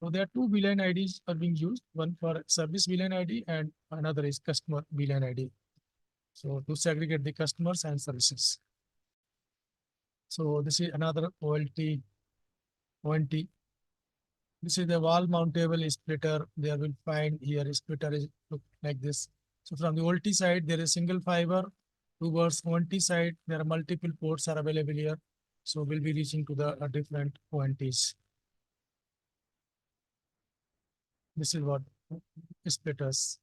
So there are 2 VLAN IDs are being used, one for service VLAN ID and another is customer VLAN ID. So to segregate the customers and services. So this is another OLT, ONT. This is the wall mountable splitter. There will find here a splitter is look like this. So from the OLT side, there is single fiber. Towards ONT side, there are multiple ports are available here. So we'll be reaching to the different ONTs. This is what splitters.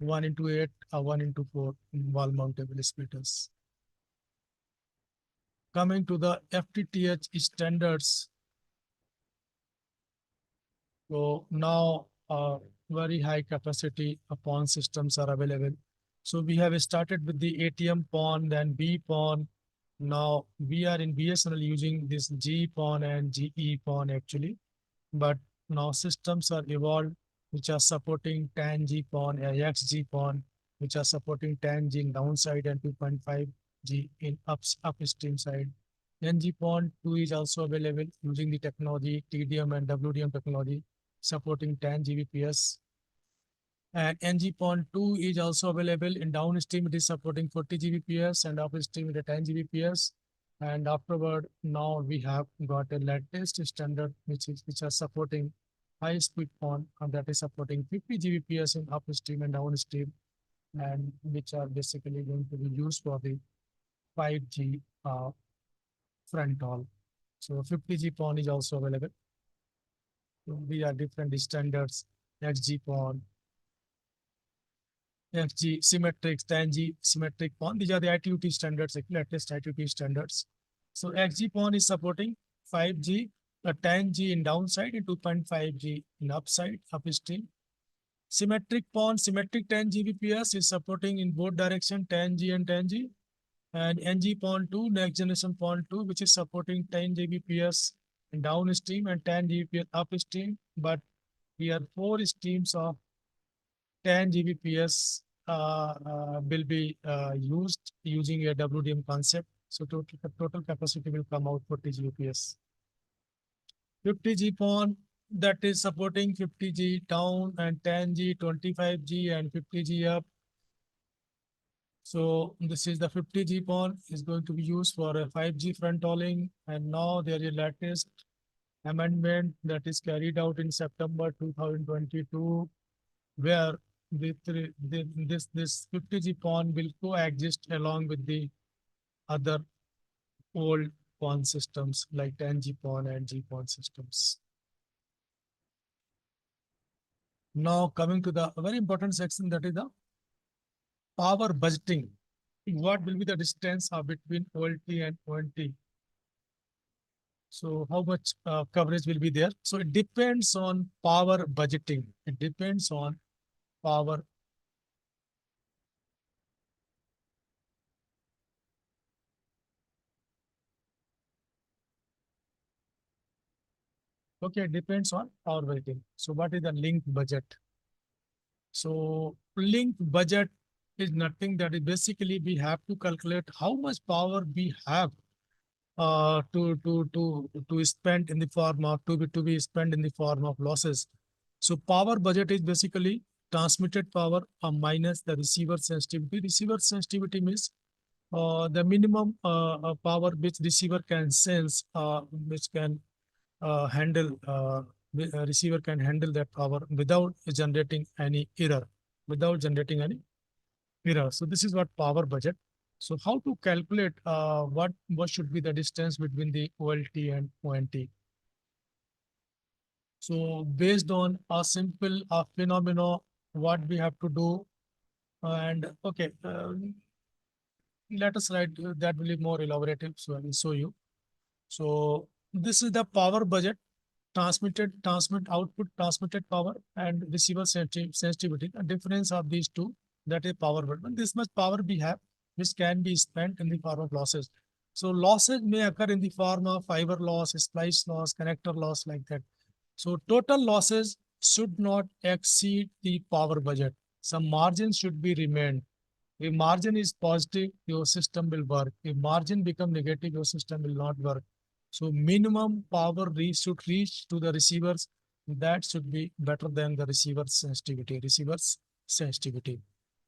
1x8 or 1x4 wall mountable splitters. Coming to the FTTH standards. So now very high capacity PON systems are available. So we have started with the ATM PON, then B PON, Now we are in BSNL using this GPON and GEPON actually, but now systems are evolved which are supporting 10 GPON, XGPON, which are supporting 10 G in downside and 2.5 G in upstream side. NGPON 2 is also available using the technology TDM and WDM technology, supporting 10 Gbps. And NGPON 2 is also available in downstream. It is supporting 40 Gbps and upstream with a 10 Gbps. And afterward, now we have got a latest standard which are supporting high speed PON, and that is supporting 50 Gbps in upstream and downstream, and which are basically going to be used for the 5G front haul. So 50G PON is also available. So these are different standards: XG PON, FG symmetric, 10G symmetric PON. These are the ITU-T standards, latest ITU-T standards. So XG PON is supporting 5G, 10G in downside and 2.5G in upside, upstream. Symmetric PON, symmetric 10 Gbps is supporting in both direction 10G and 10G. And NG PON 2, next generation PON 2, which is supporting 10 Gbps in downstream and 10 Gbps upstream. But we are 4 streams of 10 Gbps will be used using a WDM concept. So total capacity will come out 40 Gbps. 50G PON, that is supporting 50G down and 10G, 25G and 50G up. So this is the 50G PON is going to be used for a 5G front hauling. And now there is a latest amendment that is carried out in September 2022, where this 50G PON will coexist along with the other old PON systems like 10G PON and GPON systems. Now coming to the very important section, that is the power budgeting. What will be the distance between OLT and ONT? So how much coverage will be there? So it depends on power budgeting. It depends on power. Okay, it depends on power budgeting. So what is the link budget? So link budget is nothing that is basically we have to calculate how much power we have to spend in the form of to be spent in the form of losses. So power budget is basically transmitted power minus the receiver sensitivity. Receiver sensitivity means the minimum power which receiver can sense, which can handle receiver can handle that power without generating any error, So this is what power budget. So how to calculate what should be the distance between the OLT and ONT? So based on a simple phenomena, what we have to do, and okay, let us write that will be more elaborative. So I will show you. So this is the power budget, transmitted power and receiver sensitivity. The difference of these two, that is power budget. This much power we have, which can be spent in the form of losses. So losses may occur in the form of fiber loss, splice loss, connector loss, like that. So total losses should not exceed the power budget. Some margin should be remained. If margin is positive, your system will work. If margin become negative, your system will not work. So minimum power should reach to the receivers. That should be better than the receiver's sensitivity.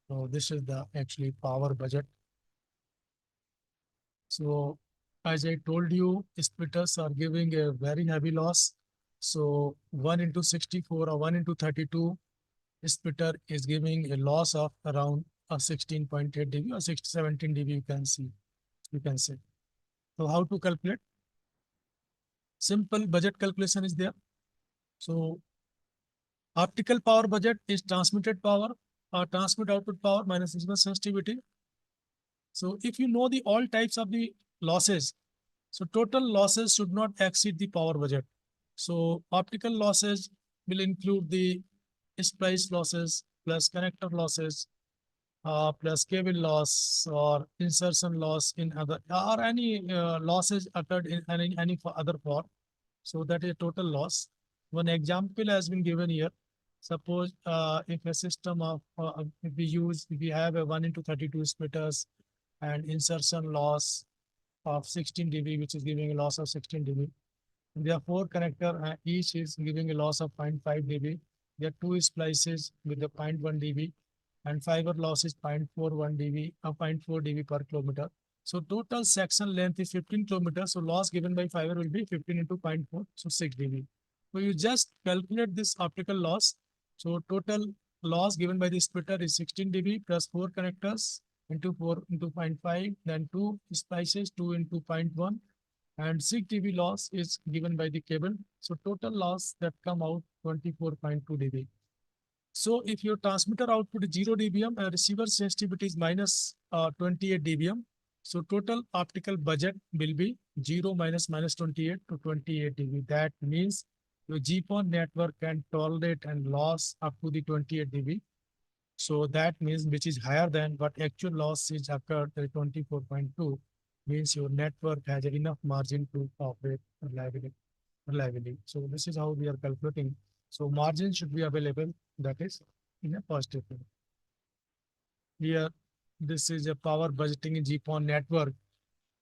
So this is the actually power budget. So as I told you, splitters are giving a very heavy loss. So 1 into 64 or 1 into 32 splitter is giving a loss of around 16.8 dB or 17 dB. You can say. So how to calculate? Simple budget calculation is there. So optical power budget is transmitted power or transmit output power minus receiver sensitivity. So if you know the all types of the losses, so total losses should not exceed the power budget. So optical losses will include the splice losses plus connector losses plus cable loss or insertion loss in other or any losses occurred in any other part. So that is a total loss. One example has been given here. Suppose if a system of if we have a 1 into 32 splitters and insertion loss of 16 dB, which is giving a loss of 16 dB. There are 4 connector, each is giving a loss of 0.5 dB. There are 2 splices with the 0.1 dB and fiber loss is 0.41 dB or 0.4 dB per kilometer. So total section length is 15 kilometers. So loss given by fiber will be 15 into 0.4, so 6 dB. So you just calculate this optical loss. So total loss given by the splitter is 16 dB plus 4 connectors into 4 into 0.5, then 2 splices, 2 into 0.1, and 6 dB loss is given by the cable. So total loss that come out 24.2 dB. So if your transmitter output is 0 dBm and receiver sensitivity is minus 28 dBm, so total optical budget will be 0 minus 28 to 28 dB. That means your GPON network can tolerate and loss up to the 28 dB. So that means which is higher than what actual loss is occurred at 24.2, means your network has enough margin to operate reliably. So this is how we are calculating. So margin should be available, that is in a positive way. Here, this is a power budgeting in GPON network.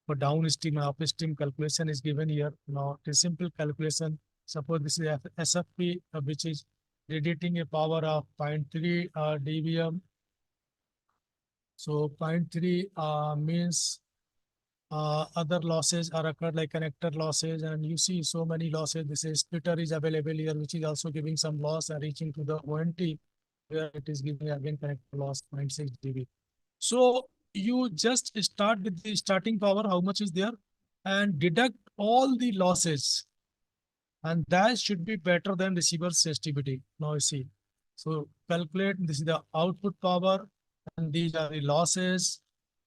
For downstream and upstream calculation is given here. Now, a simple calculation. Suppose this is SFP, which is radiating a power of 0.3 dBm. So 0.3 means other losses are occurred like connector losses, and you see so many losses. This is splitter is available here, which is also giving some loss and reaching to the ONT, where it is giving again connector loss 0.6 dB. So you just start with the starting power, how much is there, and deduct all the losses, and that should be better than receiver sensitivity. Now you see, so calculate, this is the output power and these are the losses.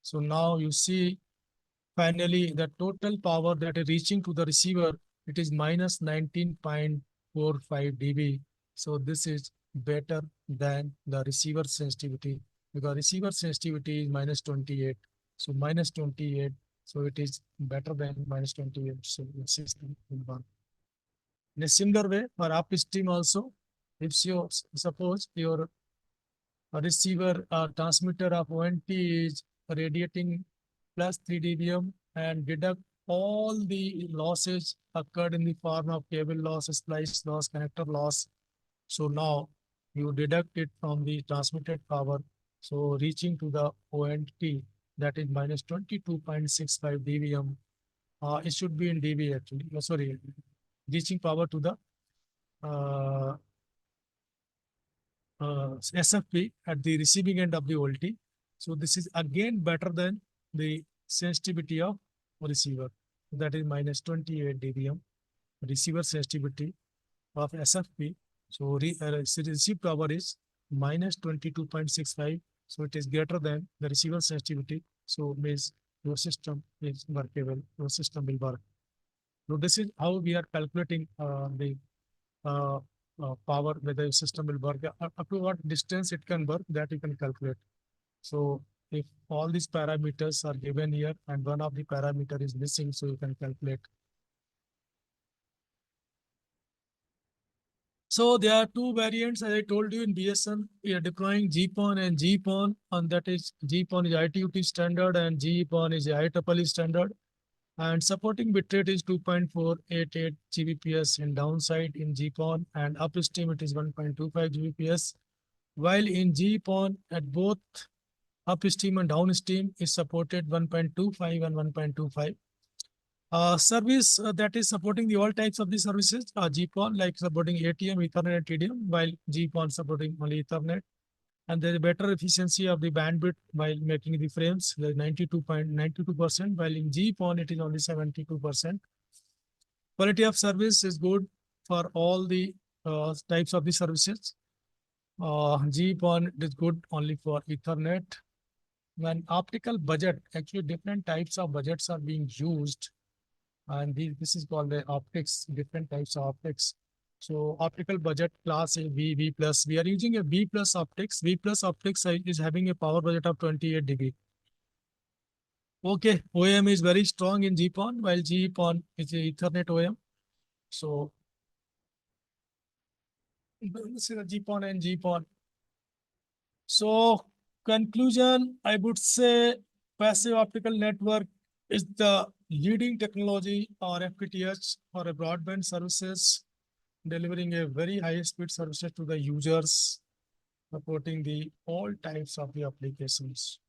So now you see, finally the total power that is reaching to the receiver, it is minus 19.45 dB. So this is better than the receiver sensitivity, because receiver sensitivity is minus 28. So minus 28, so it is better than minus 28. So the system will work. In a similar way, for upstream also, if you suppose your receiver transmitter of ONT is radiating plus 3 dBm and deduct all the losses occurred in the form of cable loss, splice loss, connector loss. So now you deduct it from the transmitted power. So reaching to the ONT, that is minus 22.65 dBm. It should be in dB actually. Sorry, reaching power to the SFP at the receiving end of the VoLTE. So this is again better than the sensitivity of receiver. That is minus 28 dBm. Receiver sensitivity of SFP. So received power is minus 22.65. So it is greater than the receiver sensitivity. So means your system is workable. Your system will work. So this is how we are calculating the power, whether the system will work, up to what distance it can work, that you can calculate. So if all these parameters are given here and one of the parameter is missing, so you can calculate. So there are two variants, as I told you, in BSN. We are deploying GPON and GPON, and that is GPON is ITU-T standard and GPON is IEEE standard. And supporting bitrate is 2.488 Gbps in downside in GPON, and upstream it is 1.25 Gbps. While in GPON, at both upstream and downstream is supported 1.25 and 1.25. Service that is supporting the all types of the services, GPON like supporting ATM, Ethernet, and TDM, while GPON supporting only Ethernet. And there is better efficiency of the bandwidth while making the frames, the 92.92%, while in GPON it is only 72%. Quality of service is good for all the types of the services. GPON is good only for Ethernet. When optical budget, actually different types of budgets are being used, and this is called the optics, different types of optics. So optical budget class is V plus. We are using a V plus optics. V plus optics is having a power budget of 28 degree. Okay, OEM is very strong in GPON, while GPON is a Ethernet OEM. So this is a GPON and GPON. So conclusion, I would say passive optical network is the leading technology or FTTH for a broadband services, delivering a very high speed services to the users, supporting the all types of the applications.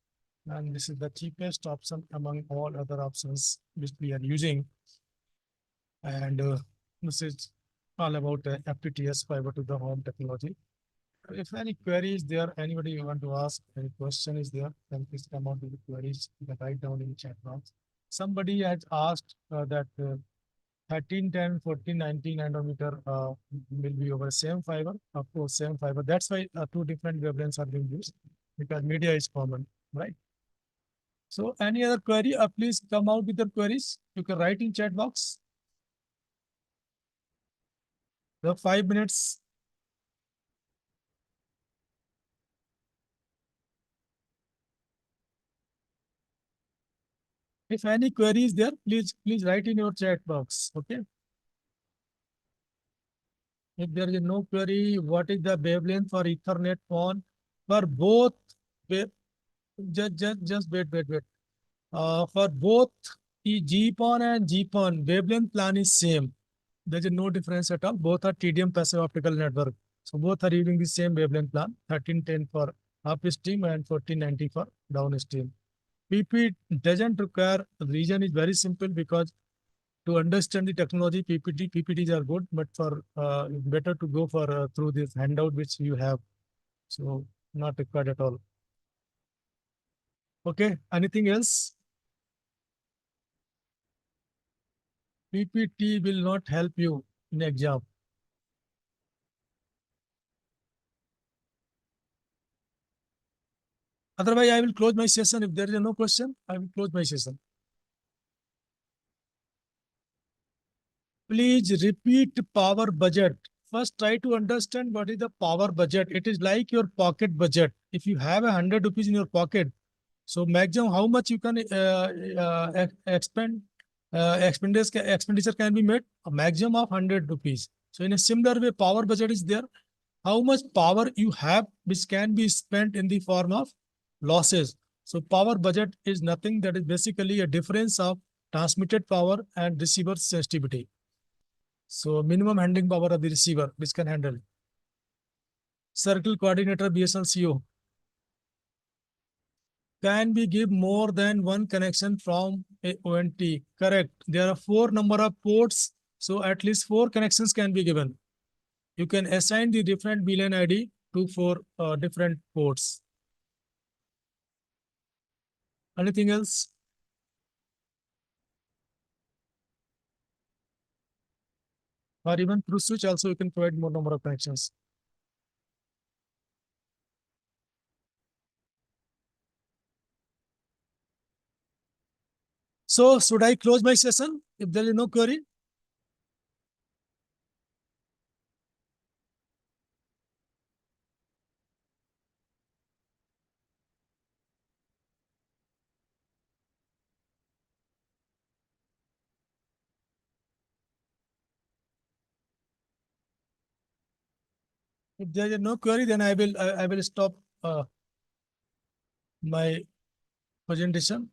And this is the cheapest option among all other options which we are using. And this is all about FTTS fiber to the home technology. If any queries there, anybody you want to ask, any question is there, then please come out with the queries. You can write down in the chat box. Somebody has asked that 1310, 1490 nanometer will be over same fiber. Of course, same fiber. That's why two different wavelengths are being used because media is common, right? So any other query, please come out with the queries. You can write in chat box. The 5 minutes. If any query is there, please write in your chat box. Okay. If there is no query, what is the wavelength for Ethernet PON for both? Just wait. For both GPON and GPON, wavelength plan is same. There is no difference at all. Both are TDM passive optical network. So both are using the same wavelength plan, 1310 for upstream and 1490 for downstream. PP doesn't require, the reason is very simple because to understand the technology, PPTs are good, but for better to go for through this handout which you have. So not required at all. Okay, anything else? PPT will not help you in exam. Otherwise, I will close my session. If there is no question, I will close my session. Please repeat power budget. First, try to understand what is the power budget. It is like your pocket budget. If you have 100 rupees in your pocket, so maximum how much you can expend, expenditure can be made a maximum of 100 rupees. So in a similar way, power budget is there. How much power you have, which can be spent in the form of losses. So power budget is nothing that is basically a difference of transmitted power and receiver sensitivity. So minimum handling power of the receiver, which can handle. Circle coordinator BSL CO. Can we give more than one connection from a ONT? Correct. There are 4 number of ports. So at least 4 connections can be given. You can assign the different VLAN ID to 4 different ports. Anything else? Or even through switch also you can provide more number of connections. So should I close my session if there is no query? If there is no query, then I will stop my presentation.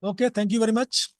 Okay, thank you very much.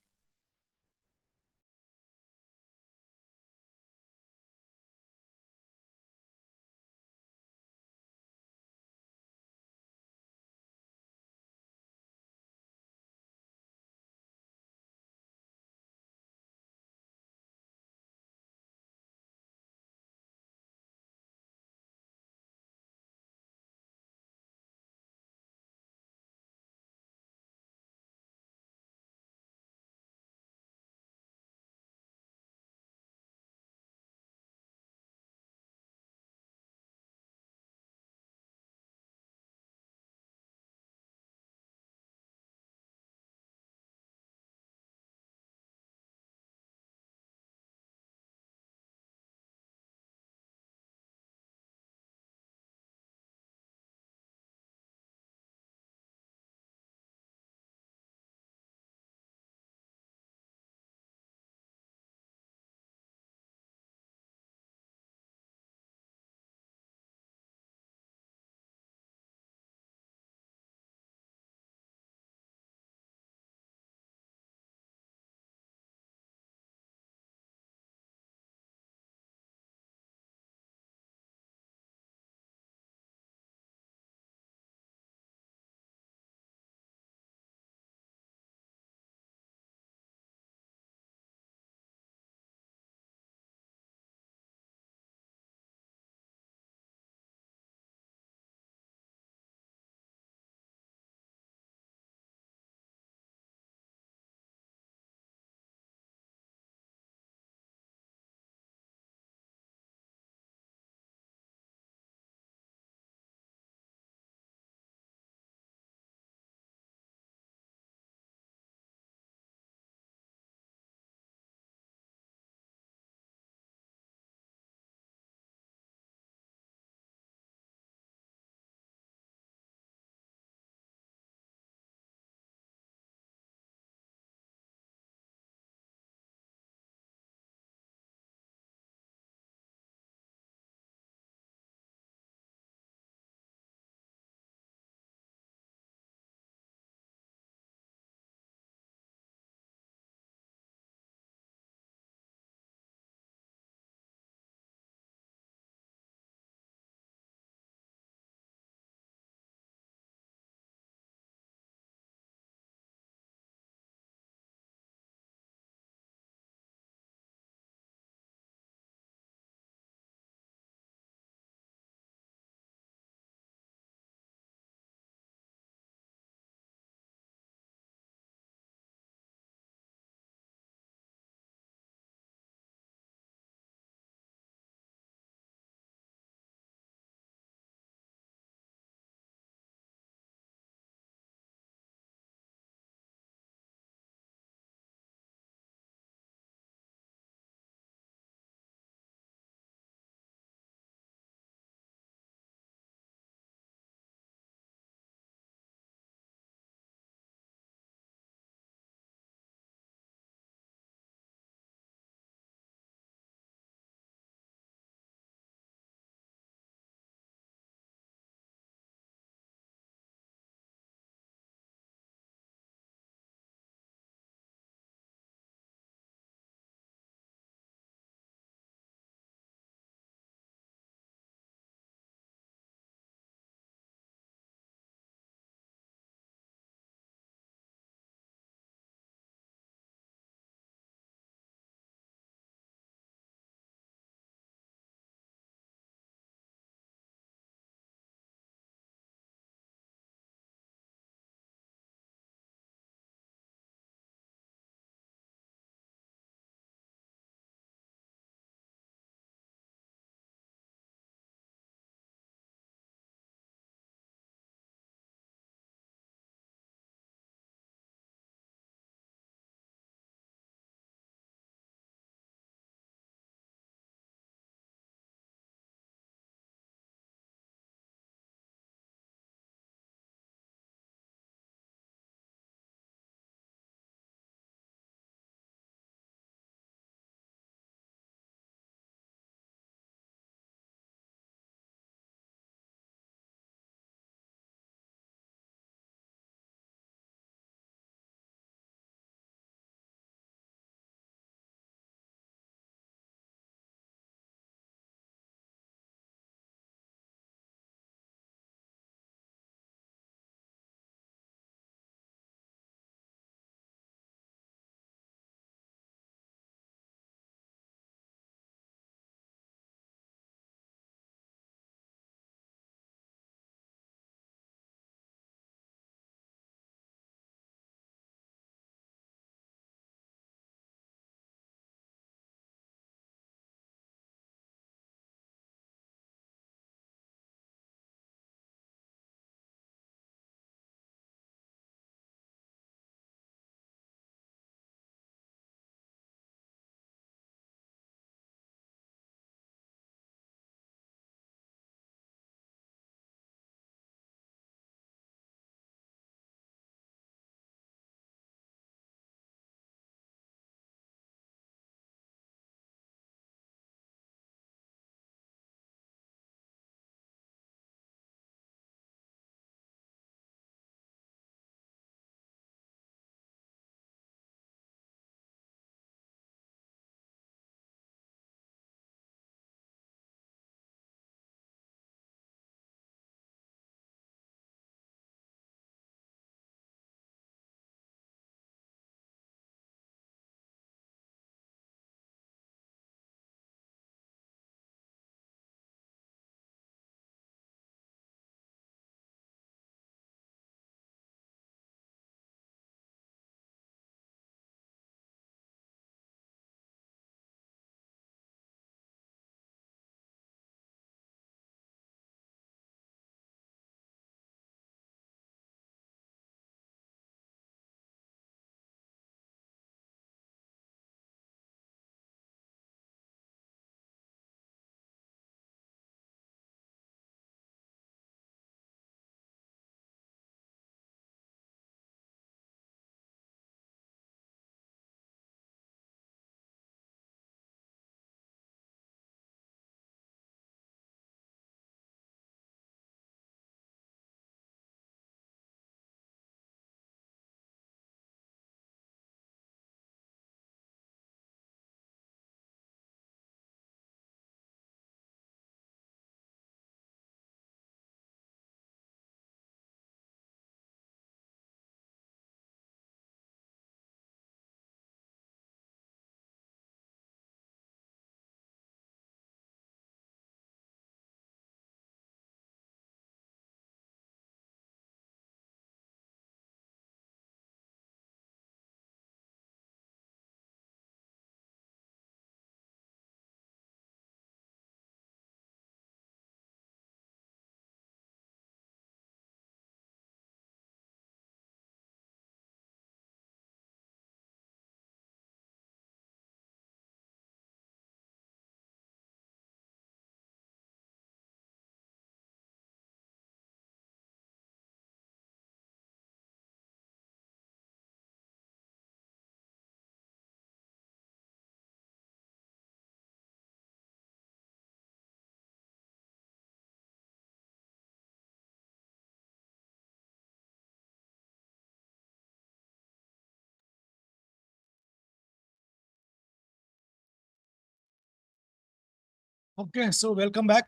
Okay, so welcome back.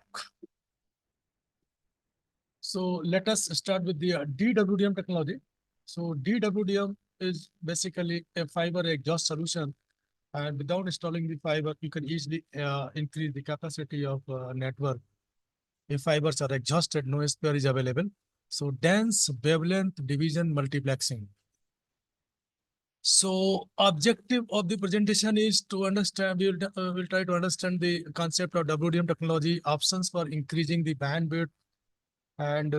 So let us start with the DWDM technology. So DWDM is basically a fiber exhaust solution, and without installing the fiber, you can easily increase the capacity of network. If fibers are exhausted, no spare is available. So dense wavelength division multiplexing. So objective of the presentation is to understand, we'll try to understand the concept of WDM technology, options for increasing the bandwidth, and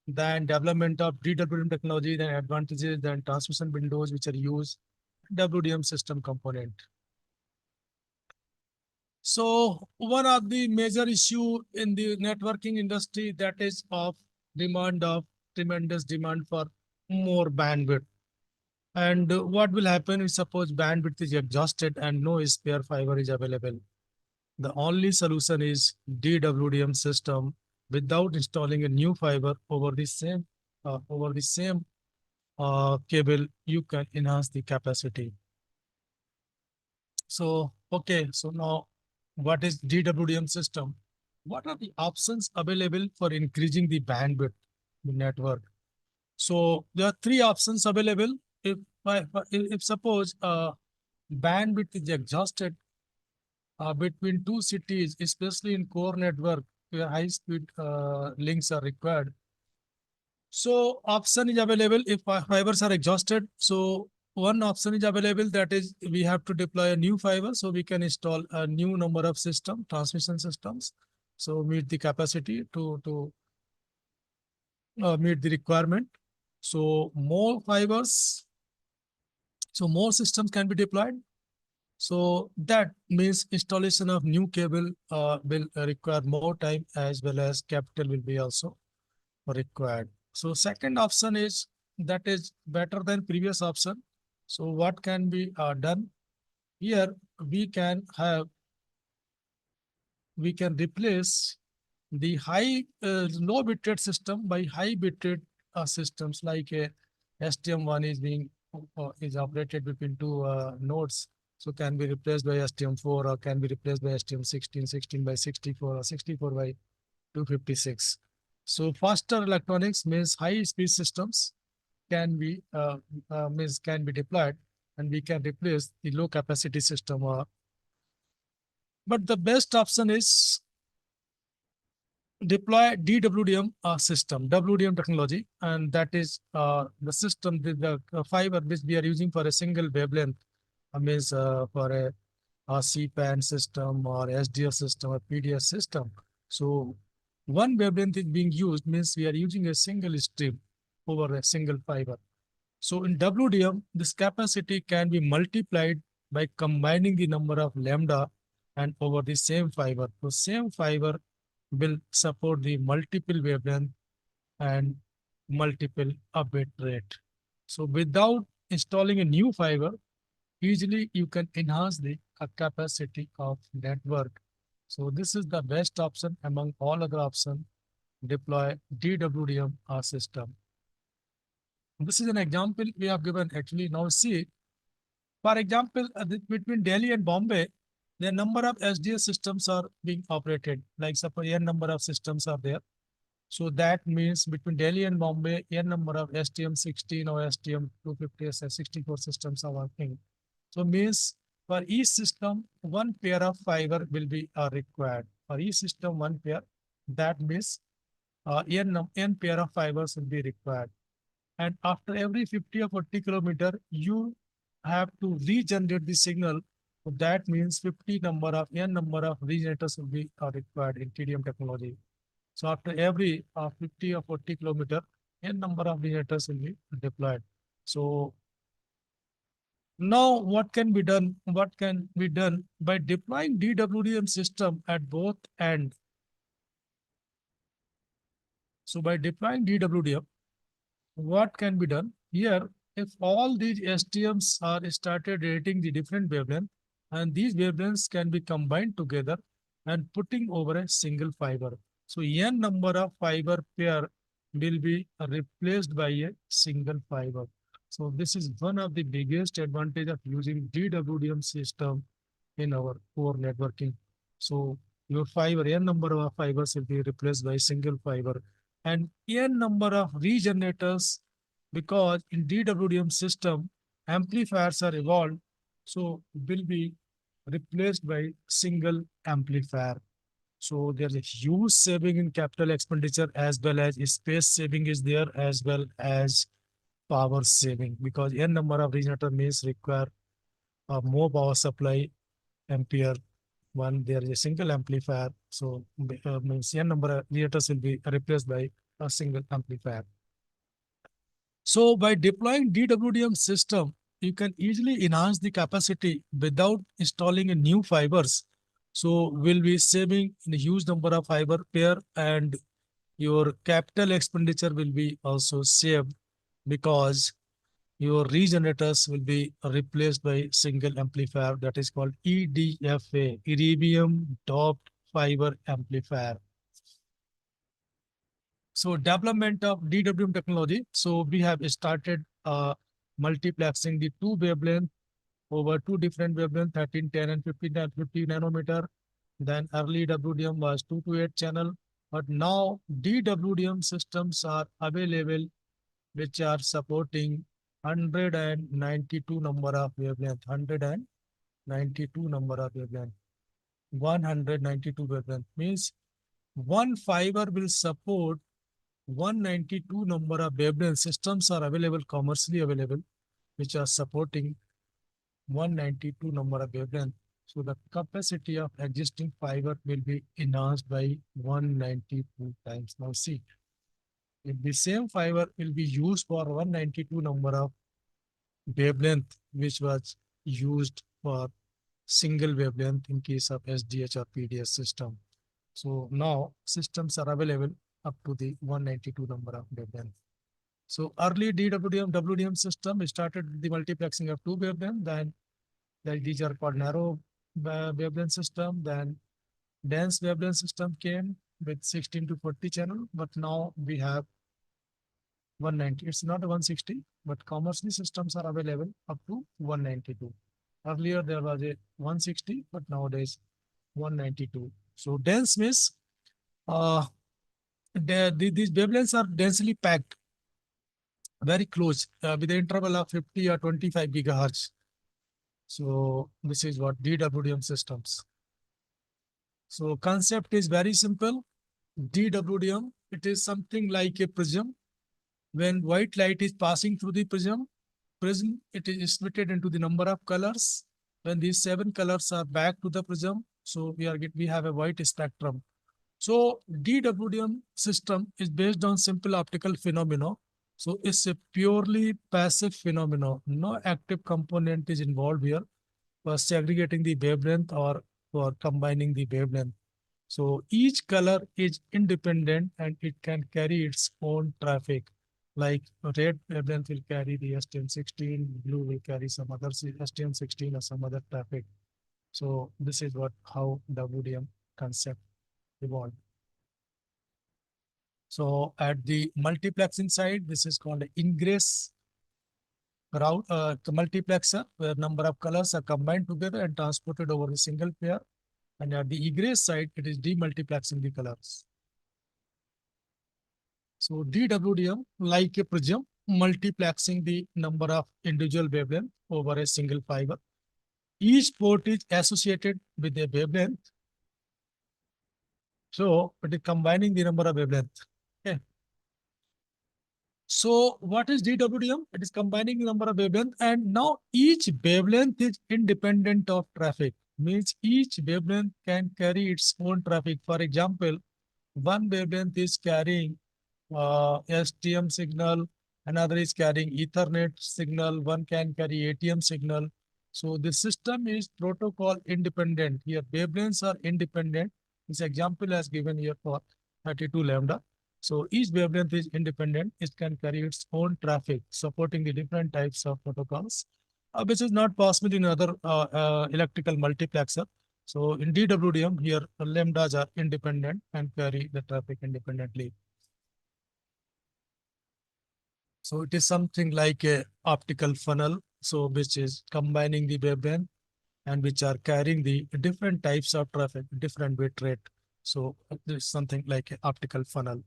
then development of DWDM technology, then advantages, then transmission windows which are used, WDM system component. So one of the major issue in the networking industry, that is of tremendous demand for more bandwidth. And what will happen if suppose bandwidth is exhausted and no spare fiber is available? The only solution is DWDM system. Without installing a new fiber over the same cable, you can enhance the capacity. So, okay, so now what is DWDM system? What are the options available for increasing the bandwidth in the network? So there are three options available. If suppose bandwidth is exhausted between two cities, especially in core network where high speed links are required. So option is available if fibers are exhausted. So one option is available, that is we have to deploy a new fiber, so we can install a new number of transmission systems. So meet the capacity to meet the requirement. So more fibers, so more systems can be deployed. So that means installation of new cable will require more time, as well as capital will be also required. So second option is, that is better than previous option. So what can be done here? We can replace the low bitrate system by high bitrate systems, like a STM1 is operated between two nodes. So can be replaced by STM4, or can be replaced by STM16, 16 by 64, or 64 by 256. So faster electronics means high speed systems can be deployed, and we can replace the low capacity system. But the best option is deploy DWDM system, WDM technology, and that is the system, the fiber which we are using for a single wavelength, for a CPAN system or SDE system or PDS system. So one wavelength is being used, means we are using a single stream over a single fiber. So in WDM, this capacity can be multiplied by combining the number of lambda and over the same fiber. So same fiber will support the multiple wavelength and multiple bit rate. So without installing a new fiber, easily you can enhance the capacity of network. So this is the best option among all other options. Deploy DWDM system. This is an example we have given. Actually, now see, for example, between Delhi and Bombay, the number of SDA systems are being operated. Like suppose n number of systems are there. So that means between Delhi and Bombay, n number of STM16 or STM250 64 systems are working. So means for each system, one pair of fiber will be required. For each system, one pair. That means n pair of fibers will be required. And after every 50 or 40 kilometer, you have to regenerate the signal. So that means n number of regenerators will be required in TDM technology. So after every 50 or 40 kilometer, n number of regenerators will be deployed. So now what can be done? What can be done by deploying DWDM system at both ends? So by deploying DWDM, what can be done? Here, if all these STMs are started rating the different wavelength, and these wavelengths can be combined together and putting over a single fiber. So n number of fiber pair will be replaced by a single fiber. So this is one of the biggest advantage of using DWDM system in our core networking. So your fiber, n number of fibers will be replaced by single fiber, and n number of regenerators, because in DWDM system, amplifiers are evolved, so will be replaced by single amplifier. So there's a huge saving in capital expenditure, as well as space saving is there, as well as power saving, because n number of regenerator means require more power supply ampere. One, there is a single amplifier, so means n number of regenerator will be replaced by a single amplifier. So by deploying DWDM system, you can easily enhance the capacity without installing a new fibers. So we'll be saving in a huge number of fiber pair, and your capital expenditure will be also saved, because your regenerators will be replaced by single amplifier, that is called EDFA, Erbium Doped Fiber Amplifier. So development of DWDM technology. So we have started multiplexing the two wavelength over two different wavelength, 1310 and 50 nanometer. Then early WDM was 2 to 8 channel, but now DWDM systems are available which are supporting 192 number of wavelength, 192 number of wavelength, 192 wavelength means one fiber will support 192 number of wavelength. Systems are available, commercially available, which are supporting 192 number of wavelength. So the capacity of existing fiber will be enhanced by 192 times. Now see, if the same fiber will be used for 192 number of wavelength, which was used for single wavelength in case of SDH or PDS system. So now systems are available up to the 192 number of wavelength. So early DWDM, WDM system started with the multiplexing of two wavelength, then these are called narrow wavelength system, then dense wavelength system came with 16 to 40 channel, but now we have 190. It's not a 160, but commercially systems are available up to 192. Earlier there was a 160, but nowadays 192. So dense means these wavelengths are densely packed, very close, with the interval of 50 or 25 gigahertz. So this is what DWDM systems. So concept is very simple. DWDM, it is something like a prism. When white light is passing through the prism, it is split into the number of colors. When these 7 colors are back to the prism, so we have a white spectrum. So DWDM system is based on simple optical phenomena. So it's a purely passive phenomenon. No active component is involved here for segregating the wavelength or for combining the wavelength. So each color is independent and it can carry its own traffic. Like red wavelength will carry the STM16, blue will carry some other STM16 or some other traffic. So this is how WDM concept evolved. So at the multiplexing side, this is called ingress route, multiplexer, where number of colors are combined together and transported over a single pair. And at the egress side, it is demultiplexing the colors. So DWDM, like a prism, multiplexing the number of individual wavelength over a single fiber. Each port is associated with a wavelength. So it is combining the number of wavelength. Okay. So what is DWDM? It is combining the number of wavelength, and now each wavelength is independent of traffic. Means each wavelength can carry its own traffic. For example, one wavelength is carrying STM signal, another is carrying Ethernet signal, one can carry ATM signal. So the system is protocol independent. Here wavelengths are independent. This example has given here for 32 lambda. So each wavelength is independent. It can carry its own traffic, supporting the different types of protocols, which is not possible in other electrical multiplexer. So in DWDM, here lambdas are independent and carry the traffic independently. So it is something like a optical funnel, so which is combining the wavelength and which are carrying the different types of traffic, different bit rate. So there's something like an optical funnel.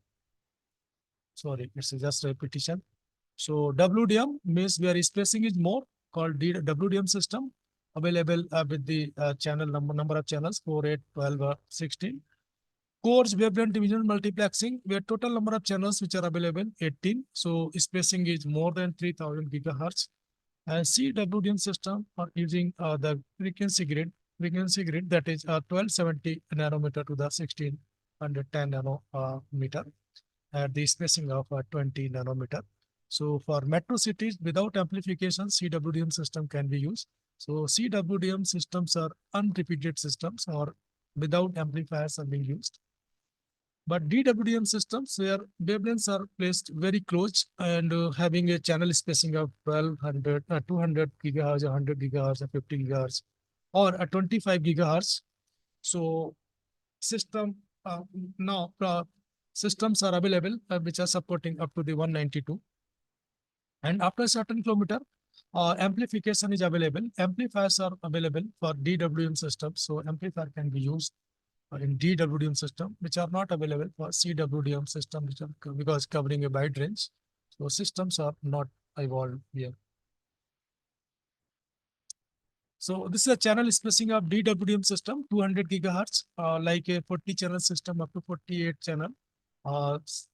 Sorry, it's just a repetition. So WDM means where spacing is more, called WDM system, available with the channel number of channels 4, 8, 12, 16. Coarse wavelength division multiplexing, where total number of channels which are available 18. So spacing is more than 3000 gigahertz. And CWDM system are using the frequency grid that is 1270 nanometer to the 1610 nanometer at the spacing of 20 nanometer. So for metro cities without amplification, CWDM system can be used. So CWDM systems are unrepeated systems or without amplifiers are being used. But DWDM systems where wavelengths are placed very close and having a channel spacing of 1200, 200 gigahertz, 100 gigahertz, or 50 gigahertz, or 25 gigahertz. So system now systems are available which are supporting up to the 192. And after a certain kilometer, amplification is available. Amplifiers are available for DWDM systems. So amplifier can be used in DWDM system, which are not available for CWDM system, which are because covering a wide range. So systems are not evolved here. So this is a channel spacing of DWDM system, 200 gigahertz, like a 40 channel system up to 48 channel.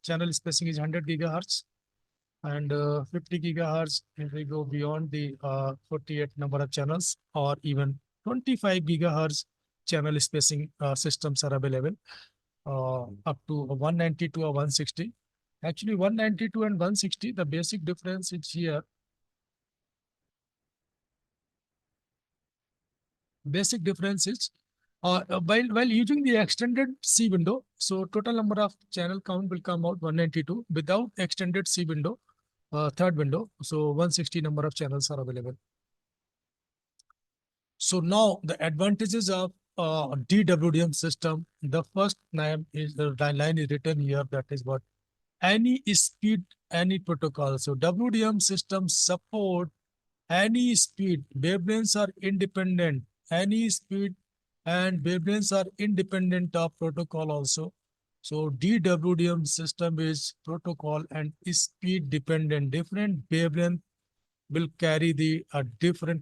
Channel spacing is 100 gigahertz and 50 gigahertz if we go beyond the 48 number of channels, or even 25 gigahertz channel spacing systems are available up to 192 or 160. Actually 192 and 160, the basic difference is here. Basic difference is while using the extended C window, so total number of channel count will come out 192. Without extended C window, third window, so 160 number of channels are available. So now the advantages of DWDM system, the first line is the line is written here, that is what any speed, any protocol. So WDM systems support any speed. Wavelengths are independent. Any speed and wavelengths are independent of protocol also. So DWDM system is protocol and speed dependent. Different wavelength will carry the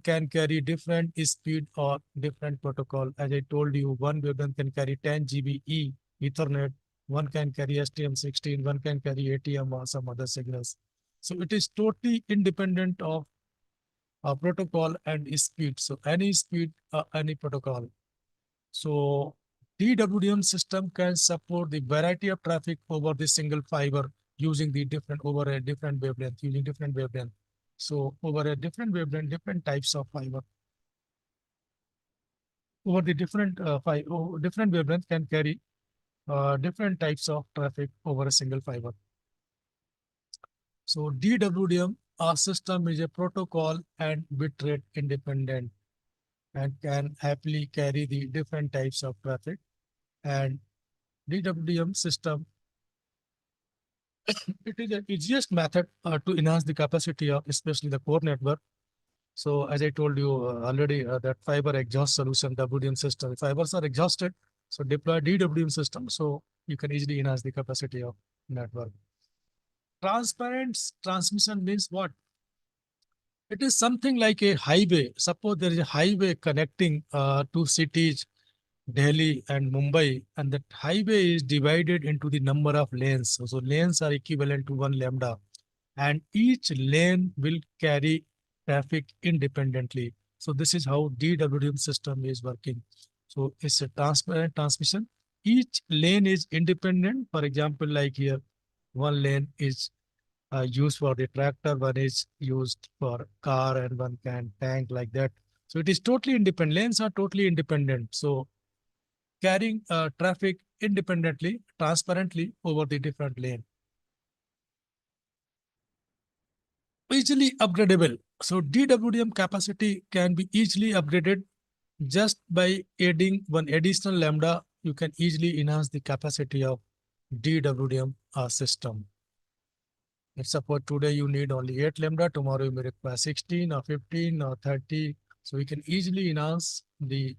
can carry different speed or different protocol. As I told you, one wavelength can carry 10 GBE Ethernet, one can carry STM16, one can carry ATM or some other signals. So it is totally independent of protocol and speed. So any speed, any protocol. So DWDM system can support the variety of traffic over the single fiber using the over a different wavelength, using different wavelength. So over a different wavelength, different types of fiber. Over the different different wavelength can carry different types of traffic over a single fiber. So DWDM system is a protocol and bitrate independent and can happily carry the different types of traffic. And DWDM system, it is the easiest method to enhance the capacity of especially the core network. So as I told you already, that fiber exhaust solution WDM system, fibers are exhausted, so deploy DWDM system, so you can easily enhance the capacity of network. Transparent transmission means what? It is something like a highway. Suppose there is a highway connecting two cities, Delhi and Mumbai, and that highway is divided into the number of lanes. So lanes are equivalent to 1 lambda, and each lane will carry traffic independently. So this is how DWDM system is working. So it's a transparent transmission. Each lane is independent. For example, like here, one lane is used for the tractor, one is used for car, and one can tank like that. So it is totally independent. Lanes are totally independent. So carrying traffic independently, transparently over the different lane. Easily upgradable. So DWDM capacity can be easily upgraded just by adding one additional lambda. You can easily enhance the capacity of DWDM system. Let's suppose today you need only 8 lambda, tomorrow you may require 16 or 15 or 30 So we can easily enhance the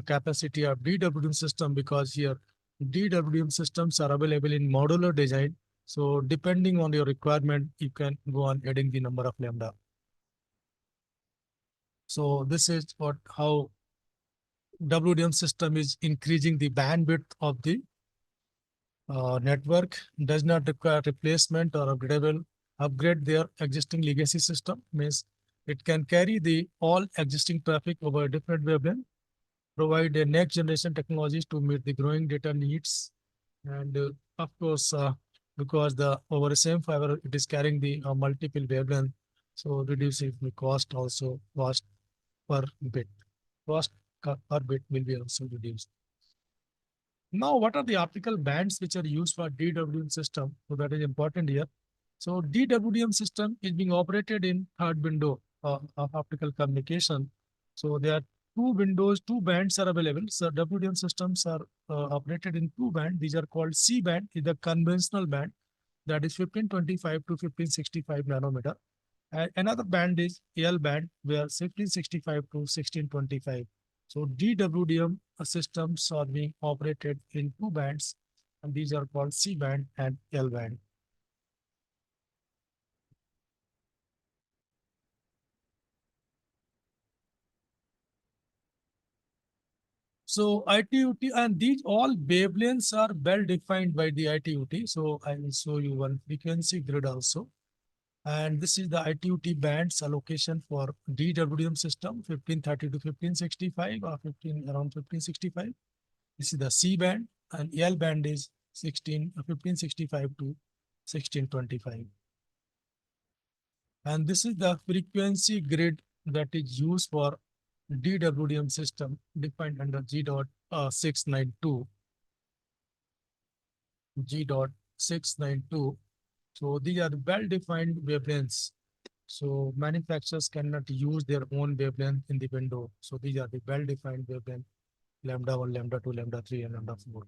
capacity of DWDM system because here DWDM systems are available in modular design. So depending on your requirement, you can go on adding the number of lambda. So this is how WDM system is increasing the bandwidth of the network, does not require replacement or upgrade their existing legacy system. Means it can carry the all existing traffic over a different wavelength, provide a next generation technologies to meet the growing data needs. And of course, because the over the same fiber, it is carrying the multiple wavelength, so reducing the cost also, cost per bit. Cost per bit will be also reduced. Now, what are the optical bands which are used for DWDM system? So that is important here. So DWDM system is being operated in third window of optical communication. So there are two bands are available. So WDM systems are operated in two bands. These are called C band, is the conventional band, that is 1525 to 1565 nanometer. And another band is L band, where 1565 to 1625. So DWDM systems are being operated in two bands, and these are called C band and L band. So ITUT, and these all wavelengths are well defined by the ITUT. So I will show you one frequency grid also. And this is the ITUT bands allocation for DWDM system 1530 to 1565 or around 1565. This is the C band, and L band is 1565 to 1625. And this is the frequency grid that is used for DWDM system defined under G.692. G.692. So these are well-defined wavelengths. So manufacturers cannot use their own wavelength in the window. So these are the well-defined wavelength, lambda 1, lambda 2, lambda 3, and lambda 4.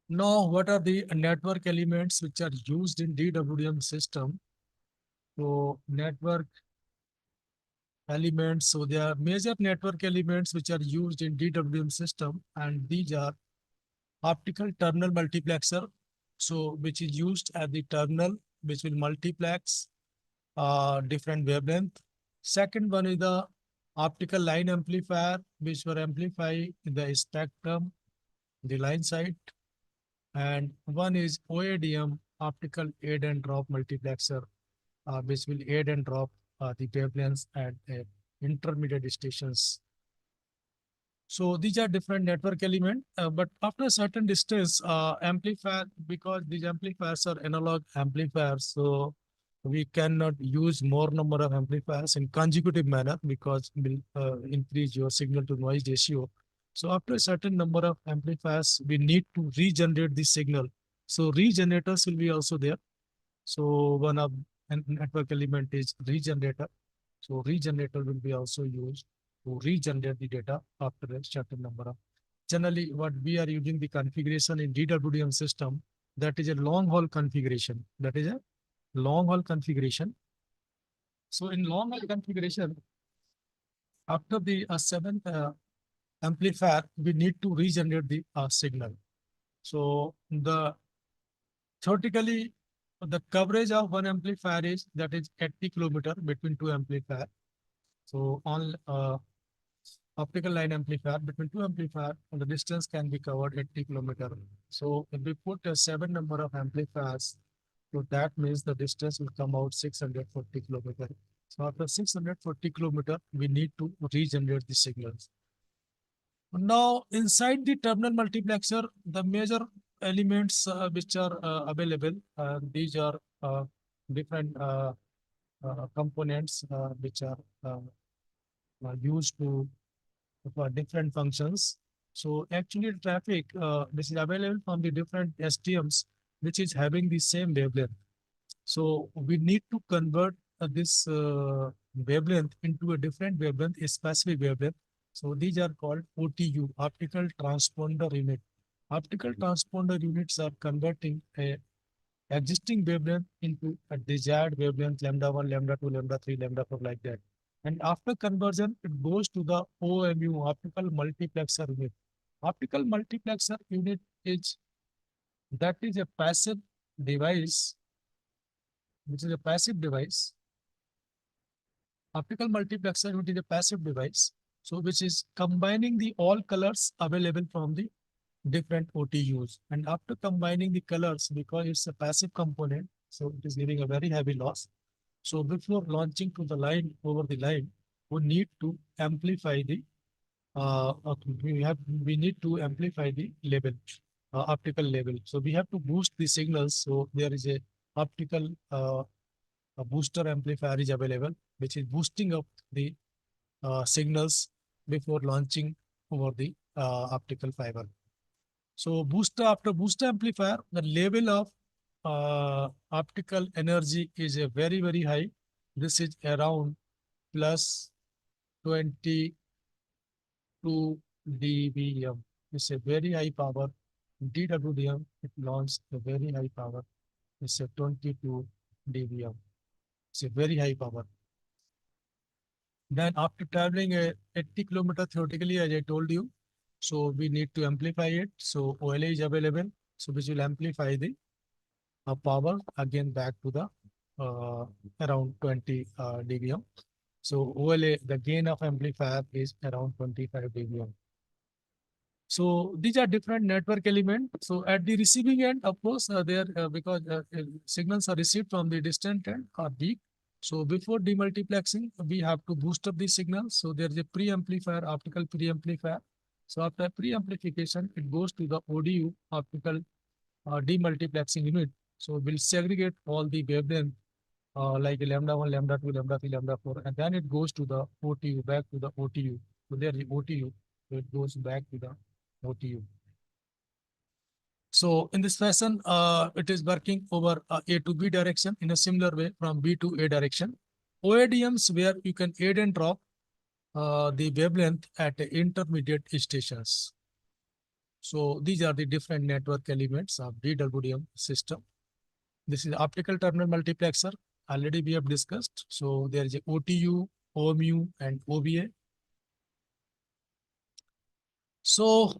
Now, what are the network elements which are used in DWDM system? So network elements, so there are major network elements which are used in DWDM system, and these are optical terminal multiplexer, so which is used at the terminal, which will multiplex different wavelength. Second one is the optical line amplifier, which will amplify the spectrum, the line side. And one is OADM, optical aid and drop multiplexer, which will aid and drop the wavelengths at intermediate stations. So these are different network element, but after a certain distance, amplifier, because these amplifiers are analog amplifiers, so we cannot use more number of amplifiers in consecutive manner because will increase your signal to noise ratio. So after a certain number of amplifiers, we need to regenerate the signal. So regenerators will be also there. So one of network element is regenerator. So regenerator will be also used to regenerate the data after a certain number of. Generally, what we are using the configuration in DWDM system, that is a long haul configuration. That is a long haul configuration. So in long haul configuration, after the seventh amplifier, we need to regenerate the signal. So theoretically, the coverage of one amplifier is that is 80 kilometer between two amplifier. So on optical line amplifier between two amplifier, the distance can be covered 80 kilometer. So if we put a 7 number of amplifiers, so that means the distance will come out 640 kilometer. So after 640 kilometer, we need to regenerate the signals. Now inside the terminal multiplexer, the major elements which are available, these are different components which are used to for different functions. So actually traffic, this is available from the different STMs, which is having the same wavelength. So we need to convert this wavelength into a different wavelength, a specific wavelength. So these are called OTU, optical transponder unit. Optical transponder units are converting a existing wavelength into a desired wavelength, lambda 1, lambda 2, lambda 3, lambda 4, like that. And after conversion, it goes to the OMU, optical multiplexer unit. Optical multiplexer unit is a passive device, which is a passive device. Optical multiplexer unit is a passive device, so which is combining the all colors available from the different OTUs. And after combining the colors, because it's a passive component, so it is giving a very heavy loss. So before launching to the line, over the line, we need to amplify the we need to amplify the level, optical level. So we have to boost the signals. So there is a optical a booster amplifier is available, which is boosting up the signals before launching over the optical fiber. So after booster amplifier, the level of optical energy is a very high. This is around plus 22 dBm. It's a very high power. DWDM, it launches a very high power. It's a 22 dBm. It's a very high power. Then after traveling a 80 kilometer theoretically, as I told you, so we need to amplify it. So OLA is available, so which will amplify the power again back to the around 20 dBm. So OLA, the gain of amplifier is around 25 dBm. So these are different network elements. So at the receiving end, of course, because signals are received from the distant end or deep. So before demultiplexing, we have to boost up the signal. So there is a preamplifier, optical preamplifier. So after preamplification, it goes to the ODU, optical demultiplexing unit. So we'll segregate all the wavelength like lambda 1, lambda 2, lambda 3, lambda 4, and then it goes to the OTU, back to the OTU. So there is OTU, so it goes back to the OTU. So in this fashion, it is working over A to B direction in a similar way from B to A direction. OADMs where you can add and drop the wavelength at intermediate stations. So these are the different network elements of DWDM system. This is optical terminal multiplexer. Already we have discussed. So there is a OTU, OMU, and OVA. So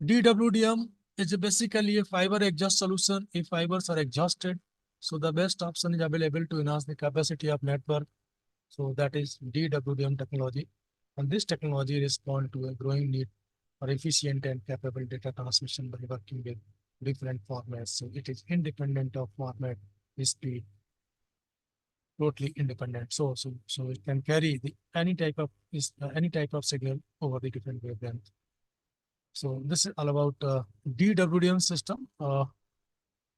DWDM is basically a fiber exhaust solution. If fibers are exhausted, so the best option is available to enhance the capacity of network. So that is DWDM technology. And this technology responds to a growing need for efficient and capable data transmission by working with different formats. So it is independent of format, speed, totally independent. So it can carry any type of signal over the different wavelength. So this is all about DWDM system.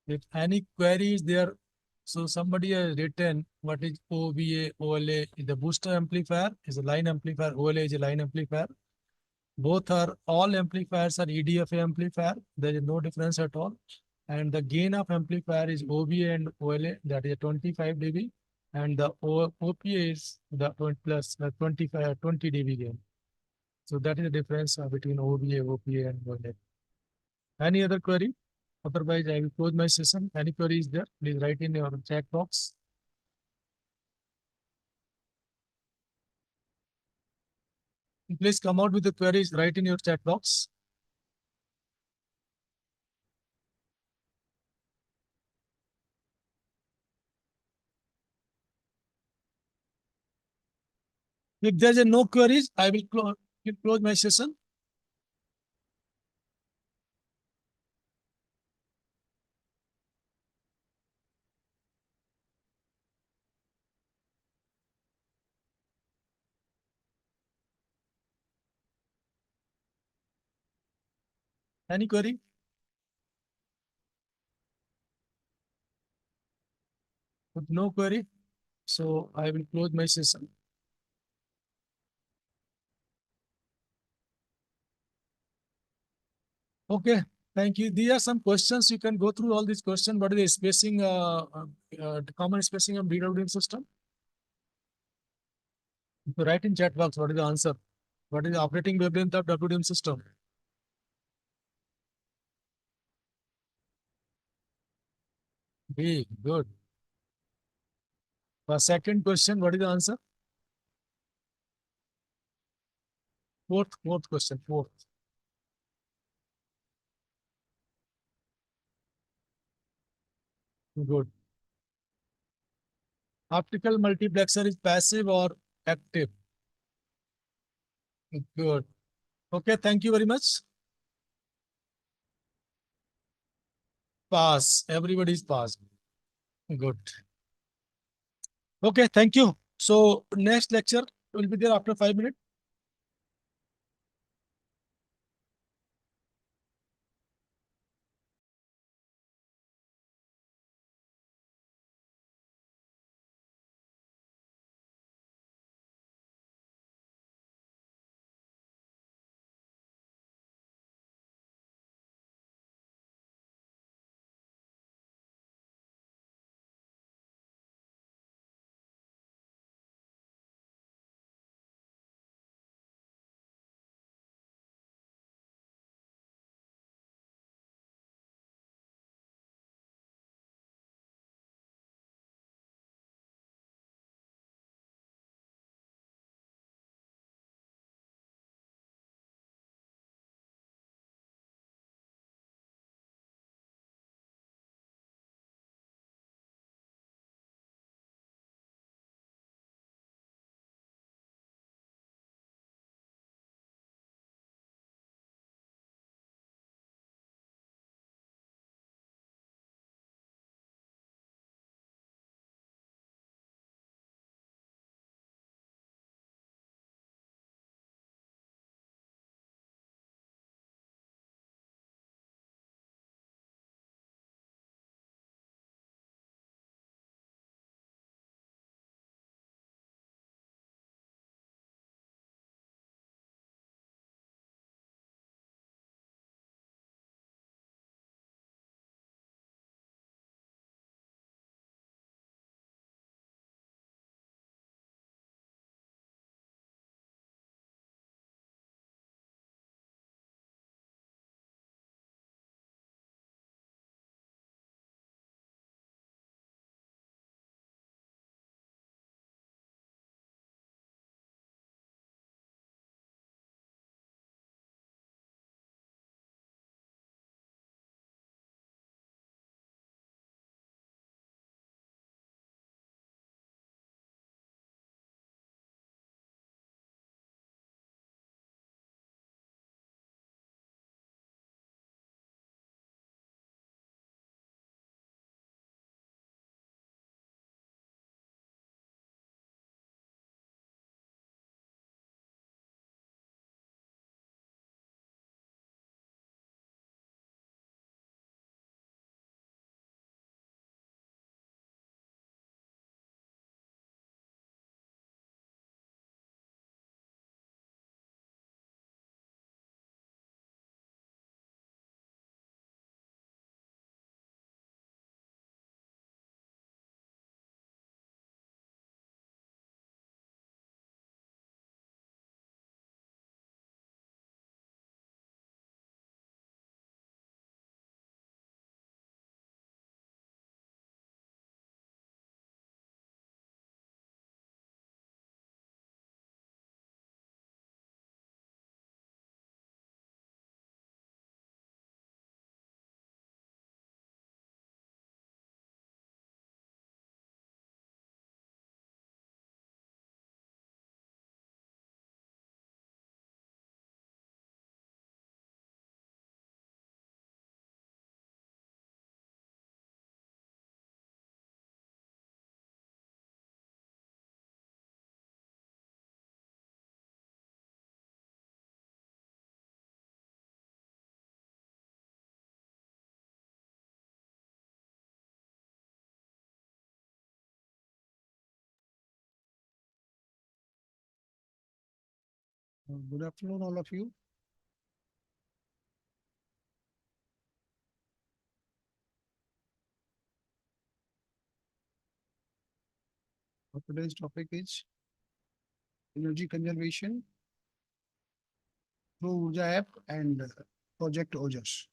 If any queries there, so somebody has written what is OVA, OLA is the booster amplifier, is a line amplifier, OLA is a line amplifier. Both are, all amplifiers are EDFA amplifier. There is no difference at all. And the gain of amplifier is OVA and OLA, that is 25 dB. And the OPA is the 20 dB gain. So that is the difference between OVA, OPA, and OLA. Any other query? Otherwise, I will close my session. Any queries there? Please write in your chat box. Please come out with the queries, write in your chat box. If there's no queries, I will close my session. Any query? With no query, so I will close my session. Okay, thank you. These are some questions. You can go through all these questions. What is the spacing, the common spacing of DWDM system? If you write in chat box, what is the answer? What is the operating wavelength of WDM system? B, good. For second question, what is the answer? Fourth question. Fourth. Good. Optical multiplexer is passive or active? Good. Okay, thank you very much. Pass. Everybody is passed. Good. Okay, thank you. So next lecture will be there after 5 minutes. Good afternoon, all of you. Today's topic is energy conservation through Urja app and Project OJAS.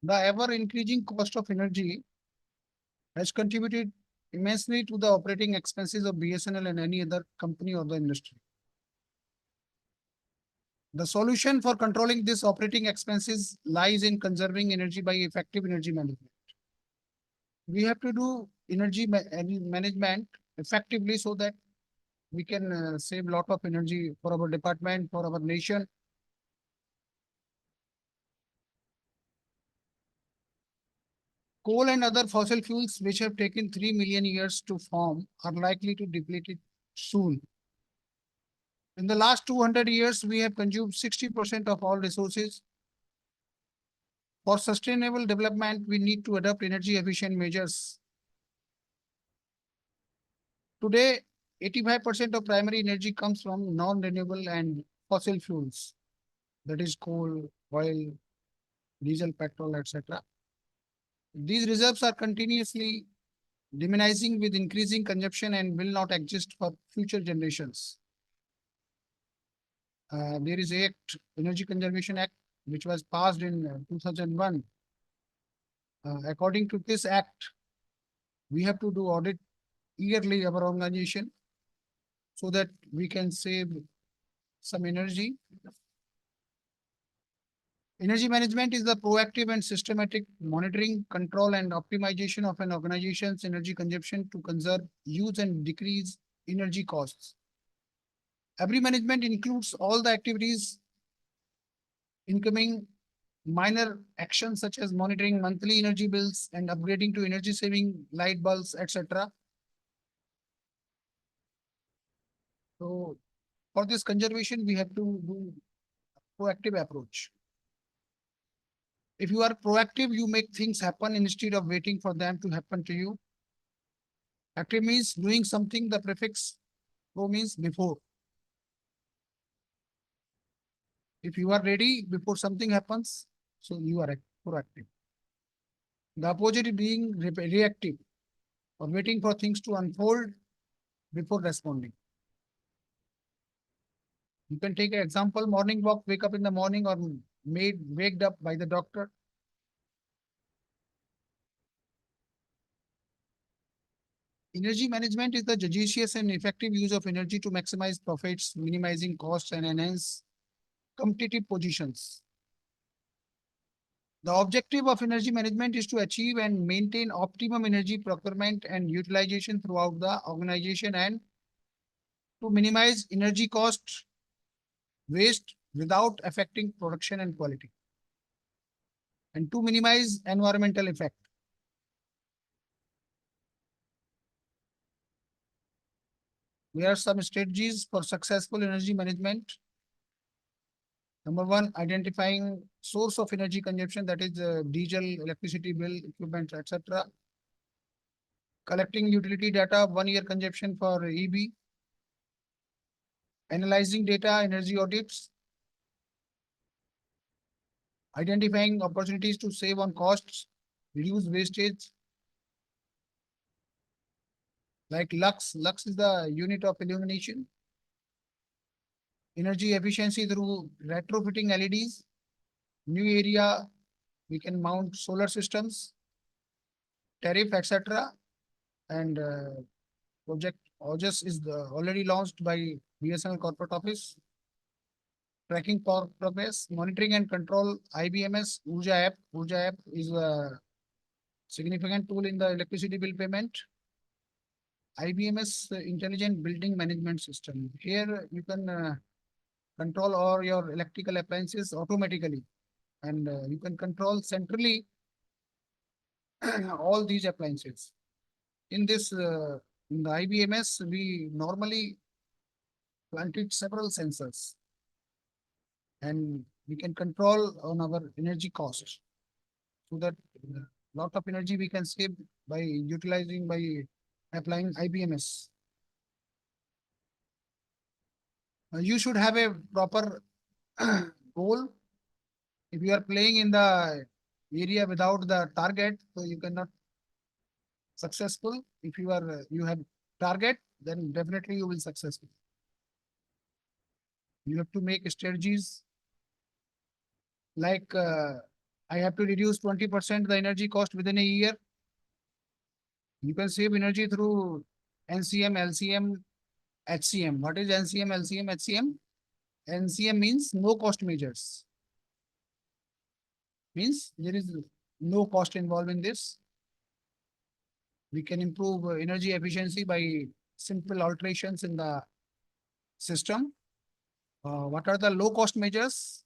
The ever increasing cost of energy has contributed immensely to the operating expenses of BSNL and any other company or the industry. The solution for controlling this operating expenses lies in conserving energy by effective energy management. We have to do energy management effectively so that we can save a lot of energy for our department, for our nation. Coal and other fossil fuels, which have taken 3 million years to form, are likely to deplete it soon. In the last 200 years, we have consumed 60% of all resources. For sustainable development, we need to adopt energy efficient measures. Today, 85% of primary energy comes from non-renewable and fossil fuels, that is coal, oil, diesel, petrol, etc. These reserves are continuously diminishing with increasing consumption and will not exist for future generations. There is Energy Conservation Act, which was passed in 2001. According to this act, we have to do audit yearly our organization so that we can save some energy. Energy management is the proactive and systematic monitoring, control, and optimization of an organization's energy consumption to conserve, use, and decrease energy costs. Every management includes all the activities incoming minor actions such as monitoring monthly energy bills and upgrading to energy saving light bulbs, etc. So for this conservation, we have to do a proactive approach. If you are proactive, you make things happen instead of waiting for them to happen to you. Active means doing something, the prefix pro means before. If you are ready before something happens, so you are proactive. The opposite is being reactive or waiting for things to unfold before responding. You can take an example, morning walk, wake up in the morning or waked up by the doctor. Energy management is the judicious and effective use of energy to maximize profits, minimizing costs and enhance competitive positions. The objective of energy management is to achieve and maintain optimum energy procurement and utilization throughout the organization and to minimize energy cost waste without affecting production and quality, and to minimize environmental effect. There are some strategies for successful energy management. Number one, identifying source of energy consumption, that is diesel, electricity bill, equipment, etc. Collecting utility data, 1 year consumption for EB. Analyzing data, energy audits. Identifying opportunities to save on costs, reduce wastage. Like lux is the unit of illumination. Energy efficiency through retrofitting LEDs. New area, we can mount solar systems, tariff, etc. And project OJS is already launched by BSNL corporate office. Tracking progress, monitoring and control IBMS, Urja app. Urja app is a significant tool in the electricity bill payment. IBMS Intelligent Building Management System. Here you can control all your electrical appliances automatically, and you can control centrally all these appliances. In this, in the IBMS, we normally planted several sensors, and we can control on our energy cost, so that a lot of energy we can save by applying IBMS. You should have a proper goal. If you are playing in the area without the target, so you cannot successful. If you have target, then definitely you will successful. You have to make strategies like I have to reduce 20% the energy cost within a year. You can save energy through NCM, LCM, HCM. What is NCM, LCM, HCM? NCM means no cost measures. Means there is no cost involved in this. We can improve energy efficiency by simple alterations in the system. What are the low cost measures?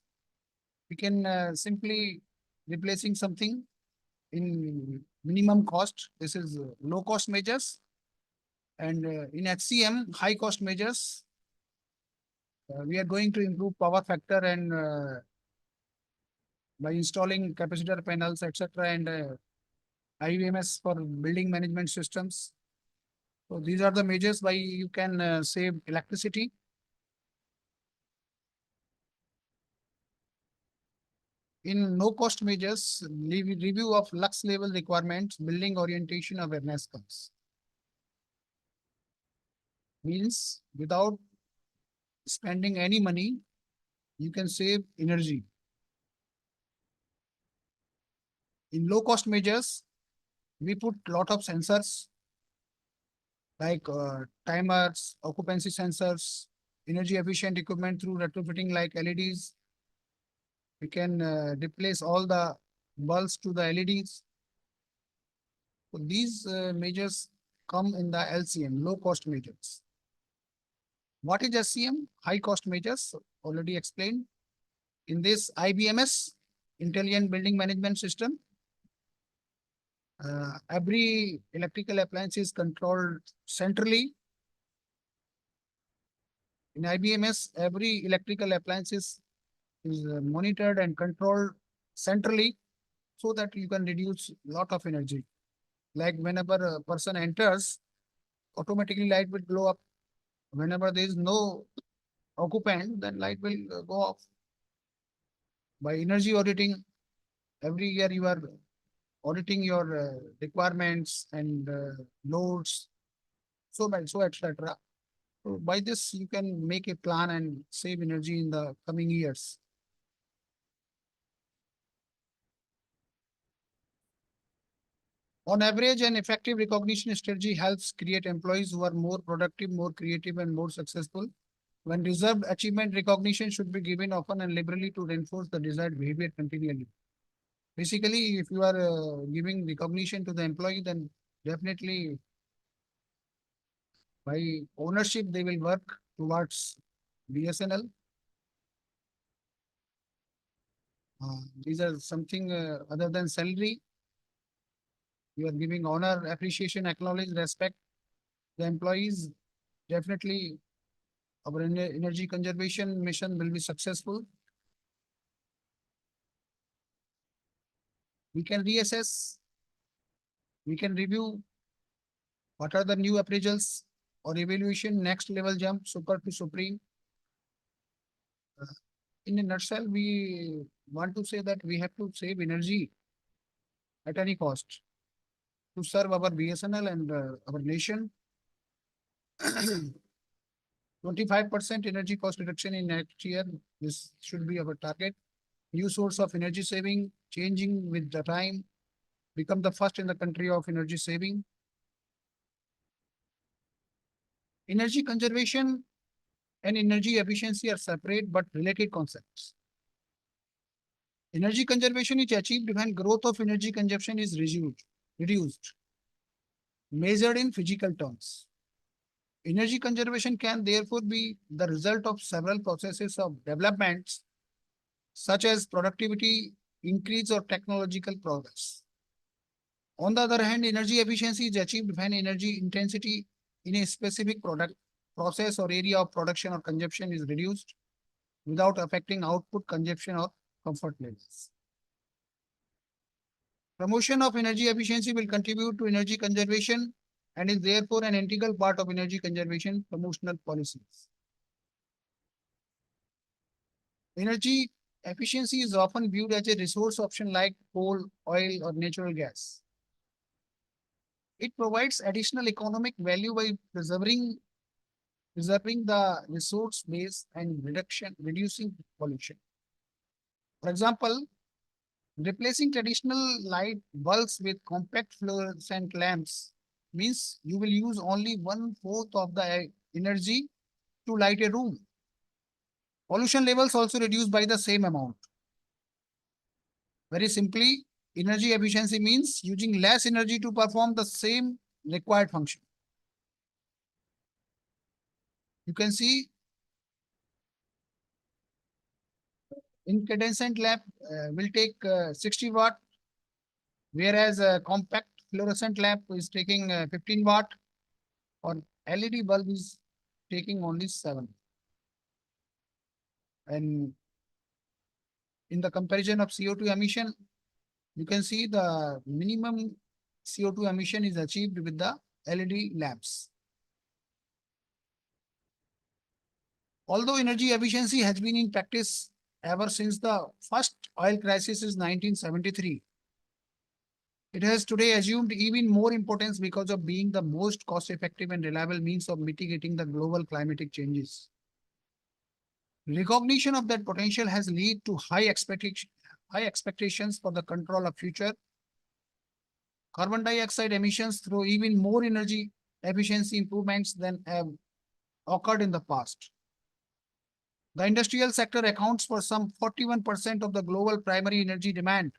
We can simply replacing something in minimum cost. This is low cost measures. And in HCM, high cost measures, we are going to improve power factor and by installing capacitor panels, etc. and IVMS for building management systems. So these are the measures by you can save electricity. In no cost measures, review of lux level requirements, building orientation awareness comes. Means without spending any money, you can save energy. In low cost measures, we put lot of sensors like timers, occupancy sensors, energy efficient equipment through retrofitting like LEDs. We can replace all the bulbs to the LEDs. So these measures come in the LCM, low cost measures. What is SCM? High cost measures, already explained. In this IBMS, Intelligent Building Management System, every electrical appliance is controlled centrally. In IBMS, every electrical appliance is monitored and controlled centrally so that you can reduce a lot of energy. Like whenever a person enters, automatically light will glow up. Whenever there is no occupant, then light will go off. By energy auditing, every year you are auditing your requirements and loads, so etc. So by this, you can make a plan and save energy in the coming years. On average, an effective recognition strategy helps create employees who are more productive, more creative, and more successful. When deserved achievement recognition should be given often and liberally to reinforce the desired behavior continually. Basically, if you are giving recognition to the employee, then definitely by ownership, they will work towards BSNL. These are something other than salary. You are giving honor, appreciation, acknowledge, respect the employees. Definitely, our energy conservation mission will be successful. We can reassess, we can review what are the new appraisals or evaluation, next level jump, super to supreme. In a nutshell, we want to say that we have to save energy at any cost to serve our BSNL and our nation. 25% energy cost reduction in next year. This should be our target. New source of energy saving, changing with the time, become the first in the country of energy saving. Energy conservation and energy efficiency are separate but related concepts. Energy conservation is achieved when growth of energy consumption is reduced, measured in physical terms. Energy conservation can therefore be the result of several processes of developments such as productivity increase or technological progress. On the other hand, energy efficiency is achieved when energy intensity in a specific product, process or area of production or consumption is reduced without affecting output, consumption or comfort levels. Promotion of energy efficiency will contribute to energy conservation and is therefore an integral part of energy conservation promotional policies. Energy efficiency is often viewed as a resource option like coal, oil, or natural gas. It provides additional economic value by preserving the resource base and reducing pollution. For example, Replacing traditional light bulbs with compact fluorescent lamps means you will use only 1/4 of the energy to light a room. Pollution levels also reduced by the same amount. Very simply, energy efficiency means using less energy to perform the same required function. You can see incandescent lamp will take 60 watt, whereas a compact fluorescent lamp is taking 15 watt, or LED bulb is taking only 7. And in the comparison of CO2 emission, you can see the minimum CO2 emission is achieved with the LED lamps. Although energy efficiency has been in practice ever since the first oil crisis in 1973, it has today assumed even more importance because of being the most cost-effective and reliable means of mitigating the global climatic changes. Recognition of that potential has led to high expectations for the control of future carbon dioxide emissions through even more energy efficiency improvements than have occurred in the past. The industrial sector accounts for some 41% of the global primary energy demand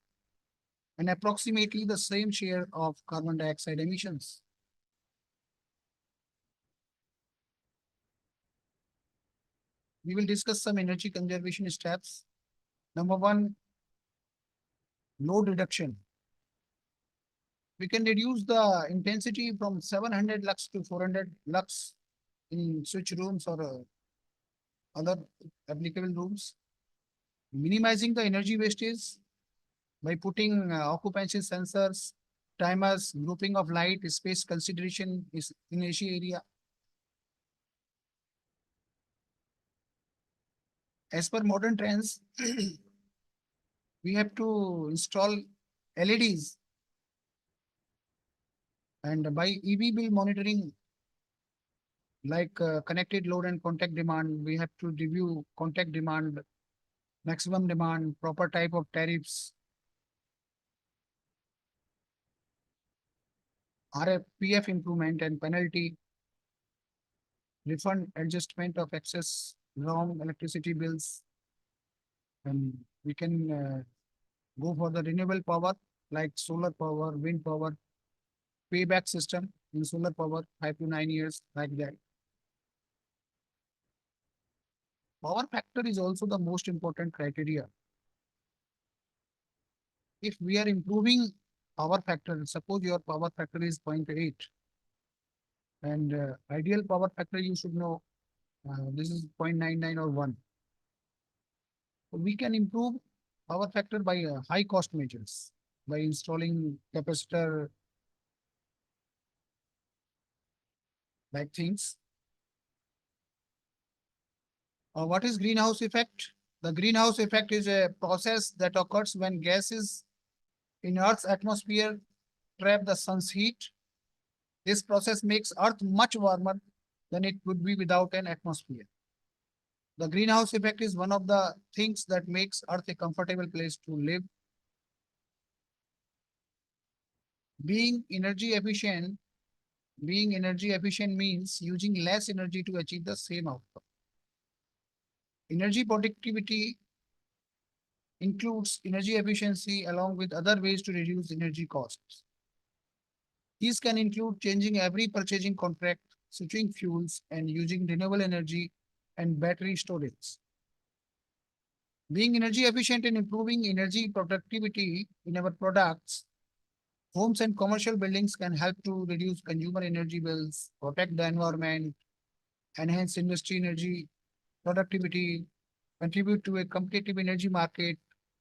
and approximately the same share of carbon dioxide emissions. We will discuss some energy conservation steps. Number 1, load reduction. We can reduce the intensity from 700 lux to 400 lux in switch rooms or other applicable rooms. Minimizing the energy wastage by putting occupancy sensors, timers, grouping of light, space consideration is in AC area. As per modern trends, we have to install LEDs, and by EV bill monitoring, like connected load and contact demand, we have to review contact demand, maximum demand, proper type of tariffs, RFPF improvement and penalty, refund adjustment of excess wrong electricity bills, and we can go for the renewable power like solar power, wind power, payback system in solar power, 5 to 9 years, like that. Power factor is also the most important criteria. If we are improving power factor, suppose your power factor is 0.8, and ideal power factor you should know this is 0.99 or 1. So we can improve power factor by high cost measures, by installing capacitor like things. What is greenhouse effect? The greenhouse effect is a process that occurs when gases in Earth's atmosphere trap the sun's heat. This process makes Earth much warmer than it would be without an atmosphere. The greenhouse effect is one of the things that makes Earth a comfortable place to live. Being energy efficient means using less energy to achieve the same outcome. Energy productivity includes energy efficiency along with other ways to reduce energy costs. These can include changing every purchasing contract, switching fuels, and using renewable energy and battery storage. Being energy efficient and improving energy productivity in our products, homes and commercial buildings can help to reduce consumer energy bills, protect the environment, enhance industry energy productivity, contribute to a competitive energy market,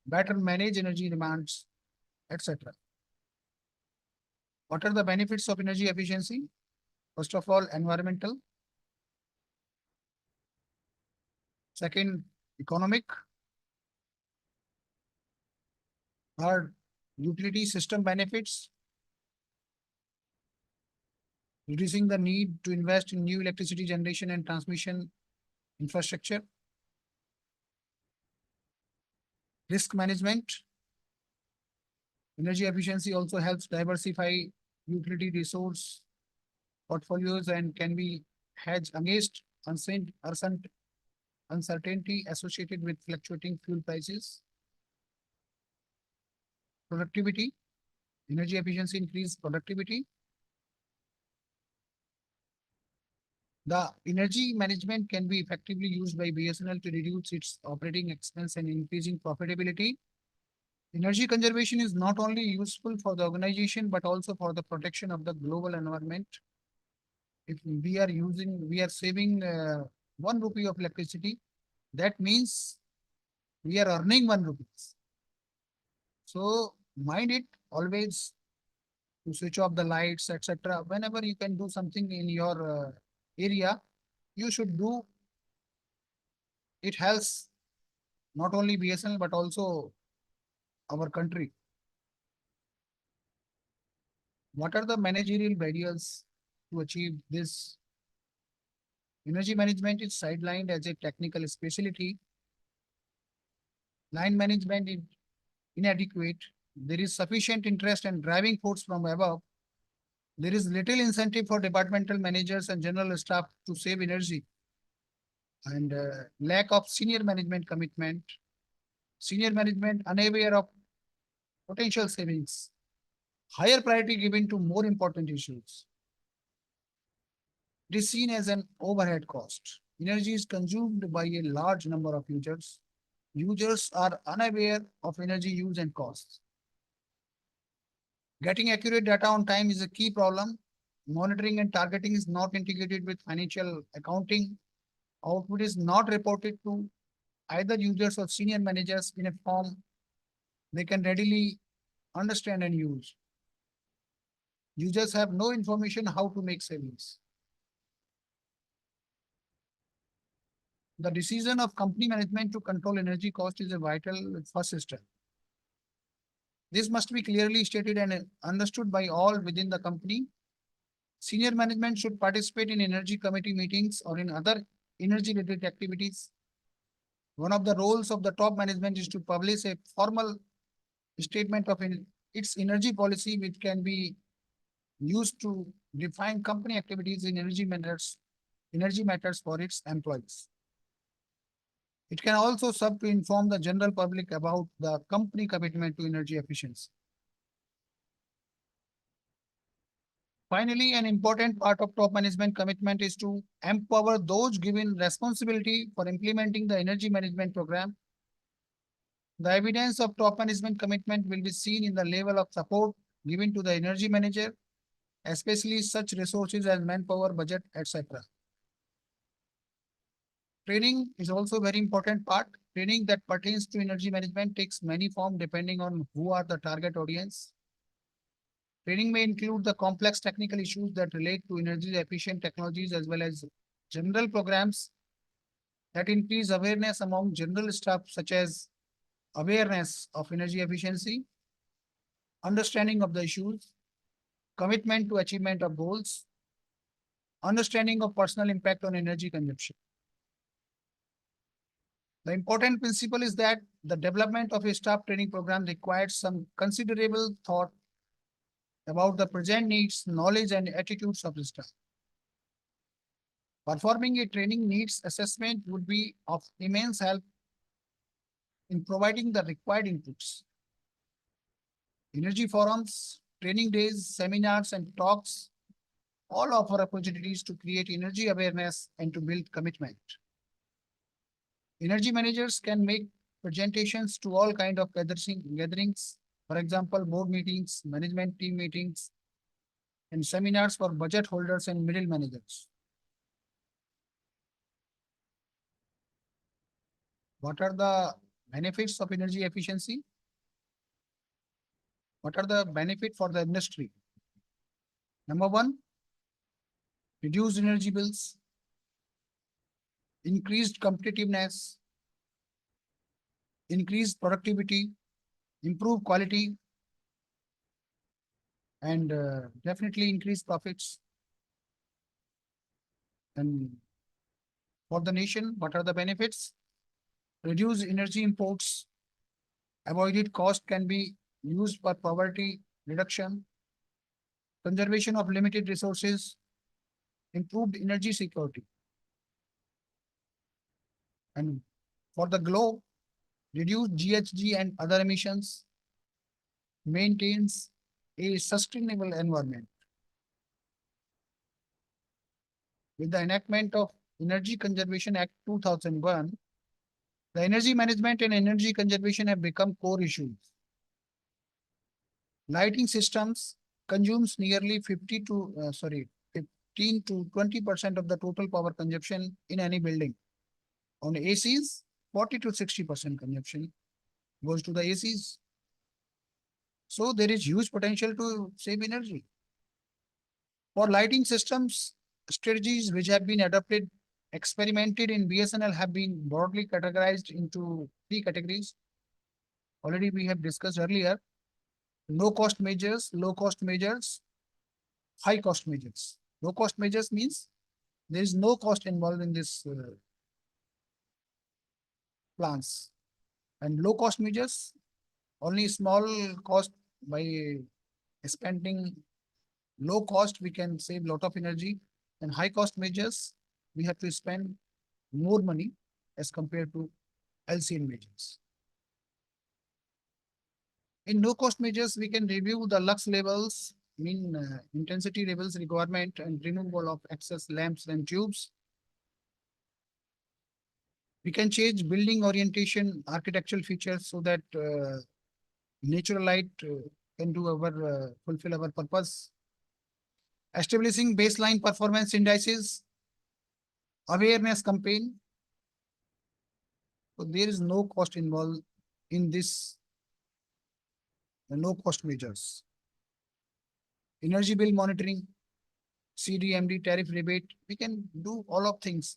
better manage energy demands, etc. What are the benefits of energy efficiency? First of all, environmental. Second, economic. Third, utility system benefits. Reducing the need to invest in new electricity generation and transmission infrastructure. Risk management. Energy efficiency also helps diversify utility resource portfolios and can be hedged against uncertainty associated with fluctuating fuel prices. Productivity. Energy efficiency increase productivity. The energy management can be effectively used by BSNL to reduce its operating expense and increasing profitability. Energy conservation is not only useful for the organization, but also for the protection of the global environment. If we are saving 1 rupee of electricity, that means we are earning 1 rupee. So mind it always to switch off the lights, etc. Whenever you can do something in your area, you should do. It helps not only BSNL but also our country. What are the managerial barriers to achieve this? Energy management is sidelined as a technical specialty. Line management is inadequate. There is sufficient interest and driving force from above. There is little incentive for departmental managers and general staff to save energy. And lack of senior management commitment. Senior management unaware of potential savings. Higher priority given to more important issues. It is seen as an overhead cost. Energy is consumed by a large number of users. Users are unaware of energy use and costs. Getting accurate data on time is a key problem. Monitoring and targeting is not integrated with financial accounting. Output is not reported to either users or senior managers in a form they can readily understand and use. Users have no information how to make savings. The decision of company management to control energy cost is a vital first step. This must be clearly stated and understood by all within the company. Senior management should participate in energy committee meetings or in other energy-related activities. One of the roles of the top management is to publish a formal statement of its energy policy, which can be used to define company activities in energy matters for its employees. It can also serve to inform the general public about the company commitment to energy efficiency. Finally, an important part of top management commitment is to empower those given responsibility for implementing the energy management program. The evidence of top management commitment will be seen in the level of support given to the energy manager, especially such resources as manpower, budget, etc. Training is also a very important part. Training that pertains to energy management takes many forms depending on who are the target audience. Training may include the complex technical issues that relate to energy efficient technologies as well as general programs that increase awareness among general staff, such as awareness of energy efficiency, understanding of the issues, commitment to achievement of goals, understanding of personal impact on energy consumption. The important principle is that the development of a staff training program requires some considerable thought about the present needs, knowledge, and attitudes of the staff. Performing a training needs assessment would be of immense help in providing the required inputs. Energy forums, training days, seminars, and talks all offer opportunities to create energy awareness and to build commitment. Energy managers can make presentations to all kinds of gatherings, for example, board meetings, management team meetings, and seminars for budget holders and middle managers. What are the benefits of energy efficiency? What are the benefits for the industry? Number one, reduced energy bills, increased competitiveness, increased productivity, improved quality, and definitely increased profits. And for the nation, what are the benefits? Reduced energy imports, avoided cost can be use for poverty reduction, conservation of limited resources, improved energy security. And for the globe, reduce GHG and other emissions, maintains a sustainable environment. With the enactment of Energy Conservation Act 2001, the energy management and energy conservation have become core issues. Lighting systems consumes nearly 15 to 20% of the total power consumption in any building. On ACs, 40 to 60% consumption goes to the ACs. So there is huge potential to save energy. For lighting systems, strategies which have been adopted, experimented in BSNL have been broadly categorized into 3 categories. Already we have discussed earlier. Low cost measures, high cost measures. Low cost measures means there is no cost involved in this plans. And low cost measures, only small cost. By spending low cost, we can save lot of energy. And high cost measures, we have to spend more money as compared to LCN measures. In no cost measures, we can review the lux levels, intensity levels requirement, and removal of excess lamps and tubes. We can change building orientation, architectural features so that natural light can do our fulfill our purpose. Establishing baseline performance indices, awareness campaign. So there is no cost involved in this, no cost measures. Energy bill monitoring, CDMD tariff rebate, we can do all of things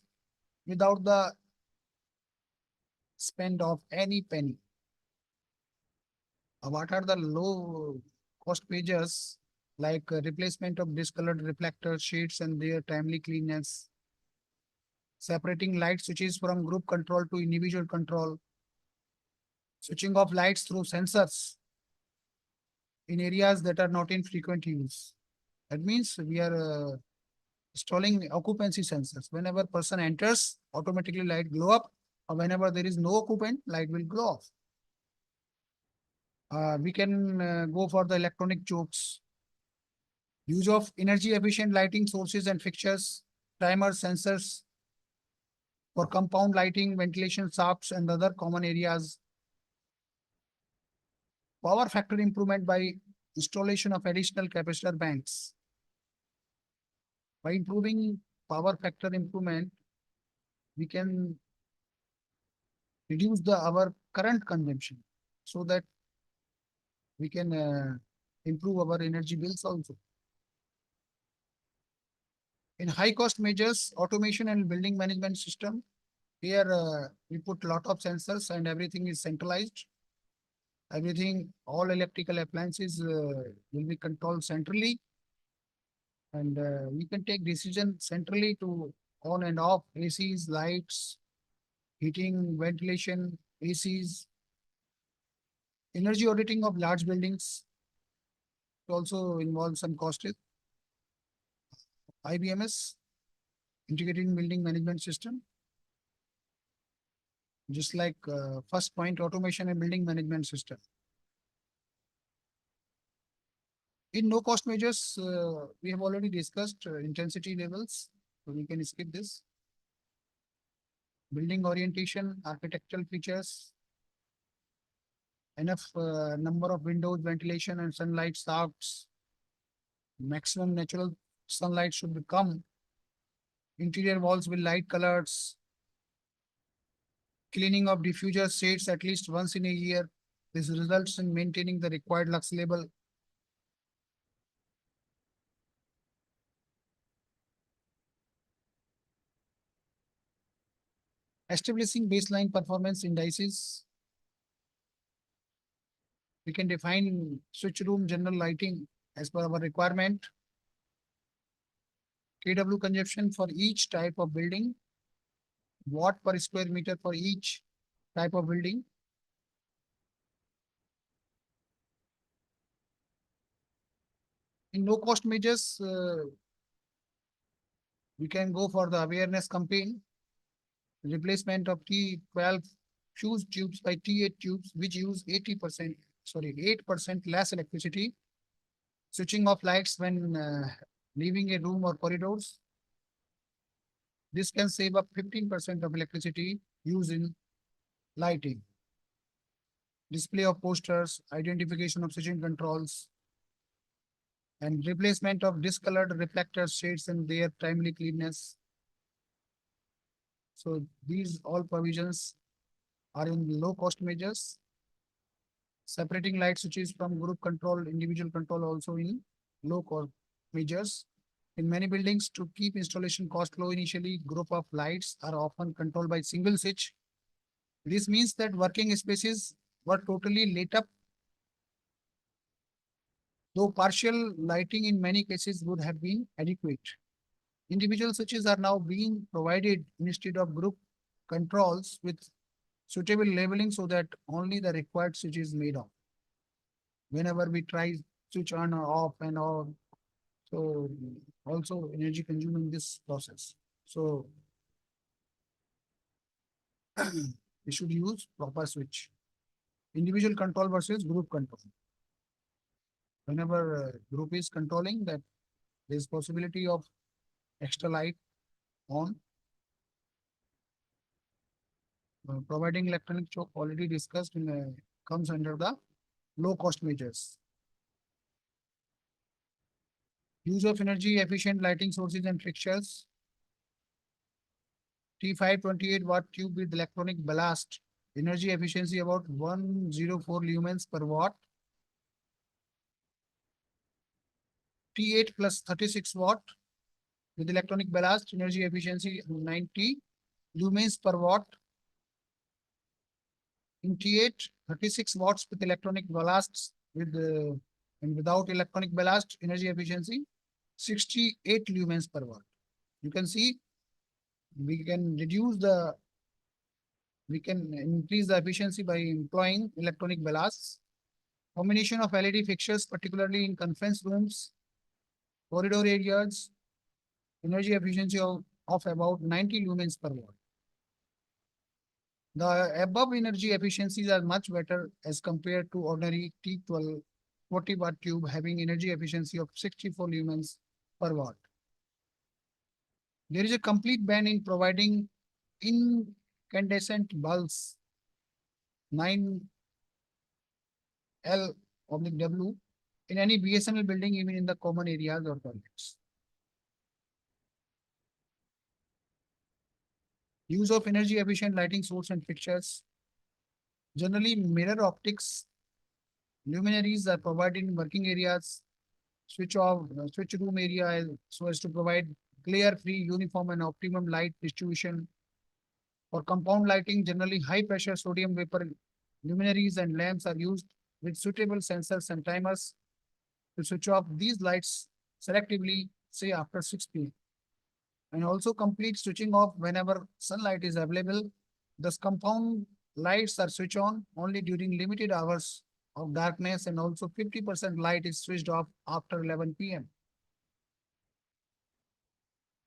without the spend of any penny. What are the low cost measures like replacement of discolored reflector sheets and their timely cleanliness, separating light switches from group control to individual control, switching off lights through sensors in areas that are not in frequent use. That means we are installing occupancy sensors. Whenever person enters, automatically light glow up, or whenever there is no occupant, light will glow off. We can go for the electronic chokes. Use of energy efficient lighting sources and fixtures, timers, sensors for compound lighting, ventilation shafts, and other common areas. Power factor improvement by installation of additional capacitor banks. By improving power factor improvement, we can reduce our current consumption so that we can improve our energy bills also. In high cost measures, automation and building management system, here we put lot of sensors and everything is centralized. Everything, all electrical appliances will be controlled centrally. And we can take decision centrally to on and off ACs, lights, heating, ventilation, ACs. Energy auditing of large buildings also involves some cost. IBMS, integrated building management system. Just like first point, automation and building management system. In no cost measures, we have already discussed intensity levels, so we can skip this. Building orientation, architectural features, enough number of windows, ventilation and sunlight shafts. Maximum natural sunlight should come. Interior walls with light colors. Cleaning of diffuser shades at least once in a year. This results in maintaining the required lux level. Establishing baseline performance indices. We can define switch room general lighting as per our requirement. kW consumption for each type of building. Watt per square meter for each type of building. In low cost measures, we can go for the awareness campaign. Replacement of T12 fuse tubes by T8 tubes, which use 8% less electricity. Switching off lights when leaving a room or corridors. This can save up 15% of electricity used in lighting. Display of posters, identification of switching controls, and replacement of discolored reflector shades and their timely cleanness. So these all provisions are in low cost measures. Separating light switches from group control, individual control also in low cost measures. In many buildings, to keep installation cost low initially, group of lights are often controlled by single switch. This means that working spaces were totally lit up, though partial lighting in many cases would have been adequate. Individual switches are now being provided instead of group controls with suitable labeling so that only the required switch is made on. Whenever we try switch on or off and off, so also energy consuming this process. So we should use proper switch. Individual control versus group control. Whenever group is controlling, that there is possibility of extra light on. Providing electronic choke already discussed in comes under the low cost measures. Use of energy efficient lighting sources and fixtures. T5 28-watt tube with electronic ballast. Energy efficiency about 104 lumens per watt. T8 plus 36-watt with electronic ballast. Energy efficiency 90 lumens per watt. In T8, 36 watts with electronic ballasts and without electronic ballast, energy efficiency 68 lumens per watt. You can see we can increase the efficiency by employing electronic ballasts. Combination of LED fixtures, particularly in conference rooms, corridor areas, energy efficiency of about 90 lumens per watt. The above energy efficiencies are much better as compared to ordinary T12 40-watt tube having energy efficiency of 64 lumens per watt. There is a complete ban in providing incandescent bulbs 9L/W in any BSNL building, even in the common areas or toilets. Use of energy efficient lighting source and fixtures. Generally, mirror optics luminaries are provided in working areas, switch room area so as to provide glare free, uniform and optimum light distribution. For compound lighting, generally high pressure sodium vapor luminaries and lamps are used with suitable sensors and timers to switch off these lights selectively, say after 6 p.m. And also complete switching off whenever sunlight is available. Thus, compound lights are switched on only during limited hours of darkness, and also 50% light is switched off after 11 p.m.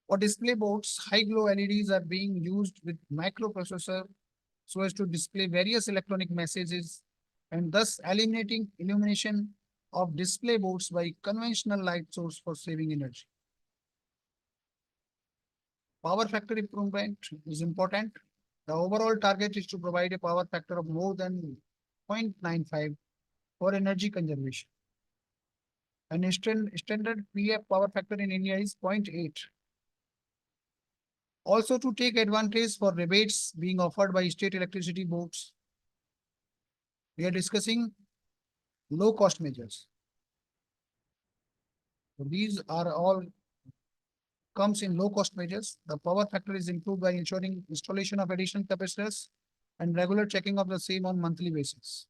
For display boards, high glow LEDs are being used with microprocessor so as to display various electronic messages and thus eliminating illumination of display boards by conventional light source for saving energy. Power factor improvement is important. The overall target is to provide a power factor of more than 0.95 for energy conservation. An standard PF power factor in India is 0.8. Also, to take advantage for rebates being offered by state electricity boards, we are discussing low cost measures. So these are all comes in low cost measures. The power factor is improved by ensuring installation of additional capacitors and regular checking of the same on monthly basis.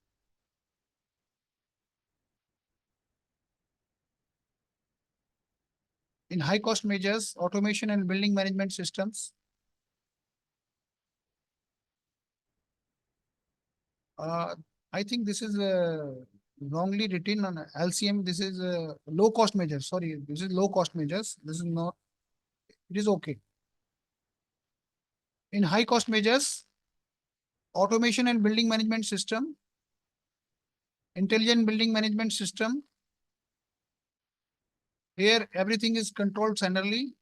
In high cost measures, automation and building management systems. I think this is wrongly written on LCM. This is low cost measures. Sorry, this is low cost measures. This is not, it is okay. In high cost measures, automation and building management system, intelligent building management system. Here, everything is controlled centrally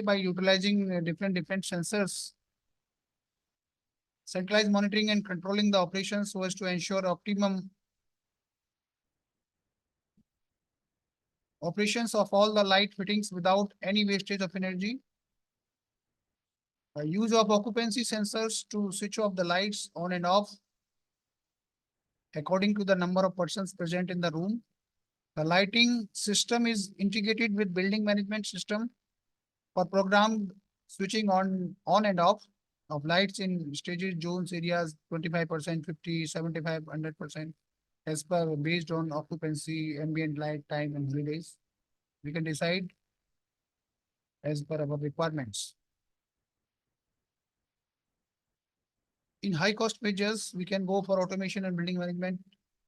by utilizing different sensors. Centralized monitoring and controlling the operations so as to ensure optimum operations of all the light fittings without any wastage of energy. Use of occupancy sensors to switch off the lights on and off according to the number of persons present in the room. The lighting system is integrated with building management system for programmed switching on and off of lights in stages, zones, areas, 25%, 50, 75, 100%, as per based on occupancy, ambient light, time, and holidays. We can decide as per our requirements. In high cost measures, we can go for automation and building management.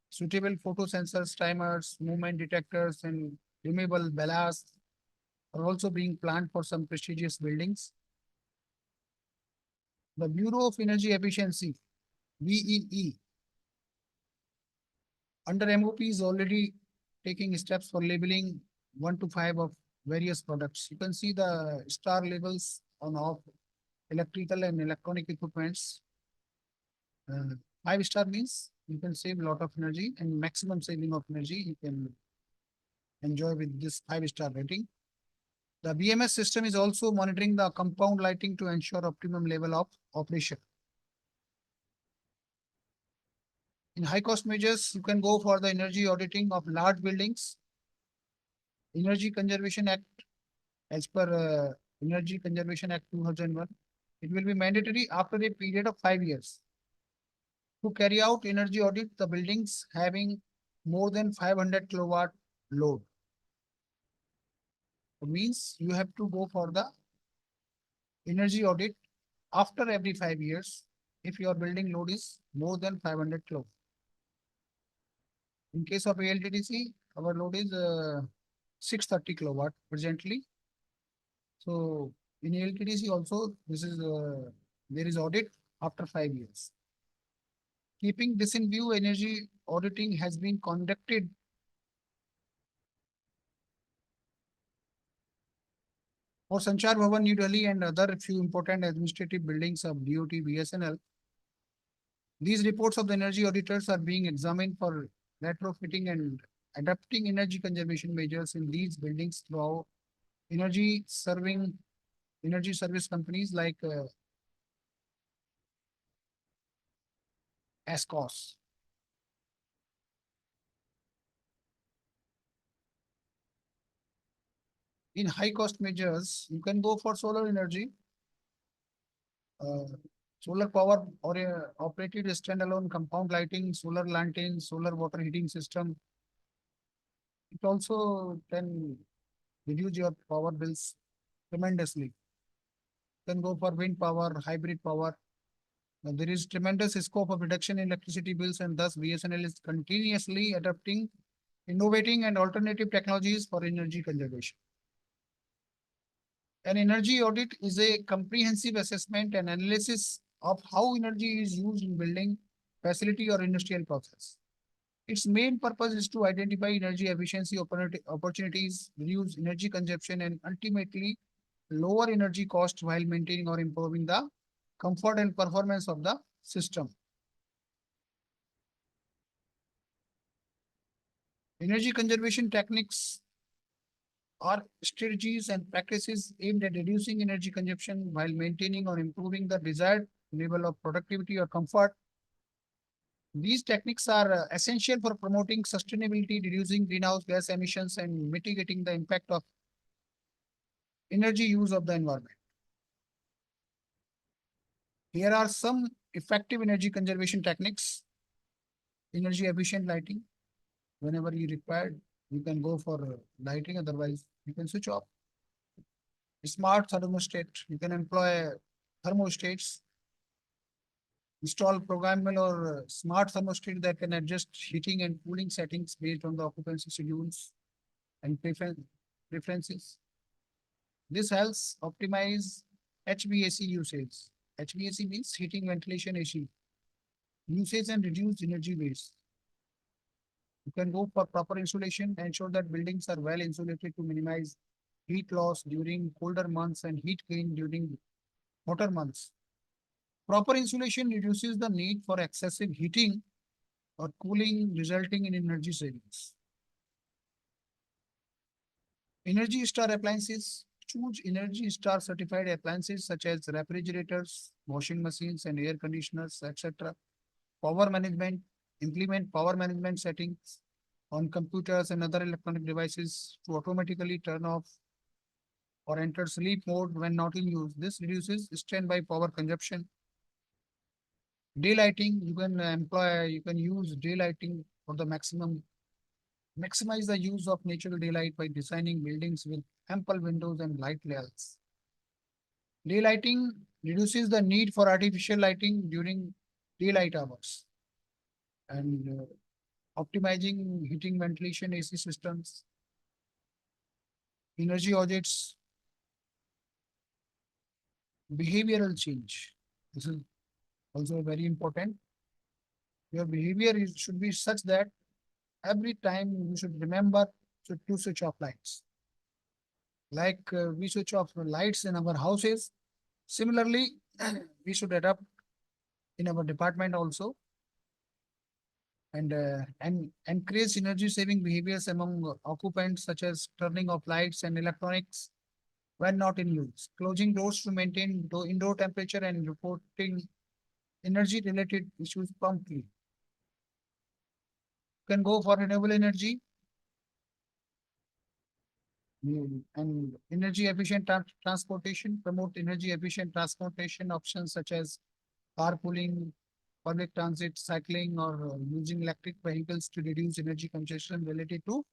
Suitable photo sensors, timers, movement detectors, and removable ballast are also being planned for some prestigious buildings. The Bureau of Energy Efficiency, BEE, under MOP is already taking steps for labeling 1 to 5 of various products. You can see the star labels on off electrical and electronic equipments. 5-star means you can save a lot of energy, and maximum saving of energy you can enjoy with this 5-star rating. The BMS system is also monitoring the compound lighting to ensure optimum level of operation. In high cost measures, you can go for the energy auditing of large buildings. Energy Conservation Act, as per Energy Conservation Act 2001, it will be mandatory after a period of 5 years to carry out energy audit the buildings having more than 500 kilowatt load. It means you have to go for the energy audit after every 5 years if your building load is more than 500 kilowatt. In case of ALTTC, our load is 630 kilowatt presently. So in ALTTC also, this is there is audit after 5 years. Keeping this in view, energy auditing has been conducted for Sanchar Bhavan, New Delhi, and other few important administrative buildings of DOT, BSNL. These reports of the energy auditors are being examined for retrofitting and adapting energy conservation measures in these buildings throughout energy service companies like ASCOS. In high cost measures, you can go for solar energy. Solar power or operated standalone compound lighting, solar lantern, solar water heating system. It also can reduce your power bills tremendously. You can go for wind power, hybrid power. Now, there is tremendous scope of reduction in electricity bills, and thus BSNL is continuously adapting, innovating, and alternative technologies for energy conservation. An energy audit is a comprehensive assessment and analysis of how energy is used in building, facility, or industrial process. Its main purpose is to identify energy efficiency opportunities, reduce energy consumption, and ultimately lower energy cost while maintaining or improving the comfort and performance of the system. Energy conservation techniques are strategies and practices aimed at reducing energy consumption while maintaining or improving the desired level of productivity or comfort. These techniques are essential for promoting sustainability, reducing greenhouse gas emissions, and mitigating the impact of energy use of the environment. Here are some effective energy conservation techniques. Energy efficient lighting. Whenever you require, you can go for lighting, otherwise you can switch off. Smart thermostat, you can employ thermostats Install programmable or smart thermostat that can adjust heating and cooling settings based on the occupancy schedules and preferences. This helps optimize HVAC usage. HVAC means heating, ventilation, AC usage and reduce energy waste. You can go for proper insulation, ensure that buildings are well insulated to minimize heat loss during colder months and heat gain during hotter months. Proper insulation reduces the need for excessive heating or cooling, resulting in energy savings. Energy Star appliances. Choose Energy Star certified appliances such as refrigerators, washing machines, and air conditioners, etc. Power management. Implement power management settings on computers and other electronic devices to automatically turn off or enter sleep mode when not in use. This reduces standby power consumption. Daylighting, you can use daylighting for the maximize the use of natural daylight by designing buildings with ample windows and light layouts. Daylighting reduces the need for artificial lighting during daylight hours. And optimizing heating, ventilation, AC systems, energy audits, behavioral change. This is also very important. Your behavior should be such that every time you should remember to switch off lights. Like we switch off lights in our houses. Similarly, we should adapt in our department also and encourage energy saving behaviors among occupants, such as turning off lights and electronics when not in use, closing doors to maintain indoor temperature, and reporting energy related issues promptly. You can go for renewable energy and energy efficient transportation. Promote energy efficient transportation options such as carpooling, public transit, cycling, or using electric vehicles to reduce energy consumption related to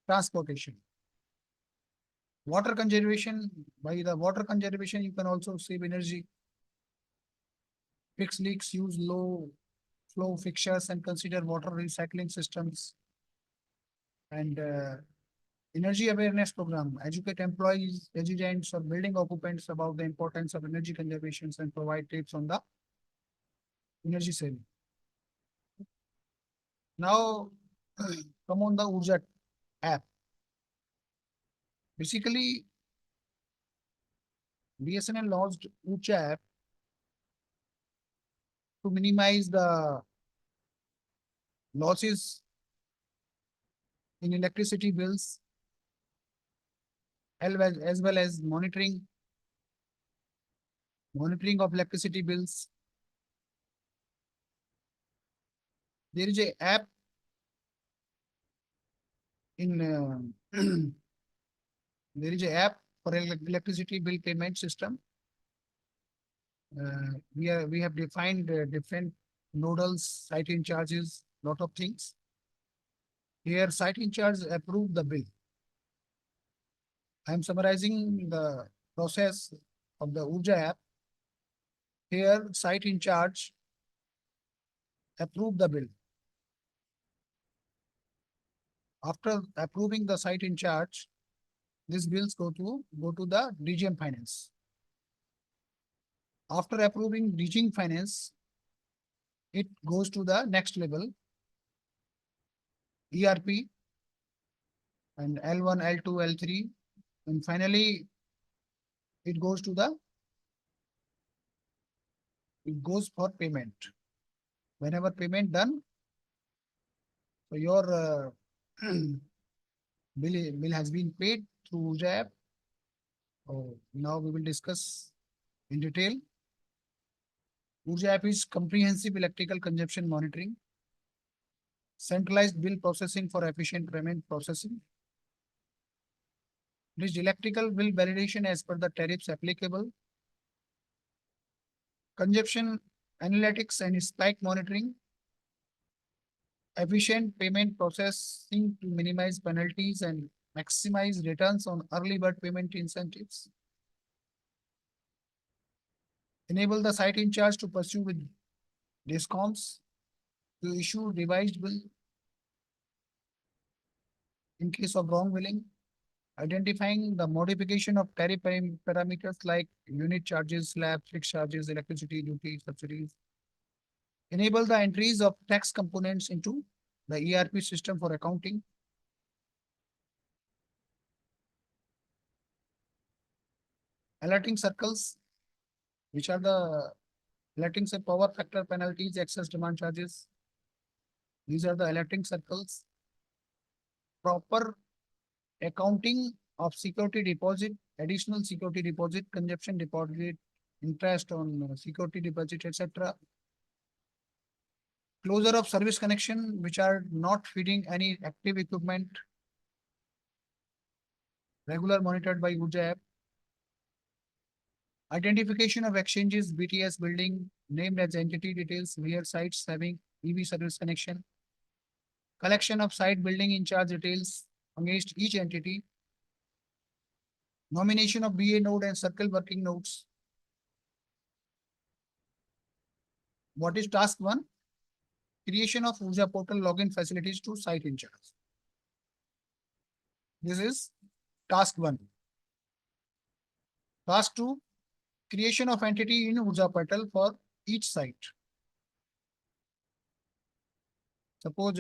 transportation. Water conservation. By the water conservation, you can also save energy. Fix leaks, use low flow fixtures, and consider water recycling systems. And energy awareness program. Educate employees, residents, or building occupants about the importance of energy conservation and provide tips on the energy saving. Now, come on the Urja app. Basically, BSNL launched Urja app to minimize the losses in electricity bills as well as monitoring of electricity bills. There is a app in there is a app for electricity bill payment system. We have defined different nodals, site in charges, lot of things. Here, site in charge approve the bill. I am summarizing the process of the Urja app. Here, site in charge approve the bill. After approving the site in charge, these bills go to the DGM Finance. After approving DGM Finance, it goes to the next level, ERP, and L1, L2, L3, and finally it goes for payment. Whenever payment done, so your bill has been paid through Urja app. So now we will discuss in detail. Urja app is comprehensive electrical consumption monitoring, centralized bill processing for efficient payment processing. It is electrical bill validation as per the tariffs applicable, consumption analytics and spike monitoring, efficient payment processing to minimize penalties and maximize returns on early bird payment incentives. Enable the site in charge to pursue with DISCOMs to issue revised bill in case of wrong billing, identifying the modification of tariff parameters like unit charges, slab, fixed charges, electricity duty, subsidies, enable the entries of tax components into the ERP system for accounting, alerting circles, which are the alerting power factor penalties, excess demand charges. These are the alerting circles. Proper accounting of security deposit, additional security deposit, consumption deposit, interest on security deposit, etc. Closure of service connection which are not feeding any active equipment, regular monitored by Urja app. Identification of exchanges, BTS building named as entity details, near sites having EV service connection. Collection of site building in charge details against each entity. Nomination of BA node and circle working nodes. What is task 1? Creation of Urja portal login facilities to site in charge. This is task 1. Task 2, creation of entity in Urja portal for each site. Suppose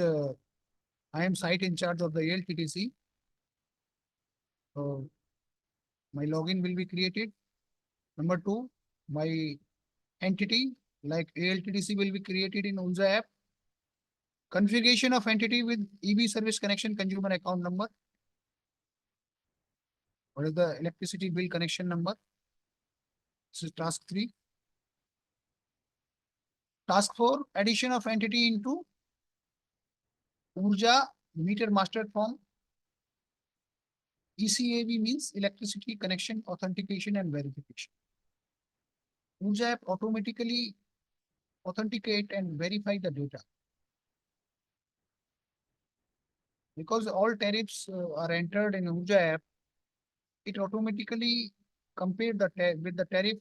I am site in charge of the ALTTC. So my login will be created. Number 2, my entity like ALTTC will be created in Urja app. Configuration of entity with EV service connection consumer account number. What is the electricity bill connection number? This is task 3. Task 4, addition of entity into Urja meter master form. ECAV means electricity connection authentication and verification. Urja app automatically authenticate and verify the data. Because all tariffs are entered in Urja app, it automatically compare the with the tariff.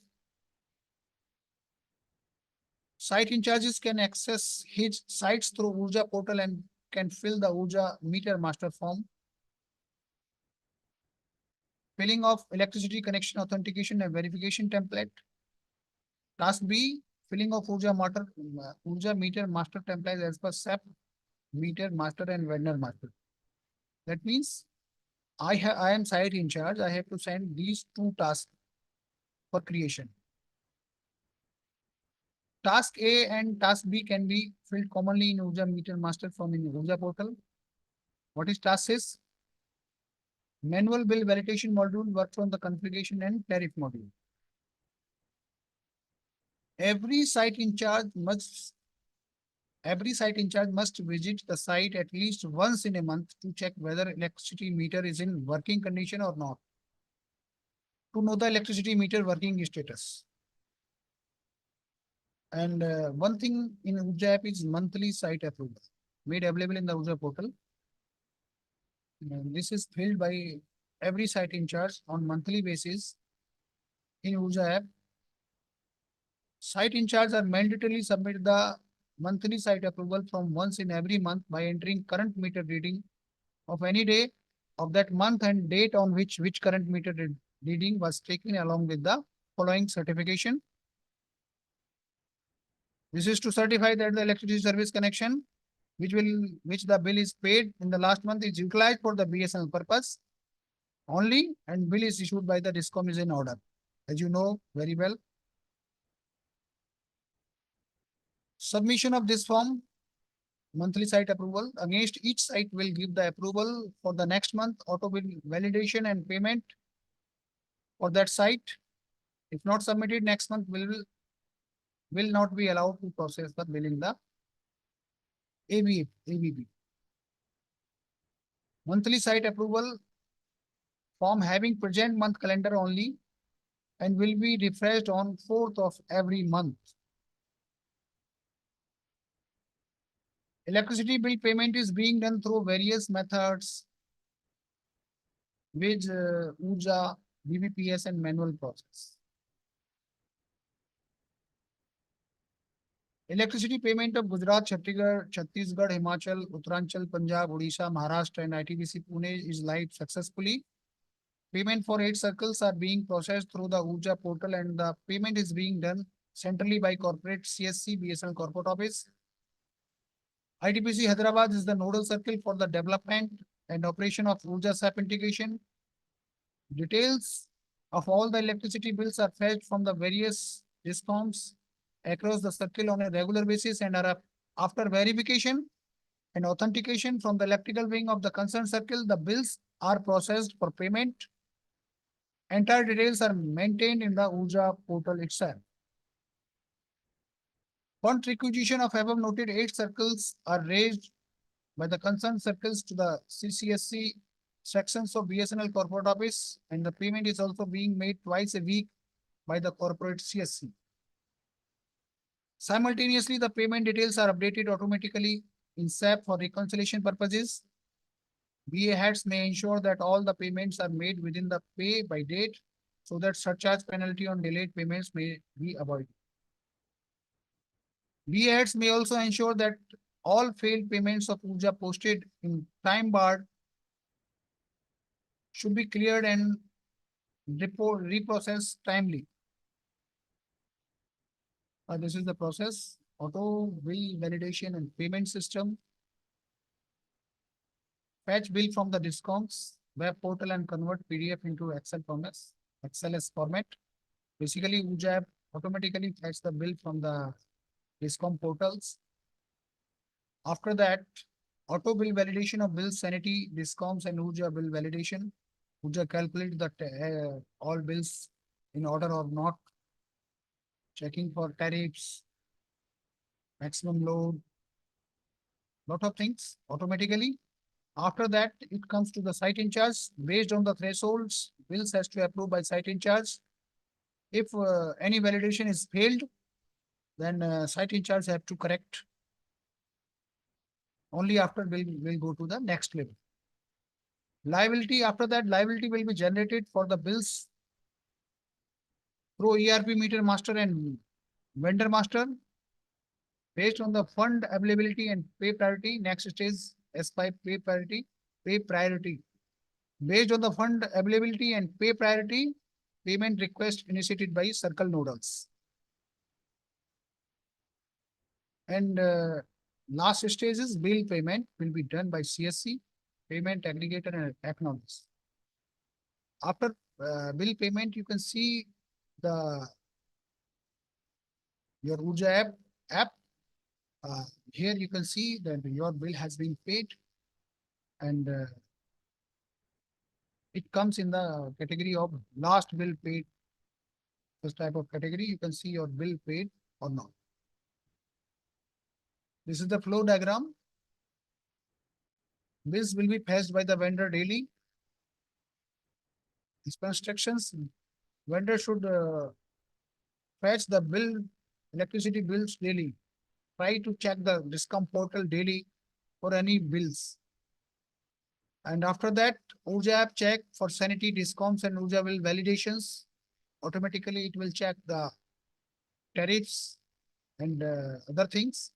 Site in charges can access his sites through Urja portal and can fill the Urja meter master form. Filling of electricity connection authentication and verification template. Task B, filling of Urja meter master template as per SAP meter master and vendor master. That means I am site in charge. I have to send these 2 tasks for creation. Task A and task B can be filled commonly in Urja meter master form in Urja portal. What is task is? Manual bill validation module works on the configuration and tariff module. Every site in charge must visit the site at least once in a month to check whether electricity meter is in working condition or not. To know the electricity meter working status. And one thing in Urja app is monthly site approval made available in the Urja portal. And this is filled by every site in charge on monthly basis in Urja app. Site in charge are mandatorily submit the monthly site approval from once in every month by entering current meter reading of any day of that month and date on which current meter reading was taken along with the following certification. This is to certify that the electricity service connection which the bill is paid in the last month is utilized for the BSNL purpose only and bill is issued by the DISCOM is in order. As you know very well. Submission of this form, monthly site approval against each site will give the approval for the next month auto bill validation and payment for that site. If not submitted next month will not be allowed to process the bill in the ABB. Monthly site approval form having present month calendar only and will be refreshed on 4th of every month. Electricity bill payment is being done through various methods with Urja, BBPS and manual process. Electricity payment of Gujarat, Chhattisgarh, Himachal, Uttaranchal, Punjab, Odisha, Maharashtra, and ITBC Pune is live successfully. Payment for 8 circles are being processed through the URJA portal, and the payment is being done centrally by corporate CSC, BSNL corporate office. ITPC Hyderabad is the nodal circle for the development and operation of URJA SAP integration. Details of all the electricity bills are fetched from the various DISCOMs across the circle on a regular basis and are after verification and authentication from the electrical wing of the concerned circle, the bills are processed for payment. Entire details are maintained in the URJA portal itself. Upon requisition of above noted 8 circles are raised by the concerned circles to the CCSC sections of BSNL corporate office, and the payment is also being made twice a week by the corporate CSC. Simultaneously, the payment details are updated automatically in SAP for reconciliation purposes. BA heads may ensure that all the payments are made within the pay by date so that surcharge penalty on delayed payments may be avoided. BA heads may also ensure that all failed payments of URJA posted in time bar should be cleared and reprocessed timely. This is the process: auto bill validation and payment system. Fetch bill from the DISCOMs web portal and convert PDF into XLS format. Basically, URJA app automatically fetch the bill from the DISCOM portals. After that, auto bill validation of bill sanity, DISCOMs and URJA bill validation. URJA calculate that all bills in order or not. Checking for tariffs, maximum load, lot of things automatically. After that, it comes to the site in charge. Based on the thresholds, bills has to approve by site in charge. If any validation is failed, then site in charge have to correct. Only after we'll go to the next level. Liability, after that, liability will be generated for the bills through ERP meter master and vendor master. Based on the fund availability and pay priority, next stage S5 pay priority. Based on the fund availability and pay priority, payment request initiated by circle nodals. And last stage is bill payment will be done by CSC, payment aggregator and acknowledge. After bill payment, you can see your URJA app. Here you can see that your bill has been paid, and it comes in the category of last bill paid. This type of category, you can see your bill paid or not. This is the flow diagram. Bills will be fetched by the vendor daily. These instructions, vendor should fetch the electricity bills daily. Try to check the DISCOM portal daily for any bills. And after that, URJA app check for sanity, DISCOMs and URJA bill validations. Automatically, it will check the tariffs and other things.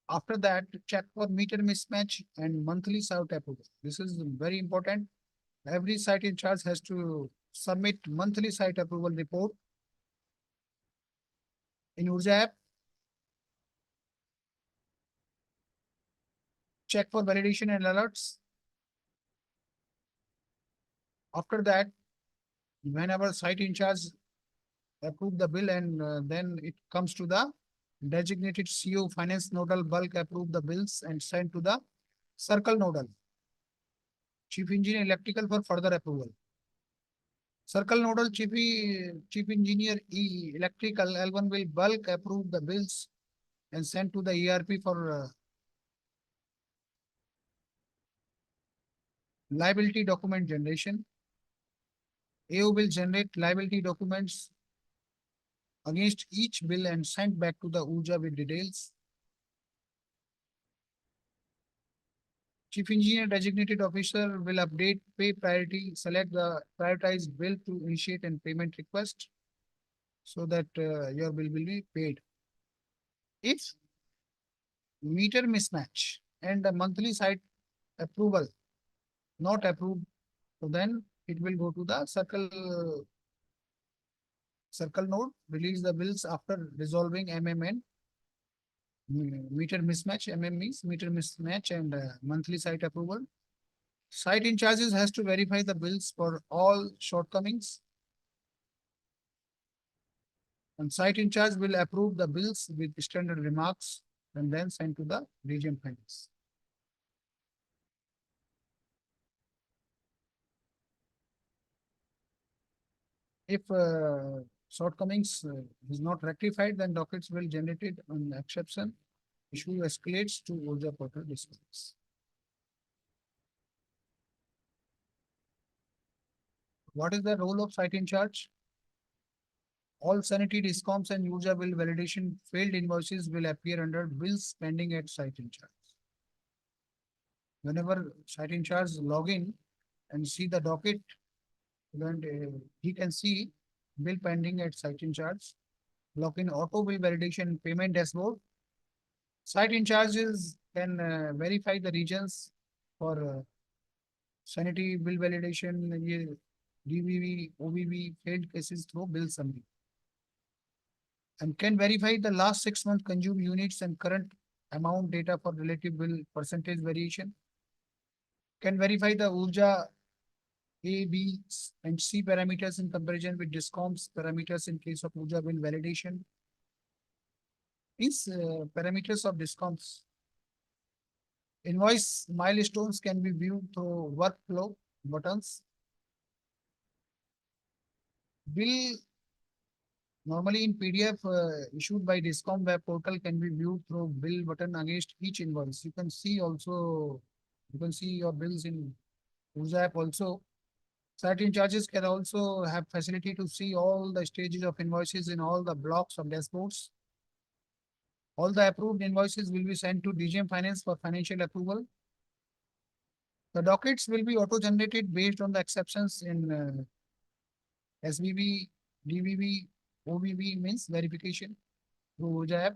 After that, check for meter mismatch and monthly site approval. This is very important. Every site in charge has to submit monthly site approval report in URJA app. Check for validation and alerts. After that, whenever site in charge approve the bill, and then it comes to the designated CO finance nodal bulk approve the bills and send to the circle nodal chief engineer electrical for further approval. Circle nodal chief engineer electrical L1 will bulk approve the bills and send to the ERP for liability document generation. AO will generate liability documents against each bill and send back to the URJA with details. Chief engineer designated officer will update pay priority, select the prioritized bill to initiate and payment request. so that your bill will be paid. If meter mismatch and the monthly site approval not approved, so then it will go to the circle node, release the bills after resolving MMN. Meter mismatch, MM means meter mismatch and monthly site approval. Site in charges has to verify the bills for all shortcomings. And site in charge will approve the bills with standard remarks and then send to the region finance. If shortcomings is not rectified, then dockets will generate it on exception. Issue escalates to Urja portal discounts. What is the role of site in charge? All sanity discoms and user bill validation failed invoices will appear under bills pending at site in charge. Whenever site in charge log in and see the docket, then he can see bill pending at site in charge. Lock in auto bill validation payment dashboard. Site in charges can verify the regions for sanity bill validation, DVV, OVV failed cases through bill summary. And can verify the last 6 months consumed units and current amount data for relative bill percentage variation. Can verify the Urja A, B, and C parameters in comparison with DISCOM's parameters in case of Urja bill validation. These parameters of DISCOMs. Invoice milestones can be viewed through workflow buttons. Bill normally in PDF issued by DISCOM web portal can be viewed through bill button against each invoice. You can see your bills in Urja app also. Site in charges can also have facility to see all the stages of invoices in all the blocks of dashboards. All the approved invoices will be sent to DGM Finance for financial approval. The dockets will be auto-generated based on the exceptions in SVB, DVB, OVB means verification through Urja app.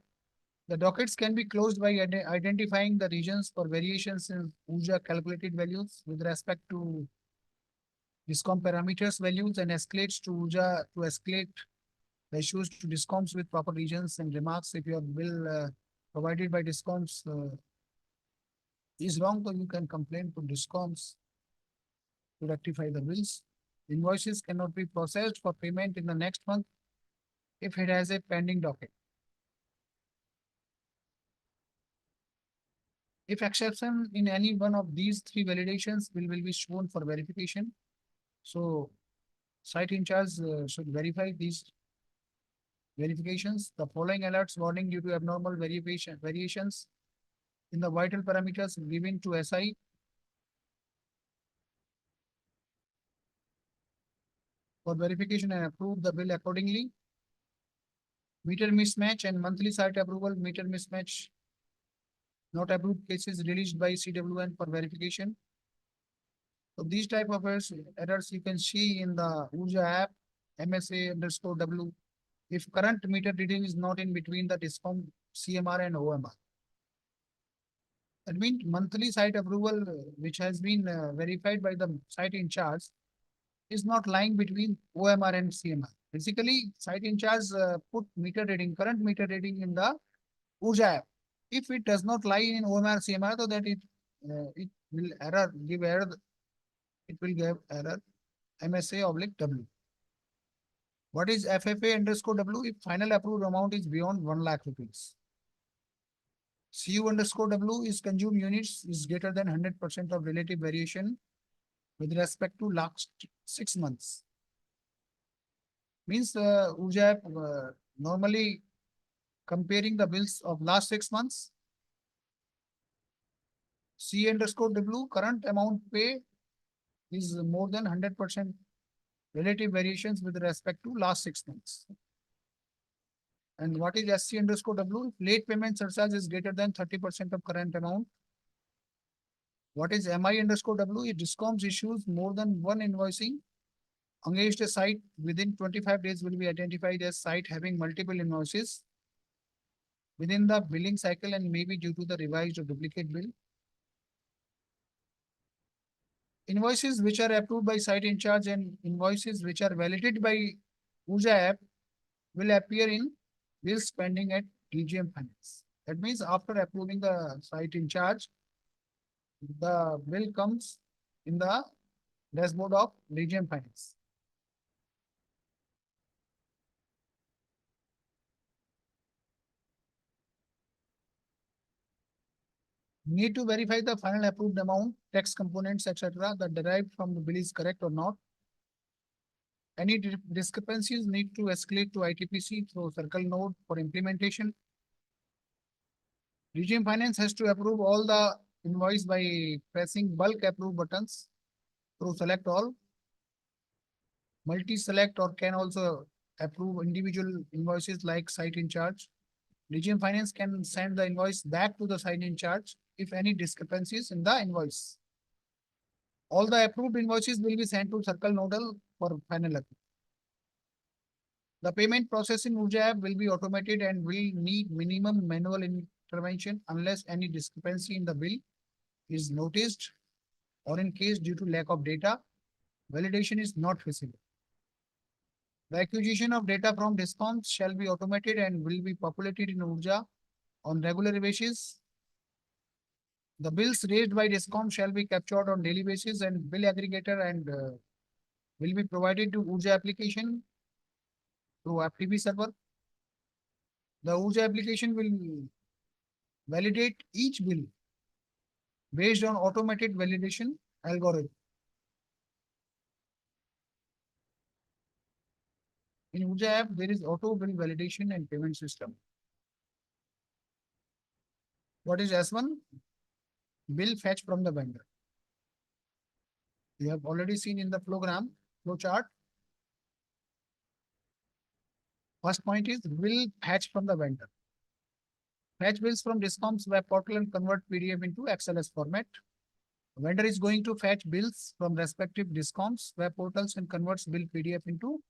The dockets can be closed by identifying the regions for variations in Urja calculated values with respect to DISCOM parameters values and escalates to Urja to escalate the issues to DISCOMs with proper regions and remarks. If your bill provided by DISCOMs is wrong, so you can complain to DISCOMs to rectify the bills. Invoices cannot be processed for payment in the next month if it has a pending docket. If exception in any one of these 3 validations, bill will be shown for verification. So site in charge should verify these verifications. The following alerts warning due to abnormal variations in the vital parameters given to SI. For verification and approve the bill accordingly. Meter mismatch and monthly site approval meter mismatch. Not approved cases released by CWN for verification. So these type of errors you can see in the Urja app, MSA_W. If current meter reading is not in between the DISCOM, CMR and OMR. That means monthly site approval, which has been verified by the site in charge, is not lying between OMR and CMR. Basically, site in charge put meter reading, current meter reading in the Urja app. If it does not lie in OMR, CMR, so that it will give error. It will give error MSA/W. What is FFA_W? If final approved amount is beyond 1 lakh rupees. CU_W is consumed units is greater than 100% of relative variation with respect to last 6 months. Means Urja app normally comparing the bills of last 6 months. C_W current amount pay is more than 100% relative variations with respect to last 6 months. And what is SC_W? Late payment surcharge is greater than 30% of current amount. What is MI_W? If DISCOMs issues more than one invoicing engaged a site within 25 days will be identified as site having multiple invoices within the billing cycle and may be due to the revised or duplicate bill. Invoices which are approved by site in charge and invoices which are validated by Urja app will appear in bills pending at AGM Finance. That means after approving the site in charge, the bill comes in the dashboard of AGM Finance. Need to verify the final approved amount, tax components, etc. that derived from the bill is correct or not. Any discrepancies need to escalate to ITPC through circle node for implementation. Regime Finance has to approve all the invoice by pressing bulk approve buttons through select all. Multi-select or can also approve individual invoices like site in charge. Regime Finance can send the invoice back to the site in charge if any discrepancies in the invoice. All the approved invoices will be sent to Circle Nodal for final approval. The payment process in Urja app will be automated and will need minimum manual intervention unless any discrepancy in the bill is noticed or in case due to lack of data, validation is not feasible. The acquisition of data from DISCOMs shall be automated and will be populated in Urja on regular basis. The bills raised by DISCOM shall be captured on daily basis and bill aggregator and will be provided to Urja application through FTP server. The Urja application will validate each bill based on automated validation algorithm. In Urja app, there is auto bill validation and payment system. What is S1? Bill fetch from the vendor. You have already seen in the flow chart. First point is bill fetch from the vendor. Fetch bills from DISCOM's web portal and convert PDF into XLS format. Vendor is going to fetch bills from respective DISCOM's web portals and converts bill PDF into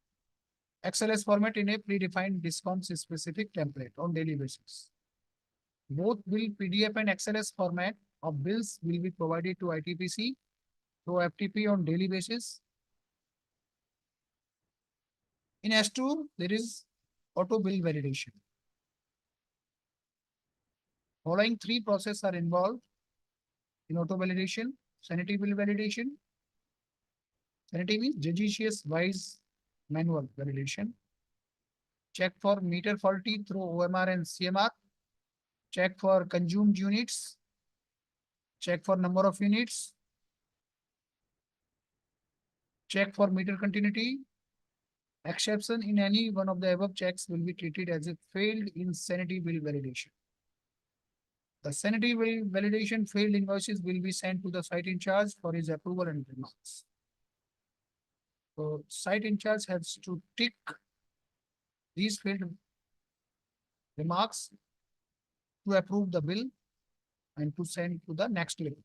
XLS format in a predefined DISCOM's specific template on daily basis. Both bill PDF and XLS format of bills will be provided to ITPC through FTP on daily basis. In S2, there is auto bill validation. Following three processes are involved in auto validation: sanity bill validation. Sanity means judicious wise manual validation. Check for meter faulty through OMR and CMR. Check for consumed units. Check for number of units. Check for meter continuity. Exception in any one of the above checks will be treated as if failed in sanity bill validation. The sanity bill validation failed invoices will be sent to the site in charge for his approval and remarks. So site in charge has to tick these failed remarks to approve the bill and to send to the next level.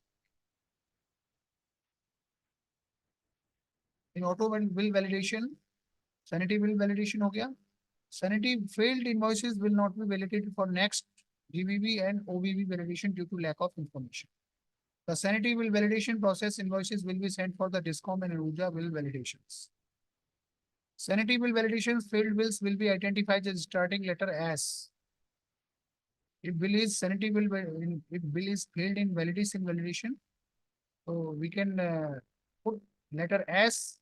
In auto bill validation, sanity bill validation हो गया. Sanity failed invoices will not be validated for next GBB and OBB validation due to lack of information. The sanity bill validation process invoices will be sent for the DISCOM and Urja bill validations. Sanity bill validations failed bills will be identified as starting letter S. If bill is sanity bill, if bill is failed in validation, so we can put letter S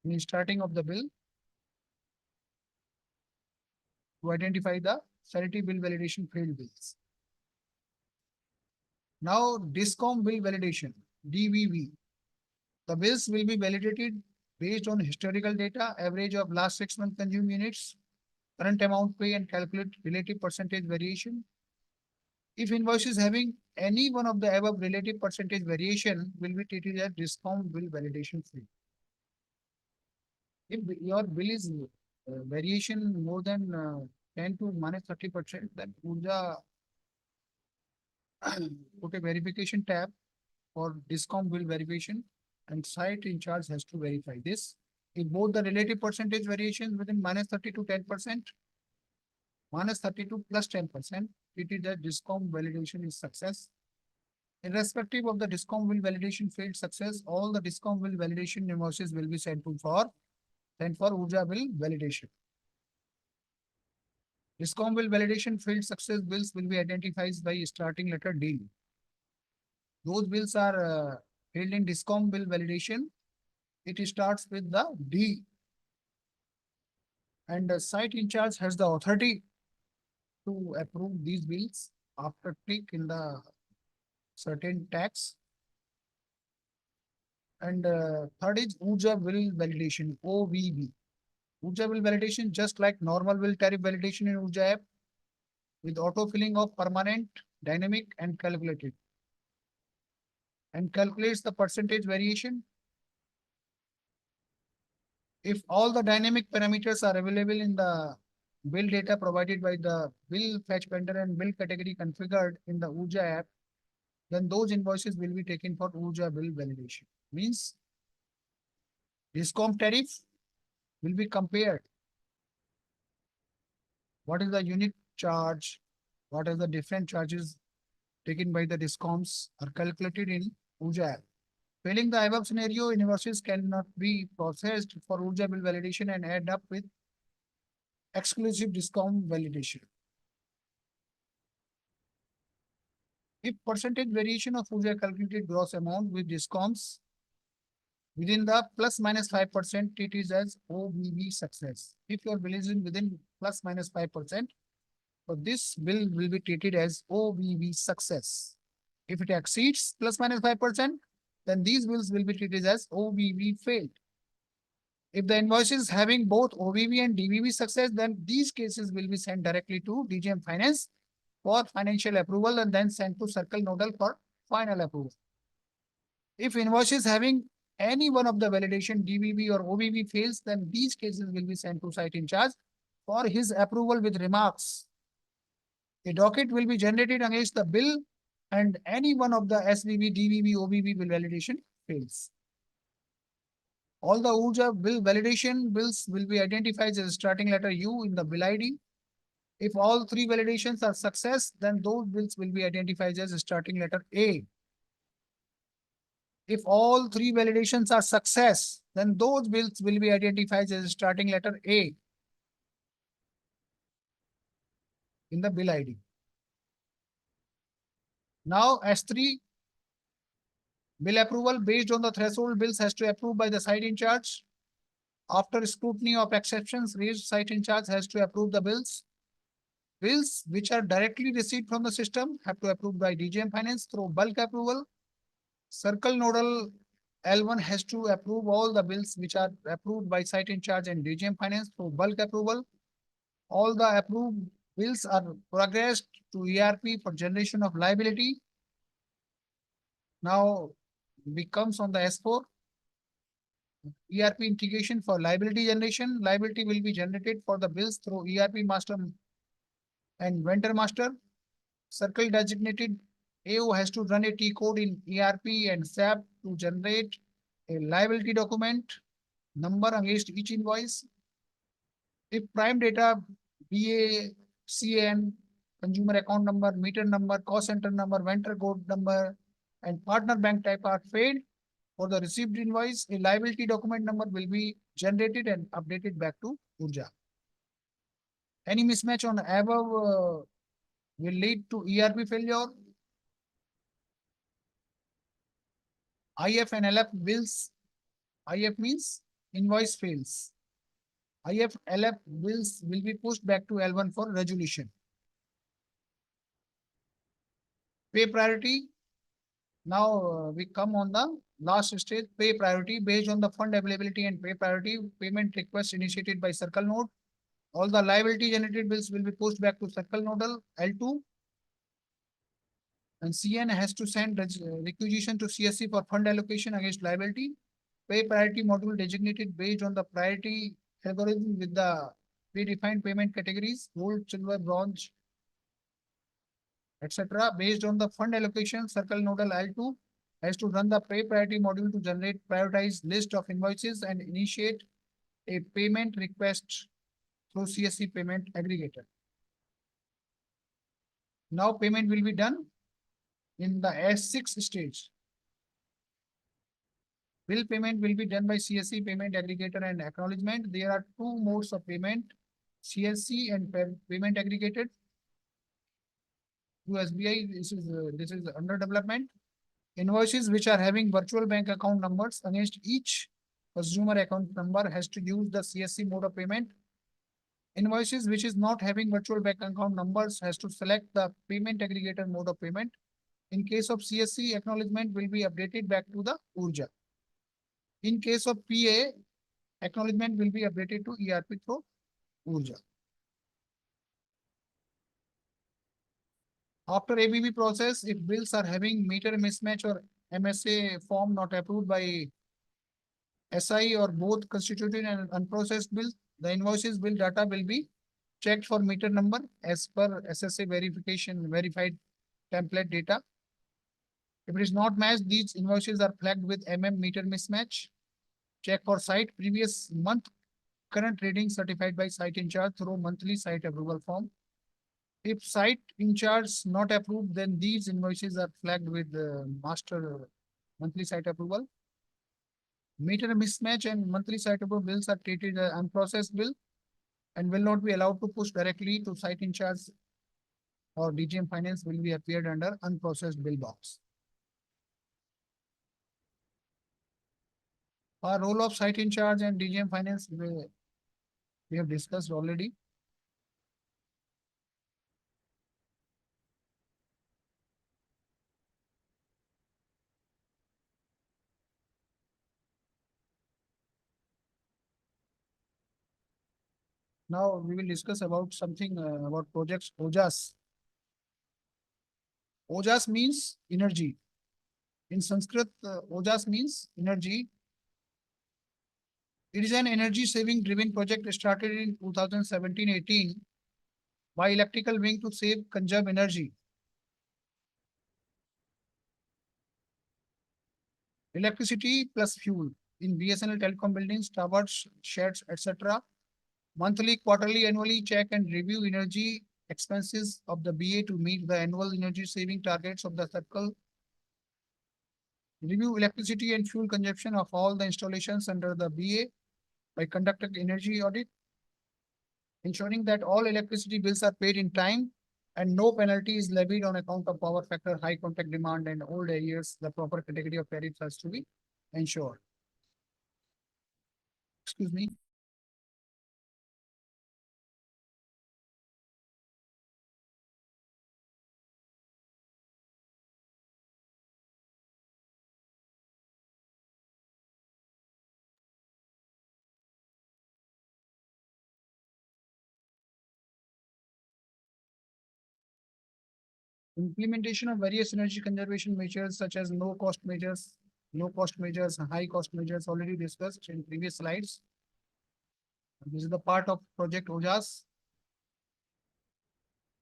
in starting of the bill to identify the sanity bill validation failed bills. Now DISCOM bill validation, DVV. The bills will be validated based on historical data, average of last 6 months consumed units, current amount pay, and calculate relative percentage variation. If invoices having any one of the above relative percentage variation will be treated as DISCOM bill validation failed. If your bill is variation more than 10 to minus 30%, then Urja put a verification tab for DISCOM bill verification and site in charge has to verify this. If both the relative percentage variations within -30 to 10%, -32 plus 10%, it is that DISCOM validation is success. Irrespective of the DISCOM will validation failed success, all the DISCOM will validation invoices will be sent for Urja bill validation. DISCOM will validation failed success bills will be identified by starting letter D. Those bills are failed in DISCOM bill validation. It starts with the D. And the site in charge has the authority to approve these bills after click in the certain tax. And third is Urja bill validation, OVV. Urja bill validation, just like normal bill tariff validation in Urja app, with auto filling of permanent, dynamic, and calculated, and calculates the percentage variation. If all the dynamic parameters are available in the bill data provided by the bill fetch vendor and bill category configured in the Urja app, then those invoices will be taken for Urja bill validation. Means DISCOM tariff will be compared. What is the unit charge? What are the different charges taken by the DISCOMs are calculated in Urja app. Failing the above scenario, invoices cannot be processed for Urja bill validation and end up with exclusive DISCOM validation. If percentage variation of Urja calculated gross amount with DISCOMs within the ±5%, it is as OVV success. If your bill is within ±5%, so this bill will be treated as OVV success. If it exceeds ±5%, then these bills will be treated as OVV failed. If the invoice is having both OVV and DVV success, then these cases will be sent directly to DGM Finance for financial approval and then sent to Circle Nodal for final approval. If invoice is having any one of the validation DVV or OVV fails, then these cases will be sent to site in charge for his approval with remarks. A docket will be generated against the bill and any one of the SVV, DVV, OVV bill validation fails. All the Urja bill validation bills will be identified as starting letter U in the bill ID. If all three validations are success, then those bills will be identified as starting letter A. If all three validations are success, then those bills will be identified as starting letter A in the bill ID. Now S3, bill approval based on the threshold bills has to approve by the site in charge. After scrutiny of exceptions raised, site in charge has to approve the bills. Bills which are directly received from the system have to approve by DGM Finance through bulk approval. Circle Nodal L1 has to approve all the bills which are approved by site in charge and DGM Finance through bulk approval. All the approved bills are progressed to ERP for generation of liability. Now becomes on the S4. ERP integration for liability generation. Liability will be generated for the bills through ERP master and vendor master. Circle designated AO has to run a T code in ERP and SAP to generate a liability document number against each invoice. If prime data, BA, CN, consumer account number, meter number, cost center number, vendor code number, and partner bank type are failed, for the received invoice, a liability document number will be generated and updated back to Urja. Any mismatch on above will lead to ERP failure. IF and LF bills. IF means invoice fails. IF, LF bills will be pushed back to L1 for resolution. Pay priority. Now we come on the last stage, pay priority based on the fund availability and pay priority payment request initiated by Circle Node. All the liability generated bills will be pushed back to Circle Nodal L2. And CN has to send requisition to CSC for fund allocation against liability. Pay priority module designated based on the priority algorithm with the predefined payment categories, gold, silver, bronze, etc. Based on the fund allocation, Circle Nodal L2 has to run the pay priority module to generate prioritized list of invoices and initiate a payment request through CSC payment aggregator. Now payment will be done in the S6 stage. Bill payment will be done by CSC payment aggregator and acknowledgement. There are two modes of payment, CSC and payment aggregated. Through SBI, this is under development. Invoices which are having virtual bank account numbers against each consumer account number has to use the CSC mode of payment. Invoices which is not having virtual bank account numbers has to select the payment aggregator mode of payment. In case of CSC, acknowledgement will be updated back to the Urja. In case of PA, acknowledgement will be updated to ERP through Urja. After ABB process, if bills are having meter mismatch or MSA form not approved by SI or both constituted and unprocessed bills, the invoices bill data will be checked for meter number as per SSA verified template data. If it is not matched, these invoices are flagged with meter mismatch. Check for site previous month current reading certified by site in charge through monthly site approval form. If site in charge not approved, then these invoices are flagged with the master monthly site approval. Meter mismatch and monthly site approval bills are treated as unprocessed bill and will not be allowed to push directly to site in charge, or DGM finance will be appeared under unprocessed bill box. Our role of site in charge and DGM finance we have discussed already. Now we will discuss about something about projects OJAS. OJAS means energy. In Sanskrit, OJAS means energy. It is an energy saving driven project started in 2017-18 by electrical wing to save conserve energy. Electricity plus fuel in BSNL telecom buildings, towers, sheds, etc. Monthly, quarterly, annually check and review energy expenses of the BA to meet the annual energy saving targets of the circle. Review electricity and fuel consumption of all the installations under the BA by conducting energy audit, ensuring that all electricity bills are paid in time and no penalty is levied on account of power factor, high contact demand, and old areas. The proper category of tariffs has to be ensured. Excuse me. Implementation of various energy conservation measures such as low cost measures, high cost measures already discussed in previous slides. This is the part of project OJAS.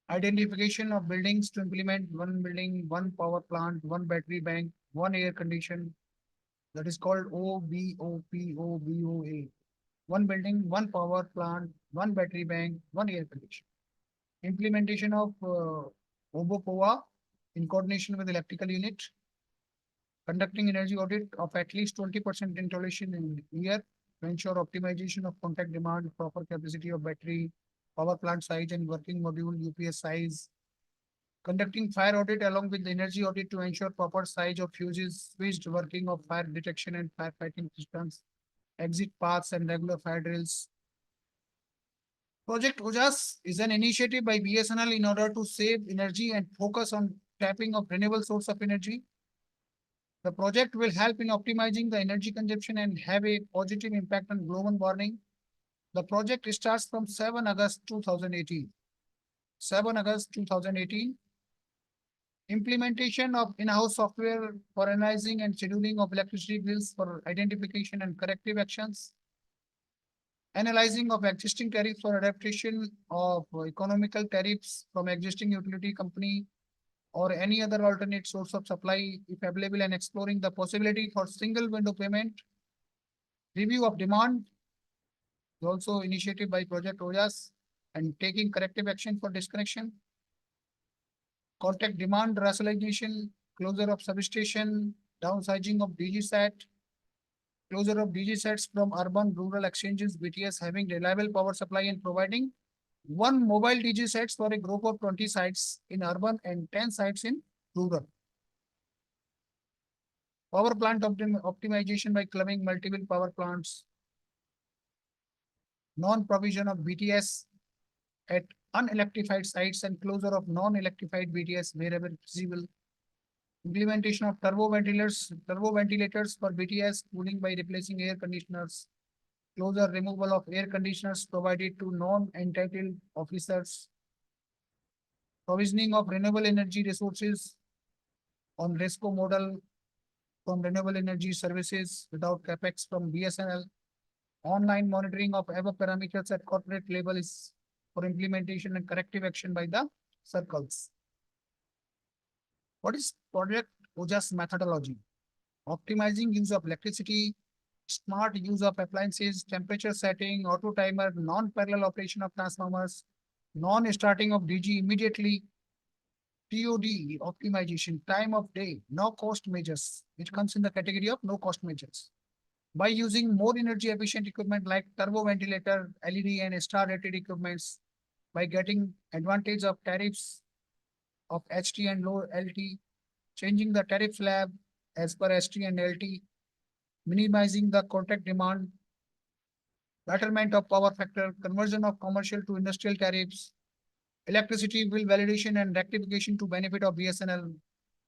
Identification of buildings to implement one building, one power plant, one battery bank, one air condition. That is called OBOPOBOA. One building, one power plant, one battery bank, one air condition. Implementation of OBOPOA in coordination with electrical unit. Conducting energy audit of at least 20% installation in year to ensure optimization of contact demand, proper capacity of battery, power plant size and working module UPS size. Conducting fire audit along with the energy audit to ensure proper size of fuses, switched working of fire detection and firefighting systems, exit paths and regular fire drills. Project OJAS is an initiative by BSNL in order to save energy and focus on tapping of renewable source of energy. The project will help in optimizing the energy consumption and have a positive impact on global warming. The project starts from 7 August 2018. 7 August 2018. Implementation of in-house software for analyzing and scheduling of electricity bills for identification and corrective actions. Analyzing of existing tariffs for adaptation of economical tariffs from existing utility company or any other alternate source of supply if available, and exploring the possibility for single window payment. Review of demand is also initiated by Project OJAS and taking corrective action for disconnection. Contact demand rationalization, closure of substation, downsizing of DG set, closure of DG sets from urban rural exchanges, BTS having reliable power supply and providing one mobile DG sets for a group of 20 sites in urban and 10 sites in rural. Power plant optimization by clubbing multiple power plants. Non-provision of BTS at unelectrified sites and closure of non-electrified BTS wherever feasible. Implementation of turbo ventilators for BTS cooling by replacing air conditioners. Closure removal of air conditioners provided to non-entitled officers. Provisioning of renewable energy resources on RESCO model from renewable energy services without capex from BSNL. Online monitoring of above parameters at corporate level is for implementation and corrective action by the circles. What is Project OJAS methodology? Optimizing use of electricity, smart use of appliances, temperature setting, auto timer, non-parallel operation of transformers, non-starting of DG immediately, TOD optimization, time of day, no cost measures, which comes in the category of no cost measures. By using more energy efficient equipment like turbo ventilator, LED and star rated equipments, by getting advantage of tariffs of HT and low LT, changing the tariff slab as per ST and LT, minimizing the contact demand, betterment of power factor, conversion of commercial to industrial tariffs, electricity bill validation and rectification to benefit of BSNL,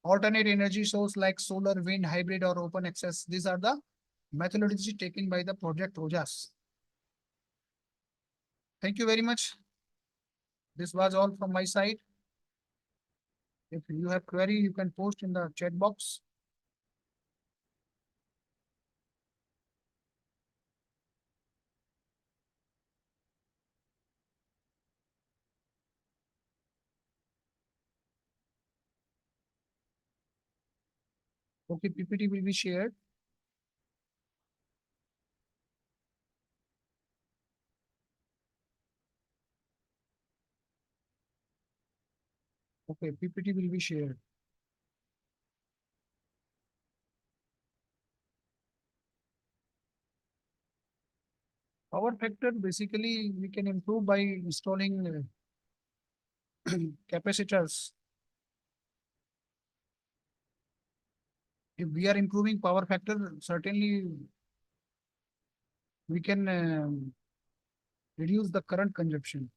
alternate energy source like solar, wind, hybrid or open access. These are the methodology taken by the Project OJAS. Thank you very much. This was all from my side. If you have query, you can post in the chat box. Okay, PPT will be shared. Okay, PPT will be shared. Power factor, basically, we can improve by installing capacitors. If we are improving power factor, certainly we can reduce the current consumption.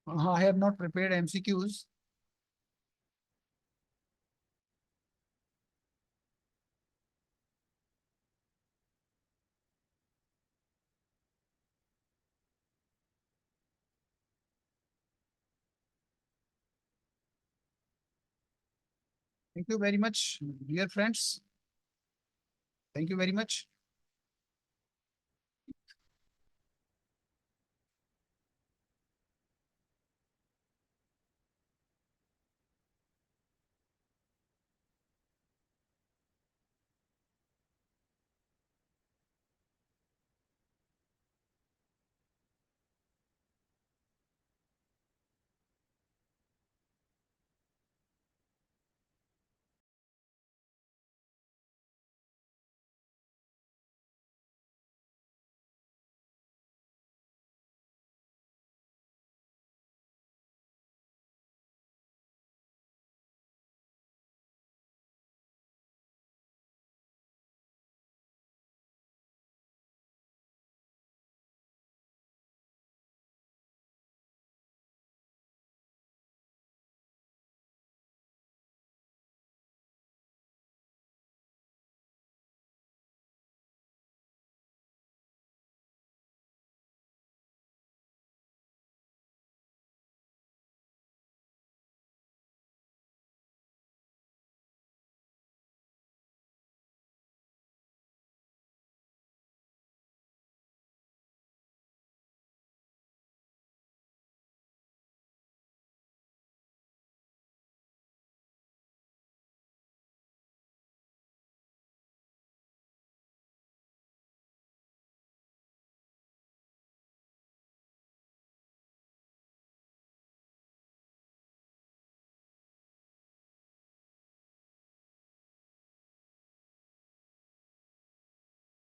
I have not prepared MCQs. Thank you very much, dear friends. Thank you very much.